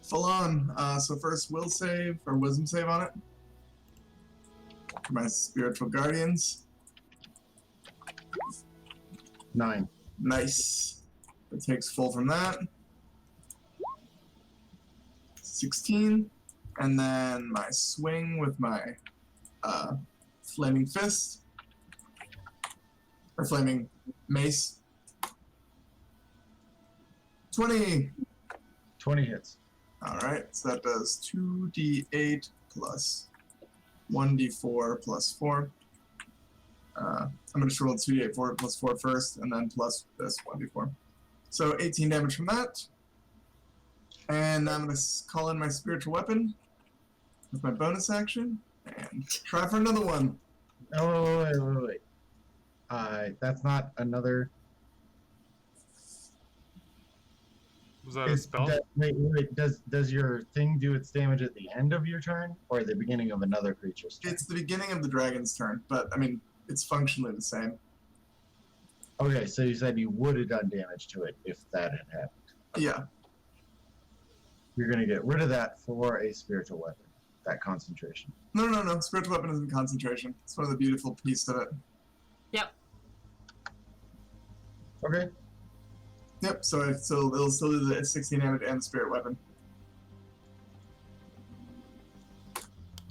Full on. So first, will save or wisdom save on it. For my spiritual guardians.
9.
Nice. It takes full from that. 16. And then my swing with my flaming fist. Or flaming mace. 20.
20 hits.
Alright, so that does 2d8 plus 1d4 plus 4. I'm going to just roll 2d8 4 plus 4 first, and then plus this 1d4. So 18 damage from that. And I'm going to call in my spiritual weapon with my bonus action, and try for another one.
Oh, wait. That's not another.
Was that a spell?
Wait. Does your thing do its damage at the end of your turn or at the beginning of another creature's turn?
It's the beginning of the dragon's turn, but, I mean, it's functionally the same.
Okay, so you said you would have done damage to it if that had happened.
Yeah.
You're going to get rid of that for a spiritual weapon, that concentration.
No. Spiritual weapon isn't concentration. It's one of the beautiful pieces of it.
yep.
Okay.
Yep, so it'll still do the 16 damage and the spirit weapon.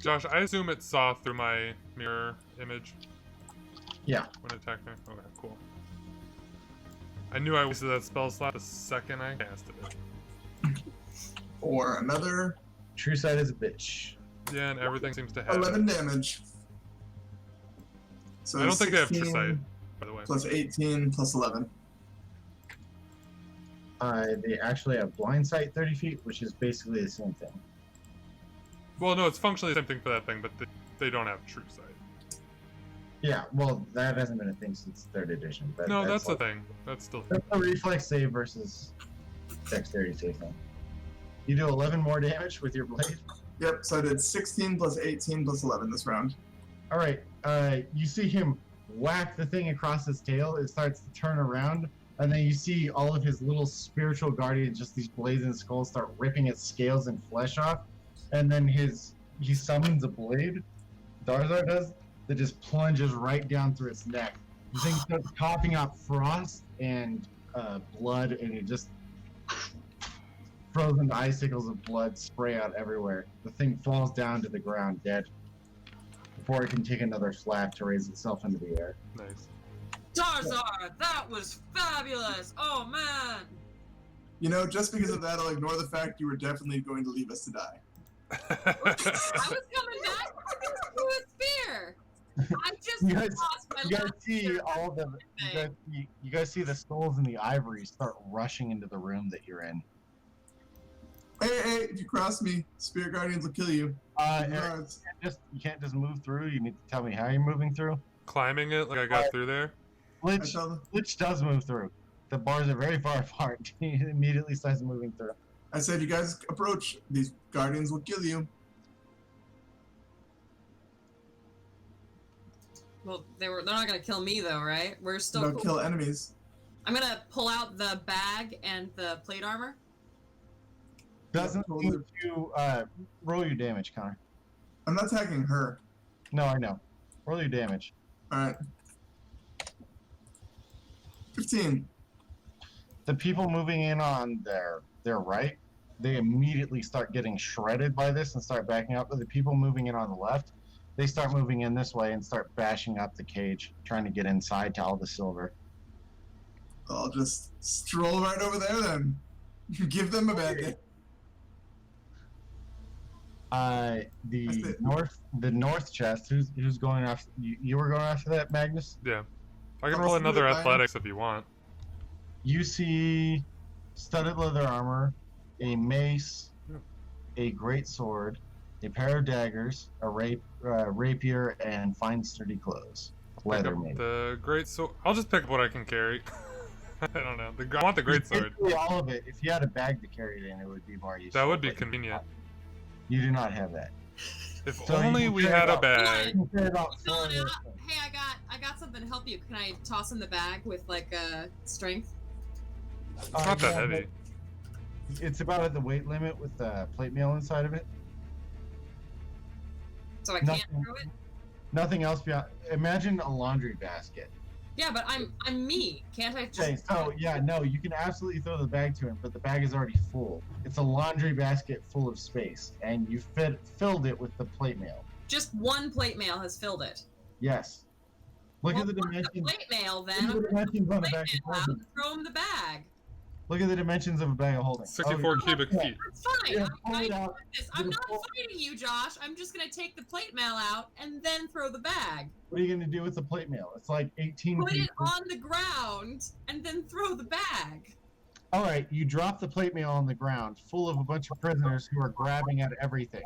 Josh, I assume it saw through my mirror image
Yeah.
when it attacked me. Okay, cool. I knew I wasted that spell slot the second I casted it.
Or another
True sight is a bitch.
Yeah, and everything seems to have
11
it.
damage. So
I don't think they have true
16
sight, by the way.
Plus 18 plus 11.
They actually have blind sight 30 feet, which is basically the same thing.
Well, no, it's functionally the same thing for that thing, but they don't have true sight.
Yeah, well, that hasn't been a thing since 3rd edition. But
No, that's the
like,
thing. That's still.
That's a reflex save versus dexterity save thing. You do 11 more damage with your blade.
Yep, so I did 16 plus 18 plus 11 this round.
All right, you see him whack the thing across his tail. It starts to turn around, and then you see all of his little spiritual guardians, just these blazing skulls, start ripping its scales and flesh off. And then he summons a blade, Darzar does, that just plunges right down through its neck. The thing starts coughing out frost and blood, and it just frozen icicles of blood spray out everywhere. The thing falls down to the ground dead before it can take another flap to raise itself into the air.
Nice.
Darzar, that was fabulous! Oh man!
You know, just because of that, I'll ignore the fact you were definitely going to leave us to die.
I was coming back to a spear! I just
You guys-
lost my
You guys
last
see
spear.
all the you guys see the skulls and the ivory start rushing into the room that you're in.
Hey, if you cross me, Spirit Guardians will kill you.
Eric,
Guards.
you can't just move through. You need to tell me how you're moving through.
Climbing it like I got through there.
I
Glitch
tell them,
does move through. The bars are very far apart. He immediately starts moving through.
I said, you guys approach, these Guardians will kill you.
Well, they're not gonna kill me though, right? We're still
They'll
cool.
kill enemies.
I'm gonna pull out the bag and the plate armor.
Doesn't
totally.
need to roll your damage, Connor.
I'm not attacking her.
No, I know. Roll your damage.
Alright. 15.
The people moving in on their right, they immediately start getting shredded by this and start backing up. But the people moving in on the left, they start moving in this way and start bashing up the cage, trying to get inside to all the silver.
I'll just stroll right over there then. Give them a bad day.
The north chest. Who's going after? You were going after that, Magnus.
Yeah. I can
Oh,
roll
let's do
another
it, Ryan.
athletics if you want.
You see studded leather armor, a mace, a great sword, a pair of daggers, a rapier, and fine sturdy clothes.
Pick
Leather
up
made.
the great sword. I'll just pick up what I can carry. I don't know. I want the great sword.
Basically all of it. If you had a bag to carry it in, it would be more useful.
That would be
but
convenient.
You do not have that.
If
So you
only
can
we
carry
had a
about-
bag.
You can carry about
Fill
four
it
of those
out.
things.
Hey, I got something to help you. Can I toss in the bag with like strength?
It's not that
Yeah,
heavy.
but It's about at the weight limit with the plate mail inside of it.
So I can't
Nothing.
throw it.
Nothing else beyond. Imagine a laundry basket.
Yeah, but I'm me. Can't I just?
Okay, so yeah, no, you can absolutely throw the bag to him, but the bag is already full. It's a laundry basket full of space, and you filled it with the plate mail.
Just one plate mail has filled it.
Yes. Look
Well,
at the
fuck
dimensions.
plate mail
Look
then.
at the dimensions on a
Plate
bag of
mail out
holding.
and throw him the bag.
Look at the dimensions of a bag of holding.
64
Oh,
cubic
yeah.
feet.
That's fine.
Yeah,
I
pull it
got
out.
this. I'm
You're
not
pull-
fighting you, Josh. I'm just gonna take the plate mail out and then throw the bag.
What are you going to do with the plate mail? It's like 18
Put
feet.
it on the ground and then throw the bag.
All right, you drop the plate mail on the ground, full of a bunch of prisoners who are grabbing at everything.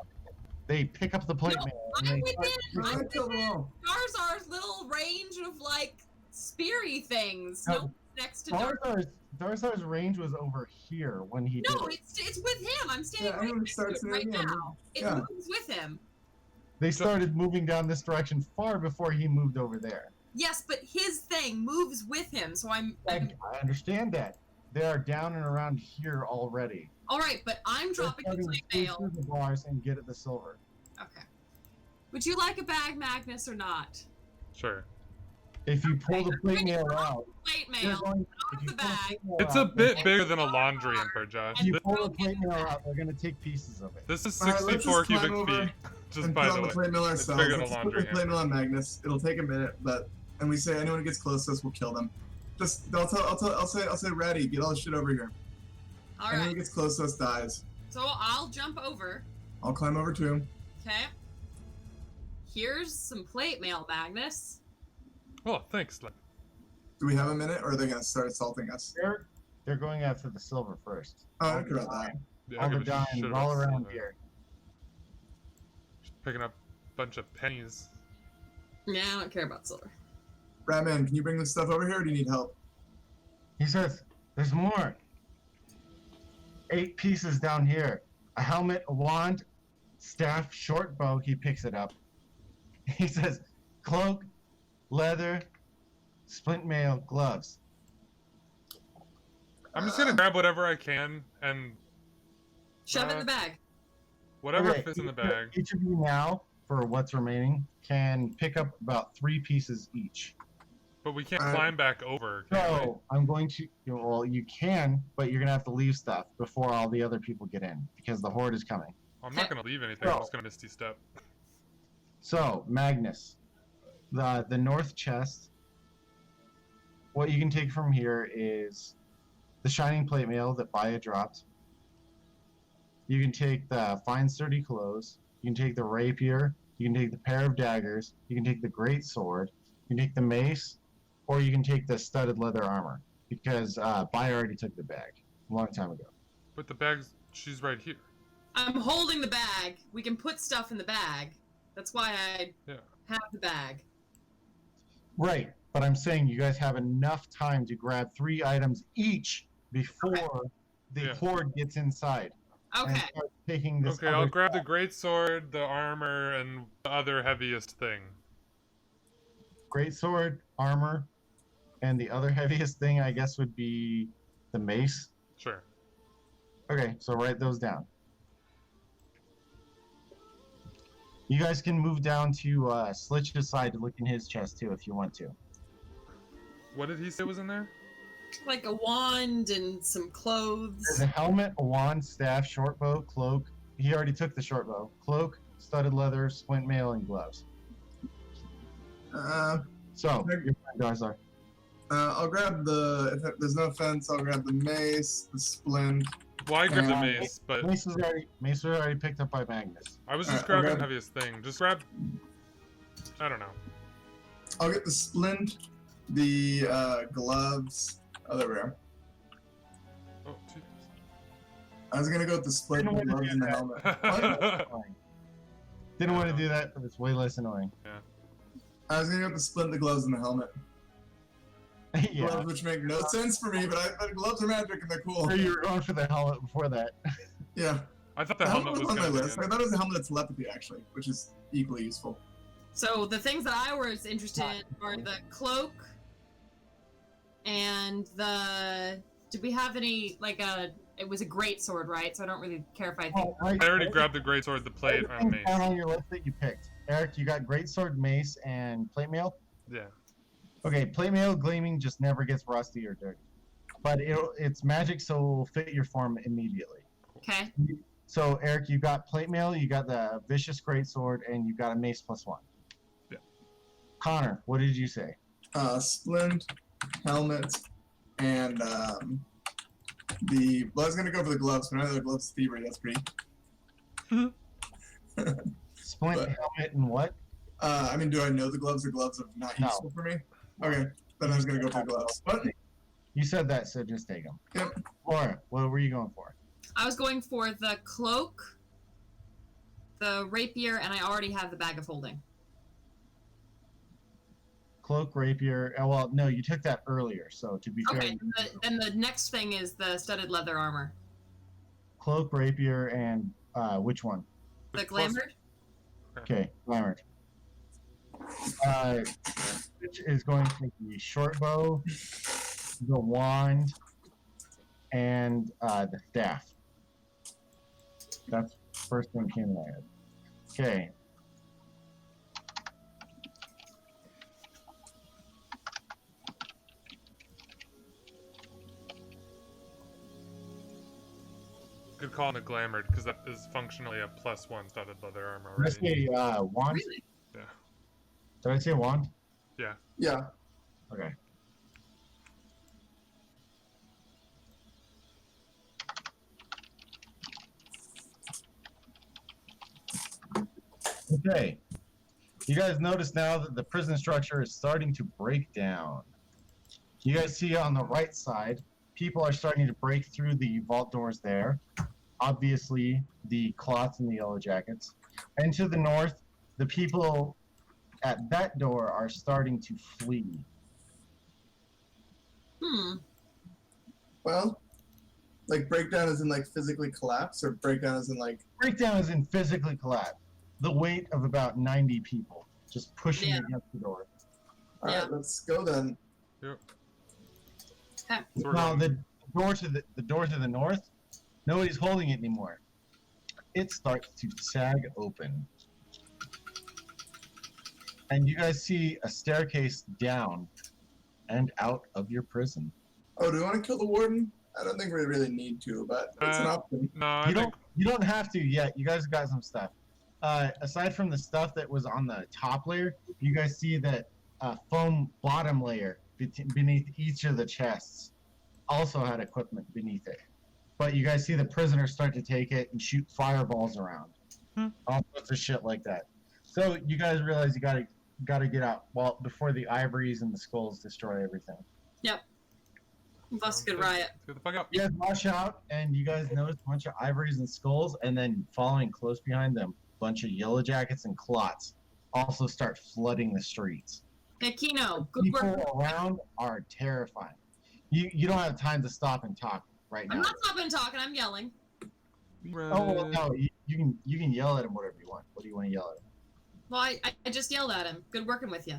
They pick up the plate
No,
mail. And
I'm
they start
within.
I
I'm
killed them all.
Zarzar's little range of like speary things.
No,
No, next to Dar.
Darzar's range was over here when he
No,
did it.
it's with him. I'm standing
Yeah,
right
everyone
next to
starts
him
near
right
him.
now. It
Yeah.
moves with him.
They started moving down this direction far before he moved over there.
Yes, but his thing moves with him, so I'm
I understand that. They are down and around here already.
all right. But I'm
They're
dropping the
starting
plate
to
mail.
through the bars and get at the silver.
Okay. Would you like a bag, Magnus, or not?
Sure.
If you pull the plate mail
Drop
out,
Plate
they're
mail.
going.
Off
If you
the
pull the
bag.
plate mail
It's a
out,
bit
they're
bigger than a laundry hamper, Josh.
If you
And
pull
throw
the
it
plate
in the
mail
bag.
out, they're going to take pieces of it.
This is
All right, let's
64
just climb
cubic
over
feet. Just
and
by
put
the
on
way.
the plate mail
It's
ourselves.
bigger than a
Let's put
laundry
the plate
hamper.
mail on Magnus. It'll take a minute, and we say anyone who gets close to us, we'll kill them. Just I'll say Ratty, get all this shit over here.
All
Anyone who
right.
gets close to us dies.
So I'll jump over.
I'll climb over to him.
Okay. Here's some plate mail, Magnus.
Oh, thanks. Like,
Do we have a minute, or are they gonna start assaulting us?
They're going after the silver first.
Oh, I don't care about that.
yeah,
All
I
the
give a shit
dimes
about
all around
silver.
here.
Just picking up a bunch of pennies.
Yeah, I don't care about silver.
Ratman, can you bring this stuff over here, or do you need help?
He says, "There's more. 8 pieces down here. A helmet, a wand, staff, short bow." He picks it up. He says, "Cloak, leather, splint mail, gloves."
I'm just gonna grab whatever I can and
Shove it in the bag.
whatever
Okay,
fits in the bag.
Each of you now, for what's remaining, can pick up about 3 pieces each.
But we can't
Alright.
climb back over. Can we?
So I'm going to. Well, you can, but you're gonna have to leave stuff before all the other people get in because the horde is coming.
I'm not gonna leave anything. I'm
So-
just gonna misty step.
So Magnus, the north chest. What you can take from here is the shining plate mail that Baya dropped. You can take the fine sturdy clothes. You can take the rapier. You can take the pair of daggers. You can take the great sword. You can take the mace, or you can take the studded leather armor because Baya already took the bag a long time ago.
But the bag's she's right here.
I'm holding the bag. We can put stuff in the bag. That's why I
Yeah.
have the bag.
Right, but I'm saying you guys have enough time to grab 3 items each before the
Yeah.
horde gets inside. And
Okay.
start taking this.
Okay, I'll grab the great sword, the armor, and the other heaviest thing.
Great sword, armor, and the other heaviest thing I guess would be the mace.
Sure.
Okay, so write those down. You guys can move down to Slitch's side to look in his chest too if you want to.
What did he say was in there?
Like a wand and some
There's
clothes.
a helmet, a wand, staff, short bow, cloak. He already took the short bow. Cloak, studded leather, splint mail, and gloves. So,
Okay.
your friend Darzar.
I'll grab the. If there's no fence, I'll grab the mace, the splint,
Well, I grabbed the mace, but
Mace was already picked up by Magnus.
I was just
Alright,
grabbing
okay.
heaviest thing. Just grab. I don't know.
I'll get the splint, the gloves. Oh, there we are.
Oh, geez.
I was gonna go with the splint, the
Didn't
gloves, and the helmet. What?
Annoying. Didn't want to do that, but it's way less annoying.
I was gonna go with the splint, the gloves, and the helmet.
Yeah.
Gloves, which make no sense for me, but gloves are magic and they're cool.
Or you were going for the helmet before that.
Yeah.
I thought the
The
helmet
helmet
was
was on my
gonna be
list.
in.
I thought it was a helmet of telepathy, actually, which is equally useful.
So the things that I was interested in are the cloak and the. Did we have any like a? It was a great sword, right? So I don't really care if I think.
I already grabbed the greatsword, the plate, and
Everything's
mace.
down on your list that you picked. Eric, you got greatsword, mace, and plate mail.
Yeah.
Okay, plate mail gleaming just never gets rusty or dirty, but it's magic, so it'll fit your form immediately.
Okay.
So Eric, you got plate mail, you got the vicious greatsword, and you got a mace +1.
Yeah.
Connor, what did you say?
Splint, helmet, and well, I was gonna go for the gloves, but I know the gloves thievery. That's pretty.
Splint,
But-
helmet, and what?
I mean, do I know the gloves are not
No.
useful for me? Okay, then I was gonna go for the gloves. What?
You said that, so just take them.
Yep.
Laura, what were you going for?
I was going for the cloak, the rapier, and I already have the bag of holding.
Cloak, rapier. Well, no, you took that earlier. So to be fair,
Okay. Then the next thing is the studded leather armor.
cloak, rapier, and which one?
The
Plus-
glamored.
Okay, glamored. Which is going to take the short bow, the wand, and the staff. That's the first one came in my head. Okay.
Could call it a glamored because that is functionally a +1 studded leather armor
Did I
already.
say wand?
Really?
Yeah.
Did I say wand?
Yeah.
Okay. Okay. You guys notice now that the prison structure is starting to break down. You guys see on the right side, people are starting to break through the vault doors there. Obviously, the cloths and the yellow jackets. And to the north, the people at that door are starting to flee.
Well, like breakdown is in like physically collapse, or breakdown is in like.
Breakdown is in physically collapse. The weight of about 90 people just pushing
Yeah.
against the door.
All right, let's go then.
Yep.
Okay.
So we're
Now
going-
the door to the north, nobody's holding it anymore. It starts to sag open. And you guys see a staircase down and out of your prison.
Oh, do we want to kill the warden? I don't think we really need to, but it's an option.
No, I
You
think
don't have to yet. You guys got some stuff. Aside from the stuff that was on the top layer, you guys see that foam bottom layer beneath each of the chests also had equipment beneath it. But you guys see the prisoners start to take it and shoot fireballs around. All sorts of shit like that. So you guys realize you gotta get out before the ivories and the skulls destroy everything.
That's a good riot.
Let's get the fuck out.
You guys rush out and you guys notice a bunch of ivories and skulls, and then following close behind them, a bunch of yellow jackets and clots also start flooding the streets.
Hey, Kino, good
People
work.
around are terrifying. You don't have time to stop and talk right
I'm
now.
not stopping talking. I'm yelling.
Oh well, no, you can yell at him whatever you want. What do you want to yell at him?
Well, I just yelled at him. Good working with you.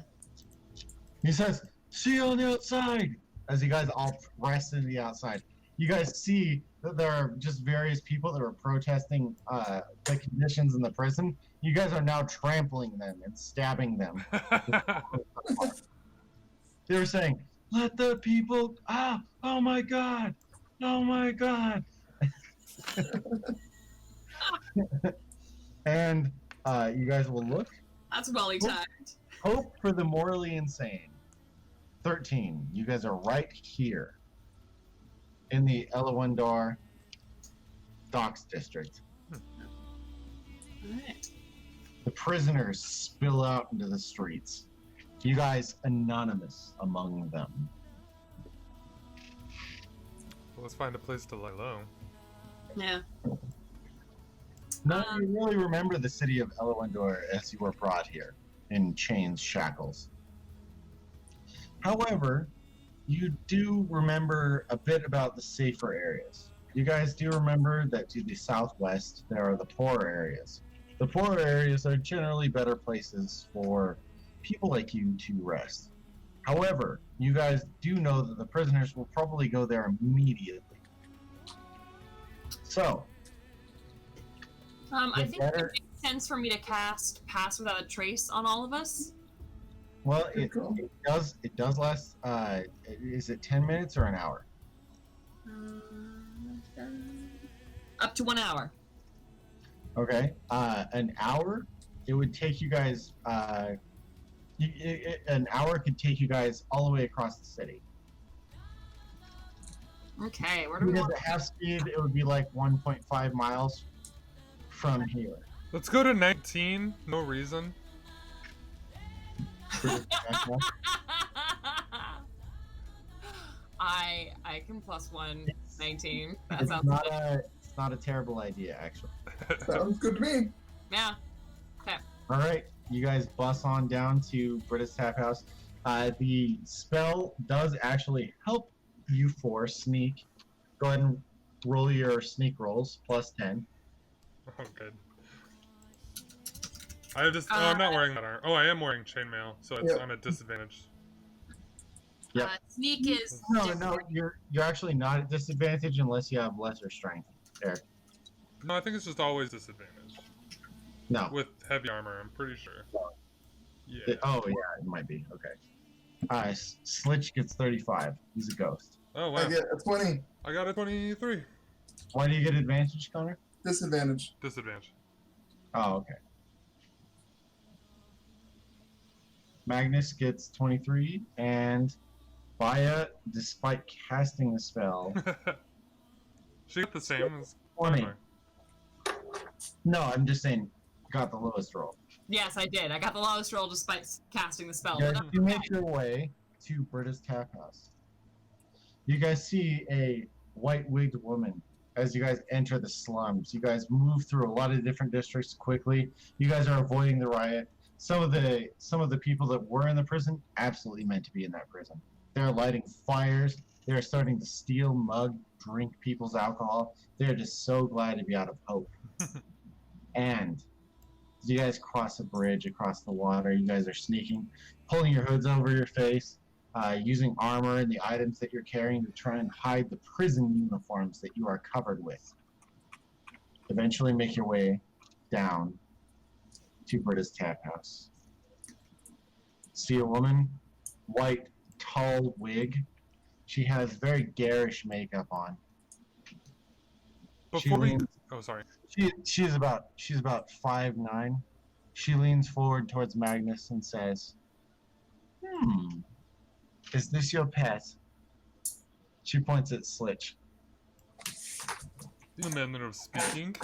He says, "See you on the outside." As you guys all press into the outside, you guys see that there are just various people that are protesting the conditions in the prison. You guys are now trampling them and stabbing them. They were saying, "Let the people oh my god, oh my god." And you guys will look.
That's well timed.
Hope for the morally insane. 13. You guys are right here in the Elawandar docks district.
Alright.
The prisoners spill out into the streets. You guys anonymous among them.
Well, let's find a place to lie low.
Yeah.
None of you really remember the city of Elwendor as you were brought here in chains, shackles. However, you do remember a bit about the safer areas. You guys do remember that to the southwest there are the poorer areas. The poorer areas are generally better places for people like you to rest. However, you guys do know that the prisoners will probably go there immediately. So,
I
The
think
better-
it makes sense for me to cast Pass Without a Trace on all of us.
well,
Good
it
call.
does last. Is it 10 minutes or an hour?
Up to 1 hour.
Okay. An hour. It would take you guys. An hour could take you guys all the way across the city.
Okay, where do we
Because
want
at half speed, it would be like 1.5 miles from here.
Let's go to 19. No reason.
I can plus 119. That
It's
sounds
not
good.
it's not a terrible idea, actually.
Sounds good to me.
Yeah.
All right, you guys bus on down to British Tap House. The spell does actually help you for sneak. Go ahead and roll your sneak rolls, plus 10.
Oh, good. I'm not wearing that armor. Oh, I am wearing chainmail, so
Yep.
I'm at disadvantage.
Yep.
Sneak is
No, you're actually not at disadvantage unless you have lesser strength. There.
No, I think it's just always disadvantage.
No.
With heavy armor, I'm pretty sure. Yeah.
Oh, yeah, it might be. Okay. Slitch gets 35. He's a ghost.
Oh,
I
wow.
get a 20.
I got a 23.
Why do you get advantage, Connor?
Disadvantage.
Disadvantage.
Oh, okay. Magnus gets 23, and Baya, despite casting the spell,
She got the same as
20.
Connor.
No, I'm just saying, got the lowest roll.
Yes, I did. I got the lowest roll despite casting the spell.
You guys do make your way to British Tap House. You guys see a white-wigged woman as you guys enter the slums. You guys move through a lot of different districts quickly. You guys are avoiding the riot. Some of the people that were in the prison absolutely meant to be in that prison. They're lighting fires. They're starting to steal, mug, drink people's alcohol. They're just so glad to be out of hope. And as you guys cross a bridge across the water, you guys are sneaking, pulling your hoods over your face, using armor and the items that you're carrying to try and hide the prison uniforms that you are covered with. Eventually make your way down to Britta's Tap House. See a woman, white, tall wig. She has very garish makeup on.
Before we...
leans-
Oh, sorry.
she's about 5'9". She leans forward towards Magnus and says, is this your pet?" She points at Slitch.
In the manner of speaking.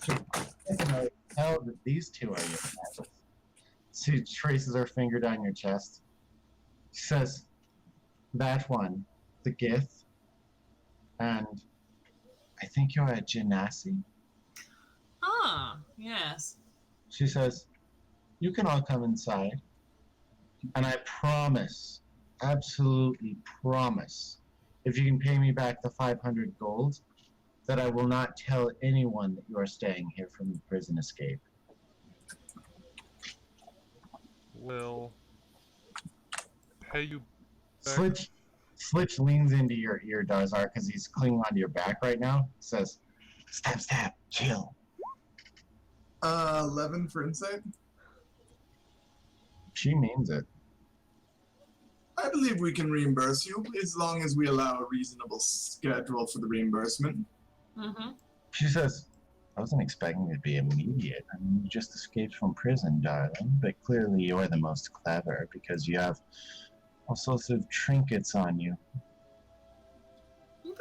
I can tell that these two are your pets. She traces her finger down your chest. She says, "That one, the Gith, and I think you're a Genasi."
Ah, yes.
She says, "You can all come inside. And I promise, absolutely promise, if you can pay me back the 500 gold, that I will not tell anyone that you are staying here from the prison escape."
Will pay you back.
Slitch leans into your ear, Darzar, because he's clinging onto your back right now. Says, stab, chill.
11 for insight.
She means it.
I believe we can reimburse you as long as we allow a reasonable schedule for the reimbursement.
Mm-hmm.
She says, "I wasn't expecting it to be immediate. I mean, you just escaped from prison, darling. But clearly you're the most clever because you have all sorts of trinkets on you."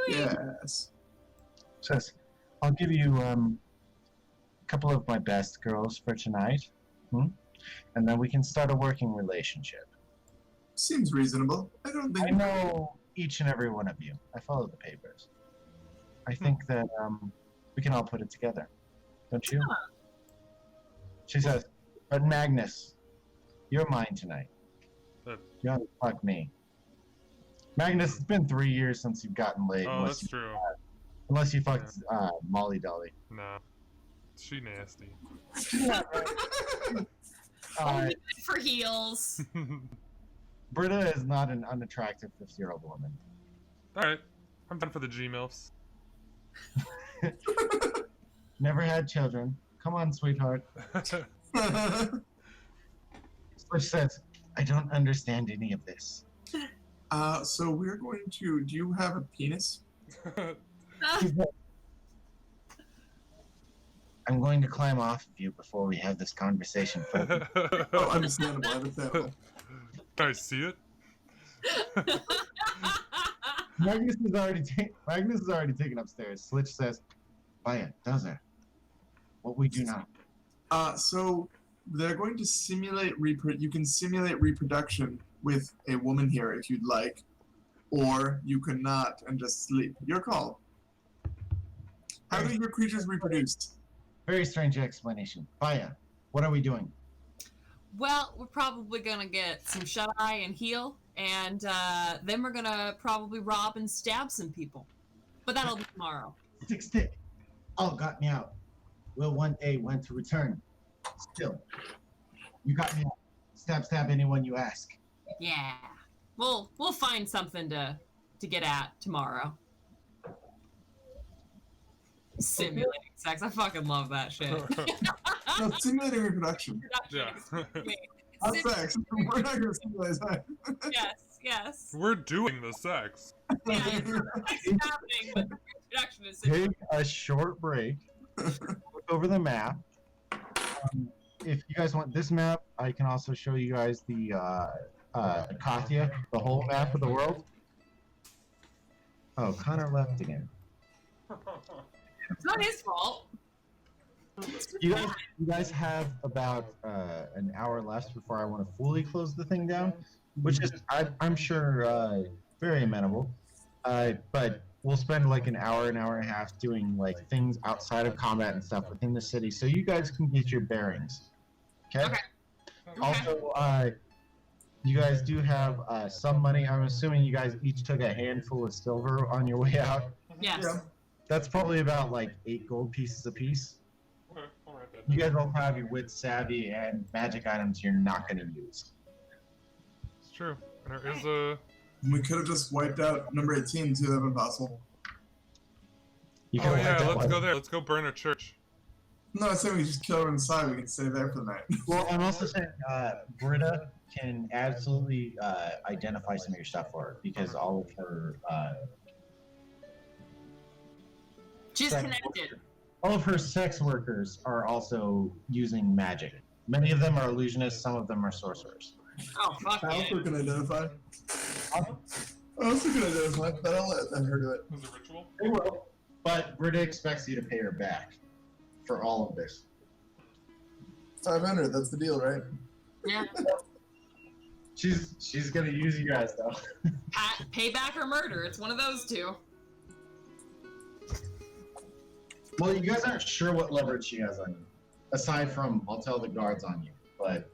Yes.
Says, I'll give you a couple of my best girls for tonight, and then we can start a working relationship.
Seems reasonable. I don't
I
think.
know each and every one of you. I follow the papers. I think that we can all put it together. Don't you? She says, but Magnus, you're mine tonight.
Uh,
You have to fuck me. Magnus, it's been 3 years since you've gotten laid.
Oh, that's true.
Unless you fucked Molly Dolly.
No. She nasty.
Only good for heels.
Britta is not an unattractive 50-year-old woman.
Alright. I'm done for the G-MILFs.
Never had children. Come on, sweetheart. Switch says, I don't understand any of this.
So we're going to. Do you have a penis?
I'm going to climb off of you before we have this conversation further.
Oh, understandable. Understandable.
Can I see it?
Magnus is already taken upstairs. Slitch says, Vaya, does it? What we do now.
So they're going to simulate you can simulate reproduction with a woman here if you'd like, or you cannot and just sleep. Your call. How do your creatures reproduce?
Very strange explanation. Vaya, what are we doing?
Well, we're probably gonna get some shut-eye and heal, and then we're gonna probably rob and stab some people. But that'll be tomorrow.
Stick. All got me out. Will one day want to return. Still, you got me out. Stab anyone you ask.
Yeah. We'll find something to get at tomorrow. Simulating sex. I fucking love that shit.
No, simulating reproduction.
Yeah.
Not sex. We're not going to simulate sex.
Yes.
We're doing the sex.
Yeah, sex is happening, but the reproduction is
Take a short break. Look over the map. If you guys want this map, I can also show you guys the Katia, the whole map of the world. Oh, Connor left again.
It's not his fault.
You guys have about an hour left before I want to fully close the thing down, which is I'm sure very amenable. But we'll spend like an hour and a half doing like things outside of combat and stuff within the city, so you guys can get your bearings. Okay. Also, you guys do have some money. I'm assuming you guys each took a handful of silver on your way out.
Yes.
Yeah.
That's probably about like 8 gold pieces apiece.
Okay, I'll write that
You
down.
guys all have your wit savvy and magic items you're not going to use.
It's true. And there is a...
We could have just wiped out number 18 too. That would have been possible.
You
Oh
can
yeah,
wipe that
let's
one.
go there. Let's go burn a church.
No, I said we just kill her inside. We can stay there for the night.
Well, I'm also saying Britta can absolutely identify some of your stuff for her because all of her
She's
sex
connected.
workers- all of her sex workers are also using magic. Many of them are illusionists. Some of them are sorcerers.
Oh, fuck
I
yeah.
also can identify. But I'll let her do it.
Is it ritual?
They will, but Britta expects you to pay her back for all of this.
500. That's the deal, right?
Yeah.
She's gonna use you guys though.
Payback or murder. It's one of those two.
Well, you guys aren't sure what leverage she has on you, aside from I'll tell the guards on you. But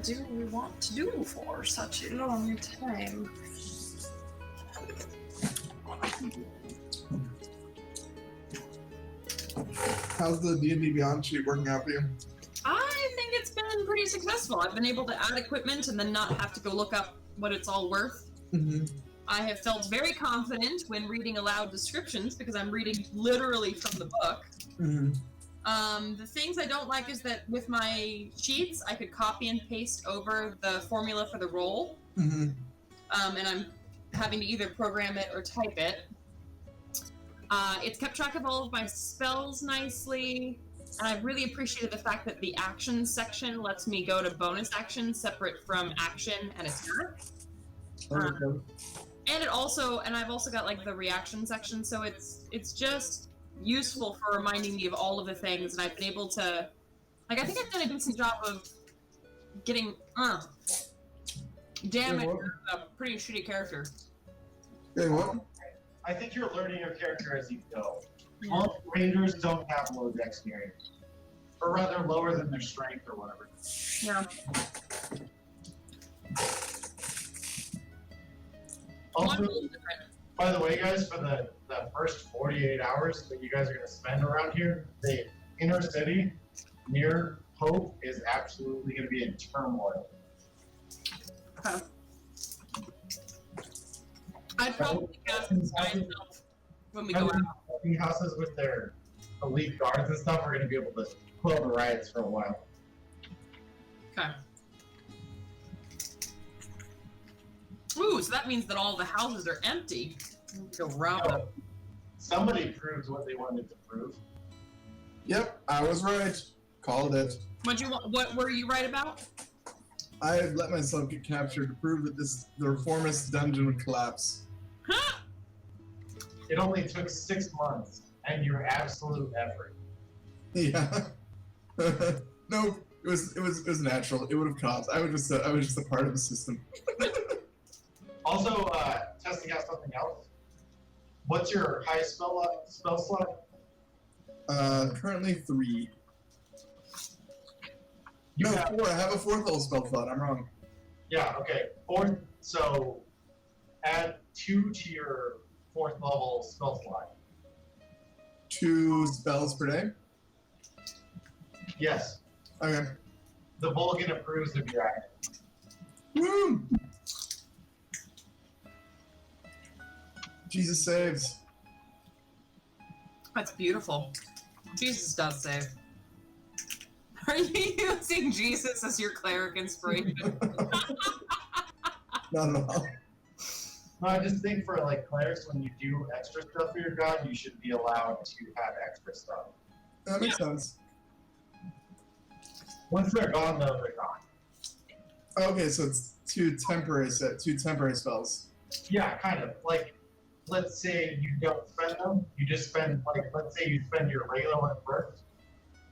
do we want to do for such a long time?
How's the D&D Beyond sheet working out for you?
I think it's been pretty successful. I've been able to add equipment and then not have to go look up what it's all worth.
Mm-hmm.
I have felt very confident when reading aloud descriptions because I'm reading literally from the book.
Mm-hmm.
The things I don't like is that with my sheets, I could copy and paste over the formula for the roll,
Mm-hmm.
and I'm having to either program it or type it. It's kept track of all of my spells nicely, and I've really appreciated the fact that the actions section lets me go to bonus actions separate from action and attack.
Okay.
And I've also got like the reaction section, so it's just useful for reminding me of all of the things, and I've been able to, like, I think I've done a decent job of getting damage a pretty shitty character.
Hey, what?
I think you're learning your character as you go.
Yeah.
Most rangers don't have low dexterity, or rather lower than their strength or whatever.
Yeah.
Also,
One different.
by the way, guys, for the first 48 hours that you guys are going to spend around here, the inner city near Hope is absolutely going to be in turmoil.
Okay. I'd probably cast myself when we go out.
Houses with their elite guards and stuff are going to be able to quell the riots for a while.
Okay. Ooh, so that means that all the houses are empty. Go round them.
Somebody proved what they wanted to prove.
Yep, I was right. Called it.
What were you right about?
I had let myself get captured to prove that the reformist dungeon would collapse.
Huh?
It only took 6 months and your absolute effort.
Yeah. No, it was natural. It would have caused. I was just a part of the system.
Also, testing out something else. What's your highest spell slot?
Currently 3.
You
No,
have,
4. I have a 4th level spell slot. I'm wrong.
yeah, okay. 4. So add 2 to your 4th level spell slot.
2 spells per day.
Yes.
Okay.
The Vulcan approves of your action.
Woo! Jesus saves.
That's beautiful. Jesus does save. Are you using Jesus as your cleric inspiration?
Not at all.
No, I just think for like clerics, when you do extra stuff for your god, you should be allowed to have extra stuff.
That makes sense.
Once they're gone, though, they're gone.
Okay, so it's 2 temporary spells.
Yeah, kind of. Like, let's say you don't spend them, you just spend, like, let's say you spend your regular one first,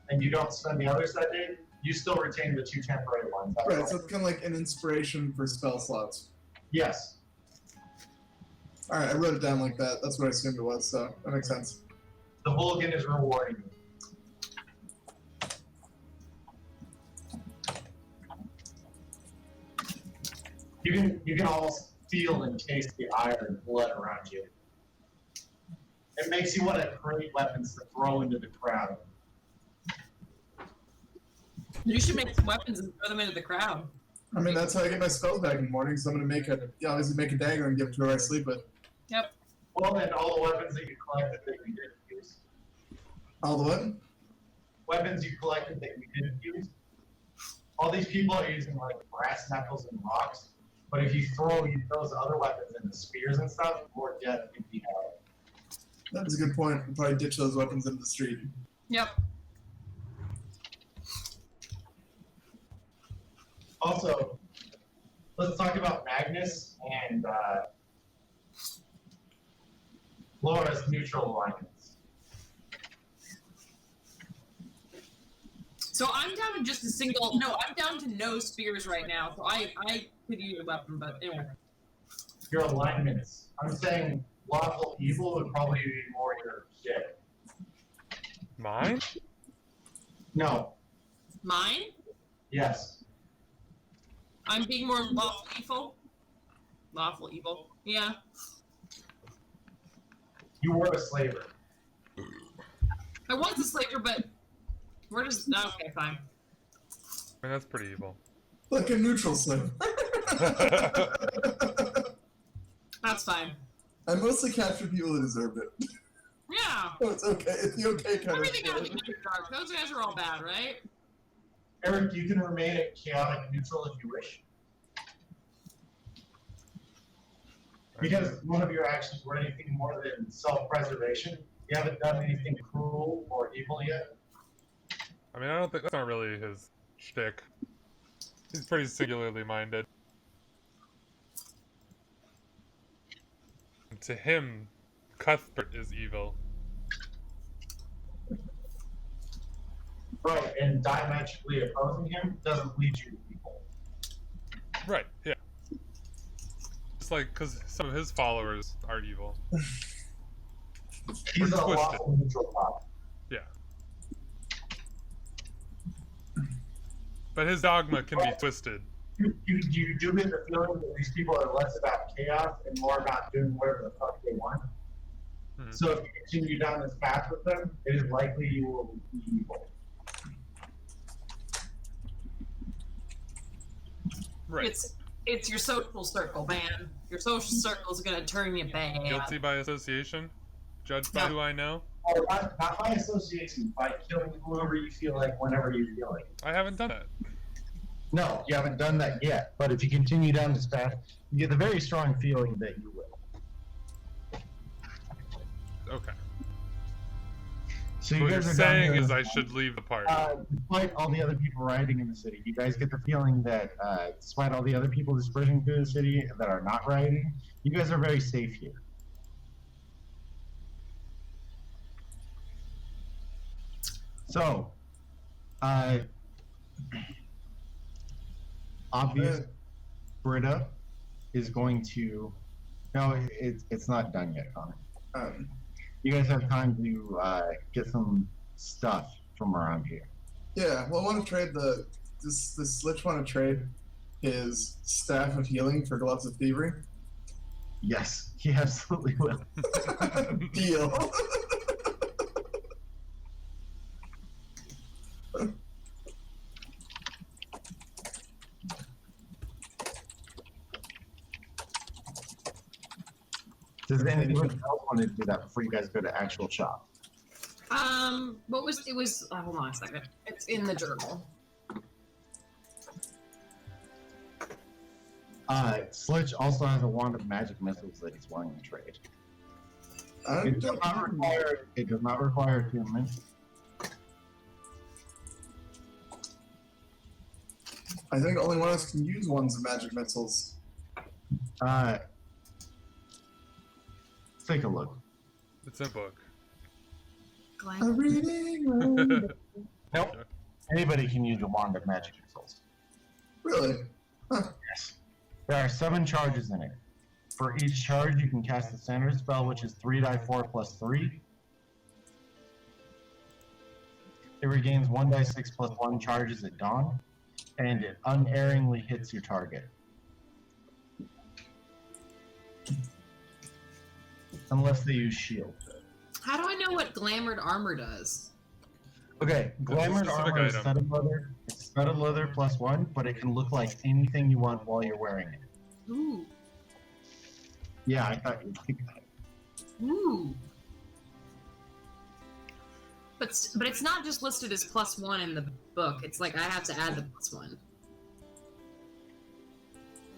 and you don't spend the others that day, you still retain the 2 temporary ones. That's
Right,
all.
so it's kind of like an inspiration for spell slots.
Yes.
Alright, I wrote it down like that. That's what I assumed it was, so that makes sense.
The Vulcan is rewarding you. You can almost feel and taste the iron blood around you. It makes you want to create weapons to throw into the crowd.
You should make some weapons and throw them into the crowd.
I mean, that's how I get my spells back in the morning, so I'm gonna obviously make a dagger and give it to whoever I sleep with.
Yep.
Well, and all the weapons that you collected that you didn't use.
All the what?
Weapons you collected that you didn't use. All these people are using like brass knuckles and rocks, but if you throw those other weapons into spears and stuff, more death can be had.
That's a good point. I'll probably ditch those weapons into the street.
Yep.
Also, let's talk about Magnus and Laura's neutral alliance.
So I'm down to just a single. No, I'm down to no spears right now. So I could use a weapon, but anyway.
Your alignments. I'm saying lawful evil would probably be more your shit.
Mine?
No.
Mine?
Yes.
I'm being more lawful evil. Lawful evil. Yeah.
You were a slaver.
I was a slaver, but we're just okay. Fine.
I mean, that's pretty evil.
Like a neutral slave.
That's fine.
I mostly captured people who deserved it.
Yeah.
So it's okay. It's the okay kind
Everything
of
got to
shit.
be dark. Those guys are all bad, right?
Eric, you can remain at chaotic neutral if you wish. Because none of your actions were anything more than self-preservation. You haven't done anything cruel or evil yet.
I mean, I don't think that's not really his shtick. He's pretty singularly minded. And to him, Cuthbert is evil.
Right, and diametrically opposing him doesn't lead you to evil.
Right, yeah. It's like, because some of his followers are evil.
He's a
twisted.
lawful neutral power.
Yeah. But his dogma can be twisted.
You do get the feeling that these people are less about chaos and more about doing whatever the fuck they want.
Hmm.
So if you continue down this path with them, it is likely you will be evil.
Right.
It's your social circle, man. Your social circle is gonna turn you bad.
Guilty by association? Judged by
No.
who I know?
Or not by association, by killing whoever you feel like whenever you feel like.
I haven't done it.
No, you haven't done that yet. But if you continue down this path, you get the very strong feeling that you will.
Okay.
So
So
you
what you're
guys are
saying
down
is
here,
I should leave the party.
despite all the other people rioting in the city, you guys get the feeling that despite all the other people dispersing through the city that are not rioting, you guys are very safe here. So, obvious, Britta is going to. No, it's not done yet, Connor. You guys have time to get some stuff from around here.
Yeah, well, I want to trade this Lich want to trade his Staff of Healing for Gloves of Thievery.
Yes, he absolutely will.
Deal.
Does anyone else want to do that before you guys go to actual shop?
What was it? Was hold on a second. It's in the journal.
Slitch also has a wand of magic missiles that he's willing to trade. It does not require attunement.
I think only one of us can use ones of magic missiles.
Let's take a look.
It's a book.
A reading.
Nope. Anybody can use a wand of magic missiles.
Really? Huh.
Yes. There are 7 charges in it. For each charge, you can cast a standard spell, which is 3d4 plus 3. It regains 1d6 plus 1 charges at dawn, and it unerringly hits your target. Unless they use shield.
How do I know what glamored armor does?
Okay, Glamored
specific
armor is
item.
studded leather. It's studded leather plus 1, but it can look like anything you want while you're wearing it.
Ooh.
Yeah, I thought you'd think that.
Ooh. But it's not just listed as +1 in the book. It's like I have to add the +1.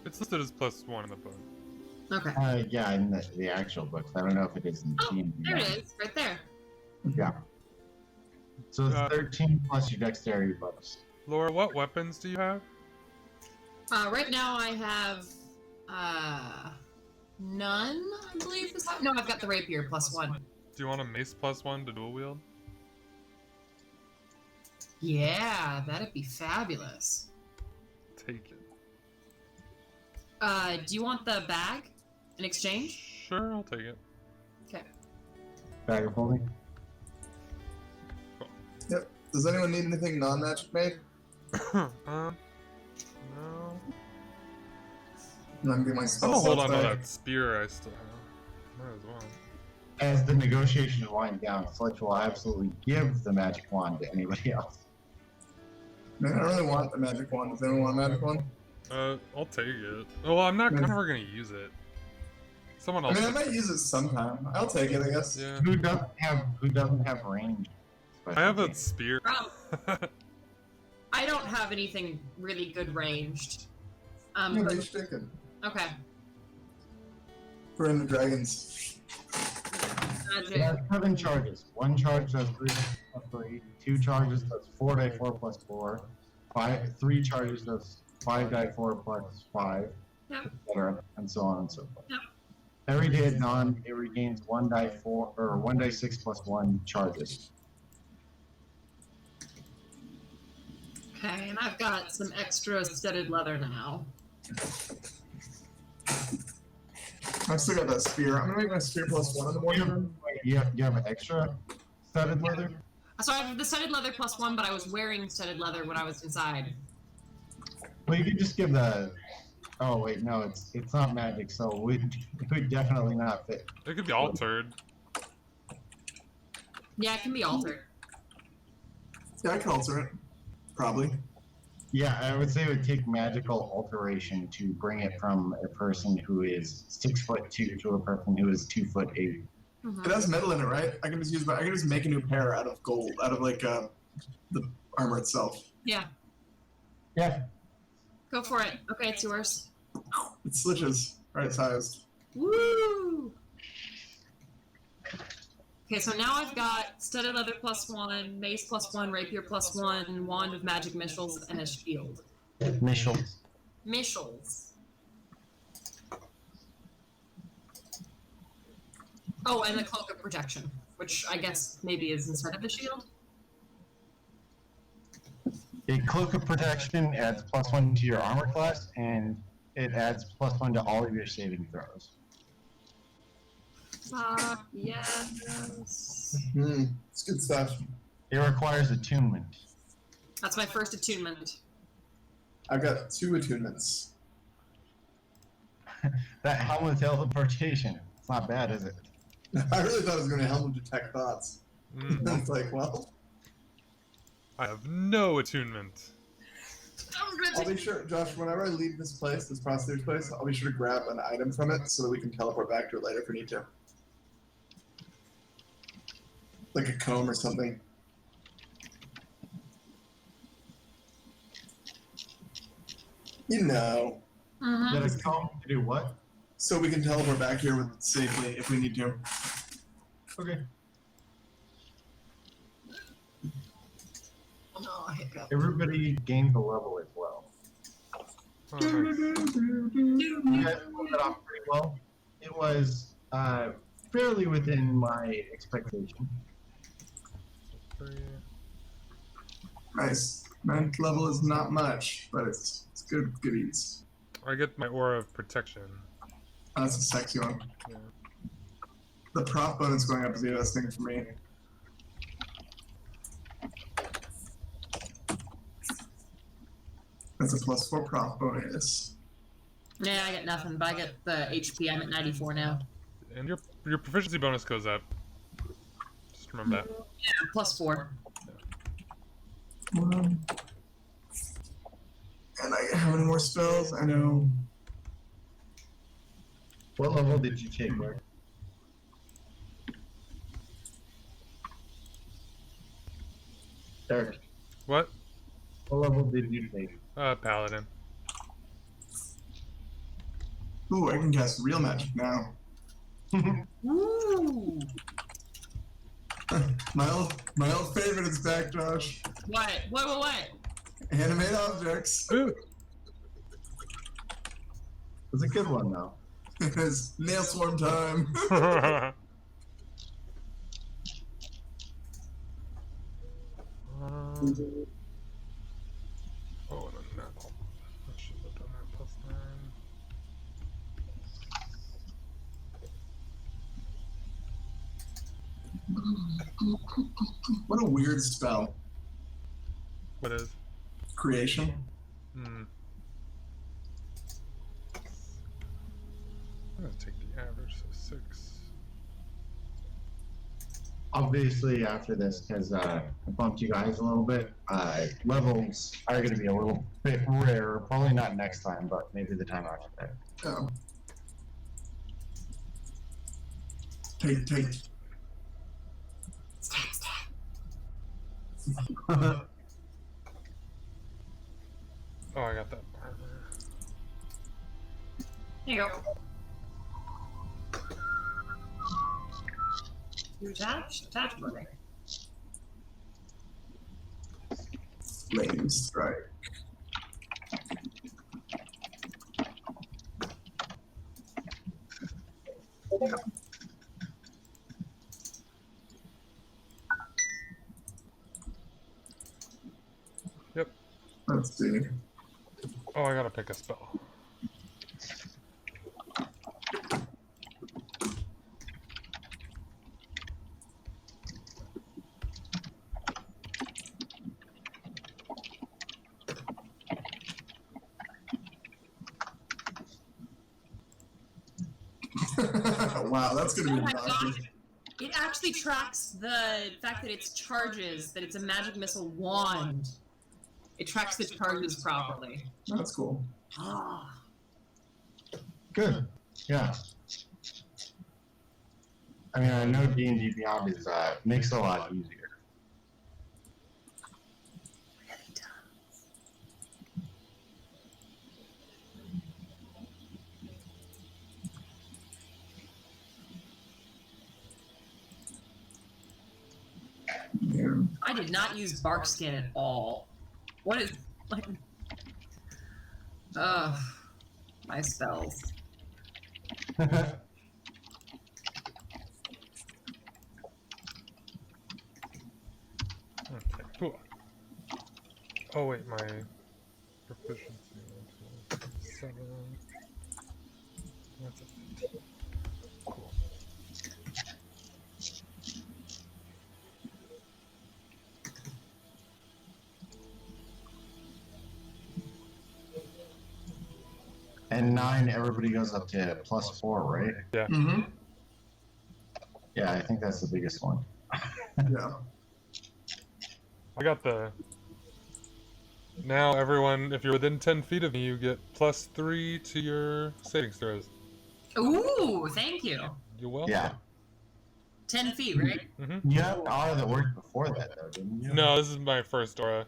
It's listed as +1 in the book.
Okay.
Yeah, in the actual books. I don't know if it is in the
Oh,
team.
there it is, right there.
Yeah. So it's
Uh,
13 plus your dexterity bonus.
Laura, what weapons do you have?
Right now I have none. I believe is how. No, I've got the rapier +1.
Do you want a mace +1 to dual wield?
Yeah, that'd be fabulous.
Take it.
Do you want the bag in exchange?
Sure, I'll take it.
Okay.
Bag of holding.
Yep. Does anyone need anything non-magic made?
No.
And I'm getting my
I'm
spell
gonna hold
slots
on to
back.
that spear I still have. Might as well.
As the negotiations wind down, Fletch will absolutely give the magic wand to anybody else.
Man, I really want the magic wand. Does anyone want a magic wand?
I'll take it. Oh, well, I'm
Nice.
never gonna use it. Someone
I
else.
mean, I
should
might
take
use it sometime. I'll take it, I guess.
Yeah.
Who doesn't have range?
I have a spear.
I don't have anything really good ranged.
Yeah,
But-
they should take it.
okay.
For in the dragons.
Magic.
It has 7 charges. 1 charge does 3 plus 3. 2 charges does 4 die 4 plus 4. 3 charges does 5 die 4 plus 5,
Yep.
etc., and so on and so forth.
Yep.
Every day at dawn, it regains 1 die 4 or 1 die 6 plus 1 charges.
Okay, and I've got some extra studded leather now.
I've still got that spear. I'm gonna make my spear +1 in the morning.
You have an extra studded leather?
So I have the studded leather +1, but I was wearing studded leather when I was inside.
Well, you could just give the. Oh wait, no, it's not magic, so it would definitely not fit.
It could be altered.
Yeah, it can be altered.
Yeah, I can alter it. Probably.
Yeah, I would say it would take magical alteration to bring it from a person who is 6'2" to a person who is 2'8".
It has metal in it, right? I can just make a new pair out of gold, out of like the armor itself.
Yeah,
Yeah.
go for it. Okay, it's yours.
It switches right sized.
Woo! Okay, so now I've got studded leather +1, mace +1, rapier +1, wand of magic missiles, and a shield.
Missiles.
Missiles. Oh, and the cloak of protection, which I guess maybe is instead of the shield.
A cloak of protection adds +1 to your armor class, and it adds +1 to all of your saving throws.
Yes.
It's good stuff.
It requires attunement.
That's my first attunement.
I've got 2 attunements.
That helm of teleportation. It's not bad, is it?
I really thought it was going to help him detect thoughts. It's like, well,
I have no attunement.
I'll be sure, Josh, whenever I leave this place, this prostitute's place, I'll be sure to grab an item from it so that we can teleport back to it later if we need to. Like a comb or something. You know.
Mhm.
Is that a comb to do what?
So we can teleport back here with safely if we need to.
Okay.
Oh, hiccup.
Everybody gains a level as well.
Oh, nice.
You guys pulled that off pretty well. It was fairly within my expectation.
Nice. 9th level is not much, but it's good goodies.
I get my aura of protection.
Oh, that's a sexy one.
Yeah.
The proc bonus going up is the best thing for me. That's a +4 proc bonus.
Yeah, I get nothing, but I get the HP. I'm at 94 now.
And your proficiency bonus goes up. Just remember that.
Yeah, +4.
And how many more spells? I know.
What level did you take, Mark? Derek,
What?
what level did you take?
Paladin.
Ooh, I can cast real magic now.
Woo!
My old favorite is back, Josh.
What? What?
Animate objects.
Ooh.
It's a good one, though.
It's nail swarm time.
Oh, and a nap. I should have done that +9.
What a weird spell.
What is?
Creation.
Hmm. I'm gonna take the average, so 6.
Obviously, after this, because I bumped you guys a little bit, levels are going to be a little bit rarer. Probably not next time, but maybe the time after that.
Oh. Take.
Stab, stab.
Oh, I got that armor.
There you go. You attach? Attach, buddy.
Flame strike.
Yep.
Let's see.
Oh, I gotta pick a spell.
Wow, that's gonna be
Oh my
exhausting.
gosh. It actually tracks the fact that it's charges, that it's a magic missile wand. It tracks the charges properly.
That's cool.
Ah.
Good. Yeah. I mean, I know D&D Beyond is makes it a lot easier.
Yeah.
I did not use bark skin at all. What is like? Ugh, my spells.
Okay, cool. Oh wait, my proficiency was 7. That's it. Cool.
And 9, everybody goes up to +4, right?
Yeah.
Mm-hmm.
Yeah, I think that's the biggest one.
Yeah.
I got the. Now everyone, if you're within 10 feet of me, you get +3 to your saving throws.
Ooh, thank you.
You're welcome.
Yeah.
10 feet, right?
Mm-hmm.
You had an aura that worked before that, though, didn't you?
No, this is my first aura.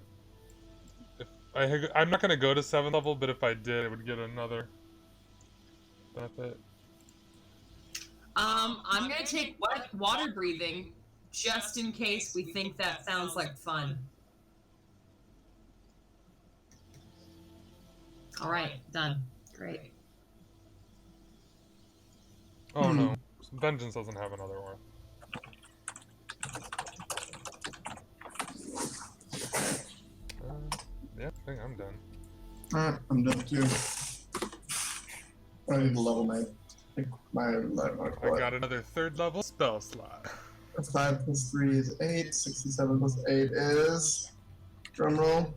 I'm not gonna go to 7th level, but if I did, it would get another benefit.
I'm gonna take water breathing, just in case we think that sounds like fun. All right, done. Great.
Oh no, Vengeance doesn't have another aura. Yeah, I think I'm done.
Alright, I'm done too. I need to level my
I got another 3rd level spell slot.
5 plus 3 is 8. 67 plus 8 is. Drumroll.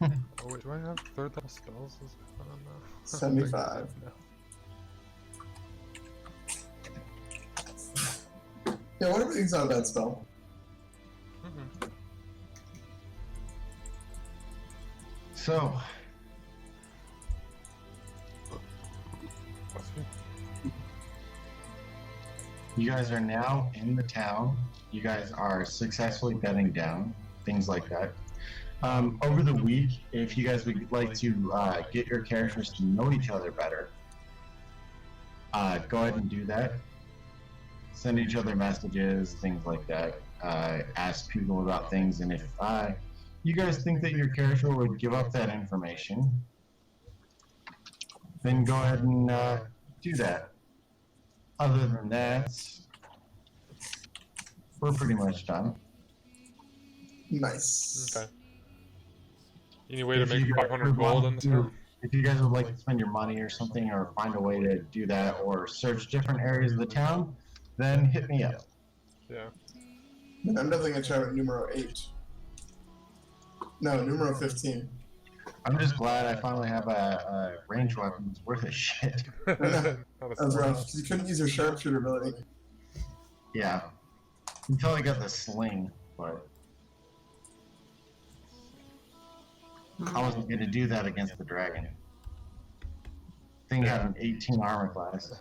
Oh wait, do I have 3rd level spells? I don't know.
75.
No.
Yeah, what everything's not a bad spell.
Mm-hmm.
So, you guys are now in the town. You guys are successfully bedding down, things like that. Over the week, if you guys would like to get your characters to know each other better, go ahead and do that. Send each other messages, things like that. Ask people about things, and if you guys think that your character would give up that information, then go ahead and do that. Other than that, we're pretty much done.
Nice.
Okay. Any way to
If
make
you guys
500
would
gold
want
in this
to-
room?
If you guys would like to spend your money or something, or find a way to do that, or search different areas of the town, then hit me up.
Yeah.
I'm definitely gonna try with numero 8. No, numero 15.
I'm just glad I finally have a ranged weapon that's worth a shit.
Not a
That was
sword.
rough. You couldn't use your sharpshooter ability.
Yeah. Until I got the sling, but I wasn't going to do that against the dragon. Thing had an 18 armor class,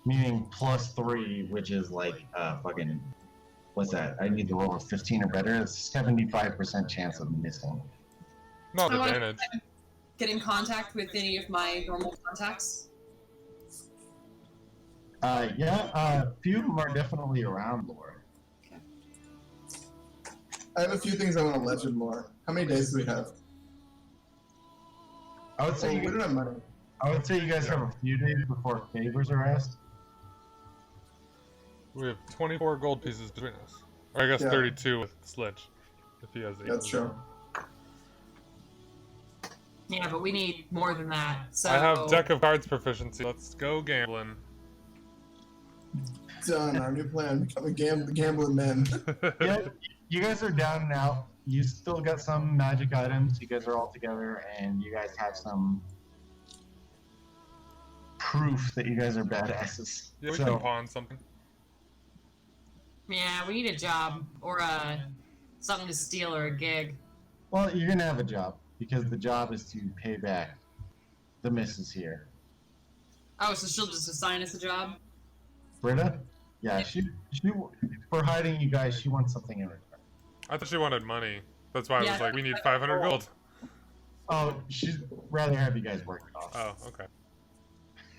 meaning +3, which is like fucking. What's that? I need to roll a 15 or better. It's 75% chance of missing.
Not
I wanna
advantage.
get in contact with any of my normal contacts.
Yeah, a few of them are definitely around, Laura.
I have a few things I want to legend more. How many days do we have?
I would
Oh,
say
we don't have money.
you guys have a few days before favors are asked.
We have 24 gold pieces between us. Or I guess
Yeah.
32 with Sledge. If he has 8.
That's true.
Yeah, but we need more than that. So
I have deck of cards proficiency. Let's go gambling.
Done. Our new plan: become a gambling man.
Yeah, you guys are down and out. You still got some magic items. You guys are all together, and you guys have some proof that you guys are badasses.
Yeah, we
So-
can pawn something.
yeah, we need a job or something to steal or a gig.
Well, you're gonna have a job because the job is to pay back the missus here.
Oh, so she'll just assign us a job?
Britta? Yeah, she for hiding you guys, she wants something in return.
I thought she wanted money. That's why I
Yeah.
was like, we need 500 gold.
Oh, she'd rather have you guys work it off.
Oh, okay.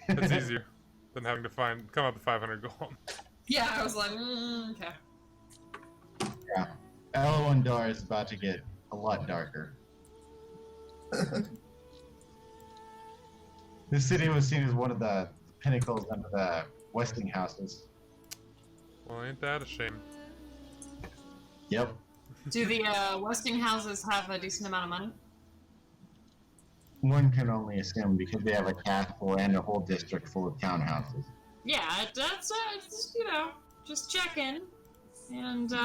That's easier than having to come up with 500 gold.
Yeah, I was like, okay.
Yeah. Elwandar is about to get a lot darker. This city was seen as one of the pinnacles under the Westinghouses.
Well, ain't that a shame?
Yep.
Do the Westinghouses have a decent amount of money?
One can only assume because they have a castle and a whole district full of townhouses.
Yeah, that's just, just checking. And do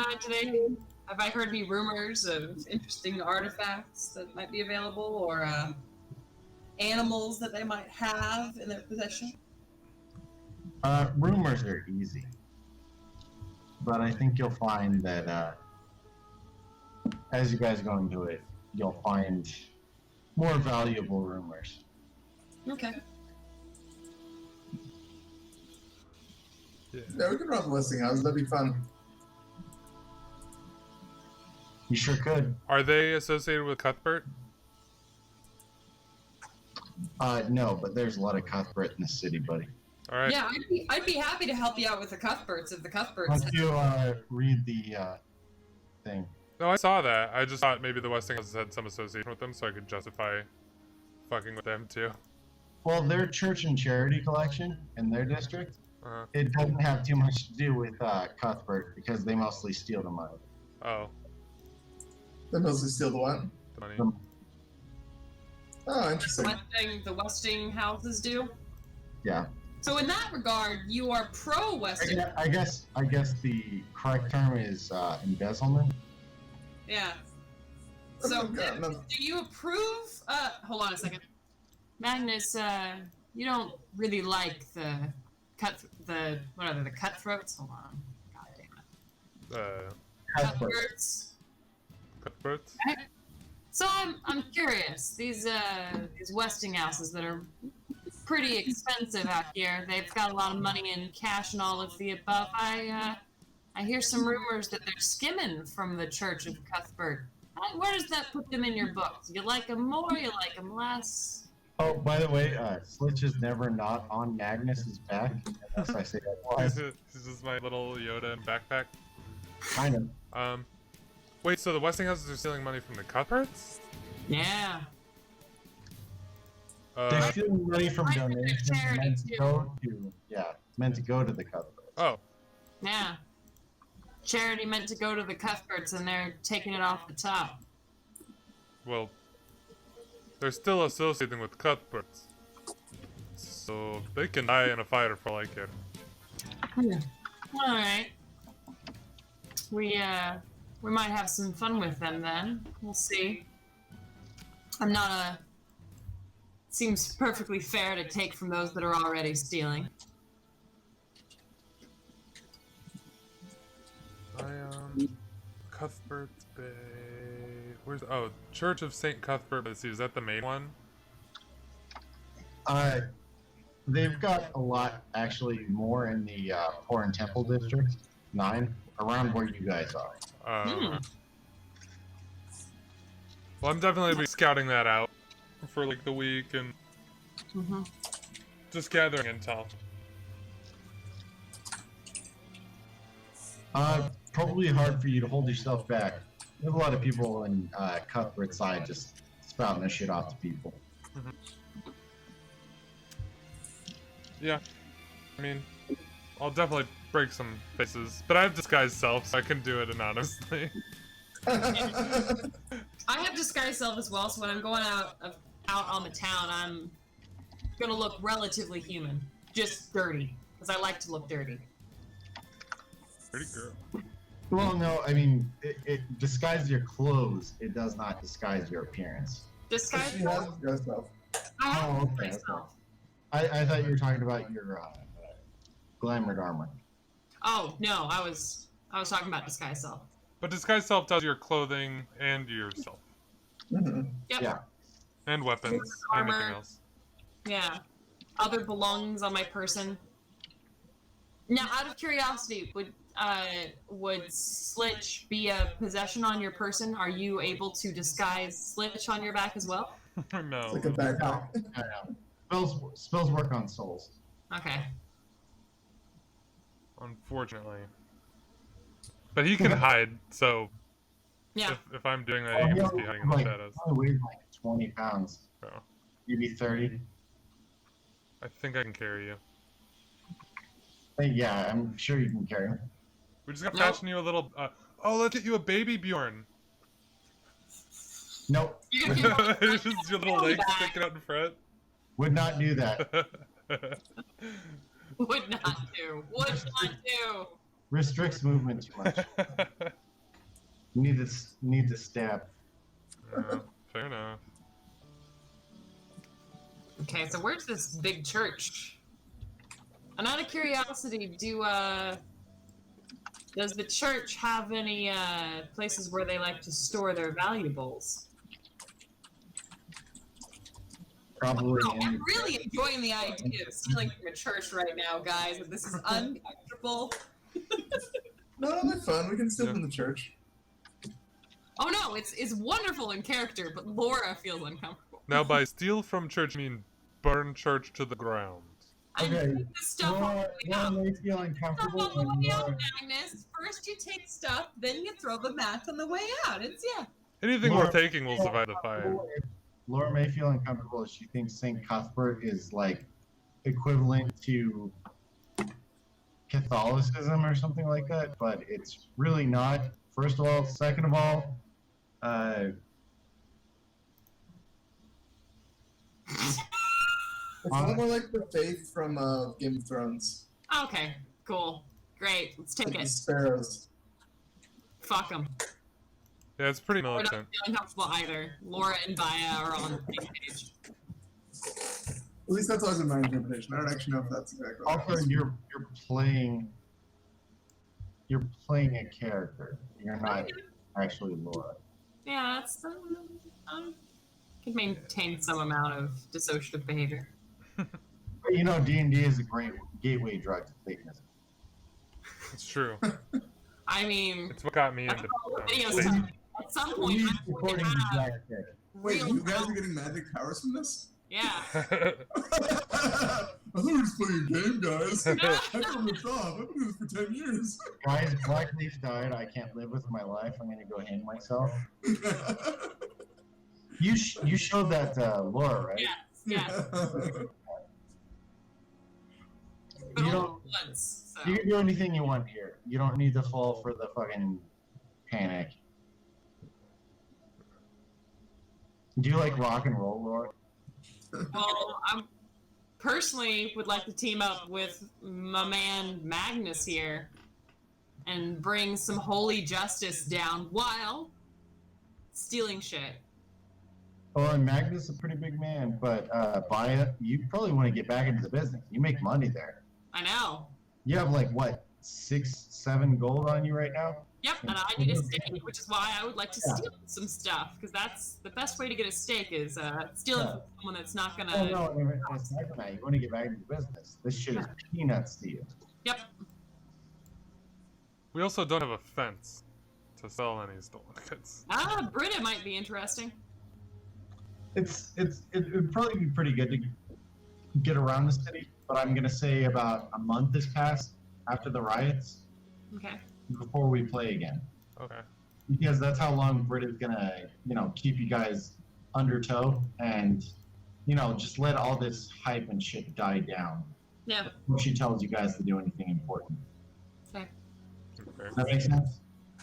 have I heard any rumors of interesting artifacts that might be available, or animals that they might have in their possession?
Rumors are easy, but I think you'll find that as you guys go into it, you'll find more valuable rumors.
Okay.
Yeah.
Yeah, we could rob the Westinghouse. That'd be fun.
You sure could.
Are they associated with Cuthbert?
No, but there's a lot of Cuthbert in the city, buddy.
All right.
Yeah, I'd be happy to help you out with the Cuthberts if the
Why
Cuthberts.
don't you read the thing?
No, I saw that. I just thought maybe the Westinghouses had some association with them, so I could justify fucking with them too.
Well, their church and charity collection in their district,
Uh-huh.
it doesn't have too much to do with Cuthbert because they mostly steal the money.
Oh,
They mostly steal the what?
the money.
Oh, interesting.
The Westinghouses do.
Yeah.
So in that regard, you are pro Westing.
I guess the correct term is embezzlement.
Yeah.
Oh,
So
God, no.
do you approve? Hold on a second, Magnus. You don't really like the what are they? The cutthroats? Hold on. God damn it.
Cuthbert.
Cutthroats.
Cuthberts?
So I'm curious. These Westinghouses that are pretty expensive out here. They've got a lot of money in cash and all of the above. I hear some rumors that they're skimming from the Church of Cuthbert. Where does that put them in your books? You like them more? You like them less?
Oh, by the way, Slitch is never not on Magnus's back, unless I say otherwise.
This is my little Yoda and backpack.
Kind of.
Wait, so the Westinghouses are stealing money from the Cuthberts?
Yeah.
They're stealing money from
I think they're
donations
charity,
meant to
too.
go to, meant to go to the Cuthberts.
Oh,
Yeah. Charity meant to go to the Cuthberts, and they're taking it off the top.
well, they're still associating with Cuthberts. So they can die in a fire for all I care.
All right. We might have some fun with them then. We'll see. I'm not a... Seems perfectly fair to take from those that are already stealing.
Cuthbert's Bay. Where's Church of Saint Cuthbert by the Sea? Is that the main one?
They've got a lot, actually, more in the Foreign Temple District, 9, around where you guys are.
Well, I'm definitely be scouting that out for like the week and just gathering intel.
Probably hard for you to hold yourself back. There's a lot of people in Cuthbert's side just spouting their shit off to people.
Yeah, I mean, I'll definitely break some faces, but I have disguised self, so I can do it anonymously.
I have disguised self as well, so when I'm going out on the town, I'm gonna look relatively human. Just dirty, because I like to look dirty.
Dirty girl.
Well, no, I mean, it disguises your clothes. It does not disguise your appearance.
Disguise
She
self?
has disguised self.
I have
Oh, okay,
disguised self.
I thought you were talking about your glamored armor.
Oh, no, I was talking about disguise self.
But disguise self tells your clothing and yourself.
Mm-hmm.
Yep.
Yeah.
And weapons,
Armor.
anything else.
Yeah. Other belongings on my person. Now, out of curiosity, would Slitch be a possession on your person? Are you able to disguise Slitch on your back as well?
No.
It's like a backpack.
Spells work on souls.
Okay.
Unfortunately. But he can hide, so
Yeah.
if I'm doing that, he can just be hiding in the shadows.
He only weighs like 20 pounds.
Oh.
Maybe 30.
I think I can carry you.
Yeah, I'm sure you can carry him.
We just got
Nope.
fashion you a little. Let's get you a baby Bjorn.
Nope.
You're gonna be
It's just your little legs sticking out in front.
Would not do that.
would not do. Would not do.
Restricts movement too much. Need to stab.
Yeah, fair enough.
Okay, so where's this big church? And out of curiosity, does the church have any places where they like to store their valuables?
Probably.
Oh, I'm really enjoying the idea of stealing from a church right now, guys. This is uncomfortable.
No, it'll be fun. We can steal from the church.
Oh no, it's wonderful in character, but Laura feels uncomfortable.
Now, by steal from church, I mean burn church to the ground.
I
Okay,
need the stuff on the way out.
may feel
Stuff
uncomfortable.
on the
and
way out,
Laura-
Magnus. First you take stuff, then you throw the mat on the way out. It's yeah.
Anything
Laura-
worth taking will survive the fire.
Laura may feel uncomfortable if she thinks St. Cuthbert is like equivalent to Catholicism or something like that, but it's really not. First of all, second of all,
It's a little more like the faith from Game of Thrones.
Okay, cool, great. Let's take
Like the
it.
sparrows.
Fuck them.
Yeah, it's pretty
We're not
militant.
feeling comfortable either. Laura and Baya are on the same page.
At least that's always been my interpretation. I don't actually know if that's exactly what
also you're playing a character. You're not actually Laura.
Yeah, that's can maintain some amount of dissociative behavior.
But you know, D&D is a great gateway drug to fakeness.
It's true.
I mean,
It's what got me
that's
into.
all video
Satan.
stuff. At some point, I'm going to have
Wait,
real
you guys are
problems.
getting magic powers from this?
Yeah.
I thought we were just playing a game, guys. I told this off. I've been doing this for 10 years.
Guys, Blackleaf died. I can't live with my life. I'm gonna go hang myself. You showed that Laura, right?
Yes. Yes. But
You
only
don't.
once. So.
You can do anything you want here. You don't need to fall for the fucking panic. Do you like rock and roll, Laura?
Well, I personally would like to team up with my man Magnus here and bring some holy justice down while stealing shit.
Well, and Magnus is a pretty big man, but Baya, you probably want to get back into the business. You make money there.
I know.
You have like what, 6, 7 gold on you right now?
Yep, and I need a stake, which is why I would like to steal some stuff, because that's the best way to get a stake is stealing from someone that's not gonna.
Oh no, it's not that. You want to get back into the business. This shit is peanuts to you.
Yep.
We also don't have a fence to sell any stolen goods.
Britta might be interesting.
It would probably be pretty good to get around the city, but I'm gonna say about a month has passed after the riots
Okay.
before we play again,
Okay.
because that's how long Britta's gonna, keep you guys under tow and, just let all this hype and shit die down.
Yeah.
Before she tells you guys to do anything important.
Okay.
Does that make sense?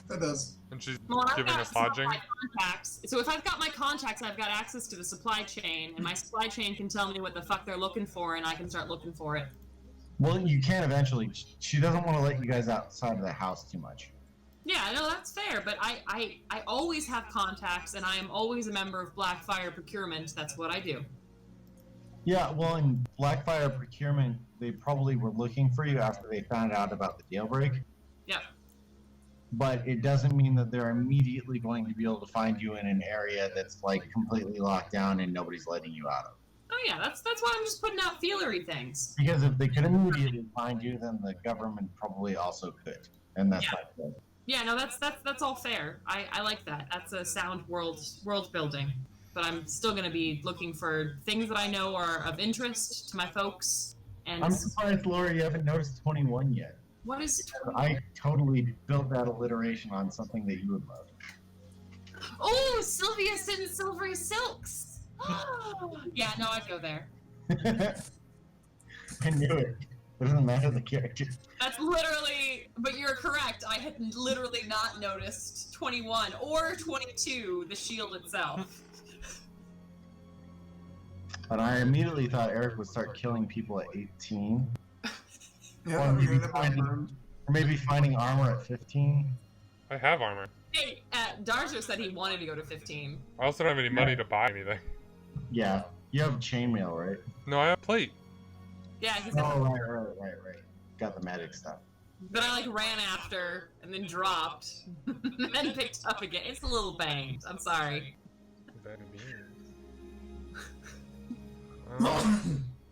That does.
And she's
Well, I've
giving
got
us
some of
lodging.
my contacts. So if I've got my contacts, I've got access to the supply chain, and my supply chain can tell me what the fuck they're looking for, and I can start looking for it.
Well, you can eventually. She doesn't want to let you guys outside of the house too much.
Yeah, no, that's fair, but I always have contacts, and I am always a member of Blackfire Procurement. That's what I do.
Yeah, well, in Blackfire Procurement, they probably were looking for you after they found out about the jailbreak.
Yep.
But it doesn't mean that they're immediately going to be able to find you in an area that's like completely locked down and nobody's letting you out of.
Oh yeah, that's why I'm just putting out feelery things.
Because if they could immediately find you, then the government probably also could, and that's not good.
Yeah, no, that's all fair. I like that. That's a sound world building. But I'm still gonna be looking for things that I know are of interest to my folks. And
I'm surprised, Laura, you haven't noticed 21 yet.
what is?
I totally built that alliteration on something that you would love.
Oh, Sylvia's in silvery silks. Yeah, no, I'd go there.
I knew it. It doesn't matter the character.
That's literally, but you're correct. I had literally not noticed 21 or 22, the shield itself.
But I immediately thought Eric would start killing people at 18.
Yeah,
Or maybe finding armor at 15.
I have armor.
Hey, Darzo said he wanted to go to 15.
I also don't have any money to buy anything.
Yeah, you have chainmail, right?
No, I have plate.
Yeah, he said,
Oh, right. Got the medic stuff.
but I like ran after and then dropped, and then picked up again. It's a little banged. I'm sorry.
Better be.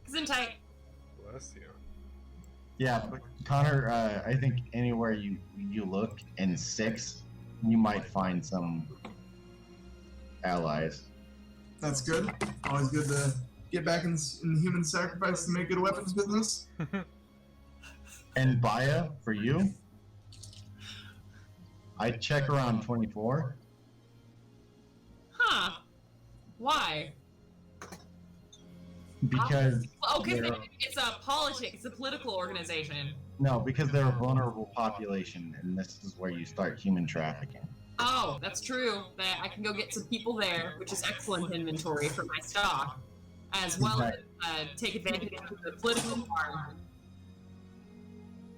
It's in tight.
Bless you.
Yeah, but Connor, I think anywhere you look in 6, you might find some allies.
That's good. Always good to get back in human sacrifice to make good weapons business.
And Baya, for you, I check around 24.
Huh. Why?
Because
Okay,
they're-
it's a politics, it's a political organization.
no, because they're a vulnerable population, and this is where you start human trafficking.
Oh, that's true. That I can go get some people there, which is excellent inventory for my stock, as well as take advantage of the political farm.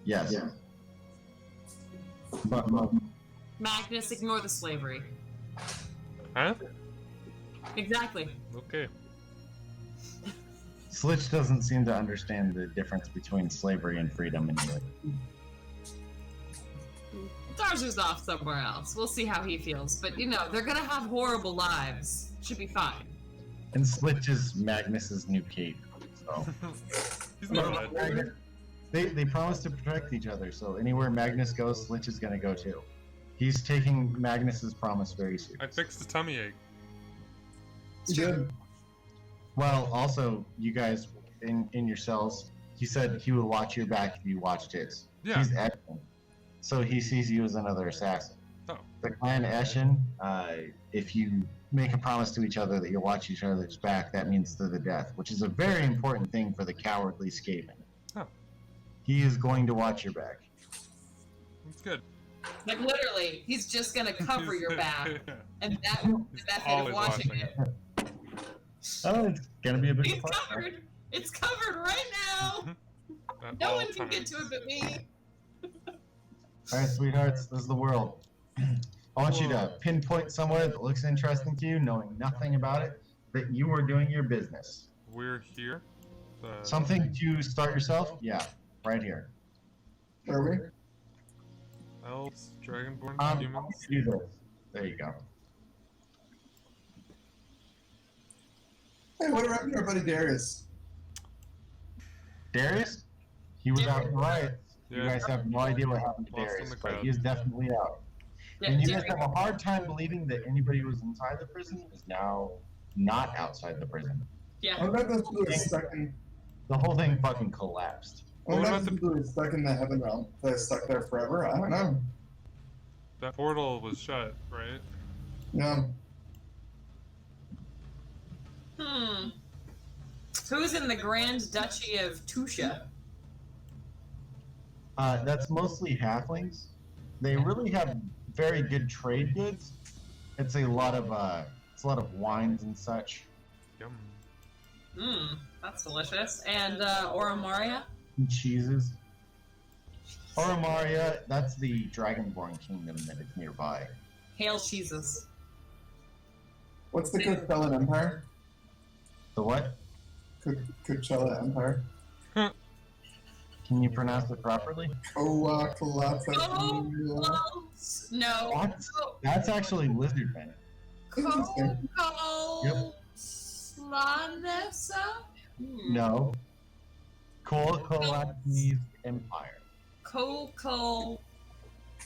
Yes.
Yeah.
But
Magnus, ignore the slavery.
Huh?
Exactly.
Okay.
Slitch doesn't seem to understand the difference between slavery and freedom anyway.
Darza's off somewhere else. We'll see how he feels. But, they're gonna have horrible lives. Should be fine.
And Slitch is Magnus's new cape. So
He's not bad.
they promise to protect each other, so anywhere Magnus goes, Slitch is gonna go too. He's taking Magnus's promise very
I
seriously.
fixed the tummy ache.
Good.
Well, also, you guys in your cells, he said he would watch your back if you watched his.
Yeah.
He's Eshin, so he sees you as another assassin.
Oh.
The clan Eshin, if you make a promise to each other that you'll watch each other's back, that means to the death, which is a very important thing for the cowardly Skaven.
Oh.
He is going to watch your back.
It's good.
Like, literally, he's just gonna cover your back. And that method of
Always
watching
watching
it.
Oh, it's gonna be a big
It's
part.
covered! It's covered right now!
At
No
all
one can get
times.
to it but me.
All right, sweethearts, this is the world. I want you to pinpoint somewhere that looks interesting to you, knowing nothing about it, that you are doing your business.
We're here.
Something to start yourself? Yeah, right here.
Are we?
Elves, dragonborn,
I'm
humans.
going to do this. There you go.
Hey, what happened to our buddy Darius?
Darius? He was out in the riots. You
Yeah.
guys have no idea what happened to
Lost in
Darius,
the
but
crowd.
he is definitely out.
Yeah,
And you guys
Darius-
have a hard time believing that anybody who was inside the prison is now not outside the prison.
yeah.
What about those people who are stuck in?
The whole thing fucking collapsed.
What
What
about
about
those people who are stuck in the heaven realm? They're stuck there forever. I don't know.
That portal was shut, right?
No.
Who's in the Grand Duchy of Tusha?
That's mostly halflings. They really have very good trade goods. It's a lot of wines and such.
Yum.
That's delicious. And Oramaria?
And cheeses. Oramaria, that's the Dragonborn kingdom that is nearby.
Hail cheeses.
What's the Coachella Empire?
The what?
Coachella Empire.
Can you pronounce it properly?
Coakalata.
No.
What? That's actually lizardmen.
Interesting.
Coco Slanessa?
No. Coakalatanis Empire.
Coco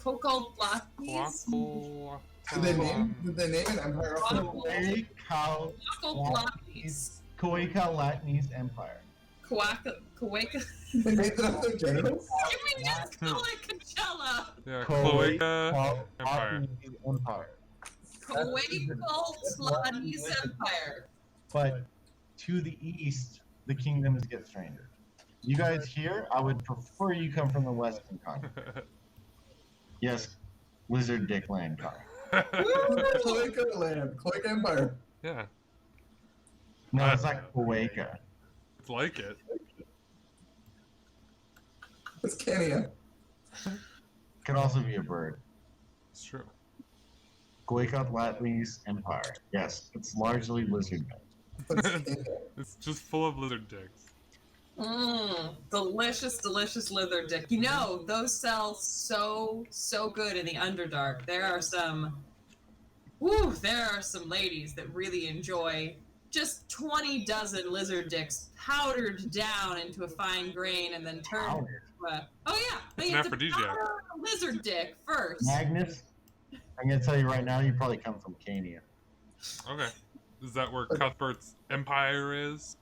Lattes?
Quackle.
Did they name an empire after
Coakalatanis Empire.
Coaca.
they named it after their genitals?
Can we just call it Coachella?
Yeah, Cloaca Empire.
Empire.
Coacal Lattes Empire.
But to the east, the kingdoms get stranger. You guys here, I would prefer you come from the western continent. Yes, Lizard Dick Land Con.
Cloaca Land. Cloaca Empire.
Yeah,
No, it's not Coaca.
it's like it.
It's Kenya.
Could also be a bird.
It's true.
Coakalatanis Empire. Yes, it's largely lizard men.
That's Kenya.
It's just full of lizard dicks.
Delicious, delicious lizard dick. You know, those sell so good in the Underdark. There are some ladies that really enjoy just 20 dozen lizard dicks powdered down into a fine grain and then turned
Powdered?
into a... Oh yeah,
It's
you
an
have to
aphrodisiac.
powder a lizard dick first.
Magnus, I'm gonna tell you right now, you probably come from Kenya.
Okay. Is that where Cuthbert's empire is?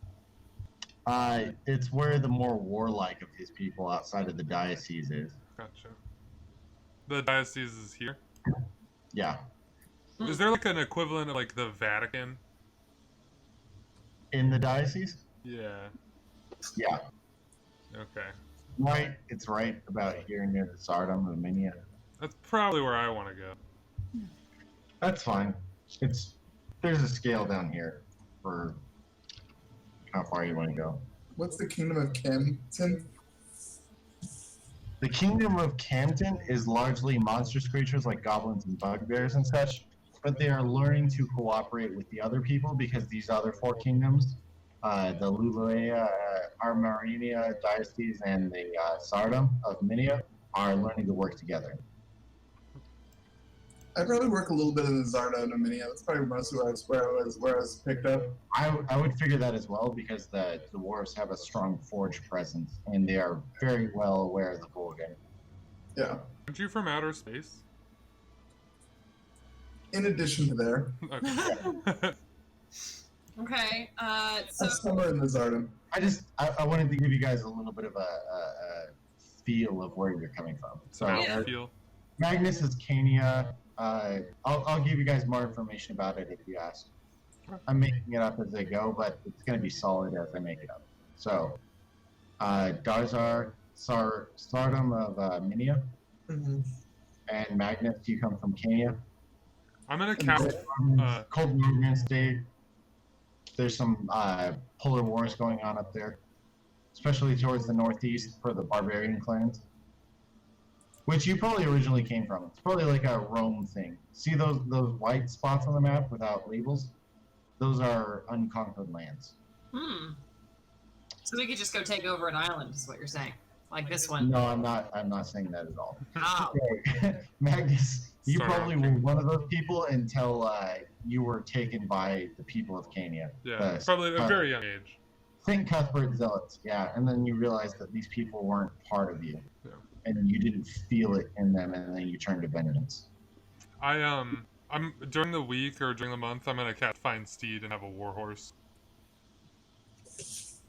It's where the more warlike of his people outside of the diocese is.
Gotcha. The diocese is here.
Yeah.
Is there like an equivalent of like the Vatican?
In the diocese?
Yeah.
Yeah.
Okay.
Right. It's right about here near the Tsardom of Minia.
That's probably where I want to go.
That's fine. There's a scale down here for how far you want to go.
What's the kingdom of Camden?
The kingdom of Camden is largely monstrous creatures like goblins and bugbears and such, but they are learning to cooperate with the other people because these other four kingdoms, the Lulea, Armarinia Diocese, and the Tsardom of Minia, are learning to work together.
I'd rather work a little bit in the Zarda and Minia. That's probably mostly where I was picked up.
I would figure that as well because the dwarves have a strong forge presence and they are very well aware of the Vulcan.
Yeah.
Aren't you from outer space?
In addition to there,
Okay.
Okay, so
I'm somewhere in the Zarda.
I wanted to give you guys a little bit of a feel of where you're coming from. So
Yeah.
Feel.
Magnus is Kenya. I'll give you guys more information about it if you ask. I'm making it up as I go, but it's going to be solid as I make it up. So, Darzar, Stardom of Minia,
Mm-hmm.
and Magnus, you come from Kenya.
I'm gonna count.
Cold Northern State. There's some polar wars going on up there, especially towards the northeast for the barbarian clans. which you probably originally came from. It's probably like a Rome thing. See those white spots on the map without labels? Those are unconquered lands.
Hmm. So we could just go take over an island, is what you're saying. Like this one.
No, I'm not. I'm not saying that at all.
Oh.
Magnus, you
Sorry.
probably were one of those people until you were taken by the people of Cania.
Yeah, probably at a very young age.
Think Cuthbert Zealots, yeah, and then you realize that these people weren't part of you,
Yeah.
and you didn't feel it in them, and then you turned to vengeance.
I'm during the week or during the month, I'm gonna catch Fine Steed and have a warhorse.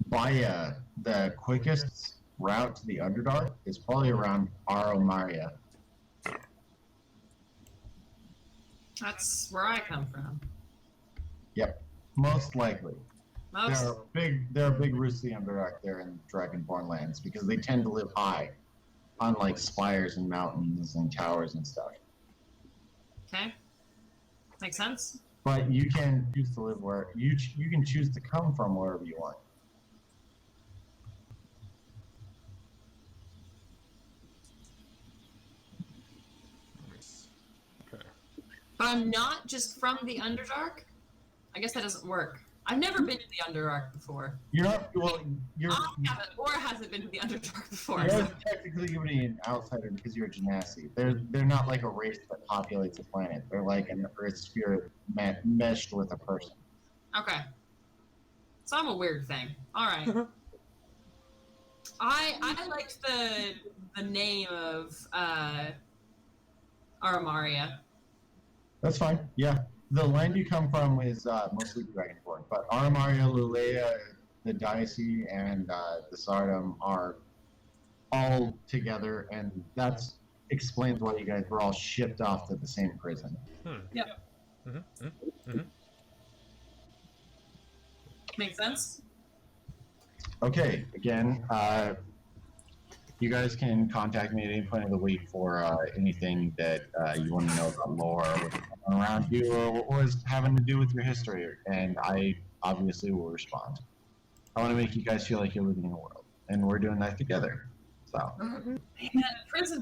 By the quickest route to the Underdark is probably around Maria.
That's where I come from.
Yep, most likely.
Most.
There are big roots of the Underdark there in Dragonborn lands because they tend to live high, on like spires and mountains and towers and stuff.
Okay. Makes sense.
But you can choose to live where you can choose to come from wherever you want.
Nice. Okay.
But I'm not just from the Underdark? I guess that doesn't work. I've never been to the Underdark before.
You're not well. You're
I haven't, or hasn't been to the Underdark before.
you're technically going to be an outsider because you're a genasi. They're not like a race that populates a planet. They're like an earth spirit meshed with a person.
Okay. So I'm a weird thing. All right. I liked the name of Aramaria.
That's fine. Yeah. The land you come from is mostly Dragonborn, but Aramaria, Lulea, the Diocese, and the Sardom are all together, and that explains why you guys were all shipped off to the same prison.
Yep. Makes sense?
Okay, again, you guys can contact me at any point of the week for anything that you want to know about lore, what's going on around you, or what was having to do with your history, and I obviously will respond. I want to make you guys feel like you're living in a world, and we're doing that together. So.
Man, prison